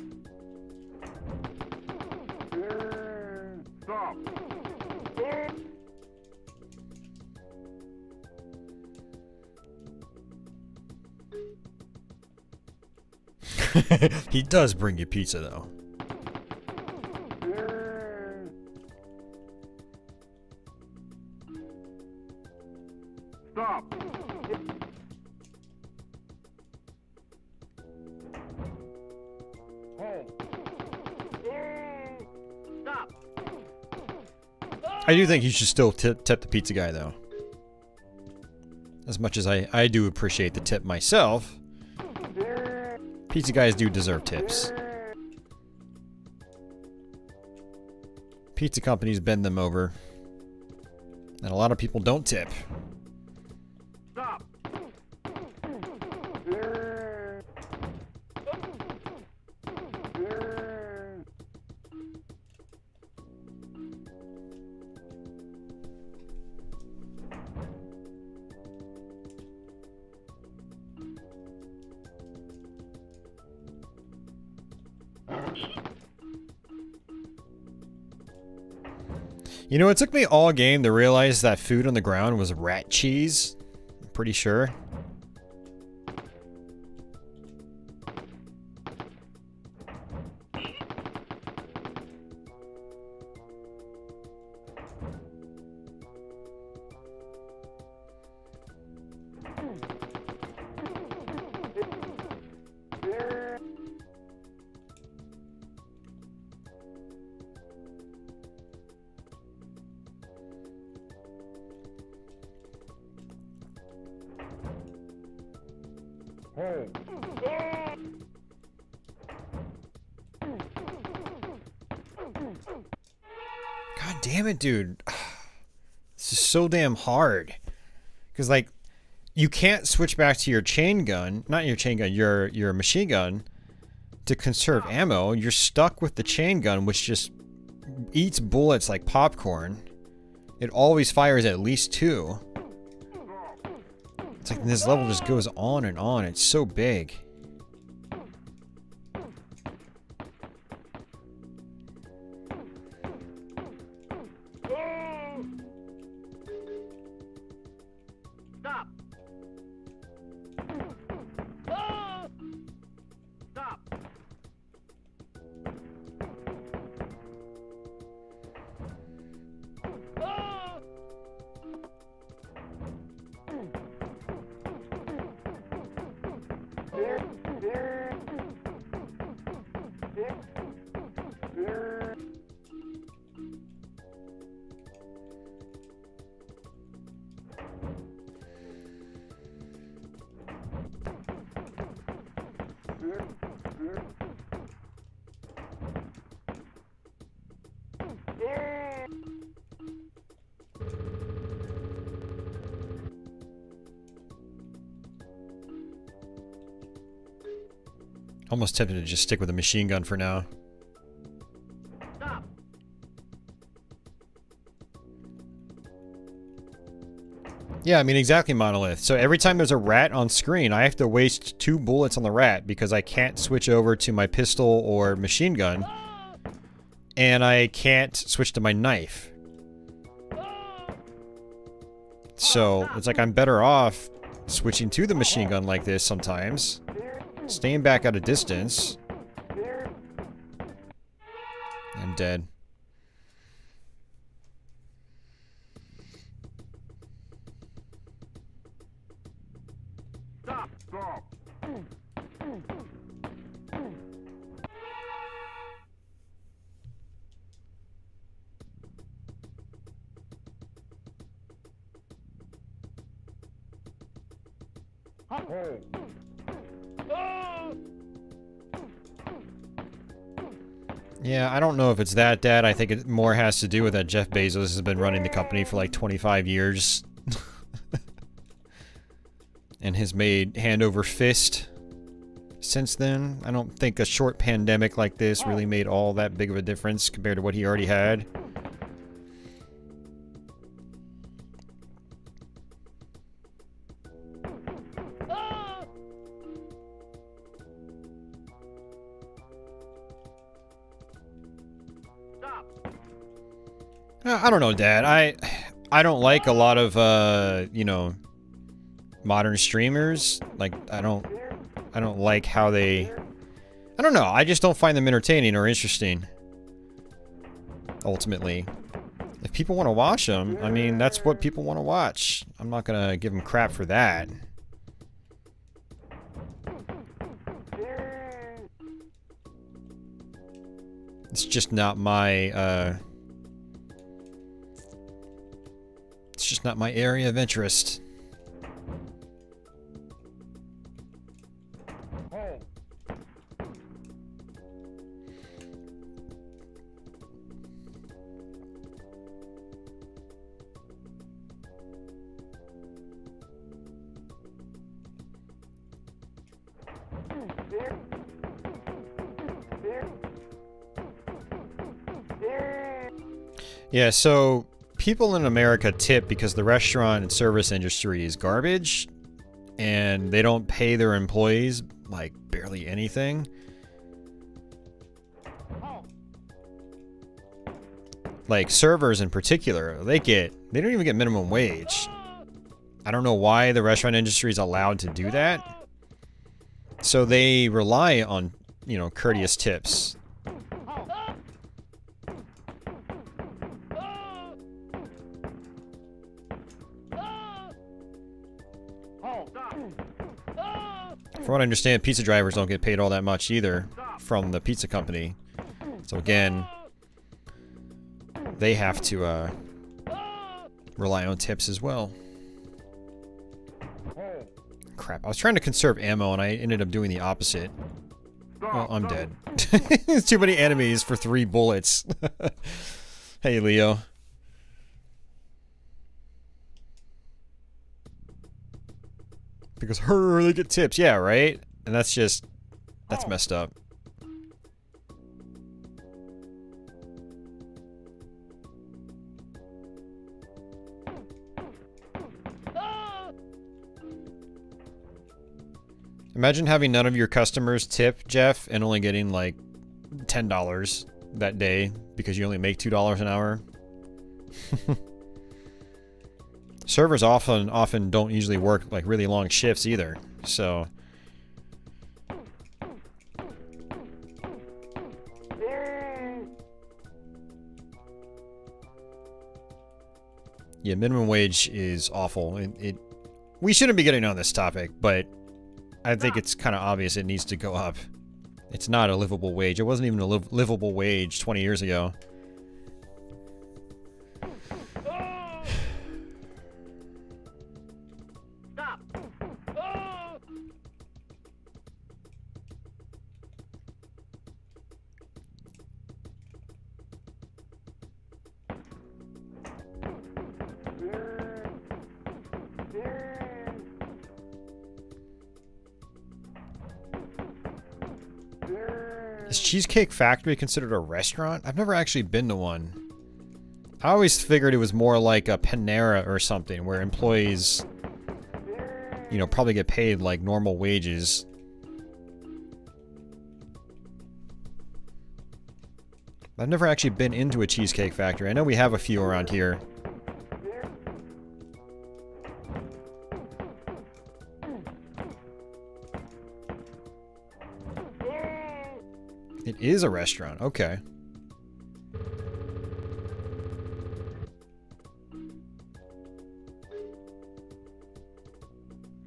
Speaker 1: Stop.
Speaker 2: He does bring you pizza, though.
Speaker 1: Stop. Hold. Stop.
Speaker 2: I do think you should still tip the pizza guy, though. As much as I do appreciate the tip myself, pizza guys do deserve tips. Pizza companies bend them over. And a lot of people don't tip.
Speaker 1: Stop.
Speaker 2: You know, it took me all game to realize that food on the ground was rat cheese. I'm pretty sure.
Speaker 1: Hold.
Speaker 2: God damn it, dude. This is so damn hard. Because, like, you can't switch back to your chain gun, not your chain gun, your machine gun to conserve ammo. You're stuck with the chain gun, which just eats bullets like popcorn. It always fires at least 2. It's like this level just goes on and on. It's so big.
Speaker 1: Stop. Stop.
Speaker 2: Almost tempted to just stick with a machine gun for now.
Speaker 1: Stop.
Speaker 2: Yeah, I mean, exactly, Monolith. So every time there's a rat on screen, I have to waste 2 bullets on the rat because I can't switch over to my pistol or machine gun. And I can't switch to my knife. So it's like I'm better off switching to the machine gun like this sometimes. Staying back at a distance. I'm dead.
Speaker 1: Stop. Stop.
Speaker 2: Yeah, I don't know if it's that, Dad. I think it more has to do with that Jeff Bezos has been running the company for like 25 years. And has made hand over fist since then. I don't think a short pandemic like this really made all that big of a difference compared to what he already had. I don't know, Dad. I don't like a lot of you know, modern streamers. Like I don't like how they, I don't know. I just don't find them entertaining or interesting. Ultimately, if people want to watch them, I mean, that's what people want to watch. I'm not gonna give them crap for that. It's just not my it's just not my area of interest. Yeah, so people in America tip because the restaurant and service industry is garbage and they don't pay their employees like barely anything. Like servers in particular, they don't even get minimum wage. I don't know why the restaurant industry is allowed to do that. So they rely on, you know, courteous tips. From what I understand, pizza drivers don't get paid all that much either from the pizza company. So again, they have to rely on tips as well. Crap, I was trying to conserve ammo and I ended up doing the opposite. Well, I'm dead. There's too many enemies for 3 bullets. Hey, Leo. Because they get tips, yeah, right? And that's messed up. Imagine having none of your customers tip, Jeff, and only getting like $10 that day because you only make $2 an hour. Servers often don't usually work like really long shifts either, so. Yeah, minimum wage is awful. We shouldn't be getting on this topic, but I think it's kind of obvious it needs to go up. It's not a livable wage. It wasn't even a livable wage 20 years ago. Is Cheesecake Factory considered a restaurant? I've never actually been to one. I always figured it was more like a Panera or something, where employees, you know, probably get paid like normal wages. I've never actually been into a Cheesecake Factory. I know we have a few around here. It is a restaurant, okay.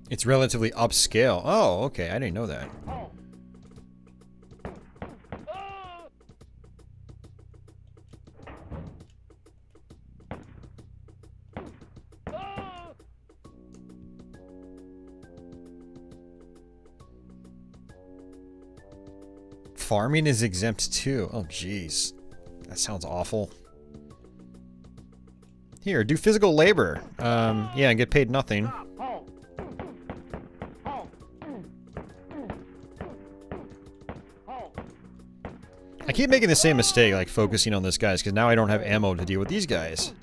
Speaker 2: It's relatively upscale. Oh, okay, I didn't know that. farming is exempt too. Oh, jeez. That sounds awful. Here, do physical labor. Yeah, and get paid nothing.
Speaker 1: Stop. Halt. Halt. Halt.
Speaker 2: I keep making the same mistake, like focusing on this guys, because now I don't have ammo to deal with these guys.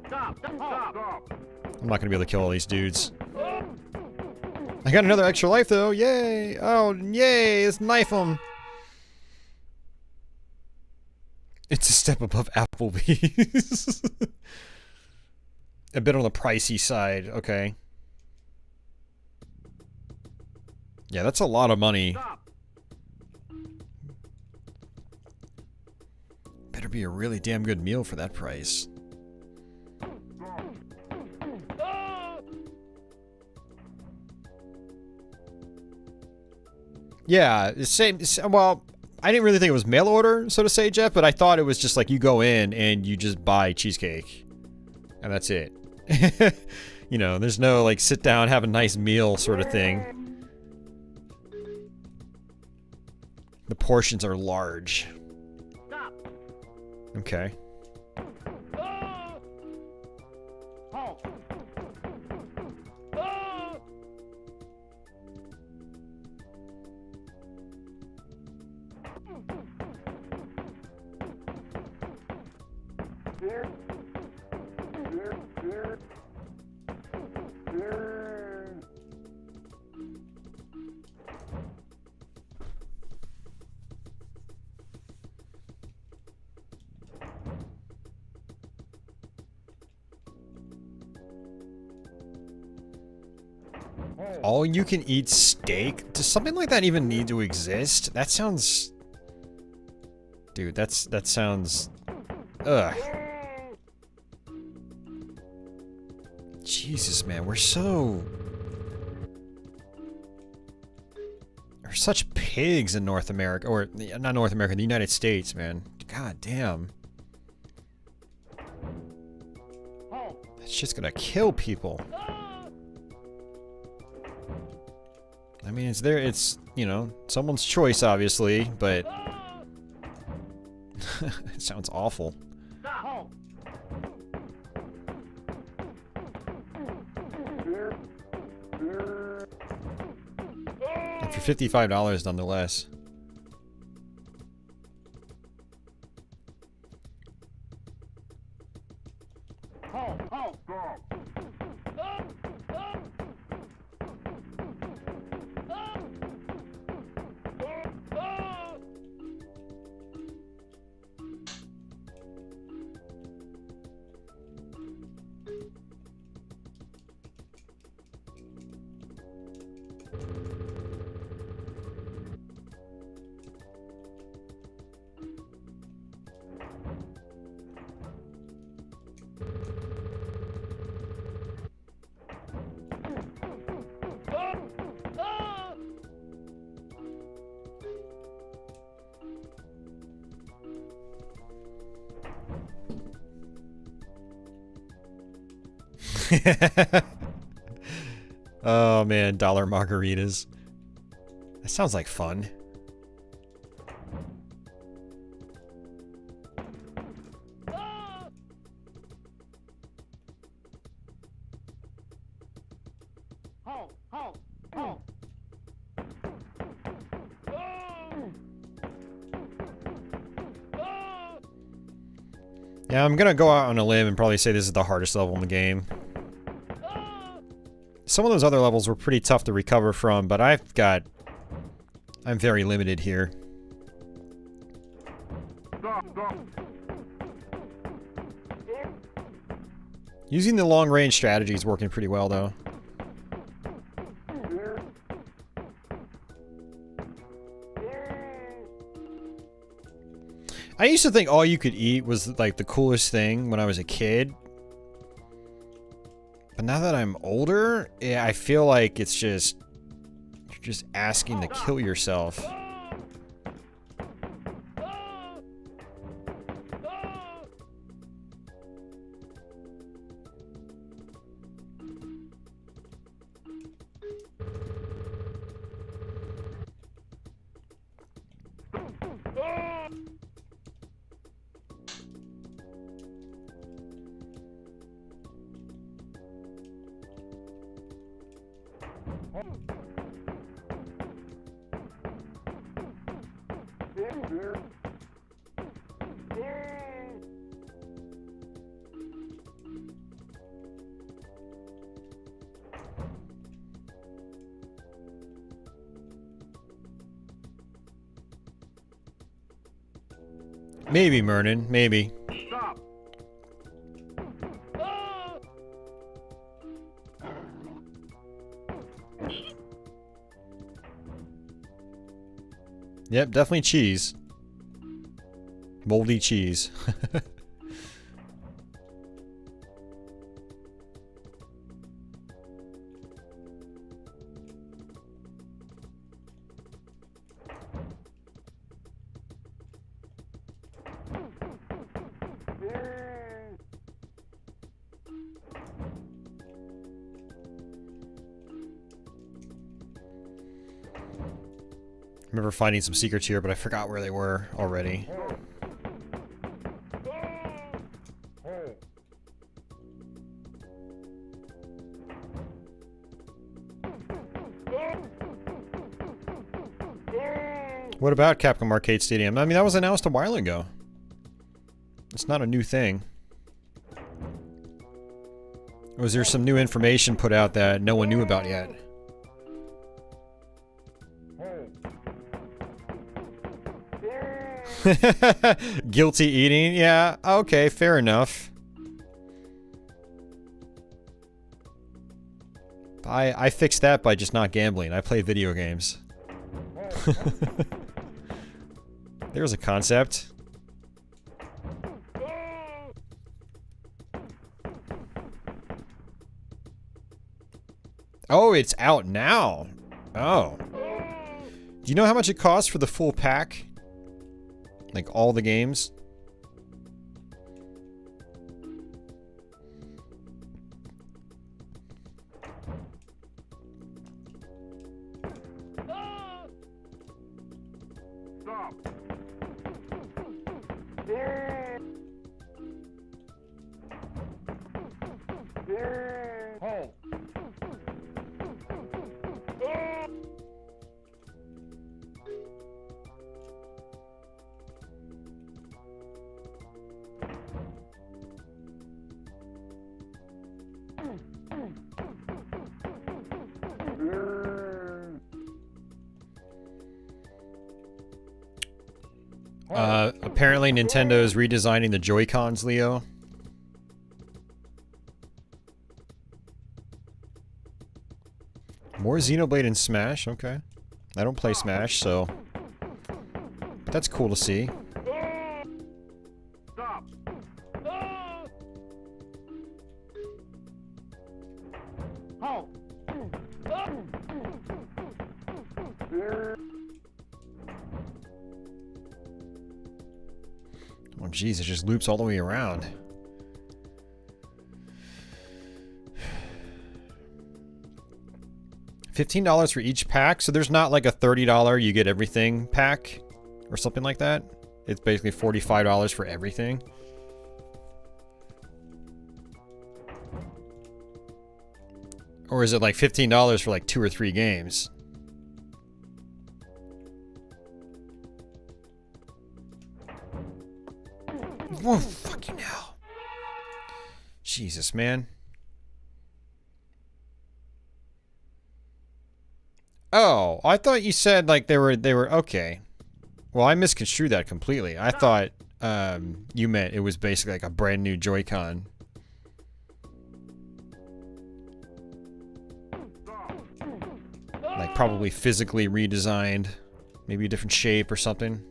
Speaker 1: Stop. Stop.
Speaker 2: I'm not gonna be able to kill all these dudes. I got another extra life though, yay! Oh, yay! Let's knife them! It's a step above Applebee's. A bit on the pricey side, okay. Yeah, that's a lot of money.
Speaker 1: Stop.
Speaker 2: Better be a really damn good meal for that price. Yeah, the same. Well, I didn't really think it was mail order, so to say, Jeff, but I thought it was just like you go in and you just buy cheesecake. And that's it. You know, there's no like sit down, have a nice meal sort of thing. The portions are large.
Speaker 1: Stop.
Speaker 2: Okay.
Speaker 1: Halt.
Speaker 2: All you can eat steak? Does something like that even need to exist? That sounds... Dude, that sounds... Ugh. Jesus, man, we're such pigs in North America, or not North America, the United States, man. God damn. That shit's gonna kill people. I mean, it's, you know, someone's choice, obviously, but... It sounds awful.
Speaker 1: Stop.
Speaker 2: And for $55, nonetheless.
Speaker 1: Halt. Halt. Stop.
Speaker 2: Oh man, dollar margaritas. That sounds like fun.
Speaker 1: Halt. Halt. Halt.
Speaker 2: Yeah, I'm gonna go out on a limb and probably say this is the hardest level in the game. Some of those other levels were pretty tough to recover from, but I'm very limited here.
Speaker 1: Stop. Stop.
Speaker 2: Using the long-range strategy is working pretty well, though. I used to think all you could eat was like the coolest thing when I was a kid. But now that I'm older, yeah, I feel like it's just... You're just asking to kill yourself. Maybe, Mernon. Maybe.
Speaker 1: Stop.
Speaker 2: Yep, definitely cheese. Moldy cheese. I remember finding some secrets here, but I forgot where they were already. What about Capcom Arcade Stadium? I mean, that was announced a while ago. It's not a new thing. Was there some new information put out that no one knew about yet? Guilty eating? Yeah, okay, fair enough. I fixed that by just not gambling. I play video games. There's a concept. Oh, it's out now. Oh. Do you know how much it costs for the full pack? Like all the games?
Speaker 1: Stop. Halt.
Speaker 2: Apparently Nintendo's redesigning the Joy-Cons, Leo. More Xenoblade in Smash? Okay. I don't play Smash, so... that's cool to see.
Speaker 1: Stop. Halt.
Speaker 2: Oh jeez, it just loops all the way around. $15 for each pack, so there's not like a $30 you get everything pack or something like that. It's basically $45 for everything. Or is it like $15 for like 2 or 3 games? Whoa, fucking hell. Jesus, man. Oh, I thought you said like they were okay. Well, I misconstrued that completely. I thought you meant it was basically like a brand new Joy-Con. Like probably physically redesigned, maybe a different shape or something.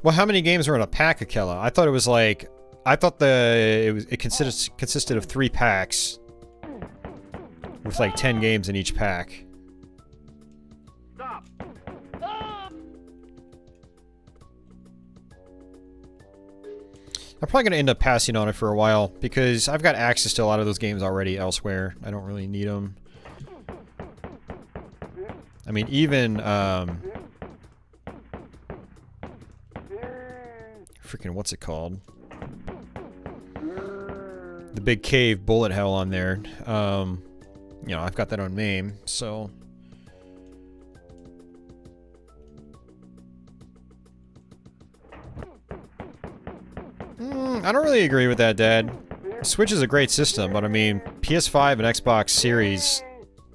Speaker 2: Well, how many games are in a pack, Akela? I thought it was like, I thought it consisted of 3 packs with like 10 games in each pack.
Speaker 1: Stop.
Speaker 2: I'm probably going to end up passing on it for a while because I've got access to a lot of those games already elsewhere. I don't really need them. I mean, even, freaking, what's it called? The big cave bullet hell on there. You know, I've got that on MAME, so... I don't really agree with that, Dad. Switch is a great system, but I mean, PS5 and Xbox Series,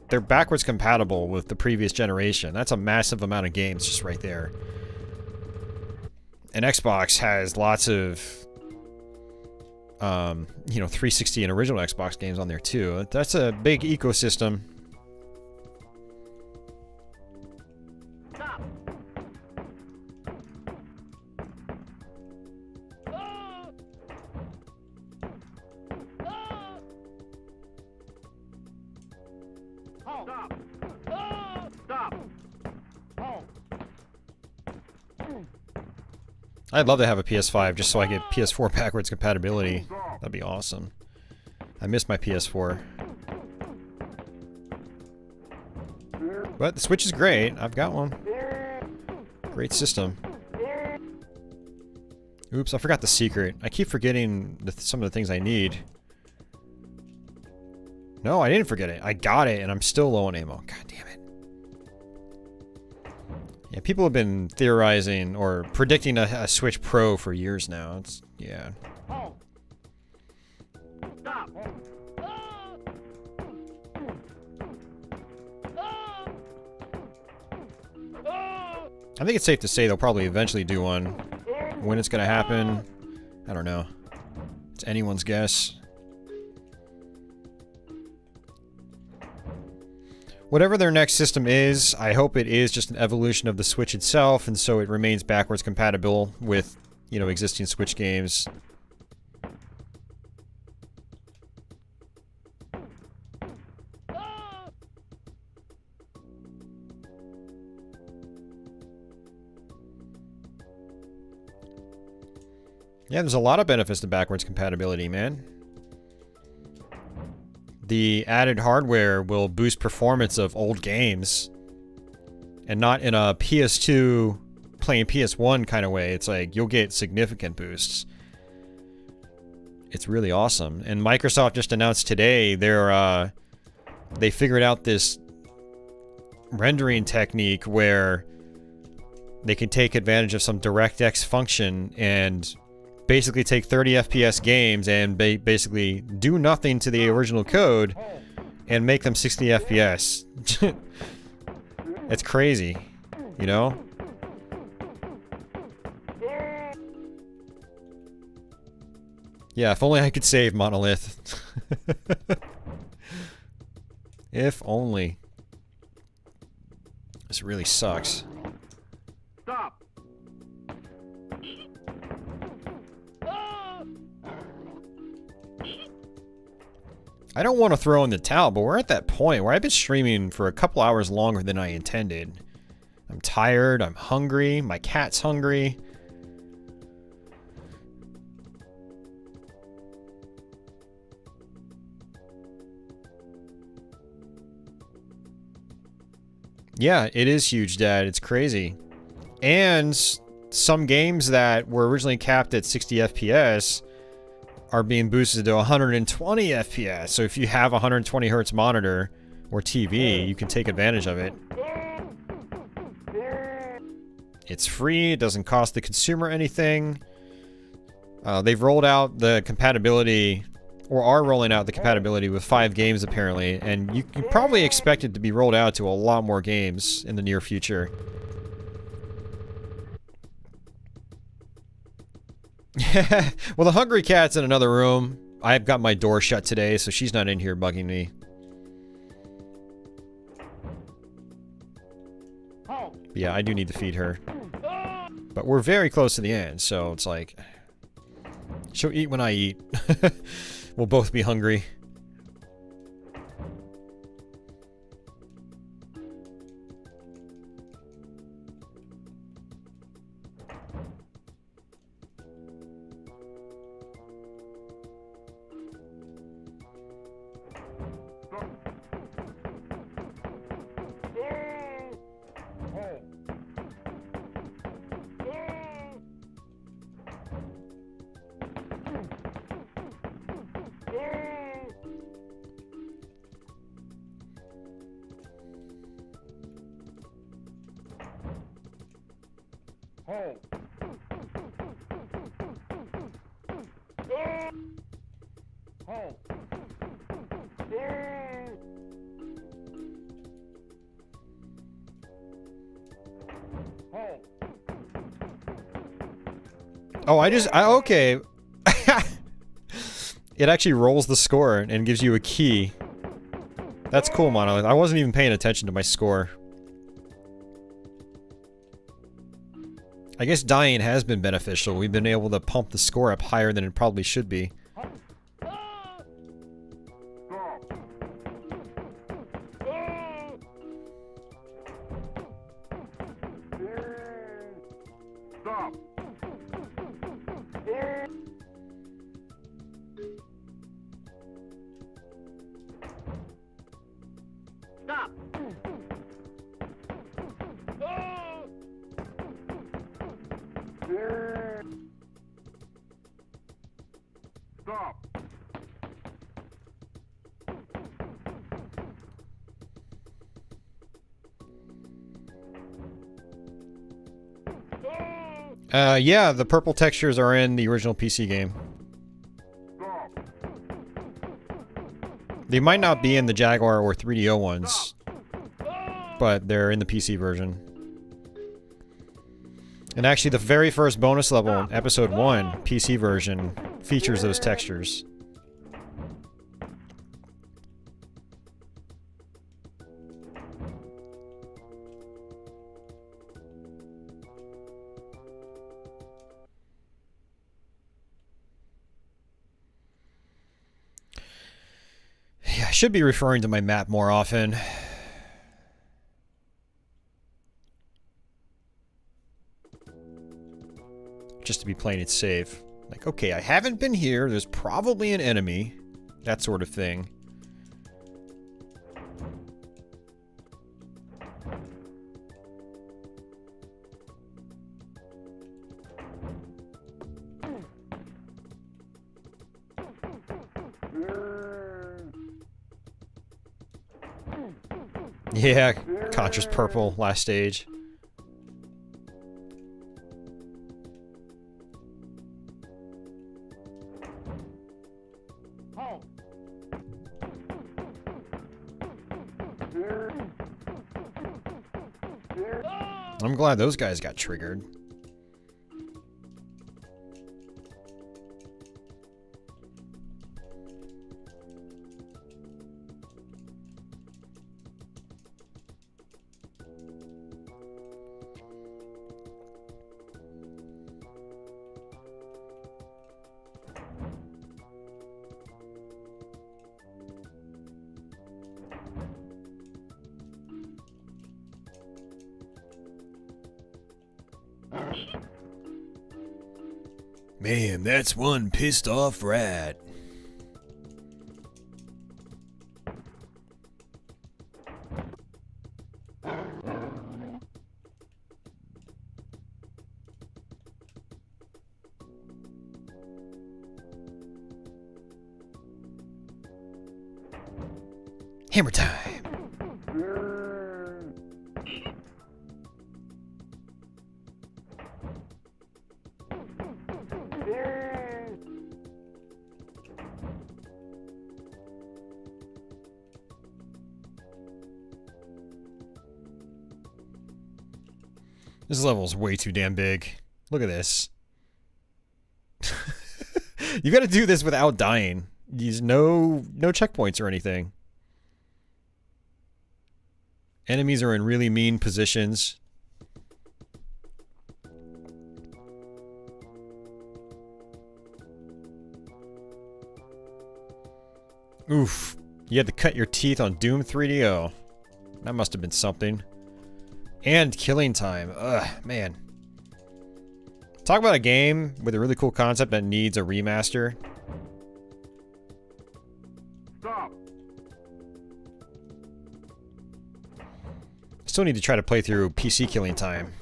Speaker 2: they're backwards compatible with the previous generation. That's a massive amount of games just right there. And Xbox has lots of, you know, 360 and original Xbox games on there too. That's a big ecosystem. I'd love to have a PS5 just so I get PS4 backwards compatibility. That'd be awesome. I miss my PS4. But the Switch is great. I've got one. Great system. Oops, I forgot the secret. I keep forgetting some of the things I need. No, I didn't forget it. I got it, and I'm still low on ammo. God damn it. Yeah, people have been theorizing or predicting a Switch Pro for years now. It's, yeah. I think it's safe to say they'll probably eventually do one. When it's gonna happen, I don't know. It's anyone's guess. Whatever their next system is, I hope it is just an evolution of the Switch itself, and so it remains backwards compatible with, you know, existing Switch games. Yeah, there's a lot of benefits to backwards compatibility, man. The added hardware will boost performance of old games. And not in a PS2 playing PS1 kind of way. It's like, you'll get significant boosts. It's really awesome. And Microsoft just announced today they figured out this rendering technique where they can take advantage of some DirectX function and basically take 30 FPS games and basically do nothing to the original code and make them 60 FPS. It's crazy, you know? Yeah, if only I could save Monolith. If only. This really sucks.
Speaker 1: Stop.
Speaker 2: I don't want to throw in the towel, but we're at that point where I've been streaming for a couple hours longer than I intended. I'm tired, I'm hungry, my cat's hungry. Yeah, it is huge, Dad. It's crazy. And some games that were originally capped at 60 FPS are being boosted to 120 FPS. So if you have a 120 hertz monitor or TV, you can take advantage of it. It's free. It doesn't cost the consumer anything. They've rolled out the compatibility, or are rolling out the compatibility with 5 games apparently, and you can probably expect it to be rolled out to a lot more games in the near future. Well, the hungry cat's in another room. I've got my door shut today, so she's not in here bugging me. But yeah, I do need to feed her. But we're very close to the end, so it's like... she'll eat when I eat. We'll both be hungry.
Speaker 1: Hold. Hold. Hold.
Speaker 2: Oh, okay. It actually rolls the score and gives you a key. That's cool, Monolith. I wasn't even paying attention to my score. I guess dying has been beneficial. We've been able to pump the score up higher than it probably should be.
Speaker 1: Stop. Stop. Stop.
Speaker 2: Yeah, the purple textures are in the original PC game.
Speaker 1: Stop.
Speaker 2: They might not be in the Jaguar or 3DO ones, but they're in the PC version. And actually, the very first bonus level in Episode 1, PC version, features those textures. Yeah, I should be referring to my map more often. Just to be playing it safe. Like, okay, I haven't been here, there's probably an enemy. That sort of thing. Yeah, Contra's purple, last stage. I'm glad those guys got triggered. Man, that's one pissed off rat. Hammer time. This level's way too damn big. Look at this. You gotta do this without dying. There's no checkpoints or anything. Enemies are in really mean positions. Oof. You had to cut your teeth on Doom 3DO. That must have been something. And killing time. Ugh, man. Talk about a game with a really cool concept that needs a remaster.
Speaker 1: Stop.
Speaker 2: Still need to try to play through PC killing time.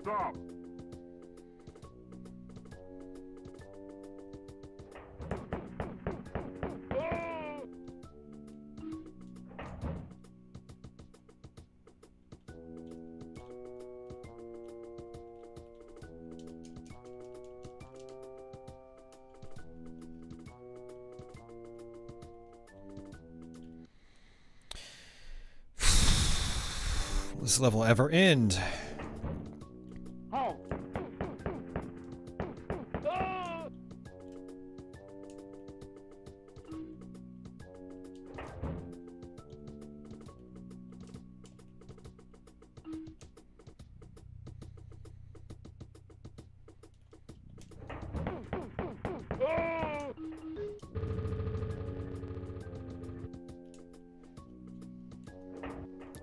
Speaker 1: Stop.
Speaker 2: Will this level ever end?
Speaker 1: Halt.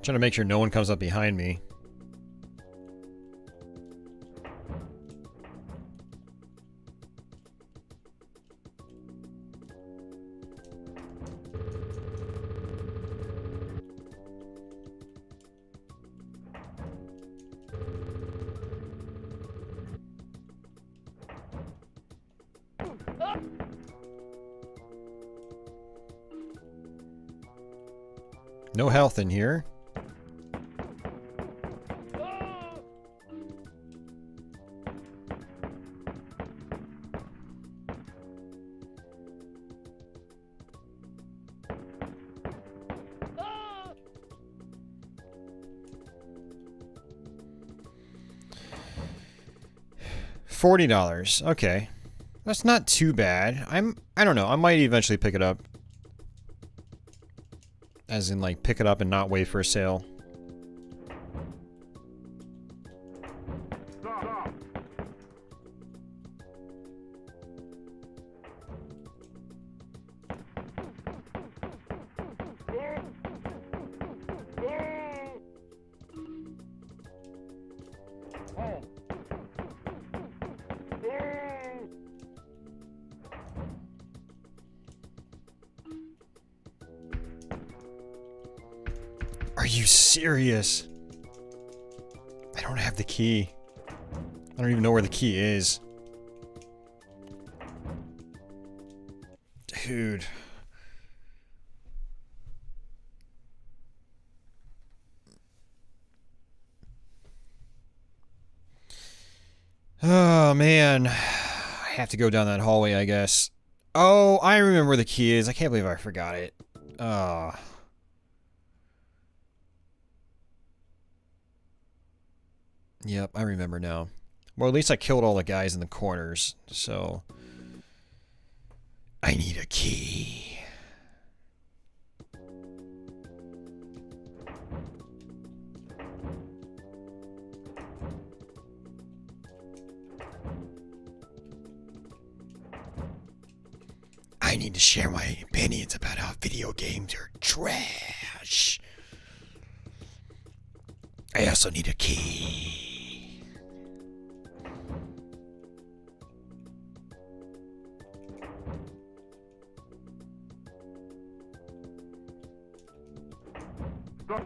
Speaker 2: Trying to make sure no one comes up behind me. No health in here. $40. Okay. That's not too bad. I don't know. I might eventually pick it up. As in, like, pick it up and not wait for a sale.
Speaker 1: Stop. Halt.
Speaker 2: Are you serious? I don't have the key. I don't even know where the key is. Dude. Oh, man. I have to go down that hallway, I guess. Oh, I remember where the key is. I can't believe I forgot it. Oh. Yep, I remember now. Well, at least I killed all the guys in the corners, so... I need a key. I need to share my opinions about how video games are trash. I also need a key.
Speaker 1: Stop.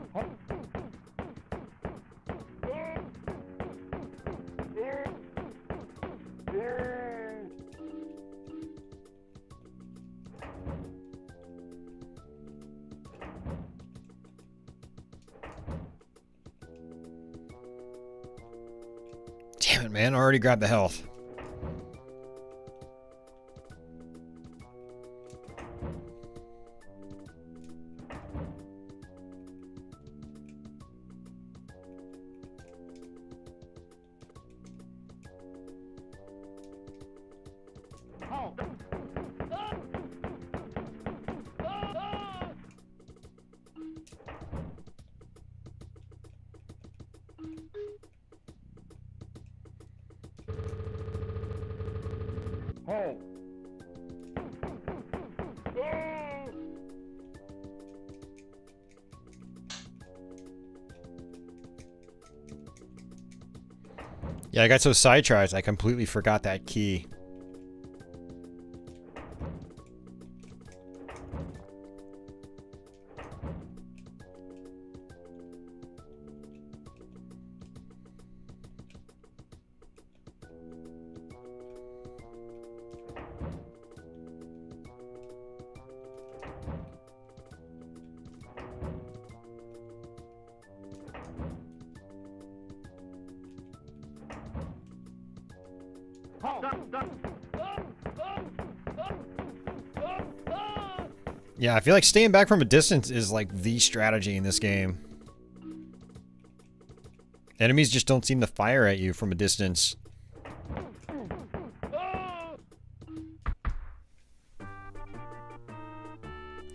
Speaker 2: Damn it, man. I already grabbed the health.
Speaker 1: Halt. Halt.
Speaker 2: Yeah, I got so sidetracked, I completely forgot that key.
Speaker 1: Halt.
Speaker 2: Yeah, I feel like staying back from a distance is like the strategy in this game. Enemies just don't seem to fire at you from a distance.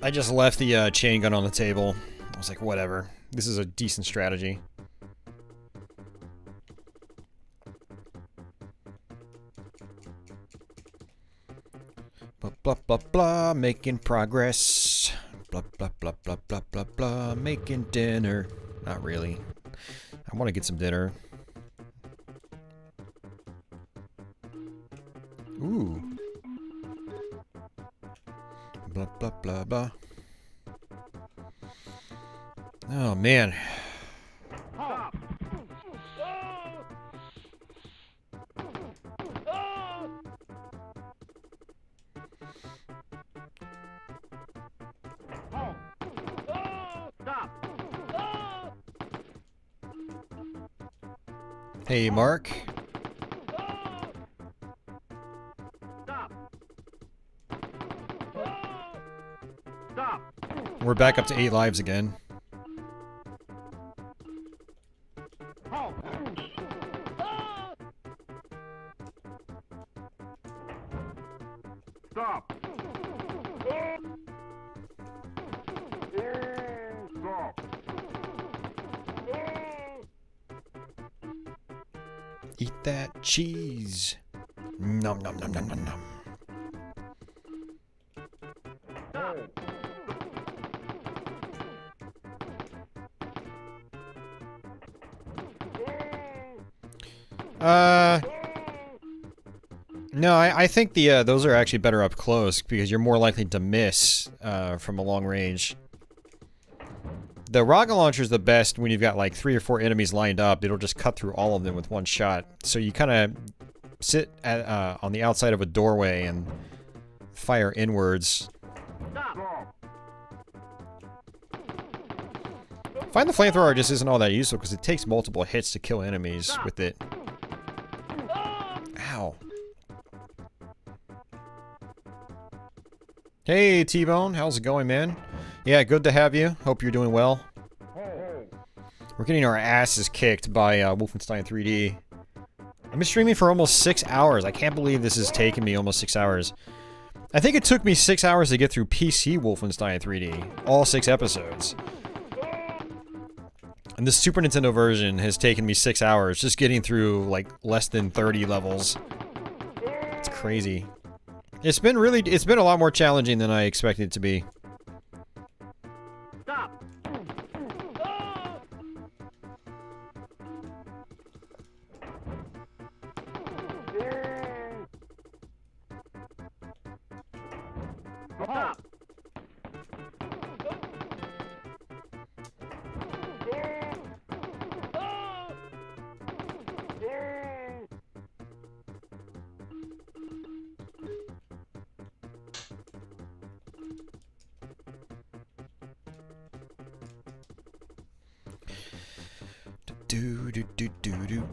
Speaker 2: I just left the chain gun on the table. I was like, whatever. This is a decent strategy. Blah, blah, blah, blah, making progress. Blah, blah, blah, blah, blah, blah, blah, making dinner. Not really. I want to get some dinner. Ooh. Blah, blah, blah, blah. Oh, man.
Speaker 1: Stop. Halt. Stop.
Speaker 2: Hey, Mark.
Speaker 1: Stop. Stop.
Speaker 2: We're back up to 8 lives again.
Speaker 1: Halt. Stop. Stop.
Speaker 2: Eat that cheese. Nom nom nom nom nom nom. No, I think the those are actually better up close because you're more likely to miss from a long range. The rocket launcher is the best when you've got like 3 or 4 enemies lined up. It'll just cut through all of them with one shot. So you kind of sit at, on the outside of a doorway and fire inwards.
Speaker 1: Stop.
Speaker 2: Find the flamethrower just isn't all that useful because it takes multiple hits to kill enemies with it. Ow. Hey, T-Bone. How's it going, man? Yeah, good to have you. Hope you're doing well. We're getting our asses kicked by Wolfenstein 3D. I've been streaming for almost 6 hours. I can't believe this has taken me almost 6 hours. I think it took me 6 hours to get through PC Wolfenstein 3D. All 6 episodes. And the Super Nintendo version has taken me 6 hours just getting through like less than 30 levels. It's crazy. It's been a lot more challenging than I expected it to be.
Speaker 1: Stop. Stop.
Speaker 2: Do do do do do.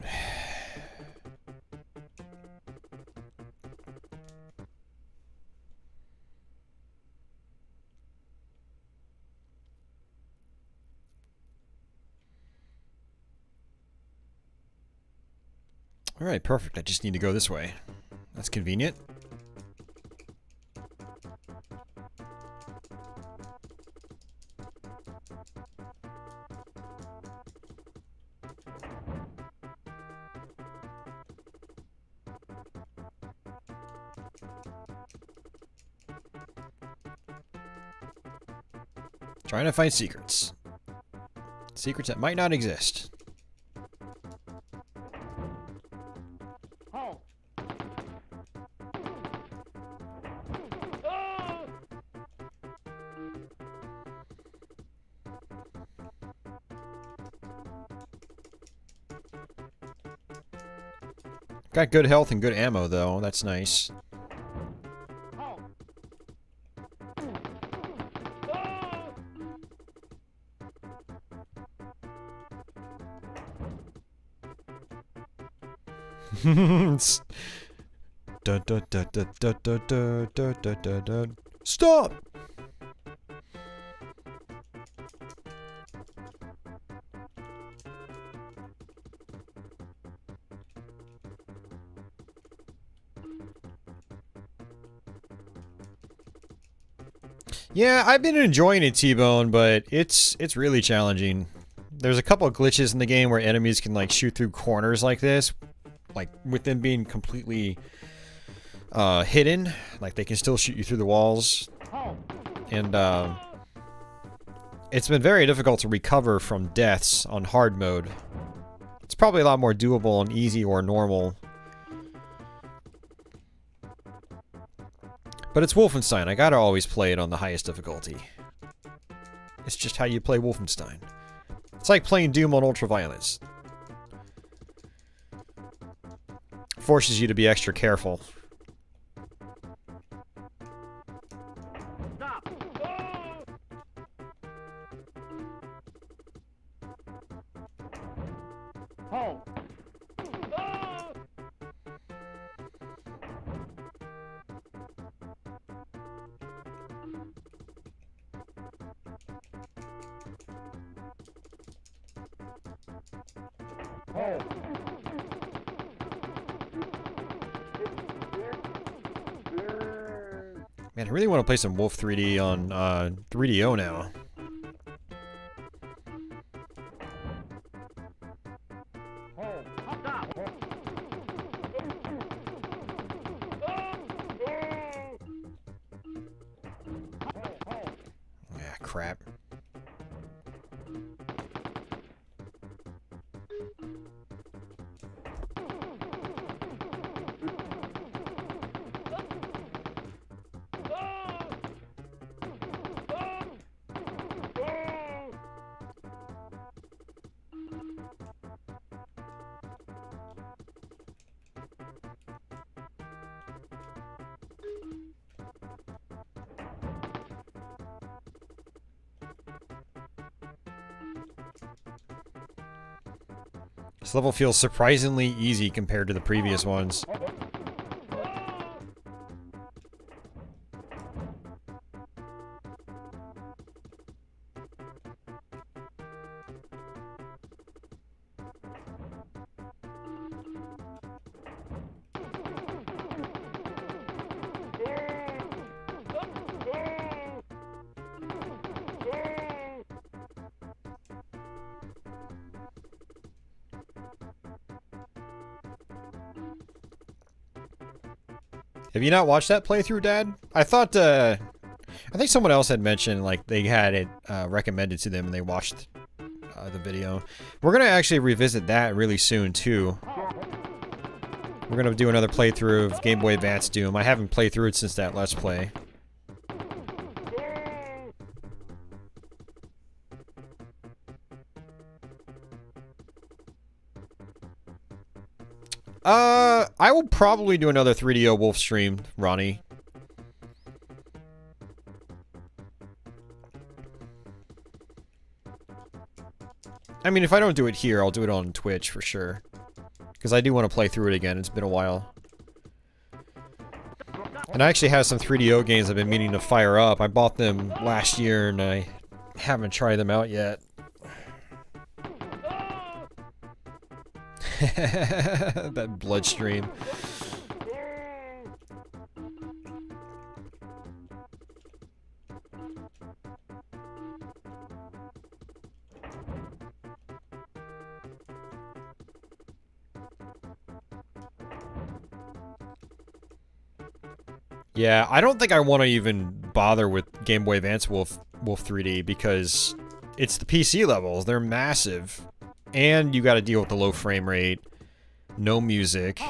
Speaker 2: All right, perfect. I just need to go this way. That's convenient. Trying to find secrets. Secrets that might not exist.
Speaker 1: Halt.
Speaker 2: Got good health and good ammo, though. That's nice.
Speaker 1: Halt.
Speaker 2: Stop! Yeah, I've been enjoying it, T-Bone, but it's really challenging. There's a couple of glitches in the game where enemies can like shoot through corners like this, like with them being completely hidden. Like they can still shoot you through the walls, and it's been very difficult to recover from deaths on hard mode. It's probably a lot more doable on easy or normal. But it's Wolfenstein. I gotta always play it on the highest difficulty. It's just how you play Wolfenstein. It's like playing Doom on ultraviolence. Forces you to be extra careful.
Speaker 1: Stop. Halt.
Speaker 2: Man, I really want to play some Wolf 3D on 3DO now. Yeah, crap. This level feels surprisingly easy compared to the previous ones. Have you not watched that playthrough, Dad? I thought, I think someone else had mentioned, like, they had it recommended to them and they watched the video. We're gonna actually revisit that really soon, too. We're gonna do another playthrough of Game Boy Advance Doom. I haven't played through it since that Let's Play. I will probably do another 3DO Wolf stream, Ronnie. I mean, if I don't do it here, I'll do it on Twitch for sure. Because I do want to play through it again. It's been a while. And I actually have some 3DO games I've been meaning to fire up. I bought them last year and I haven't tried them out yet. That bloodstream. Yeah, I don't think I want to even bother with Game Boy Advance Wolf 3D because it's the PC levels. They're massive. And you got to deal with the low frame rate, no music.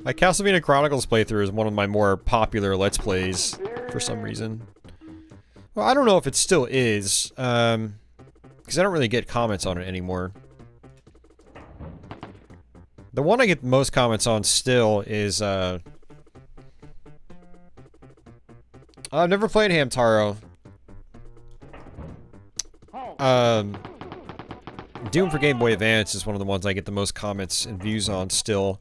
Speaker 2: My Castlevania Chronicles playthrough is one of my more popular Let's Plays for some reason. Well, I don't know if it still is. Because I don't really get comments on it anymore. The one I get most comments on still is, I've never played Hamtaro. Doom for Game Boy Advance is one of the ones I get the most comments and views on still.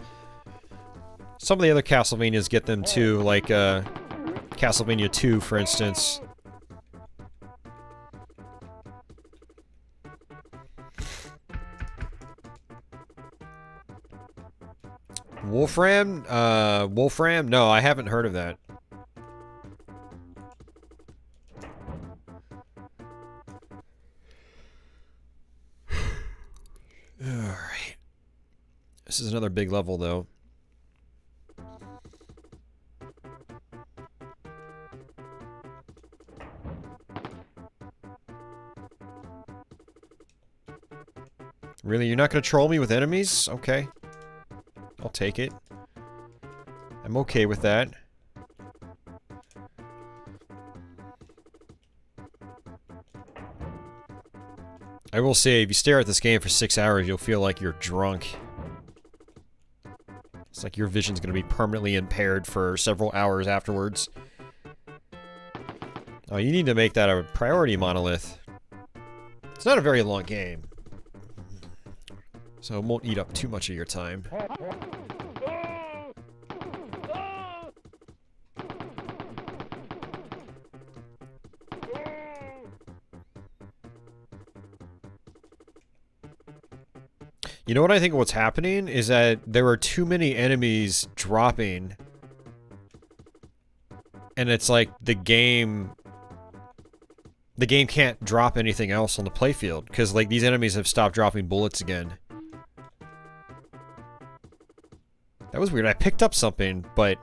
Speaker 2: Some of the other Castlevanias get them too, like, Castlevania 2, for instance. Wolfram? Wolfram? No, I haven't heard of that. Alright. This is another big level, though. Really? You're not gonna troll me with enemies? Okay. I'll take it. I'm okay with that. I will say, if you stare at this game for 6 hours, you'll feel like you're drunk. It's like your vision's gonna be permanently impaired for several hours afterwards. Oh, you need to make that a priority, Monolith. It's not a very long game, so it won't eat up too much of your time. You know what I think what's happening is that there are too many enemies dropping. And it's like the game can't drop anything else on the playfield because like these enemies have stopped dropping bullets again. That was weird. I picked up something, but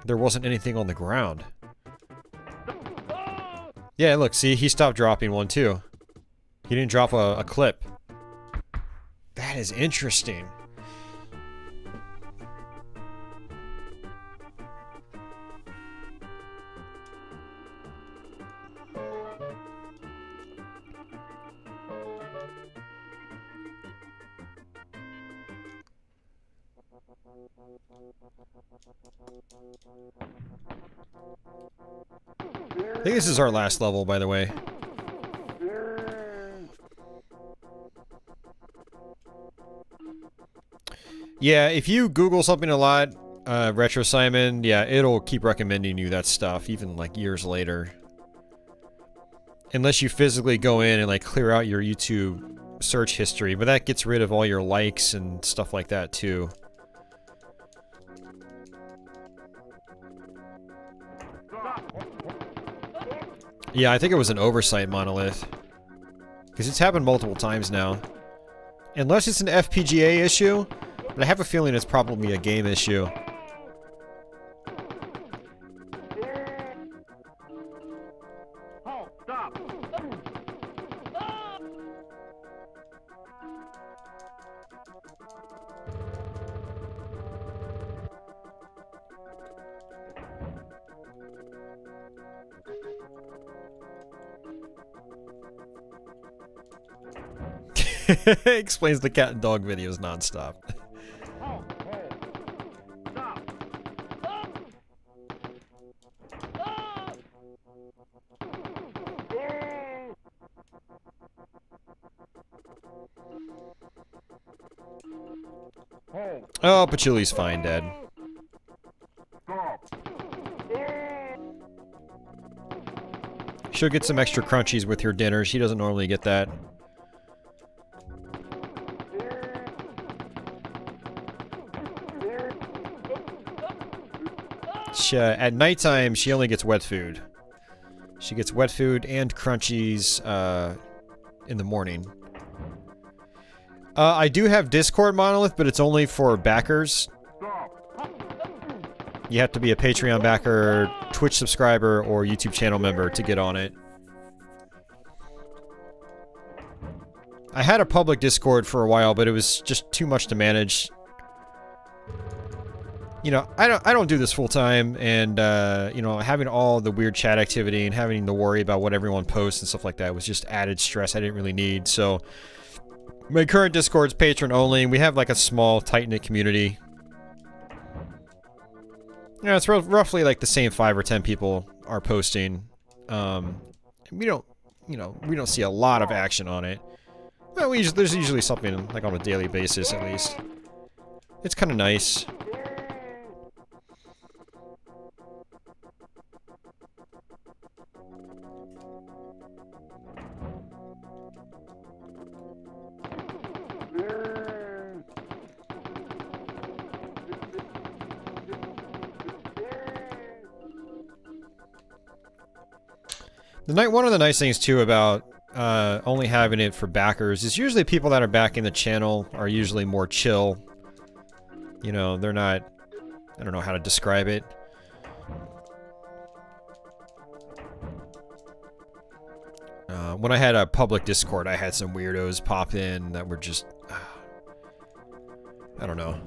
Speaker 2: there wasn't anything on the ground. Yeah, look, see, he stopped dropping one too. He didn't drop a clip. That is interesting. I think this is our last level, by the way. Yeah, if you Google something a lot, Retro Simon, yeah, it'll keep recommending you that stuff, even like years later. Unless you physically go in and like clear out your YouTube search history, but that gets rid of all your likes and stuff like that too. Yeah, I think it was an oversight, Monolith. Because it's happened multiple times now. Unless it's an FPGA issue, but I have a feeling it's probably a game issue. Explains the cat and dog videos nonstop. Oh, Patchouli's fine, Dad. She'll get some extra crunchies with her dinner. She doesn't normally get that. At nighttime, she only gets wet food. She gets wet food and crunchies in the morning. I do have Discord, Monolith, but it's only for backers. You have to be a Patreon backer, Twitch subscriber, or YouTube channel member to get on it. I had a public Discord for a while, but it was just too much to manage. You know, I don't do this full time, and you know, having all the weird chat activity and having to worry about what everyone posts and stuff like that was just added stress I didn't really need. So My current Discord's patron only. We have like a small, tight-knit community. Yeah, it's roughly like the same 5 or 10 people are posting. We don't, you know, we don't see a lot of action on it. Well, there's usually something like on a daily basis at least. It's kind of nice. One of the nice things too about only having it for backers is usually people that are backing the channel are usually more chill. You know, they're not, I don't know how to describe it. When I had a public Discord, I had some weirdos pop in that were just, I don't know.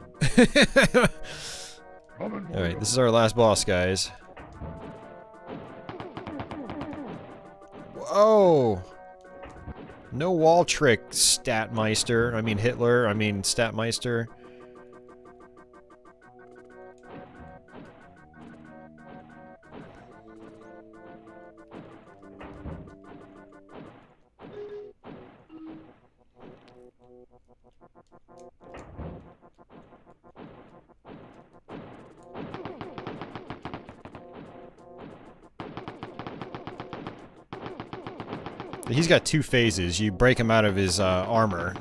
Speaker 2: Alright, this is our last boss, guys. Whoa! No wall trick, StatMeister. I mean Hitler. I mean StatMeister. He's got 2 phases. You break him out of his armor.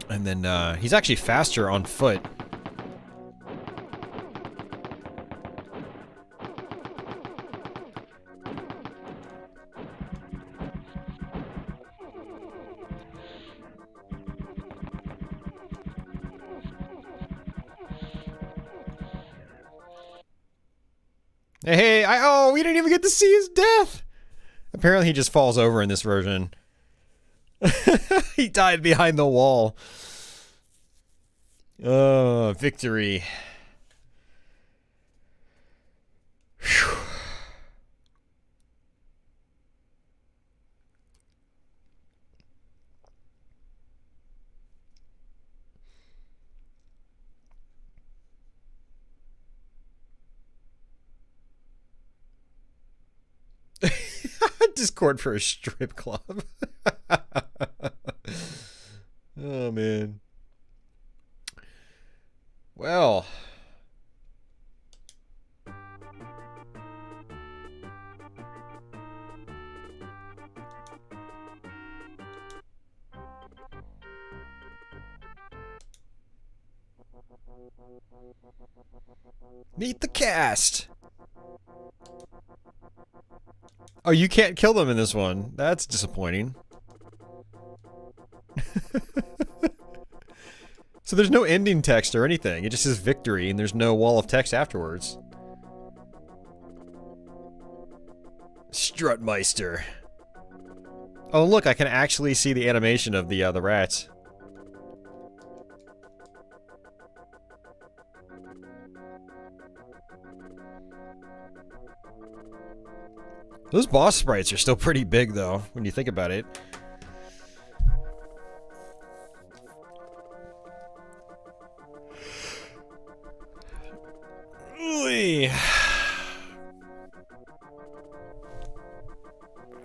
Speaker 2: And then he's actually faster on foot. Hey, oh, we didn't even get to see his death! Apparently he just falls over in this version. He died behind the wall. Oh, victory. Whew. Discord for a strip club. Oh, man. Well. Meet the cast. Oh, you can't kill them in this one. That's disappointing. So there's no ending text or anything. It just says victory, and there's no wall of text afterwards. StrutMeister. Oh, look, I can actually see the animation of the rats. Those boss sprites are still pretty big, though, when you think about it.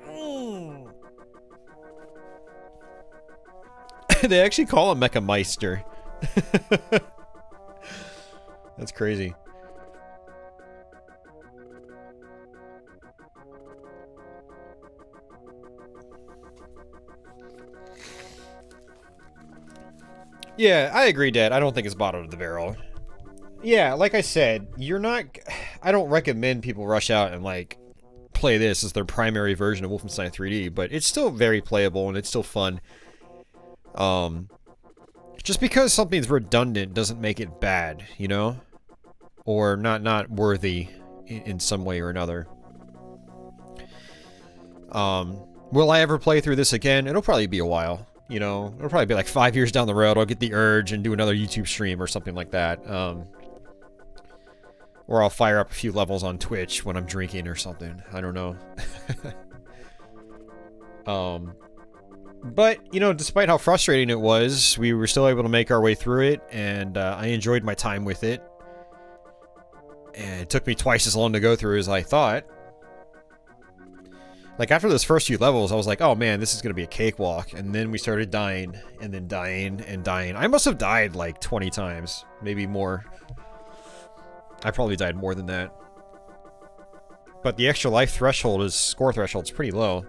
Speaker 2: Ooh. They actually call him MiSTer. That's crazy. Yeah, I agree, Dad. I don't think it's bottom of the barrel. Yeah, like I said, you're not... I don't recommend people rush out and, like, play this as their primary version of Wolfenstein 3D, but it's still very playable and it's still fun. Just because something's redundant doesn't make it bad, you know? Or not worthy in some way or another. Will I ever play through this again? It'll probably be a while. You know, it'll probably be like 5 years down the road. I'll get the urge and do another YouTube stream or something like that. Or I'll fire up a few levels on Twitch when I'm drinking or something. I don't know. But, you know, despite how frustrating it was, we were still able to make our way through it, and I enjoyed my time with it. And it took me twice as long to go through as I thought. Like, after those first few levels, I was like, oh man, this is going to be a cakewalk. And then we started dying, and then dying, and dying. I must have died like 20 times, maybe more. I probably died more than that. But the extra life threshold score threshold is pretty low.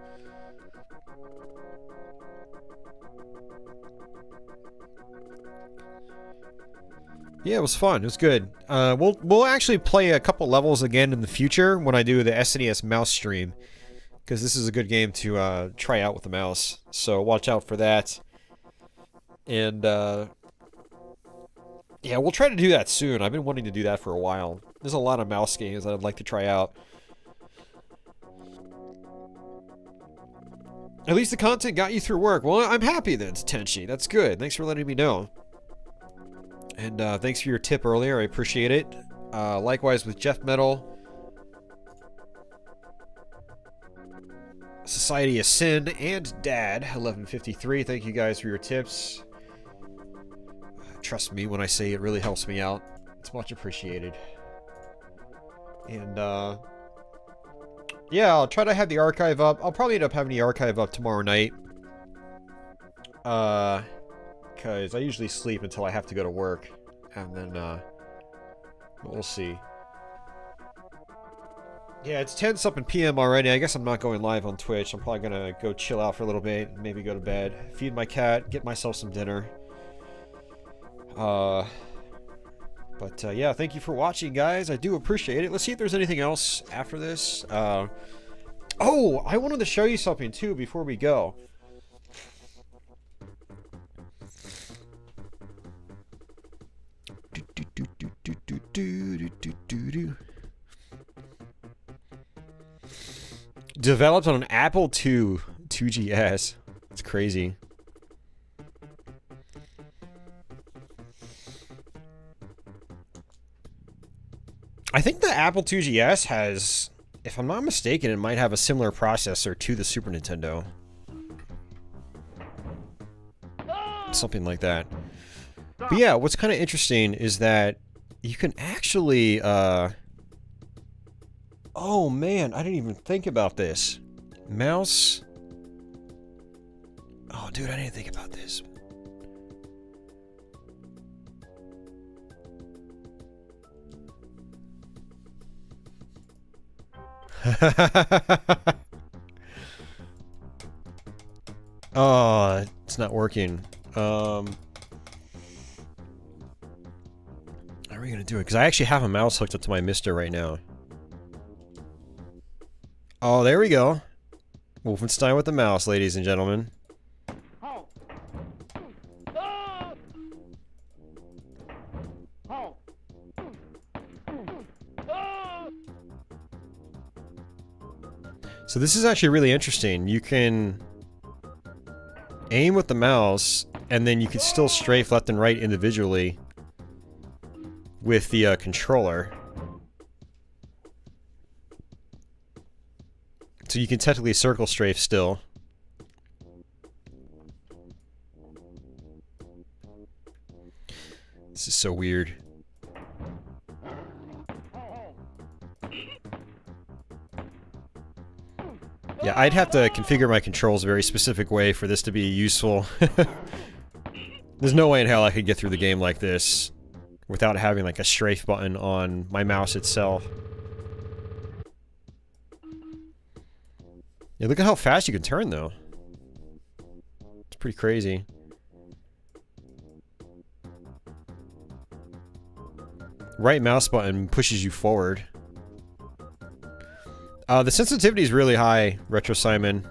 Speaker 2: Yeah, it was fun. It was good. We'll actually play a couple levels again in the future when I do the SNES mouse stream, because this is a good game to try out with the mouse. So watch out for that. And yeah, we'll try to do that soon. I've been wanting to do that for a while. There's a lot of mouse games that I'd like to try out. At least the content got you through work. Well, I'm happy then, Tenchi. That's good. Thanks for letting me know. And thanks for your tip earlier. I appreciate it. Likewise with Jeff Metal. Society of Sin and Dad 1153. Thank you guys for your tips. Trust me when I say it really helps me out. It's much appreciated. And yeah, I'll try to have the archive up. I'll probably end up having the archive up tomorrow night. Because I usually sleep until I have to go to work. And then, we'll see. Yeah, it's 10-something p.m. already. I guess I'm not going live on Twitch. I'm probably gonna go chill out for a little bit, maybe go to bed, feed my cat, get myself some dinner. But yeah, thank you for watching, guys. I do appreciate it. Let's see if there's anything else after this. Oh, I wanted to show you something, too, before we go. Developed on an Apple II 2GS. It's crazy. I think the Apple IIGS has, if I'm not mistaken, it might have a similar processor to the Super Nintendo. Something like that. But yeah, what's kind of interesting is that you can actually, oh man, I didn't even think about this. Mouse. Oh dude, I didn't think about this. Oh, it's not working. How are we gonna do it? Because I actually have a mouse hooked up to my MiSTer right now. Oh, there we go. Wolfenstein with the mouse, ladies and gentlemen. So this is actually really interesting. You can aim with the mouse, and then you can still strafe left and right individually with the controller. So you can technically circle strafe still. This is so weird. Yeah, I'd have to configure my controls a very specific way for this to be useful. There's no way in hell I could get through the game like this without having like a strafe button on my mouse itself. Yeah, look at how fast you can turn though. It's pretty crazy. Right mouse button pushes you forward. The sensitivity is really high, Retro Simon.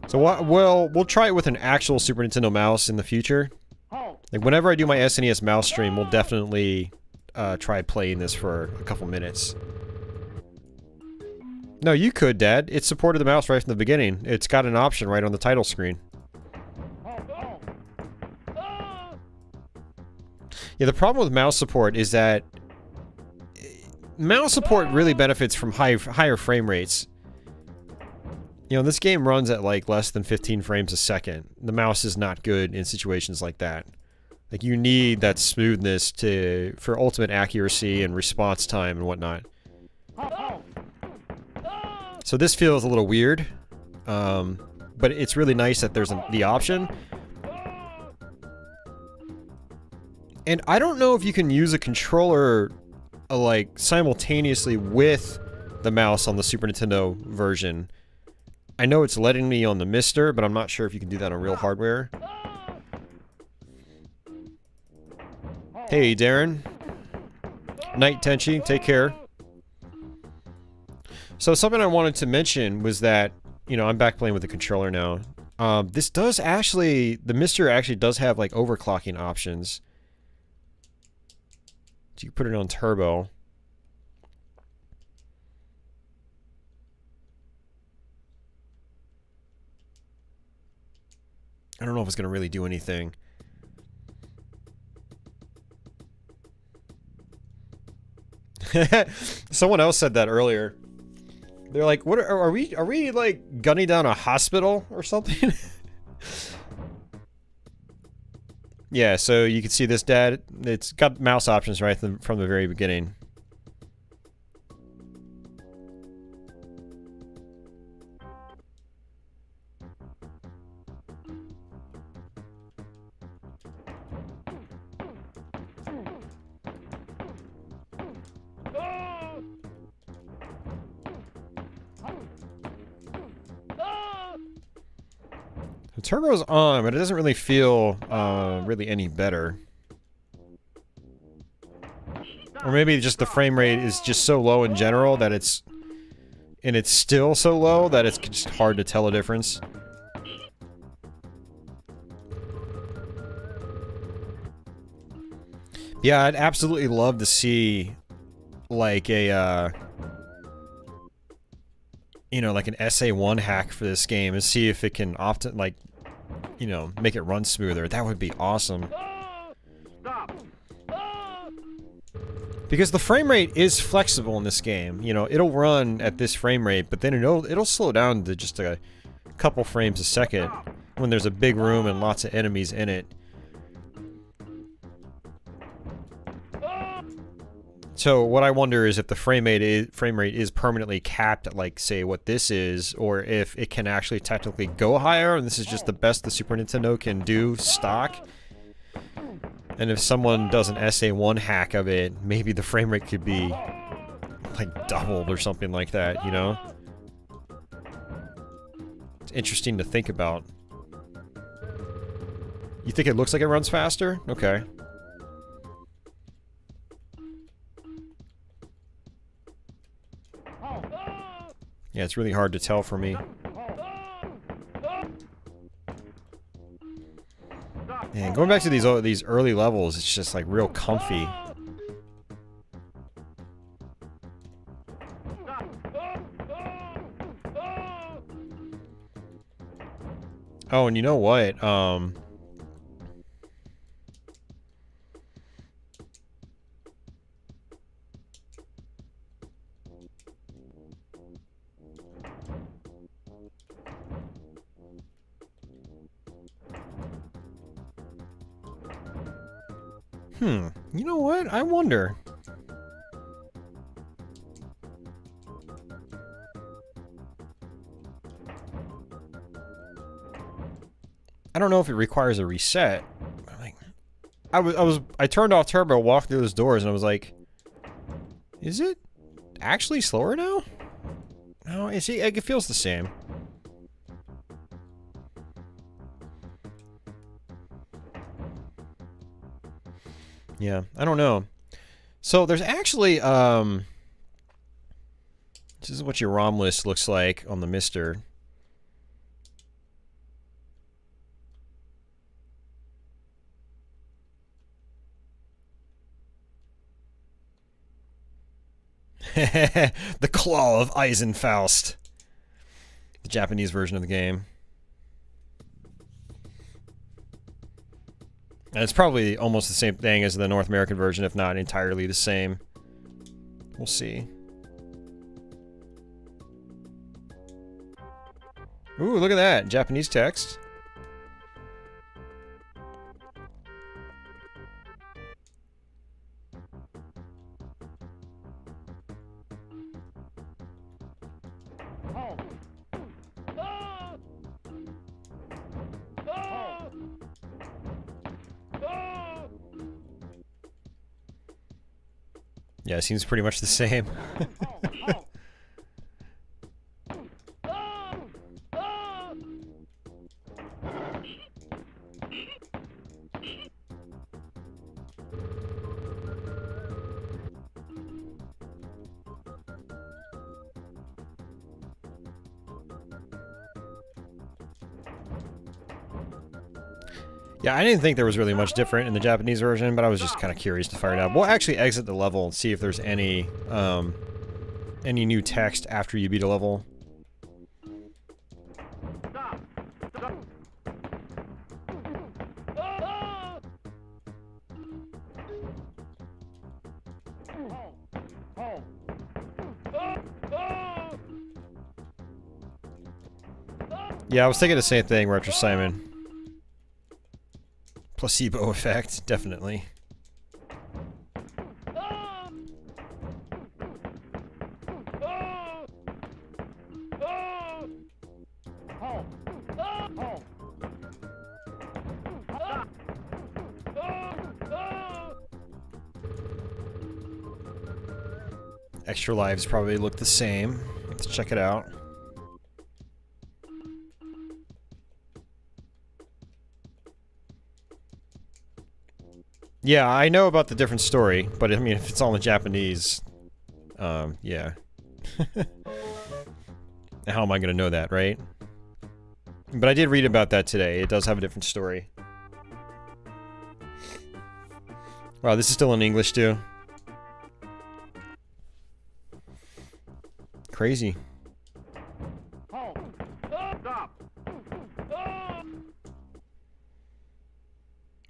Speaker 2: So we'll try it with an actual Super Nintendo mouse in the future. Like whenever I do my SNES mouse stream, we'll definitely try playing this for a couple minutes. No, you could, Dad. It supported the mouse right from the beginning. It's got an option right on the title screen. Yeah, the problem with mouse support is that mouse support really benefits from higher frame rates. You know, this game runs at like less than 15 frames a second. The mouse is not good in situations like that. Like, you need that smoothness for ultimate accuracy and response time and whatnot. So this feels a little weird, but it's really nice that there's the option. And I don't know if you can use a controller like simultaneously with the mouse on the Super Nintendo version. I know it's letting me on the MiSTer, but I'm not sure if you can do that on real hardware. Hey, Darren. Night, Tenchi. Take care. So something I wanted to mention was that, you know, I'm back playing with the controller now. This does actually, the MiSTer actually does have like overclocking options. So you can put it on turbo. I don't know if it's going to really do anything. Someone else said that earlier. They're like, "What are we like gunning down a hospital or something?" Yeah, so you can see this, Dad. It's got mouse options right from the very beginning. The turbo's on, but it doesn't really feel really any better. Or maybe just the frame rate is just so low in general that it's still so low that it's just hard to tell a difference. Yeah, I'd absolutely love to see like a you know, like an SA1 hack for this game and see if it can often, like, you know, make it run smoother. That would be awesome. Because the frame rate is flexible in this game. You know, it'll run at this frame rate, but then it'll slow down to just a couple frames a second when there's a big room and lots of enemies in it. So what I wonder is if the frame rate is permanently capped at, like, say what this is, or if it can actually technically go higher and this is just the best the Super Nintendo can do stock. And if someone does an SA1 hack of it, maybe the frame rate could be like doubled or something like that, you know? It's interesting to think about. You think it looks like it runs faster? Okay. Yeah, it's really hard to tell for me. And going back to these early levels, it's just like real comfy. Oh, and you know what? You know what? I wonder. I don't know if it requires a reset. Like, I turned off turbo, walked through those doors, and I was like, is it actually slower now? No, it feels the same. Yeah, I don't know. So there's actually, this is what your ROM list looks like on the MiSTer. The Claw of Eisenfaust. The Japanese version of the game. And it's probably almost the same thing as the North American version, if not entirely the same. We'll see. Ooh, look at that. Japanese text.
Speaker 1: Home.
Speaker 2: Yeah, it seems pretty much the same. Yeah, I didn't think there was really much different in the Japanese version, but I was just kind of curious to fire it out. We'll actually exit the level and see if there's any new text after you beat a level. Yeah, I was thinking the same thing, Retro Simon. Placebo effect, definitely. Extra lives probably look the same. Let's check it out. Yeah, I know about the different story, but I mean, if it's all in Japanese, yeah. How am I gonna know that, right? But I did read about that today. It does have a different story. Wow, this is still in English, too. Crazy.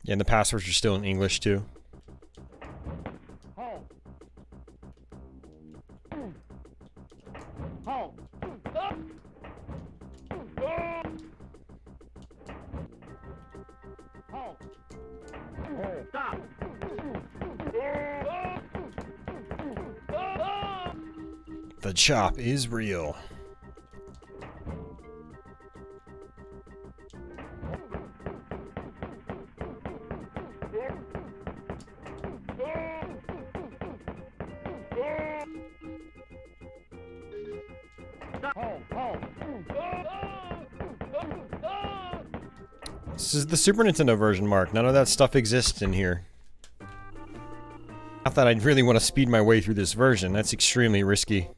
Speaker 2: Yeah, and the passwords are still in English, too. The chop is real. This is the Super Nintendo version, Mark. None of that stuff exists in here. Not that I'd really want to speed my way through this version. That's extremely risky.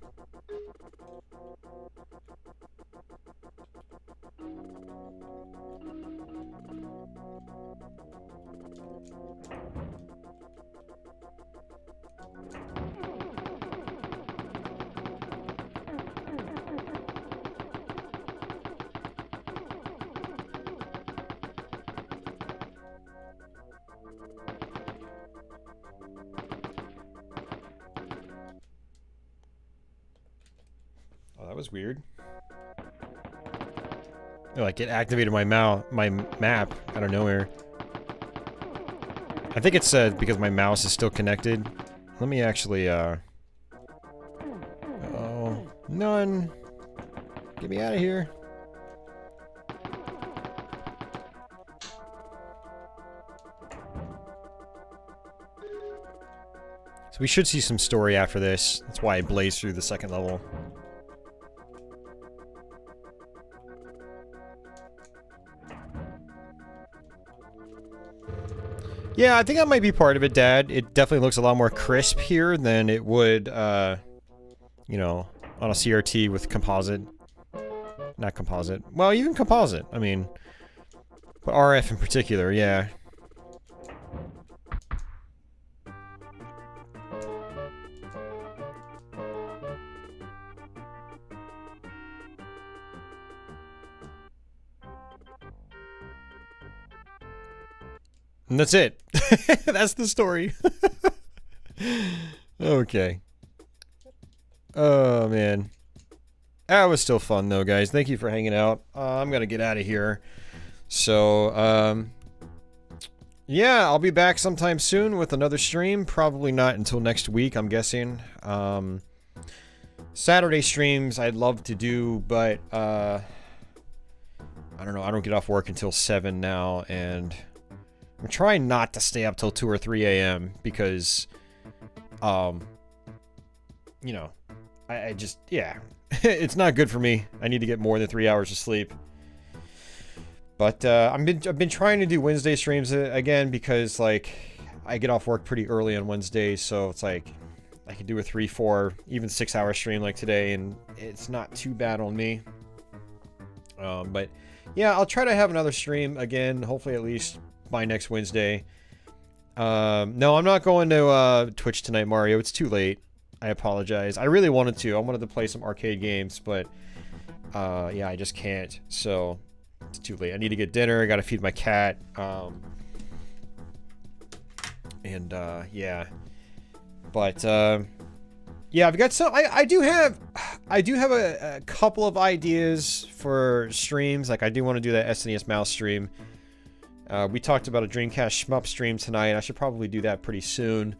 Speaker 2: Oh, that was weird. Like, it activated my map out of nowhere. I think it's because my mouse is still connected. Let me actually, oh, none. Get me out of here. So we should see some story after this. That's why I blazed through the second level. Yeah, I think that might be part of it, Dad. It definitely looks a lot more crisp here than it would, you know, on a CRT with composite. Not composite. Well, even composite. I mean, but RF in particular, yeah. And that's it. That's the story. Okay. Oh, man. That was still fun though, guys. Thank you for hanging out. I'm gonna get out of here. So, yeah, I'll be back sometime soon with another stream. Probably not until next week, I'm guessing. Saturday streams I'd love to do, but I don't know. I don't get off work until 7 now, and I'm trying not to stay up till 2 or 3 a.m. because, you know, I just, yeah, it's not good for me. I need to get more than 3 hours of sleep. But I've been trying to do Wednesday streams again because, like, I get off work pretty early on Wednesdays, so it's like I can do a 3, 4, even 6 hour stream like today, and it's not too bad on me. But yeah, I'll try to have another stream again, hopefully at least by next Wednesday. No, I'm not going to Twitch tonight, Mario. It's too late. I apologize. I really wanted to. I wanted to play some arcade games, but yeah, I just can't. So it's too late. I need to get dinner. I got to feed my cat. Yeah. But yeah, I've got some. I do have a couple of ideas for streams. Like, I do want to do that SNES mouse stream. We talked about a Dreamcast shmup stream tonight. I should probably do that pretty soon.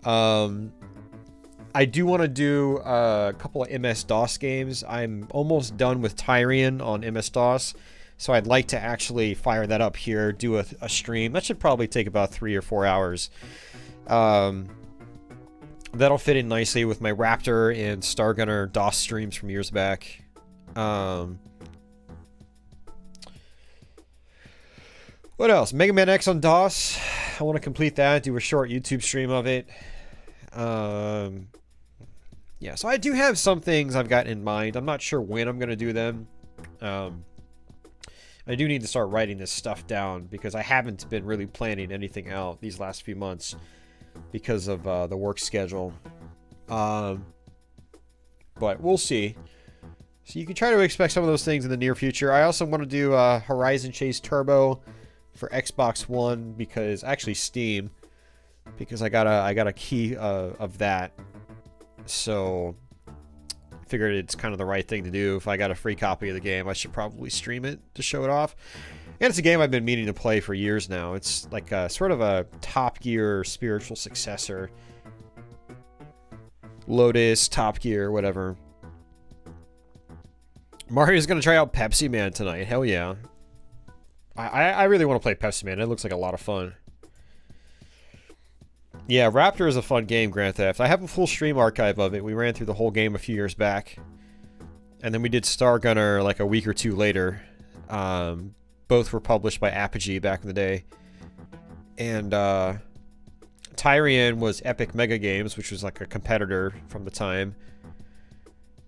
Speaker 2: I do want to do a couple of MS-DOS games. I'm almost done with Tyrian on MS-DOS, so I'd like to actually fire that up here, do a stream. That should probably take about 3 or 4 hours. That'll fit in nicely with my Raptor and Stargunner DOS streams from years back. What else? Mega Man X on DOS. I want to complete that, do a short YouTube stream of it. Yeah, so I do have some things I've got in mind. I'm not sure when I'm going to do them. I do need to start writing this stuff down because I haven't been really planning anything out these last few months because of the work schedule. But we'll see. So you can try to expect some of those things in the near future. I also want to do Horizon Chase Turbo for Xbox One, because actually Steam, because I got a key of that. So I figured it's kind of the right thing to do. If I got a free copy of the game, I should probably stream it to show it off. And it's a game I've been meaning to play for years now. It's like a sort of a Top Gear spiritual successor. Lotus, Top Gear, whatever. Mario's gonna try out Pepsi Man tonight. Hell yeah. I really want to play Pepsi Man. It looks like a lot of fun. Yeah, Raptor is a fun game, Grand Theft. I have a full stream archive of it. We ran through the whole game a few years back. And then we did Stargunner like a week or two later. Both were published by Apogee back in the day. And Tyrian was Epic Mega Games, which was like a competitor from the time.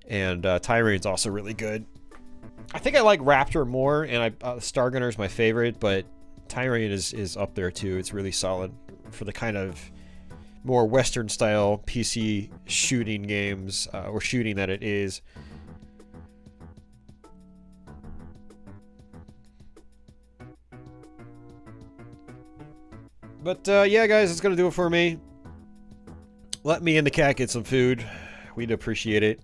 Speaker 2: And Tyrian's also really good. I think I like Raptor more, and Stargunner is my favorite, but Tyrian is up there too. It's really solid for the kind of more Western style PC shooting games, or shooting that it is. But yeah, guys, that's gonna do it for me. Let me and the cat get some food. We'd appreciate it.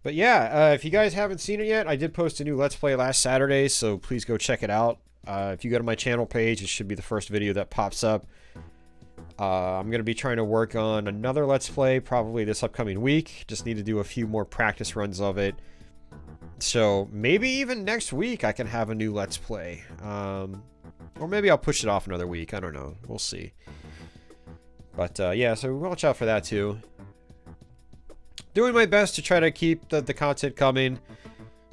Speaker 2: But yeah, if you guys haven't seen it yet, I did post a new Let's Play last Saturday, so please go check it out. If you go to my channel page, it should be the first video that pops up. I'm going to be trying to work on another Let's Play probably this upcoming week. Just need to do a few more practice runs of it. So maybe even next week I can have a new Let's Play. Or maybe I'll push it off another week. I don't know. We'll see. But yeah, so watch out for that too. Doing my best to try to keep the content coming,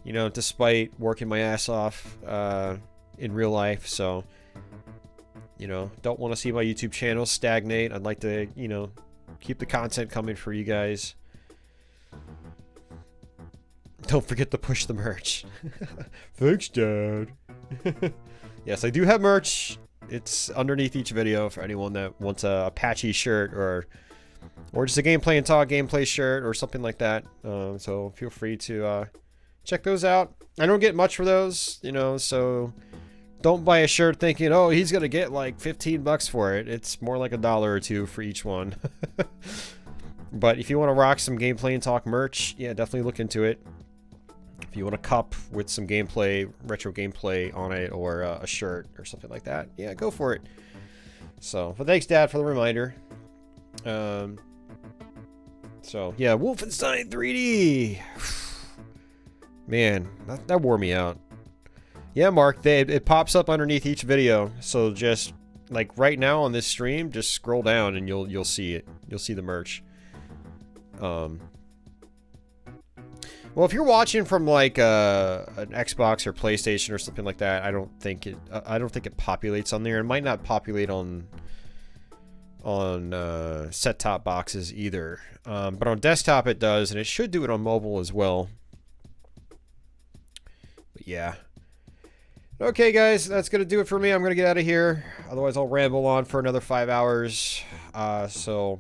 Speaker 2: you know, despite working my ass off in real life. So, you know, don't want to see my YouTube channel stagnate. I'd like to, you know, keep the content coming for you guys. Don't forget to push the merch. Thanks, Dad. Yes, I do have merch. It's underneath each video for anyone that wants a Apache shirt or just a Gameplay and Talk gameplay shirt or something like that. So feel free to check those out. I don't get much for those, you know, so don't buy a shirt thinking, oh, he's gonna get like 15 bucks for it. It's more like $1 or $2 for each one. But if you want to rock some gameplay and talk merch, yeah, definitely look into it. If you want a cup with some gameplay, retro gameplay on it, or a shirt or something like that, yeah, go for it. So, but thanks, Dad, for the reminder. So, yeah, Wolfenstein 3D. Man, that wore me out. Yeah, Mark, it pops up underneath each video. So just, like, right now on this stream, just scroll down and you'll see it. You'll see the merch. Well, if you're watching from, like, an Xbox or PlayStation or something like that, I don't think it populates on there. It might not populate on set-top boxes either. But on desktop it does, and it should do it on mobile as well. But yeah. Okay, guys, that's going to do it for me. I'm going to get out of here. Otherwise, I'll ramble on for another 5 hours. So,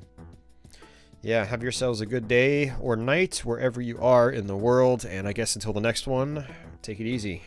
Speaker 2: yeah, have yourselves a good day or night wherever you are in the world. And I guess until the next one, take it easy.